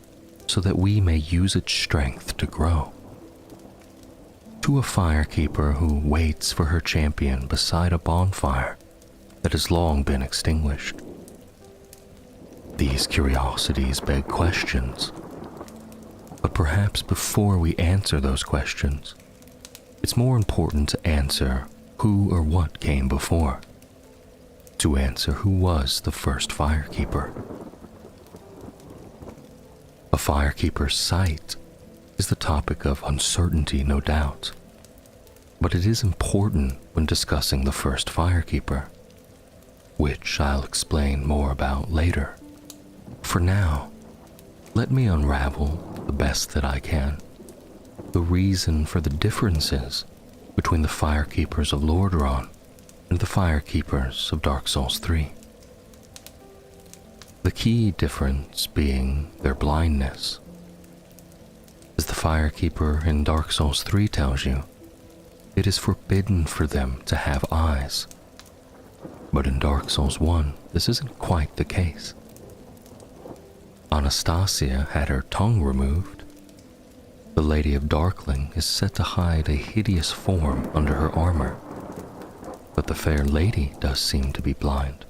so that we may use its strength to grow, to a Firekeeper who waits for her champion beside a bonfire that has long been extinguished. These curiosities beg questions, but perhaps before we answer those questions, it's more important to answer who or what came before, to answer who was the first firekeeper. A firekeeper's sight is the topic of uncertainty, no doubt, but it is important when discussing the first firekeeper, which I'll explain more about later. For now, let me unravel, the best that I can, the reason for the differences between the firekeepers of Lordran and the firekeepers of Dark Souls 3. The key difference being their blindness. As the firekeeper in Dark Souls 3 tells you, it is forbidden for them to have eyes. But in Dark Souls 1, this isn't quite the case. Anastasia had her tongue removed. The Lady of Darkling is set to hide a hideous form under her armor, but the fair lady does seem to be blind,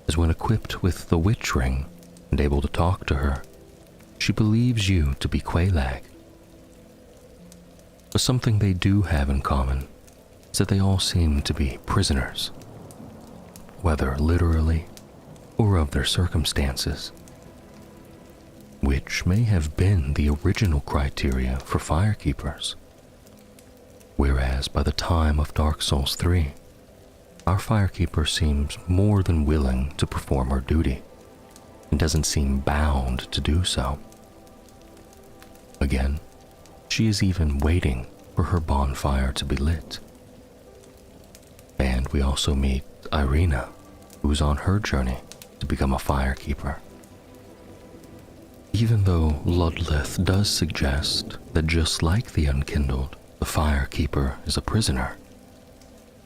as when equipped with the witch ring and able to talk to her, she believes you to be Quelaag. But something they do have in common is that they all seem to be prisoners, whether literally or of their circumstances, which may have been the original criteria for firekeepers. Whereas by the time of Dark Souls 3, our firekeeper seems more than willing to perform her duty and doesn't seem bound to do so. Again, she is even waiting for her bonfire to be lit. And we also meet Irina, who is on her journey to become a firekeeper. Even though Ludleth does suggest that just like the Unkindled, the firekeeper is a prisoner,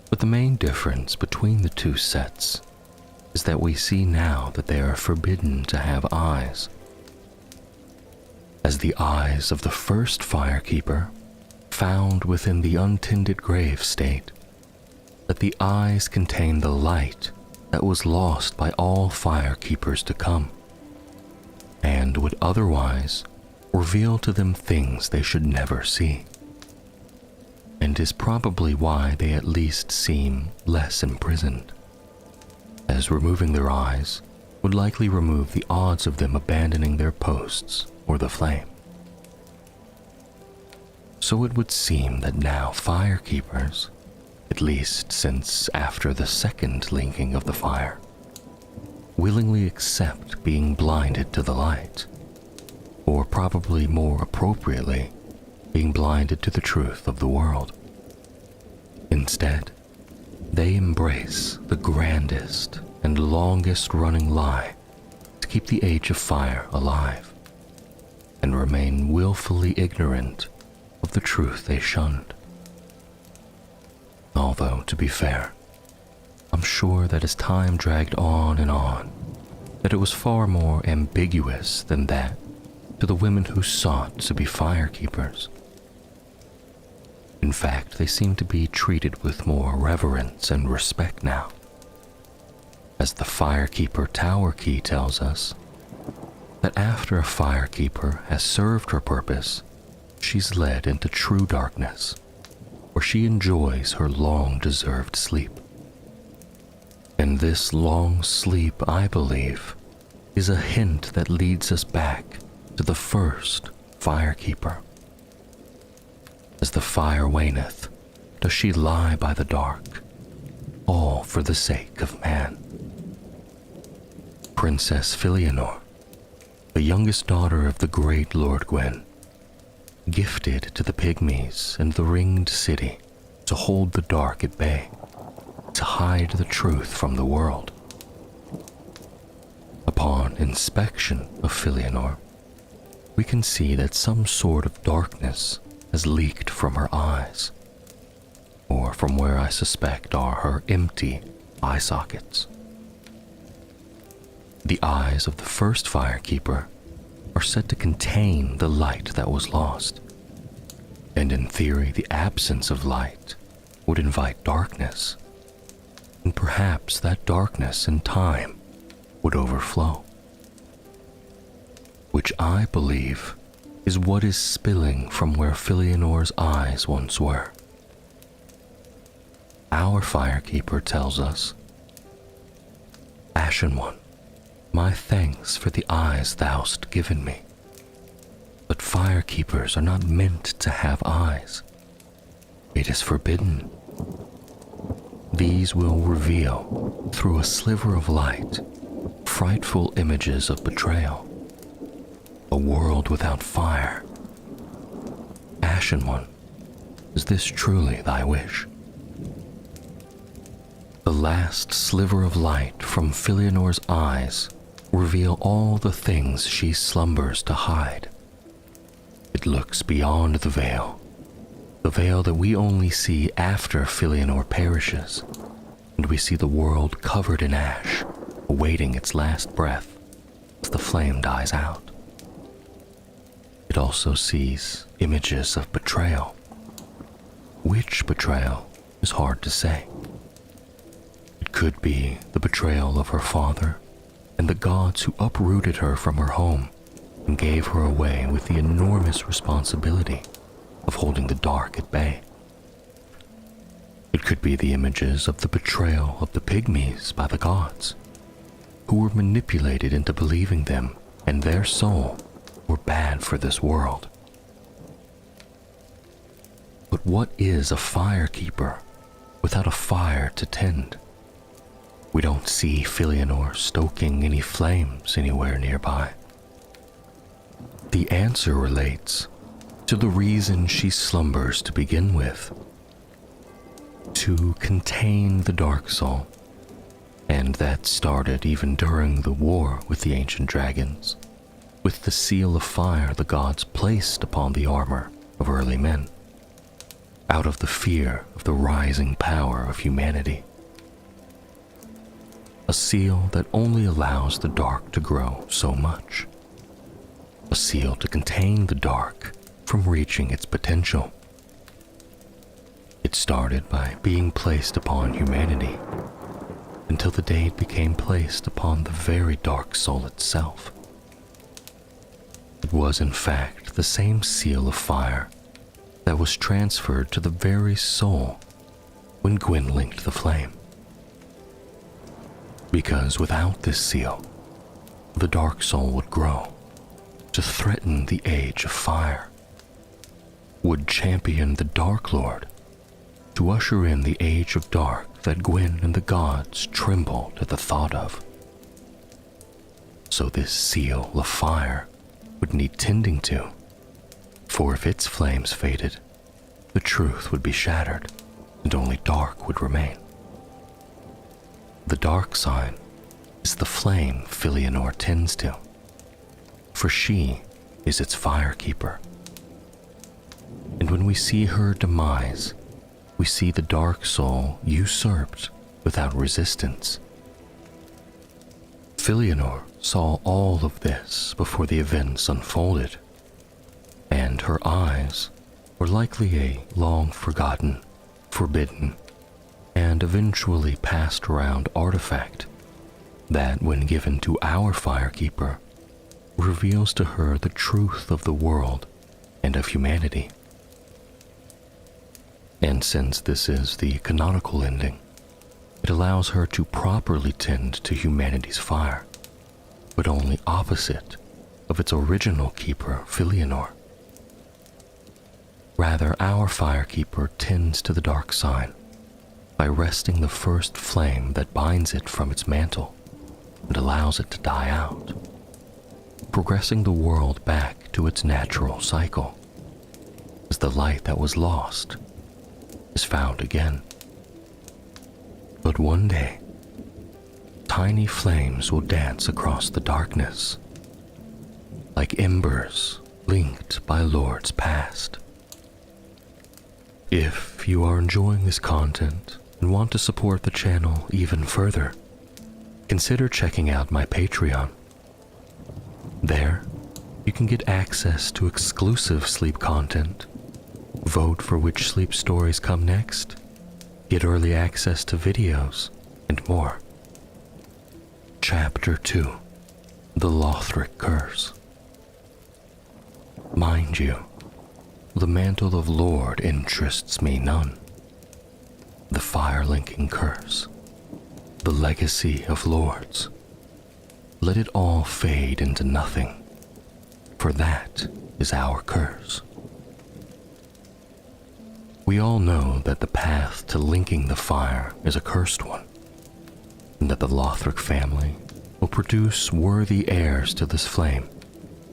but the main difference between the two sets is that we see now that they are forbidden to have eyes, as the eyes of the first firekeeper found within the untended grave state that the eyes contain the light that was lost by all firekeepers to come, and would otherwise reveal to them things they should never see, and is probably why they at least seem less imprisoned, as removing their eyes would likely remove the odds of them abandoning their posts or the flame. So it would seem that now firekeepers, at least since after the second linking of the fire, willingly accept being blinded to the light, or probably more appropriately, being blinded to the truth of the world. Instead, they embrace the grandest and longest running lie to keep the Age of Fire alive, and remain willfully ignorant of the truth they shunned. Although, to be fair, I'm sure that as time dragged on, that it was far more ambiguous than that to the women who sought to be firekeepers. In fact, they seem to be treated with more reverence and respect now, as the Firekeeper Tower Key tells us that after a firekeeper has served her purpose, she's led into true darkness, where she enjoys her long-deserved sleep. And this long sleep, I believe, is a hint that leads us back to the first firekeeper. As the fire waneth, does she lie by the dark, all for the sake of man. Princess Filianor, the youngest daughter of the great Lord Gwyn, gifted to the pygmies and the ringed city to hold the dark at bay, to hide the truth from the world. Upon inspection of Filianor, we can see that some sort of darkness has leaked from her eyes, or from where I suspect are her empty eye sockets. The eyes of the first firekeeper are said to contain the light that was lost, and in theory the absence of light would invite darkness, and perhaps that darkness in time would overflow, which I believe is what is spilling from where Filianor's eyes once were. Our firekeeper tells us Ashen One, my thanks for the eyes thou'st given me. But firekeepers are not meant to have eyes. It is forbidden. These will reveal, through a sliver of light, frightful images of betrayal. A world without fire. Ashen One, is this truly thy wish? The last sliver of light from Filianor's eyes reveal all the things she slumbers to hide. It looks beyond the veil that we only see after Filianor perishes, and we see the world covered in ash, awaiting its last breath as the flame dies out. It also sees images of betrayal. Which betrayal is hard to say. It could be the betrayal of her father and the gods who uprooted her from her home and gave her away with the enormous responsibility of holding the dark at bay. It could be the images of the betrayal of the pygmies by the gods, who were manipulated into believing them and their soul were bad for this world. But what is a firekeeper without a fire to tend? We don't see Filianor stoking any flames anywhere nearby. The answer relates to the reason she slumbers to begin with. To contain the dark soul, and that started even during the war with the ancient dragons, with the seal of fire the gods placed upon the armor of early men, out of the fear of the rising power of humanity. A seal that only allows the dark to grow so much. A seal to contain the dark from reaching its potential. It started by being placed upon humanity, until the day it became placed upon the very dark soul itself. It was in fact the same seal of fire that was transferred to the very soul when Gwyn linked the flame. Because without this seal, the dark soul would grow to threaten the age of fire, would champion the Dark Lord to usher in the age of dark that Gwyn and the gods trembled at the thought of. So this seal of fire would need tending to, for if its flames faded, the truth would be shattered and only dark would remain. The dark sign is the flame Filianor tends to, for she is its firekeeper. And when we see her demise, we see the dark soul usurped without resistance. Filianor saw all of this before the events unfolded, and her eyes were likely a long-forgotten, forbidden, and eventually passed around artifact that, when given to our firekeeper, reveals to her the truth of the world and of humanity. And since this is the canonical ending, it allows her to properly tend to humanity's fire, but only opposite of its original keeper, Filianor. Rather, our firekeeper tends to the dark sign by wresting the first flame that binds it from its mantle and allows it to die out, progressing the world back to its natural cycle, as the light that was lost is found again. But one day, tiny flames will dance across the darkness, like embers linked by lords past. If you are enjoying this content and want to support the channel even further, consider checking out my Patreon. There, you can get access to exclusive sleep content, vote for which sleep stories come next, get early access to videos, and more. Chapter 2, The Lothric Curse. Mind you, the mantle of Lord interests me none. The fire-linking curse, the legacy of lords, let it all fade into nothing, for that is our curse. We all know that the path to linking the fire is a cursed one, and that the Lothric family will produce worthy heirs to this flame,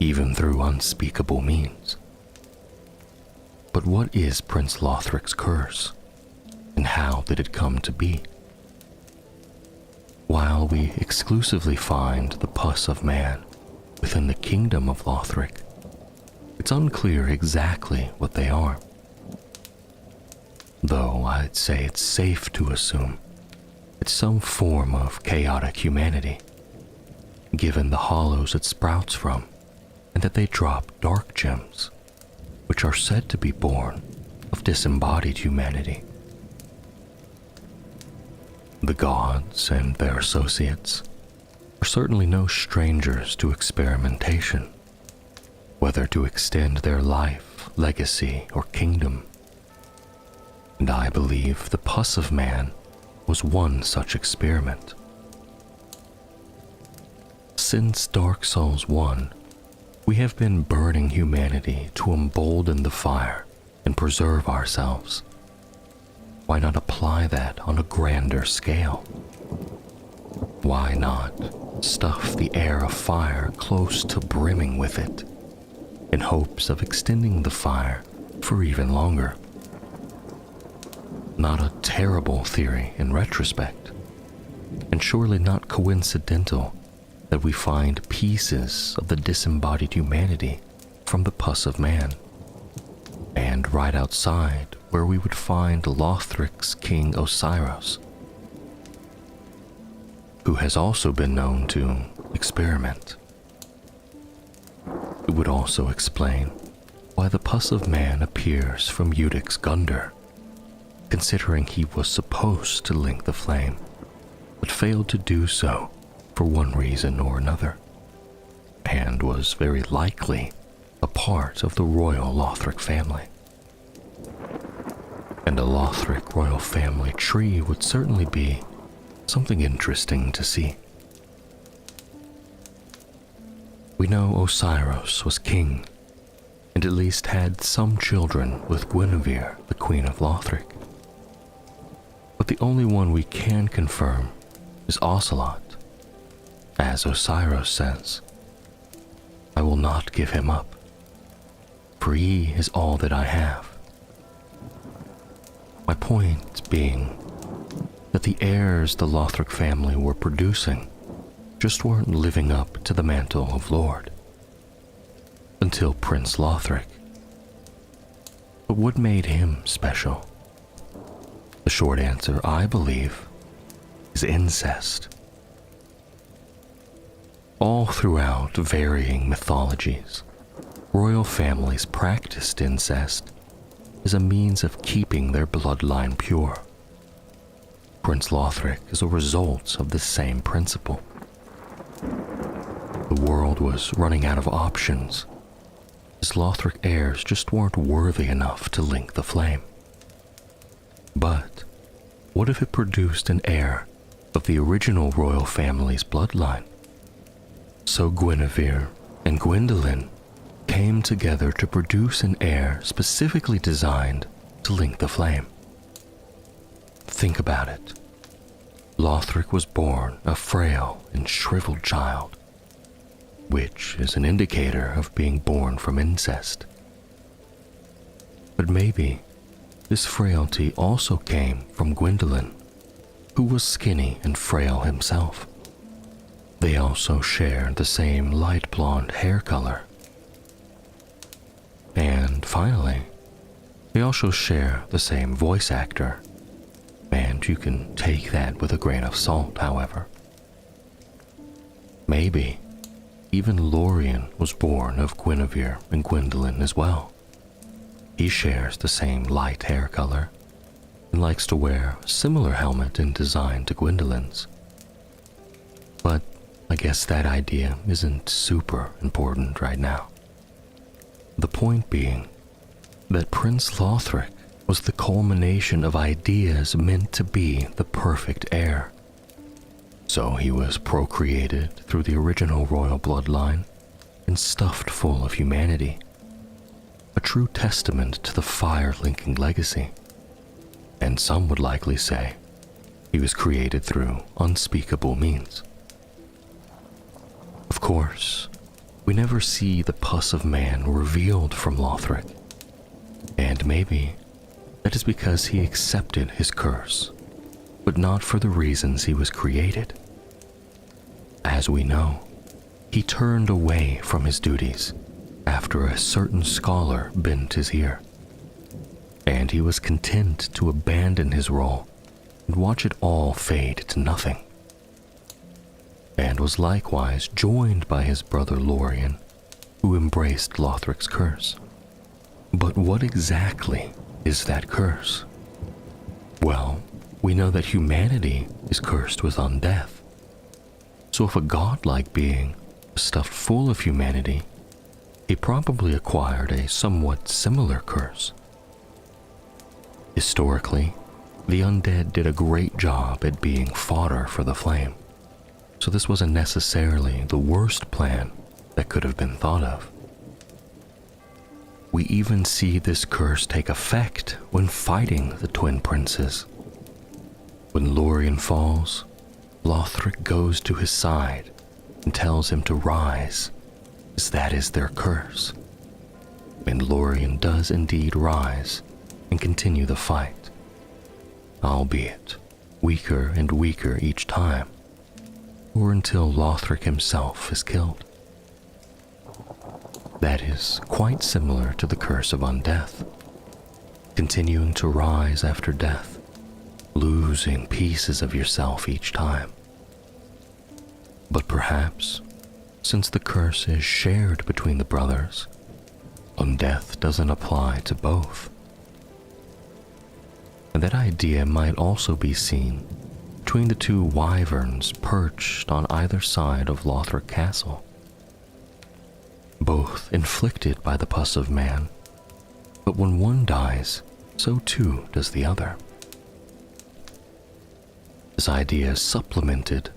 even through unspeakable means. But what is Prince Lothric's curse, and how did it come to be? While we exclusively find the pus of man within the kingdom of Lothric, it's unclear exactly what they are. Though I'd say it's safe to assume it's some form of chaotic humanity, given the hollows it sprouts from, and that they drop dark gems, which are said to be born of disembodied humanity. The gods and their associates are certainly no strangers to experimentation, whether to extend their life, legacy, or kingdom. And I believe the pus of man was one such experiment. Since Dark Souls 1, we have been burning humanity to embolden the fire and preserve ourselves. Why not apply that on a grander scale? Why not stuff the air of fire close to brimming with it, in hopes of extending the fire for even longer? Not a terrible theory in retrospect, and surely not coincidental that we find pieces of the disembodied humanity from the pus of man, and right outside where we would find Lothric's king Osiris, who has also been known to experiment. It would also explain why the pus of man appears from Udic's Gunder, considering he was supposed to link the flame, but failed to do so for one reason or another, and was very likely a part of the royal Lothric family. And a Lothric royal family tree would certainly be something interesting to see. We know Osiris was king, and at least had some children with Guinevere, the queen of Lothric. But the only one we can confirm is Ocelot. As Osiris says, I will not give him up, for he is all that I have. My point being that the heirs the Lothric family were producing just weren't living up to the mantle of Lord. Until Prince Lothric. But what made him special? The short answer, I believe, is incest. All throughout varying mythologies, royal families practiced incest as a means of keeping their bloodline pure. Prince Lothric is a result of the same principle. The world was running out of options, as Lothric heirs just weren't worthy enough to link the flame. But what if it produced an heir of the original royal family's bloodline? So Guinevere and Gwyndolin came together to produce an heir specifically designed to link the flame. Think about it. Lothric was born a frail and shriveled child, which is an indicator of being born from incest. But maybe this frailty also came from Gwyndolin, who was skinny and frail himself. They also share the same light blonde hair color. And finally, they also share the same voice actor. And you can take that with a grain of salt, however. Maybe even Lorien was born of Guinevere and Gwyndolin as well. He shares the same light hair color and likes to wear a similar helmet in design to Gwyndolin's. But I guess that idea isn't super important right now. The point being that Prince Lothric was the culmination of ideas meant to be the perfect heir. So he was procreated through the original royal bloodline and stuffed full of humanity, a true testament to the fire-linking legacy. And some would likely say he was created through unspeakable means. Of course, we never see the pus of man revealed from Lothric, and maybe that is because he accepted his curse, but not for the reasons he was created. As we know, he turned away from his duties after a certain scholar bent his ear, and he was content to abandon his role and watch it all fade to nothing, and was likewise joined by his brother Lorien, who embraced Lothric's curse. But what exactly is that curse? Well, we know that humanity is cursed with undeath. So if a godlike being was stuffed full of humanity, he probably acquired a somewhat similar curse. Historically, the undead did a great job at being fodder for the flame, so this wasn't necessarily the worst plan that could have been thought of. We even see this curse take effect when fighting the twin princes. When Lorien falls, Lothric goes to his side and tells him to rise, as that is their curse. And Lorien does indeed rise and continue the fight, albeit weaker and weaker each time, or until Lothric himself is killed. That is quite similar to the curse of undeath, continuing to rise after death, losing pieces of yourself each time. But perhaps, since the curse is shared between the brothers, undeath doesn't apply to both. And that idea might also be seen between the two wyverns perched on either side of Lothric Castle, both inflicted by the pus of man, but when one dies, so too does the other. This idea is supplemented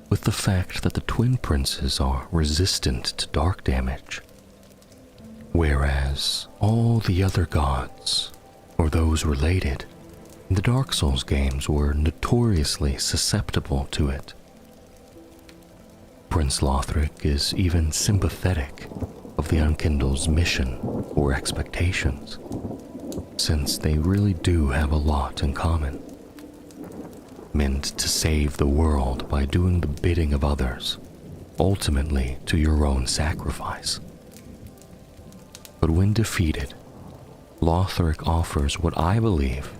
with the fact that the twin princes are resistant to dark damage, whereas all the other gods, or those related, in the Dark Souls games were notoriously susceptible to it. Prince Lothric is even sympathetic of the Unkindled's mission or expectations, since they really do have a lot in common. Meant to save the world by doing the bidding of others, ultimately to your own sacrifice. But when defeated, Lothric offers what I believe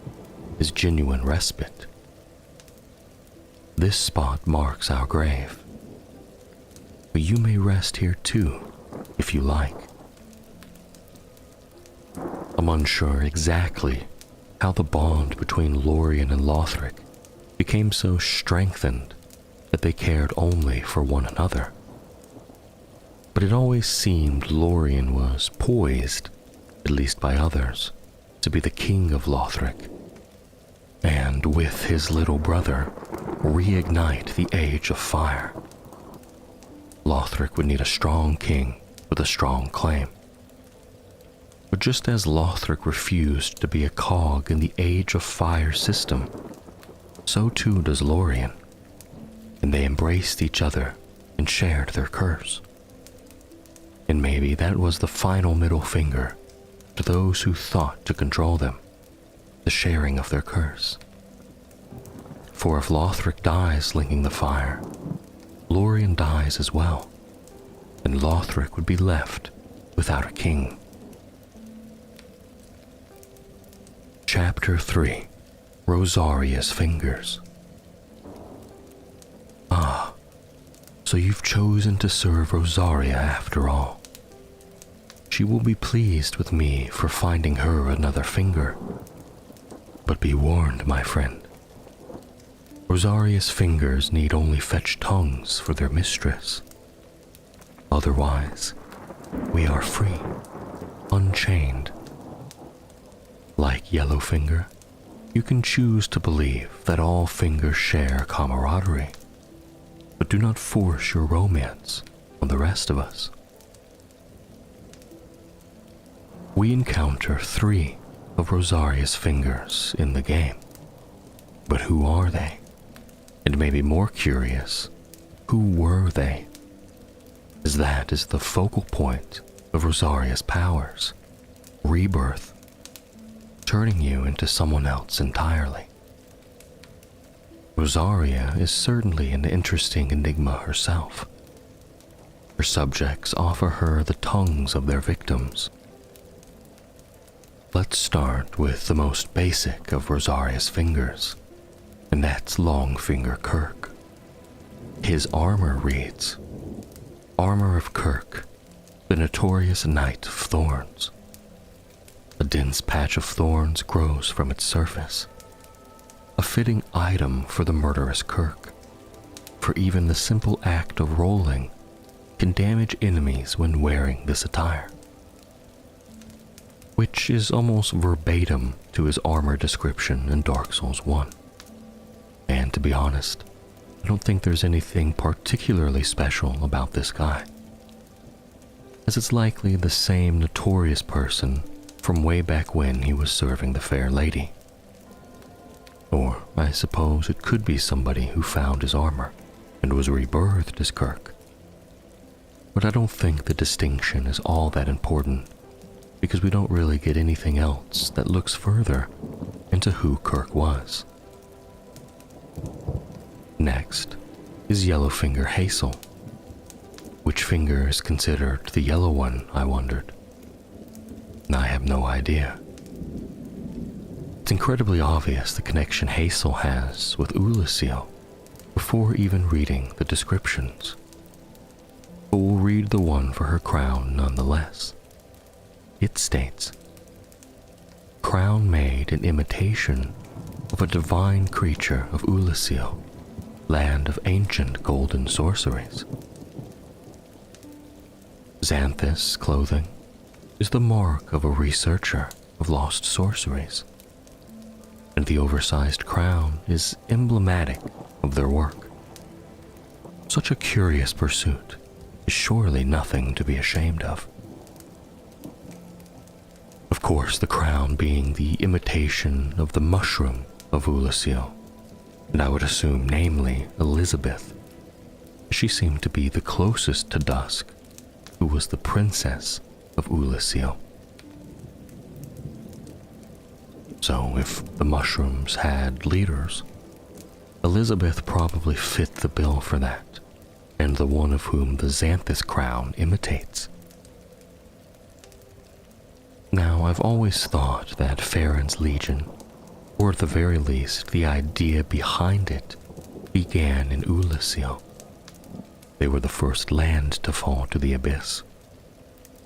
is genuine respite. This spot marks our grave, but you may rest here too, if you like. I'm unsure exactly how the bond between Lorien and Lothric became so strengthened that they cared only for one another. But it always seemed Lorien was poised, at least by others, to be the king of Lothric, and with his little brother, reignite the Age of Fire. Lothric would need a strong king with a strong claim. But just as Lothric refused to be a cog in the Age of Fire system, so too does Lorien, and they embraced each other and shared their curse. And maybe that was the final middle finger to those who thought to control them, the sharing of their curse. For if Lothric dies linking the fire, Lorien dies as well, and Lothric would be left without a king. Chapter 3: Rosaria's Fingers. Ah, so you've chosen to serve Rosaria after all. She will be pleased with me for finding her another finger. But be warned, my friend. Rosaria's fingers need only fetch tongues for their mistress. Otherwise, we are free, unchained. Like Yellowfinger, you can choose to believe that all fingers share camaraderie, but do not force your romance on the rest of us. We encounter 3 of Rosaria's fingers in the game, but who are they? And maybe more curious, who were they? As that is the focal point of Rosaria's powers, rebirth, turning you into someone else entirely. Rosaria is certainly an interesting enigma herself. Her subjects offer her the tongues of their victims. Let's start with the most basic of Rosaria's fingers, and that's Longfinger Kirk. His armor reads, Armor of Kirk, the notorious Knight of Thorns. A dense patch of thorns grows from its surface, a fitting item for the murderous Kirk, for even the simple act of rolling can damage enemies when wearing this attire, which is almost verbatim to his armor description in Dark Souls 1. And to be honest, I don't think there's anything particularly special about this guy, as it's likely the same notorious person from way back when he was serving the fair lady. Or I suppose it could be somebody who found his armor and was rebirthed as Kirk. But I don't think the distinction is all that important, because we don't really get anything else that looks further into who Kirk was. Next is Yellowfinger Hazel. Which finger is considered the yellow one, I wondered. I have no idea. It's incredibly obvious the connection Hazel has with Ulasil before even reading the descriptions. But we'll read the one for her crown nonetheless. It states, crown made in imitation of a divine creature of Ulasil, land of ancient golden sorceries. Xanthus clothing is the mark of a researcher of lost sorceries, and the oversized crown is emblematic of their work. Such a curious pursuit is surely nothing to be ashamed of. Of course, the crown being the imitation of the mushroom of Ulasil, and I would assume namely Elizabeth. She seemed to be the closest to Dusk, who was the princess of Ulasil. So if the mushrooms had leaders, Elizabeth probably fit the bill for that, and the one of whom the Xanthus crown imitates. Now, I've always thought that Farron's Legion, or at the very least the idea behind it, began in Ulasil. They were the first land to fall to the abyss,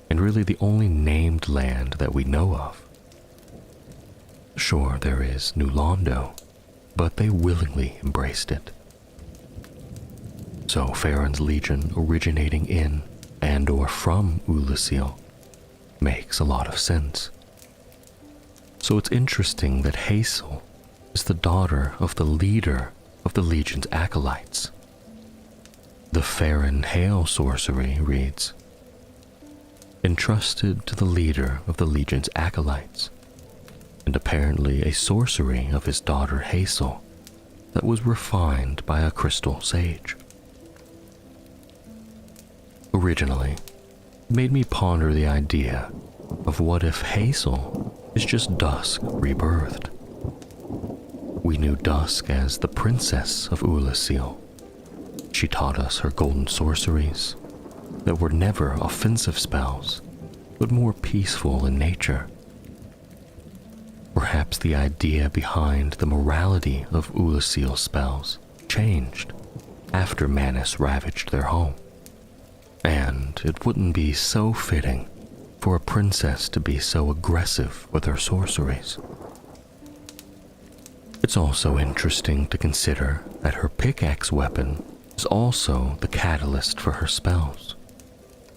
and really the only named land that we know of. Sure, there is New Londo, but they willingly embraced it. So Farron's Legion originating in and or from Ulasil makes a lot of sense. So it's interesting that Hazel is the daughter of the leader of the Legion's acolytes. The Farron Hail sorcery reads, entrusted to the leader of the Legion's acolytes, and apparently a sorcery of his daughter Hazel that was refined by a crystal sage. Originally, it made me ponder the idea of what if Hazel is just Dusk rebirthed. We knew Dusk as the princess of Ulasil. She taught us her golden sorceries that were never offensive spells, but more peaceful in nature. Perhaps the idea behind the morality of Ulasil spells changed after Manus ravaged their home, and it wouldn't be so fitting for a princess to be so aggressive with her sorceries. It's also interesting to consider that her pickaxe weapon is also the catalyst for her spells,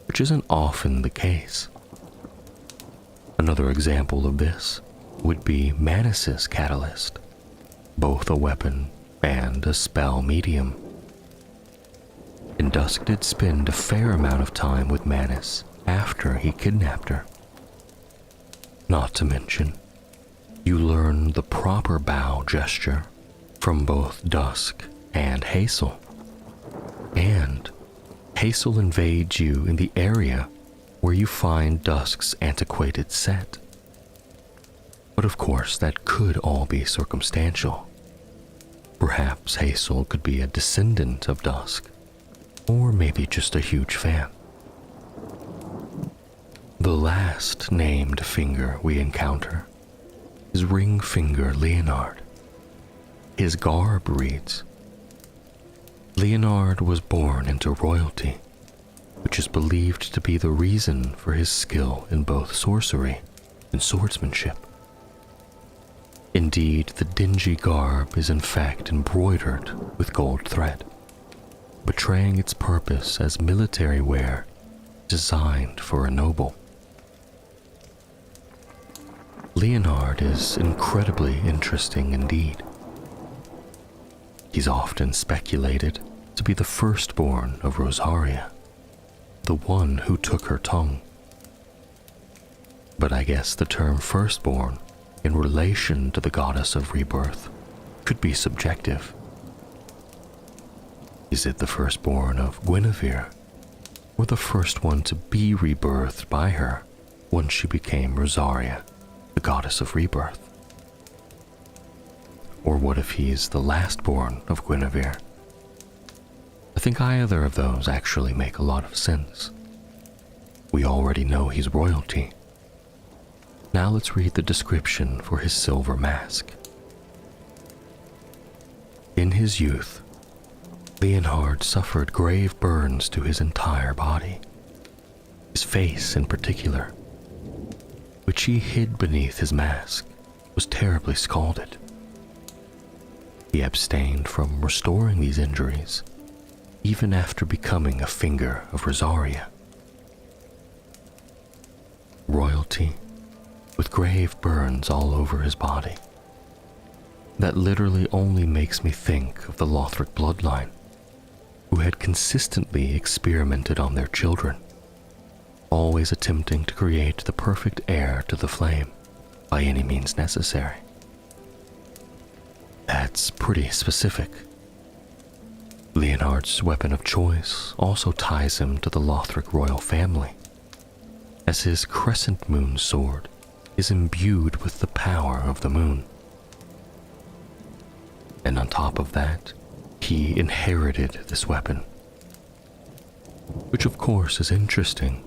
which isn't often the case. Another example of this would be Manus's catalyst, both a weapon and a spell medium. and Dusk did spend a fair amount of time with Manus after he kidnapped her. Not to mention, you learn the proper bow gesture from both Dusk and Hazel. And Hazel invades you in the area where you find Dusk's antiquated set. But of course, that could all be circumstantial. Perhaps Hazel could be a descendant of Dusk, or maybe just a huge fan. The last named finger we encounter is Ring Finger Leonard. His garb reads, Leonard was born into royalty, which is believed to be the reason for his skill in both sorcery and swordsmanship. Indeed, the dingy garb is in fact embroidered with gold thread, betraying its purpose as military wear designed for a noble. Leonard is incredibly interesting indeed. He's often speculated to be the firstborn of Rosaria, the one who took her tongue. But I guess the term firstborn in relation to the goddess of rebirth could be subjective. Is it the firstborn of Guinevere, or the first one to be rebirthed by her once she became Rosaria, the goddess of rebirth? Or what if he's the lastborn of Guinevere? I think either of those actually make a lot of sense. We already know he's royalty. Now let's read the description for his silver mask. In his youth, Leonhard suffered grave burns to his entire body, his face in particular, which he hid beneath his mask, was terribly scalded. He abstained from restoring these injuries, even after becoming a finger of Rosaria. Royalty, with grave burns all over his body. That literally only makes me think of the Lothric bloodline, who had consistently experimented on their children, always attempting to create the perfect heir to the flame by any means necessary. That's pretty specific. Leonhard's weapon of choice also ties him to the Lothric royal family, as his crescent moon sword is imbued with the power of the moon. And on top of that, he inherited this weapon. Which of course is interesting,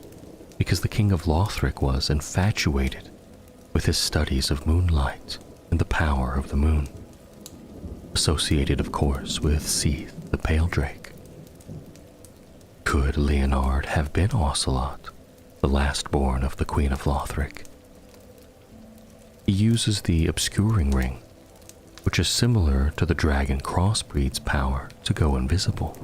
because the king of Lothric was infatuated with his studies of moonlight and the power of the moon, associated of course with Seath the Pale Drake. Could Leonhard have been Ocelot, the lastborn of the Queen of Lothric? He uses the obscuring ring, which is similar to the dragon crossbreed's power to go invisible.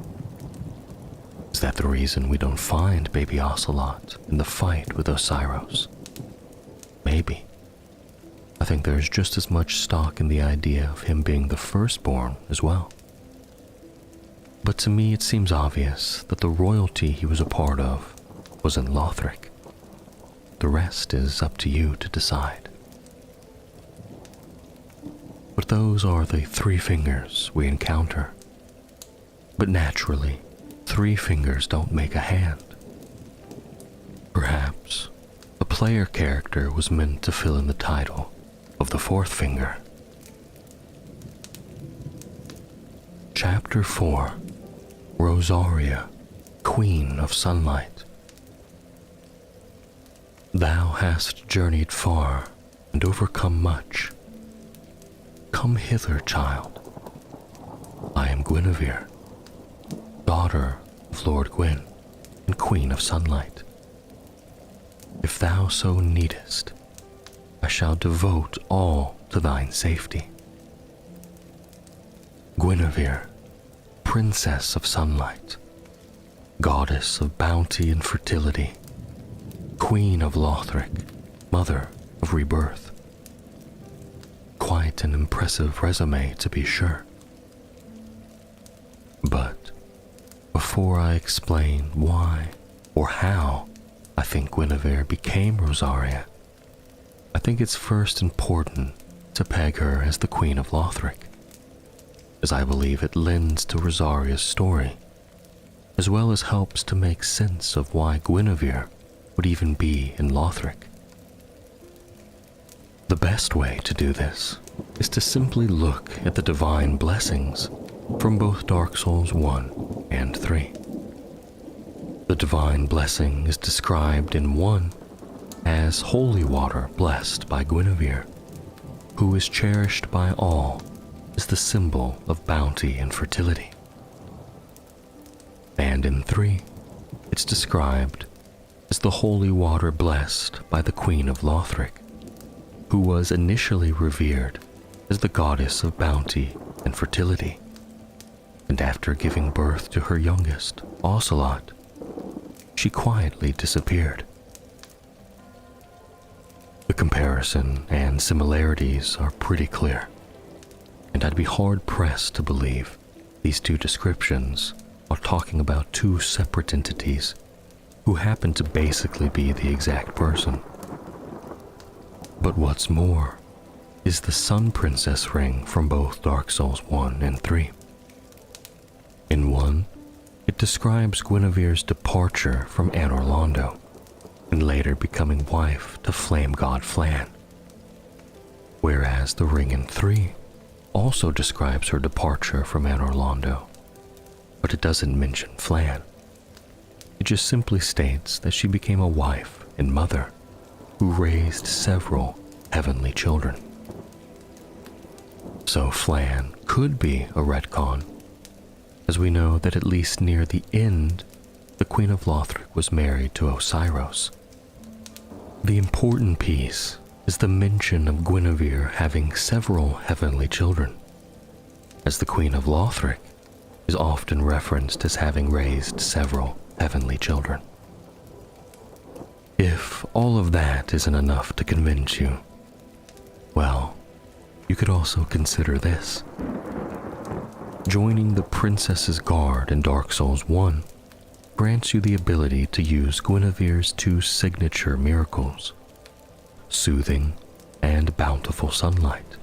Is that the reason we don't find baby Ocelot in the fight with Osiros? Maybe. I think there's just as much stock in the idea of him being the firstborn as well. But to me it seems obvious that the royalty he was a part of was in Lothric. The rest is up to you to decide. But those are the 3 fingers we encounter. But naturally, 3 fingers don't make a hand. Perhaps a player character was meant to fill in the title of the 4th finger. Chapter 4, Rosaria, Queen of Sunlight. Thou hast journeyed far and overcome much. Come hither, child. I am Guinevere, daughter of Lord Gwyn and Queen of Sunlight. If thou so needest, I shall devote all to thine safety. Guinevere, Princess of Sunlight, Goddess of Bounty and Fertility, Queen of Lothric, Mother of Rebirth. Quite an impressive resume, to be sure. But before I explain why or how I think Guinevere became Rosaria, I think it's first important to peg her as the Queen of Lothric, as I believe it lends to Rosaria's story, as well as helps to make sense of why Guinevere would even be in Lothric. The best way to do this is to simply look at the divine blessings from both Dark Souls 1 and 3. The divine blessing is described in 1 as holy water blessed by Guinevere, who is cherished by all as the symbol of bounty and fertility. And in 3, it's described as the holy water blessed by the Queen of Lothric, who was initially revered as the goddess of bounty and fertility, and after giving birth to her youngest, Ocelot, she quietly disappeared. The comparison and similarities are pretty clear, and I'd be hard-pressed to believe these two descriptions are talking about two separate entities who happen to basically be the exact person. But what's more is the Sun Princess ring from both Dark Souls 1 and 3. In 1, it describes Guinevere's departure from Anor Londo, and later becoming wife to flame god Flann, whereas the ring in 3 also describes her departure from Anor Londo, but it doesn't mention Flann. It just simply states that she became a wife and mother who raised several heavenly children. So Flann could be a retcon, as we know that at least near the end, the Queen of Lothric was married to Osiros. The important piece is the mention of Guinevere having several heavenly children, as the Queen of Lothric is often referenced as having raised several heavenly children. If all of that isn't enough to convince you, well, you could also consider this. Joining the Princess's Guard in Dark Souls 1 grants you the ability to use Guinevere's two signature miracles, Soothing and Bountiful Sunlight,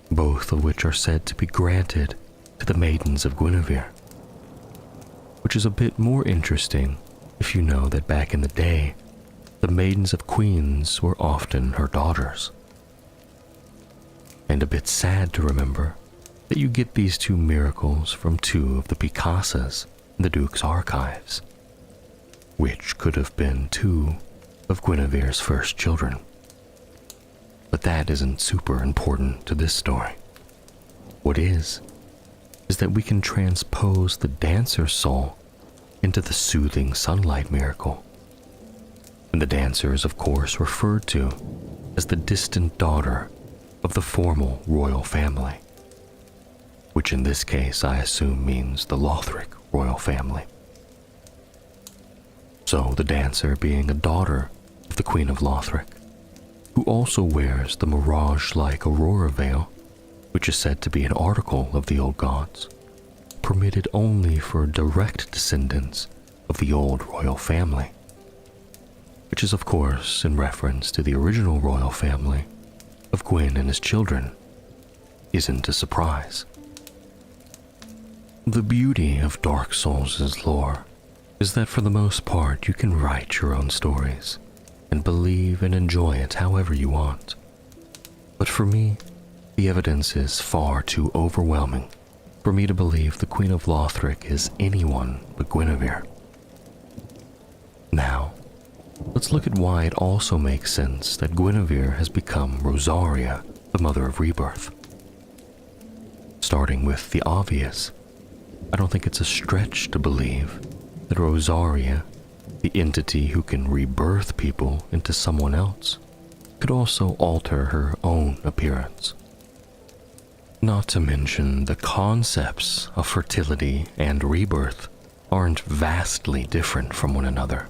both of which are said to be granted to the Maidens of Guinevere, which is a bit more interesting if you know that back in the day, the Maidens of Queens were often her daughters. And a bit sad to remember that you get these two miracles from two of the Picasas in the Duke's archives, which could have been two of Guinevere's first children. But that isn't super important to this story. What is that we can transpose the dancer's soul into the Soothing Sunlight miracle. And the dancer is of course referred to as the distant daughter of the formal royal family, which in this case I assume means the Lothric royal family. So the dancer being a daughter of the Queen of Lothric, who also wears the mirage-like Aurora veil, which is said to be an article of the old gods, permitted only for direct descendants of the old royal family, which is of course in reference to the original royal family of Gwyn and his children, isn't a surprise. The beauty of Dark Souls' lore is that for the most part you can write your own stories and believe and enjoy it however you want. But for me, the evidence is far too overwhelming for me to believe the Queen of Lothric is anyone but Guinevere. Now, let's look at why it also makes sense that Guinevere has become Rosaria, the Mother of Rebirth. Starting with the obvious, I don't think it's a stretch to believe that Rosaria, the entity who can rebirth people into someone else, could also alter her own appearance. Not to mention the concepts of fertility and rebirth aren't vastly different from one another.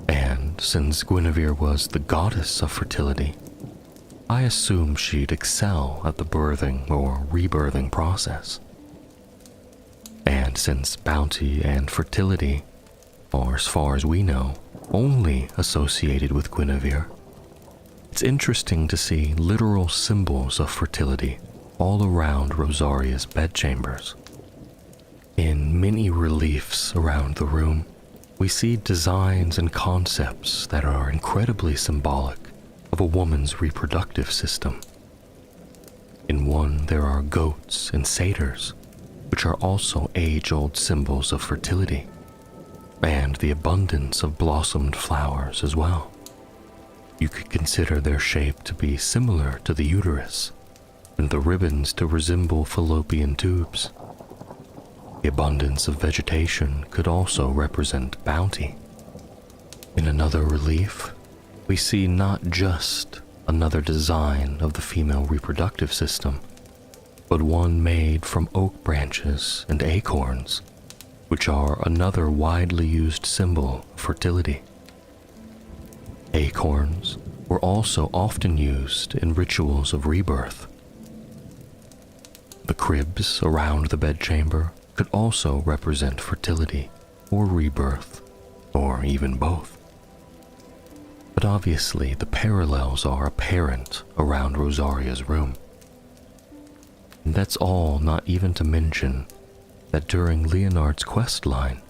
And since Guinevere was the goddess of fertility, I assume she'd excel at the birthing or rebirthing process. And since bounty and fertility are, as far as we know, only associated with Guinevere, it's interesting to see literal symbols of fertility all around Rosaria's bedchambers. In many reliefs around the room, we see designs and concepts that are incredibly symbolic of a woman's reproductive system. In one, there are goats and satyrs, which are also age-old symbols of fertility, and the abundance of blossomed flowers as well. You could consider their shape to be similar to the uterus, and the ribbons to resemble fallopian tubes. The abundance of vegetation could also represent bounty. In another relief, we see not just another design of the female reproductive system, but one made from oak branches and acorns, which are another widely used symbol of fertility. Acorns were also often used in rituals of rebirth. The cribs around the bedchamber could also represent fertility or rebirth, or even both. But obviously the parallels are apparent around Rosaria's room. And that's all not even to mention that during Leonard's quest line,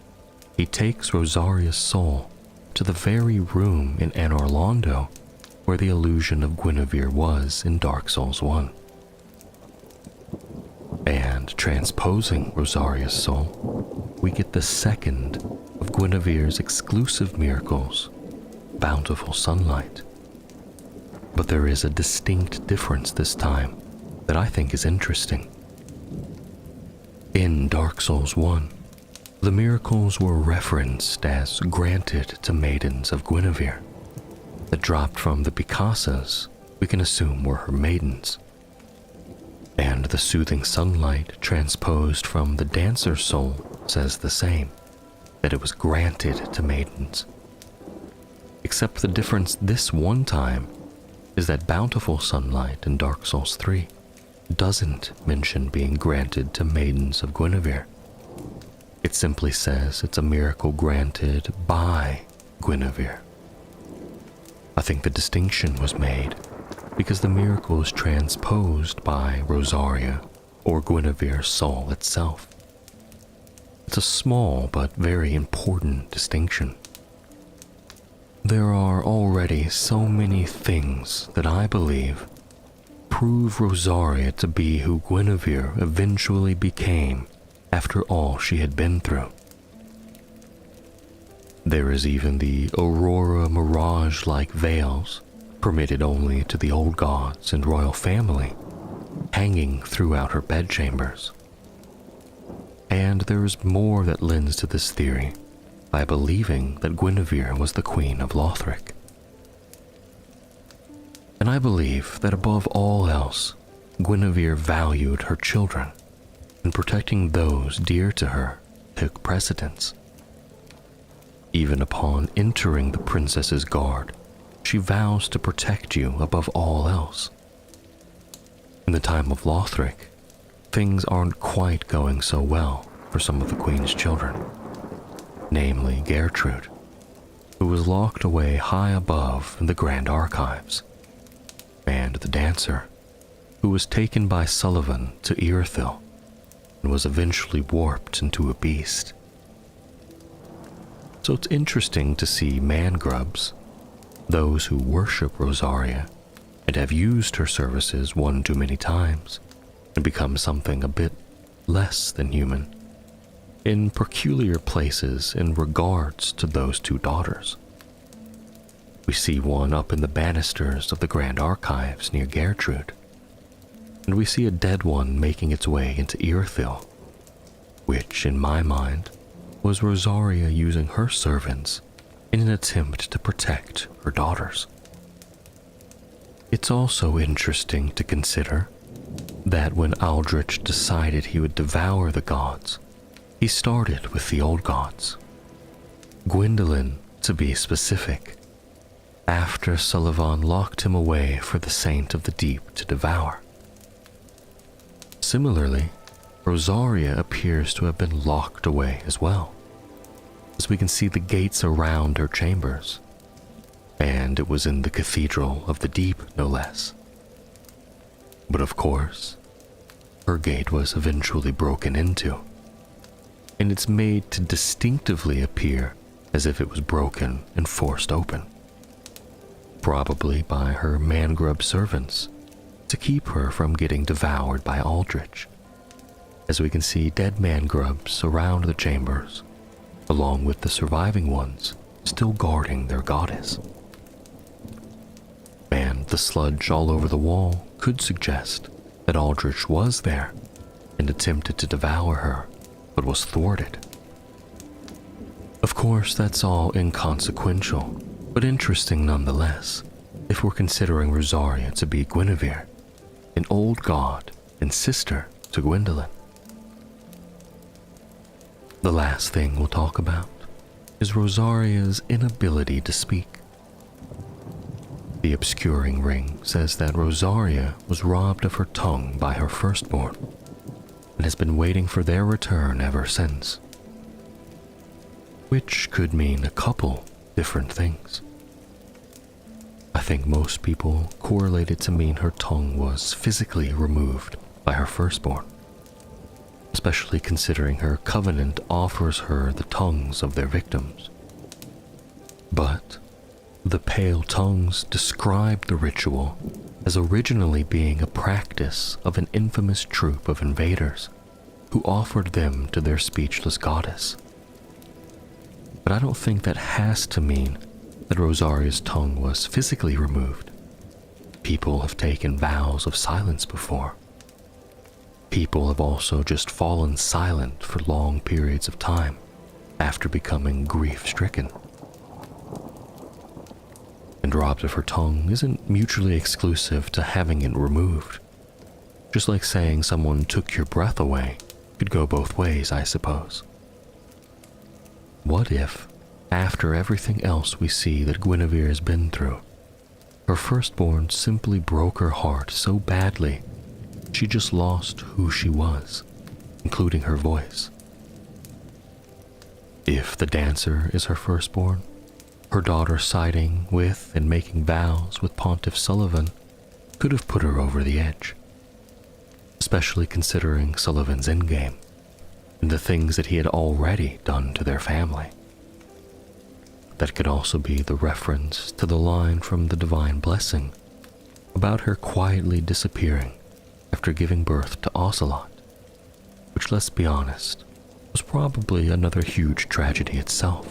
he takes Rosaria's soul to the very room in Anor Londo where the illusion of Guinevere was in Dark Souls 1. And transposing Rosaria's soul, we get the second of Guinevere's exclusive miracles, bountiful sunlight. But there is a distinct difference this time that I think is interesting. In Dark Souls 1, the miracles were referenced as granted to maidens of Guinevere, that dropped from the Picasas we can assume were her maidens. And the soothing sunlight transposed from the dancer's soul says the same, that it was granted to maidens. Except the difference this one time is that bountiful sunlight in Dark Souls 3 doesn't mention being granted to maidens of Guinevere. It simply says it's a miracle granted by Guinevere. I think the distinction was made because the miracle is transposed by Rosaria or Guinevere's soul itself. It's a small but very important distinction. There are already so many things that I believe prove Rosaria to be who Guinevere eventually became after all she had been through. There is even the Aurora Mirage-like veils, permitted only to the old gods and royal family, hanging throughout her bedchambers. And there is more that lends to this theory by believing that Guinevere was the queen of Lothric. And I believe that above all else, Guinevere valued her children, and protecting those dear to her took precedence. Even upon entering the princess's guard, she vows to protect you above all else. In the time of Lothric, things aren't quite going so well for some of the queen's children, namely Gertrude, who was locked away high above in the Grand Archives, and the dancer, who was taken by Sullivan to Irithyll and was eventually warped into a beast. So it's interesting to see man-grubs, those who worship Rosaria and have used her services one too many times and become something a bit less than human, in peculiar places in regards to those two daughters. We see one up in the banisters of the Grand Archives near Gertrude, and we see a dead one making its way into Irithyll, which, in my mind, was Rosaria using her servants in an attempt to protect her daughters. It's also interesting to consider that when Aldrich decided he would devour the gods, he started with the old gods. Gwyndolin, to be specific, after Sullivan locked him away for the Saint of the Deep to devour. Similarly, Rosaria appears to have been locked away as well, as we can see the gates around her chambers, and it was in the Cathedral of the Deep, no less. But of course, her gate was eventually broken into, and it's made to distinctively appear as if it was broken and forced open, probably by her mangrub servants to keep her from getting devoured by Aldrich, as we can see dead mangrubs surround the chambers, along with the surviving ones still guarding their goddess. And the sludge all over the wall could suggest that Aldrich was there and attempted to devour her, but was thwarted. Of course, that's all inconsequential, but interesting nonetheless, if we're considering Rosaria to be Guinevere, an old god and sister to Gwendolyn. The last thing we'll talk about is Rosaria's inability to speak. The obscuring ring says that Rosaria was robbed of her tongue by her firstborn and has been waiting for their return ever since, which could mean a couple different things. I think most people correlate it to mean her tongue was physically removed by her firstborn, especially considering her covenant offers her the tongues of their victims. But the pale tongues describe the ritual as originally being a practice of an infamous troop of invaders who offered them to their speechless goddess. But I don't think that has to mean that Rosaria's tongue was physically removed. People have taken vows of silence before. People have also just fallen silent for long periods of time after becoming grief-stricken. And robbed of her tongue isn't mutually exclusive to having it removed. Just like saying someone took your breath away could go both ways, I suppose. What if, after everything else we see that Guinevere has been through, her firstborn simply broke her heart so badly she just lost who she was, including her voice? If the dancer is her firstborn, her daughter siding with and making vows with Pontiff Sullivan could have put her over the edge, especially considering Sullivan's endgame and the things that he had already done to their family. That could also be the reference to the line from the Divine Blessing about her quietly disappearing after giving birth to Ocelot, which, let's be honest, was probably another huge tragedy itself.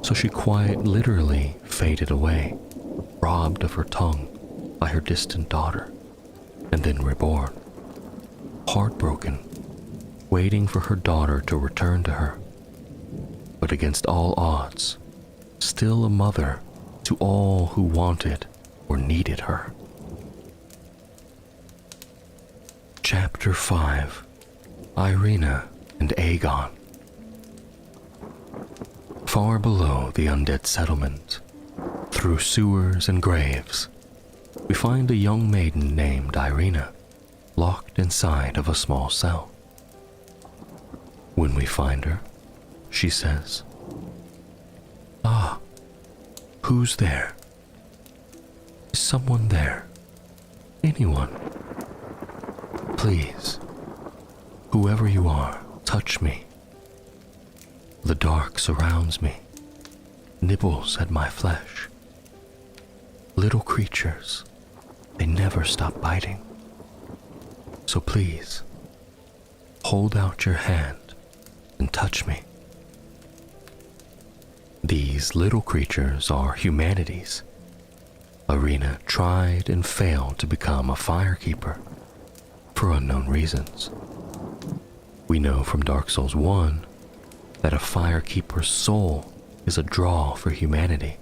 So she quite literally faded away, robbed of her tongue by her distant daughter, and then reborn, heartbroken, waiting for her daughter to return to her, but against all odds, still a mother to all who wanted or needed her. Chapter 5, Irina and Aegon. Far below the undead settlement, through sewers and graves, we find a young maiden named Irina, locked inside of a small cell. When we find her, she says, "Ah, who's there? Is someone there? Anyone? Please, whoever you are, touch me. The dark surrounds me, nibbles at my flesh. Little creatures, they never stop biting. So please, hold out your hand and touch me." These little creatures are humanities. Irina tried and failed to become a firekeeper for unknown reasons. We know from Dark Souls 1 that a firekeeper's soul is a draw for humanity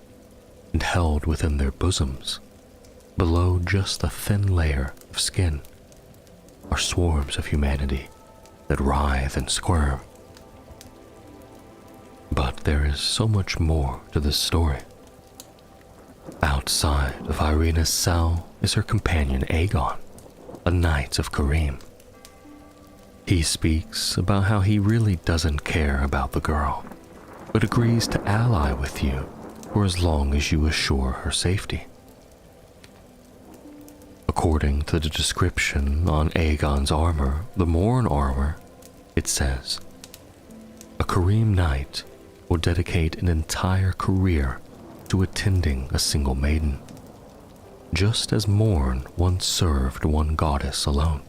and held within their bosoms, below just a thin layer of skin, are swarms of humanity that writhe and squirm. But there is so much more to this story. Outside of Irina's cell is her companion Aegon, a knight of Karim. He speaks about how he really doesn't care about the girl, but agrees to ally with you for as long as you assure her safety. According to the description on Aegon's armor, the Morn armor, it says, "A Kareem knight will dedicate an entire career to attending a single maiden, just as Morn once served one goddess alone."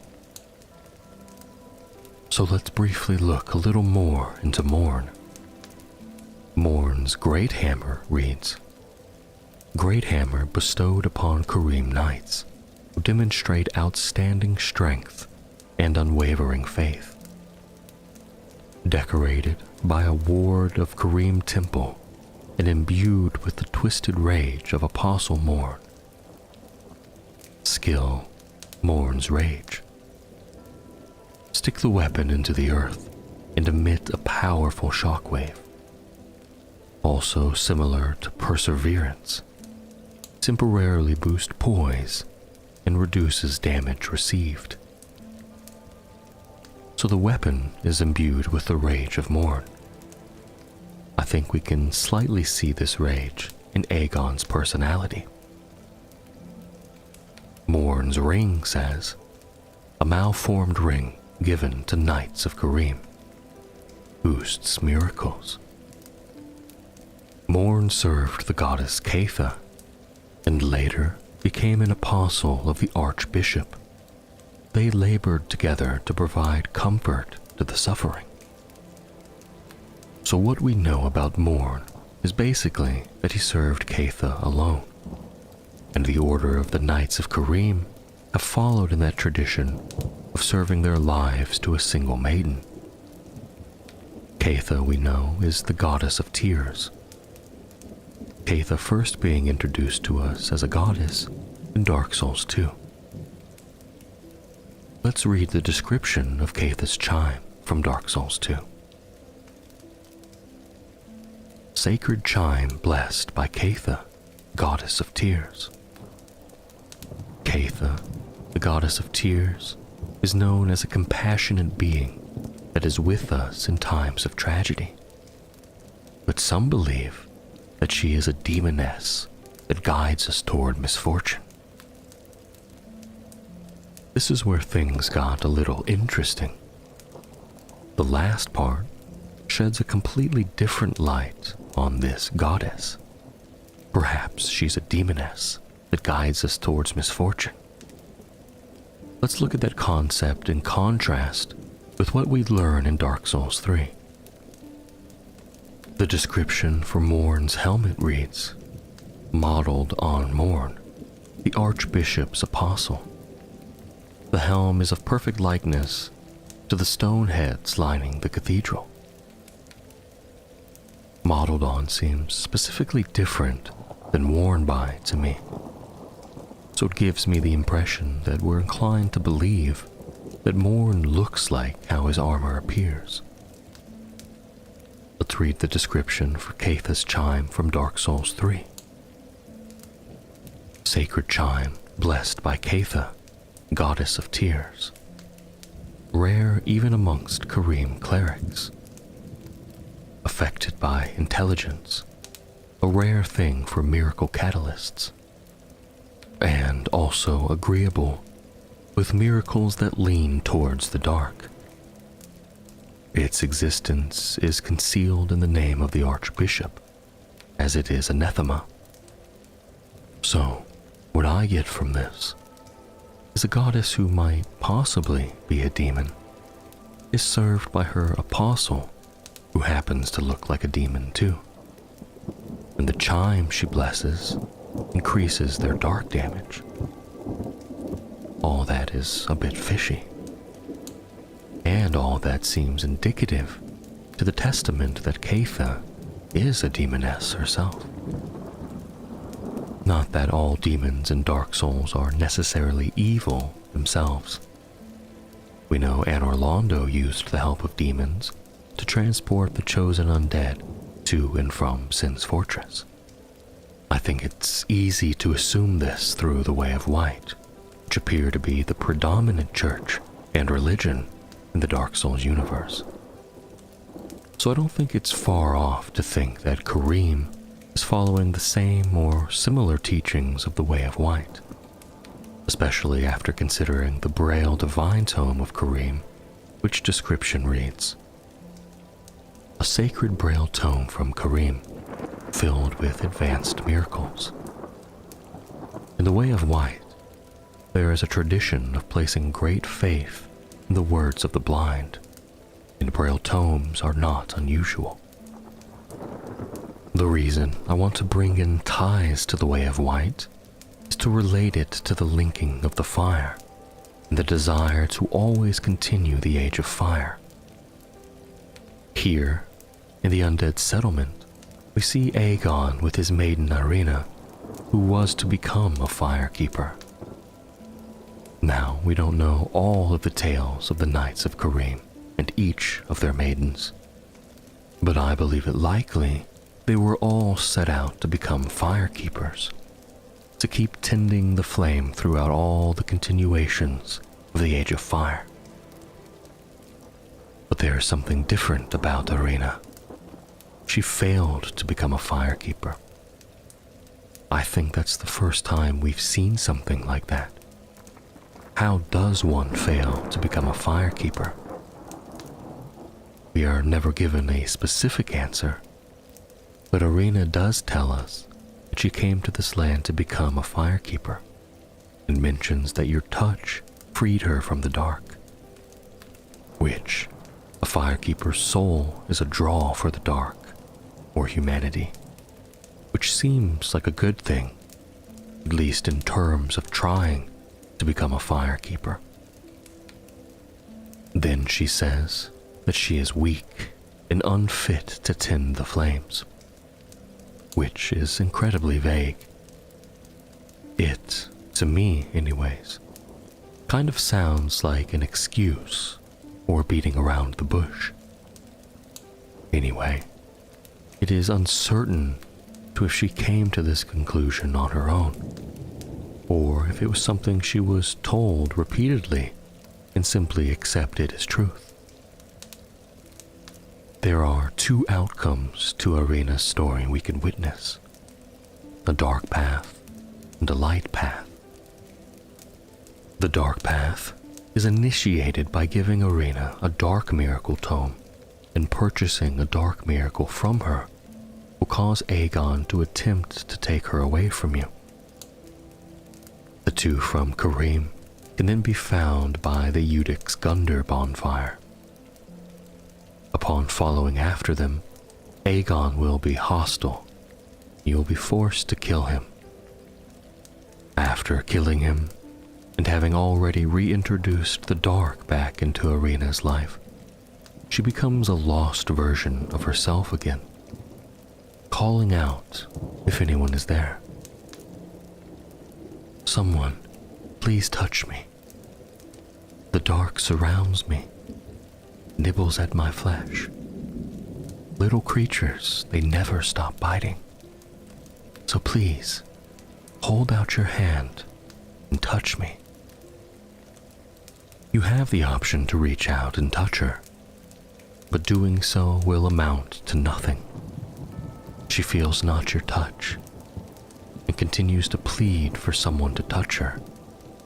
So let's briefly look a little more into Morn. Morn's Great Hammer reads, "Great Hammer bestowed upon Kareem knights who demonstrate outstanding strength and unwavering faith. Decorated by a ward of Kareem Temple and imbued with the twisted rage of Apostle Morn. Skill, Morn's Rage. Stick the weapon into the earth and emit a powerful shockwave. Also similar to Perseverance, temporarily boost poise and reduces damage received. So the weapon is imbued with the rage of Morn. I think we can slightly see this rage in Aegon's personality. Morn's ring says, "A malformed ring given to knights of Kareem. Boosts miracles." Morn served the goddess Catha, and later became an apostle of the Archbishop. They labored together to provide comfort to the suffering. So what we know about Morn is basically that he served Catha alone, and the Order of the Knights of Kareem have followed in that tradition of serving their lives to a single maiden. Catha, we know, is the goddess of tears. Catha first being introduced to us as a goddess in Dark Souls 2. Let's read the description of Catha's chime from Dark Souls 2. Sacred chime blessed by Catha, goddess of tears. Catha, the goddess of tears, is known as a compassionate being that is with us in times of tragedy. But some believe that she is a demoness that guides us toward misfortune. This is where things got a little interesting. The last part sheds a completely different light on this goddess. Perhaps she's a demoness that guides us towards misfortune. Let's look at that concept in contrast with what we learn in Dark Souls 3. The description for Morn's helmet reads, "Modeled on Morn, the Archbishop's apostle. The helm is of perfect likeness to the stone heads lining the cathedral." Modeled on seems specifically different than worn by to me. So it gives me the impression that we're inclined to believe that Morn looks like how his armor appears. Let's read the description for Catha's chime from Dark Souls 3. Sacred chime blessed by Catha, goddess of tears. Rare even amongst Kareem clerics. Affected by intelligence, a rare thing for miracle catalysts. And also agreeable with miracles that lean towards the dark. Its existence is concealed in the name of the Archbishop, as it is anathema. So, what I get from this is a goddess who might possibly be a demon is served by her apostle, who happens to look like a demon too. And the chime she blesses increases their dark damage. All that is a bit fishy. And all that seems indicative to the testament that Catha is a demoness herself. Not that all demons in Dark Souls are necessarily evil themselves. We know Anor Londo used the help of demons to transport the chosen undead to and from Sin's Fortress. I think it's easy to assume this through the Way of White, which appear to be the predominant church and religion in the Dark Souls universe. So I don't think it's far off to think that Karim is following the same or similar teachings of the Way of White, especially after considering the Braille Divine Tome of Karim, which description reads, "A sacred Braille tome from Karim, filled with advanced miracles." In the Way of White, there is a tradition of placing great faith in the words of the blind, and Braille tomes are not unusual. The reason I want to bring in ties to the Way of White is to relate it to the linking of the fire and the desire to always continue the Age of Fire. Here, in the Undead Settlement, we see Aegon with his maiden Irina, who was to become a firekeeper. Now, we don't know all of the tales of the Knights of Karim and each of their maidens, but I believe it likely they were all set out to become firekeepers, to keep tending the flame throughout all the continuations of the Age of Fire. But there is something different about Irina. She failed to become a firekeeper. I think that's the first time we've seen something like that. How does one fail to become a firekeeper? We are never given a specific answer, but Irina does tell us that she came to this land to become a firekeeper, and mentions that your touch freed her from the dark, which a firekeeper's soul is a draw for the dark, or humanity, which seems like a good thing, at least in terms of trying to become a firekeeper. Then she says that she is weak and unfit to tend the flames, which is incredibly vague. It, to me anyways, kind of sounds like an excuse or beating around the bush. Anyway, it is uncertain to if she came to this conclusion on her own, or if it was something she was told repeatedly and simply accepted as truth. There are two outcomes to Irina's story we can witness: a dark path and a light path. The dark path is initiated by giving Irina a dark miracle tome, and purchasing a dark miracle from her will cause Aegon to attempt to take her away from you. The two from Karim can then be found by the Eudix Gunder bonfire. Upon following after them, Aegon will be hostile. You will be forced to kill him. After killing him, and having already reintroduced the dark back into Irina's life, she becomes a lost version of herself again, calling out if anyone is there. "Someone, please touch me. The dark surrounds me, nibbles at my flesh. Little creatures, they never stop biting. So please, hold out your hand and touch me." You have the option to reach out and touch her, but doing so will amount to nothing. She feels not your touch, and continues to plead for someone to touch her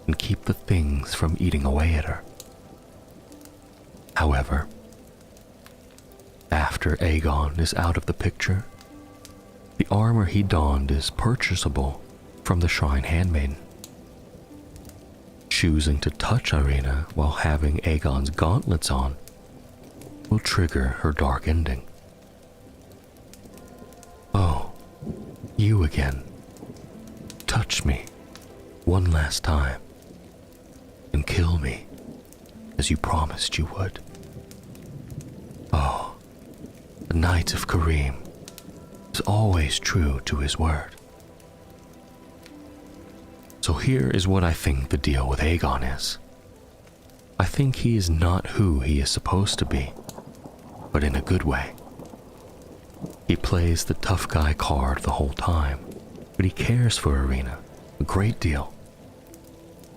and keep the things from eating away at her. However, after Aegon is out of the picture, the armor he donned is purchasable from the Shrine Handmaiden. Choosing to touch Irina while having Aegon's gauntlets on will trigger her dark ending. "Oh, you again. Touch me one last time and kill me as you promised you would." Oh, the Knight of Karim is always true to his word. So here is what I think the deal with Aegon is. I think he is not who he is supposed to be, but in a good way. He plays the tough guy card the whole time, but he cares for Irina a great deal.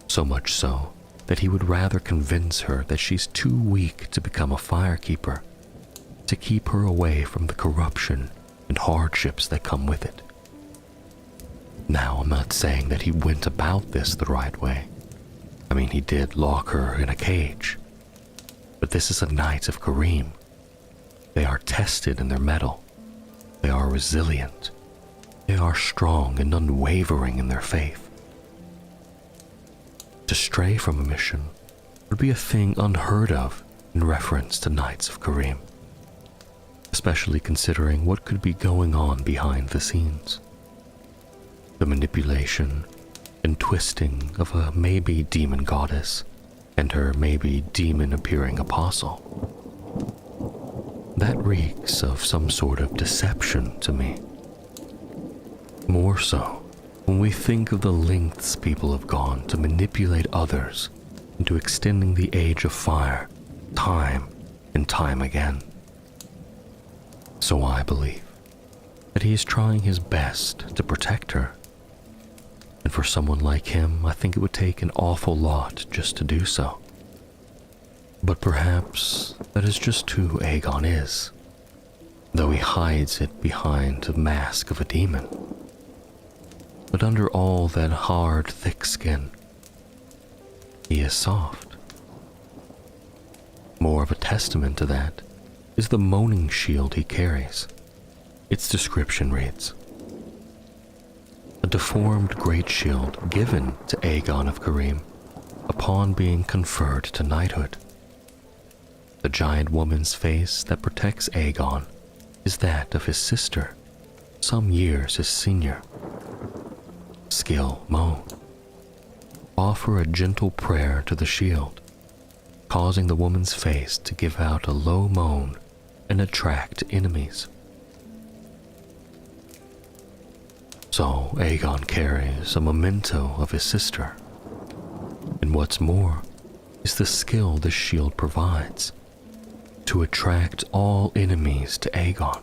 So much so that he would rather convince her that she's too weak to become a firekeeper, to keep her away from the corruption and hardships that come with it. Now, I'm not saying that he went about this the right way. I mean, he did lock her in a cage. But this is a Knight of Karim. They are tested in their mettle. They are resilient. They are strong and unwavering in their faith. To stray from a mission would be a thing unheard of in reference to Knights of Karim, especially considering what could be going on behind the scenes. The manipulation and twisting of a maybe demon goddess and her maybe demon-appearing apostle. That reeks of some sort of deception to me. More so when we think of the lengths people have gone to manipulate others into extending the age of fire time and time again. So I believe that he is trying his best to protect her. And for someone like him, I think it would take an awful lot just to do so. But perhaps that is just who Aegon is, though he hides it behind the mask of a demon. But under all that hard, thick skin, he is soft. More of a testament to that is the moaning shield he carries. Its description reads, a deformed great shield given to Aegon of Karim upon being conferred to knighthood. The giant woman's face that protects Aegon is that of his sister, some years his senior. Skill moan. Offer a gentle prayer to the shield, causing the woman's face to give out a low moan and attract enemies. So Aegon carries a memento of his sister, and what's more is the skill this shield provides to attract all enemies to Aegon,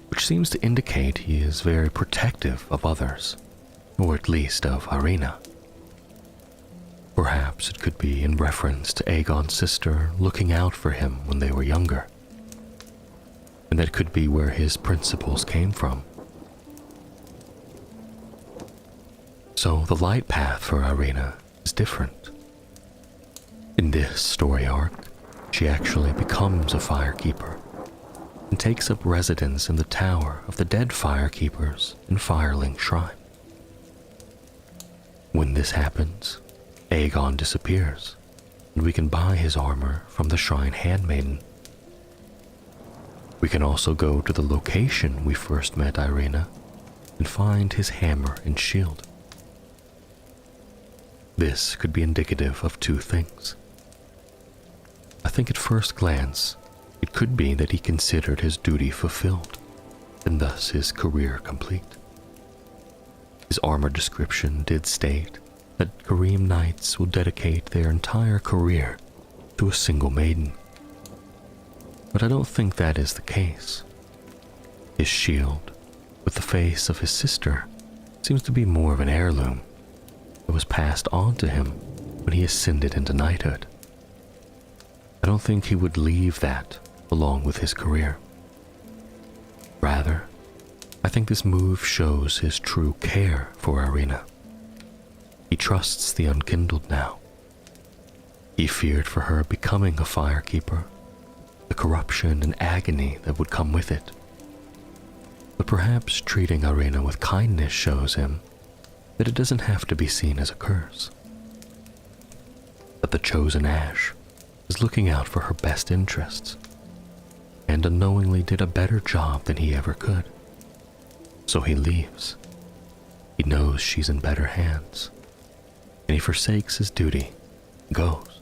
which seems to indicate he is very protective of others, or at least of Irina. Perhaps it could be in reference to Aegon's sister looking out for him when they were younger, and that could be where his principles came from. So the light path for Irina is different. In this story arc, she actually becomes a firekeeper and takes up residence in the tower of the dead firekeepers in Firelink Shrine. When this happens, Aegon disappears, and we can buy his armor from the Shrine Handmaiden. We can also go to the location we first met Irina and find his hammer and shield. This could be indicative of two things. I think at first glance, it could be that he considered his duty fulfilled, and thus his career complete. His armor description did state that Karim Knights will dedicate their entire career to a single maiden. But I don't think that is the case. His shield, with the face of his sister, seems to be more of an heirloom that was passed on to him when he ascended into knighthood. I don't think he would leave that along with his career. Rather, I think this move shows his true care for Irina. He trusts the Unkindled now. He feared for her becoming a firekeeper, the corruption and agony that would come with it. But perhaps treating Irina with kindness shows him that it doesn't have to be seen as a curse. That the chosen Ash is looking out for her best interests, and unknowingly did a better job than he ever could. So he leaves. He knows she's in better hands, and he forsakes his duty, goes.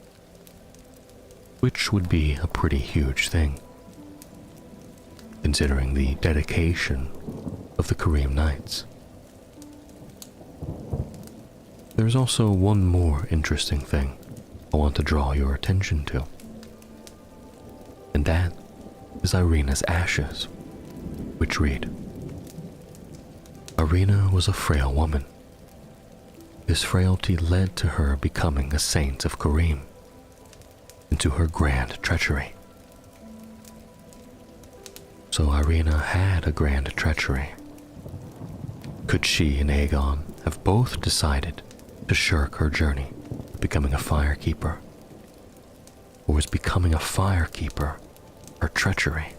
Which would be a pretty huge thing, considering the dedication of the Karim Knights. There's also one more interesting thing I want to draw your attention to, and that is Irina's ashes, which read, Irina was a frail woman. This frailty led to her becoming a saint of Karim, and to her grand treachery. So Irina had a grand treachery. Could she and Aegon have both decided to shirk her journey, becoming a firekeeper? Or was becoming a firekeeper her treachery?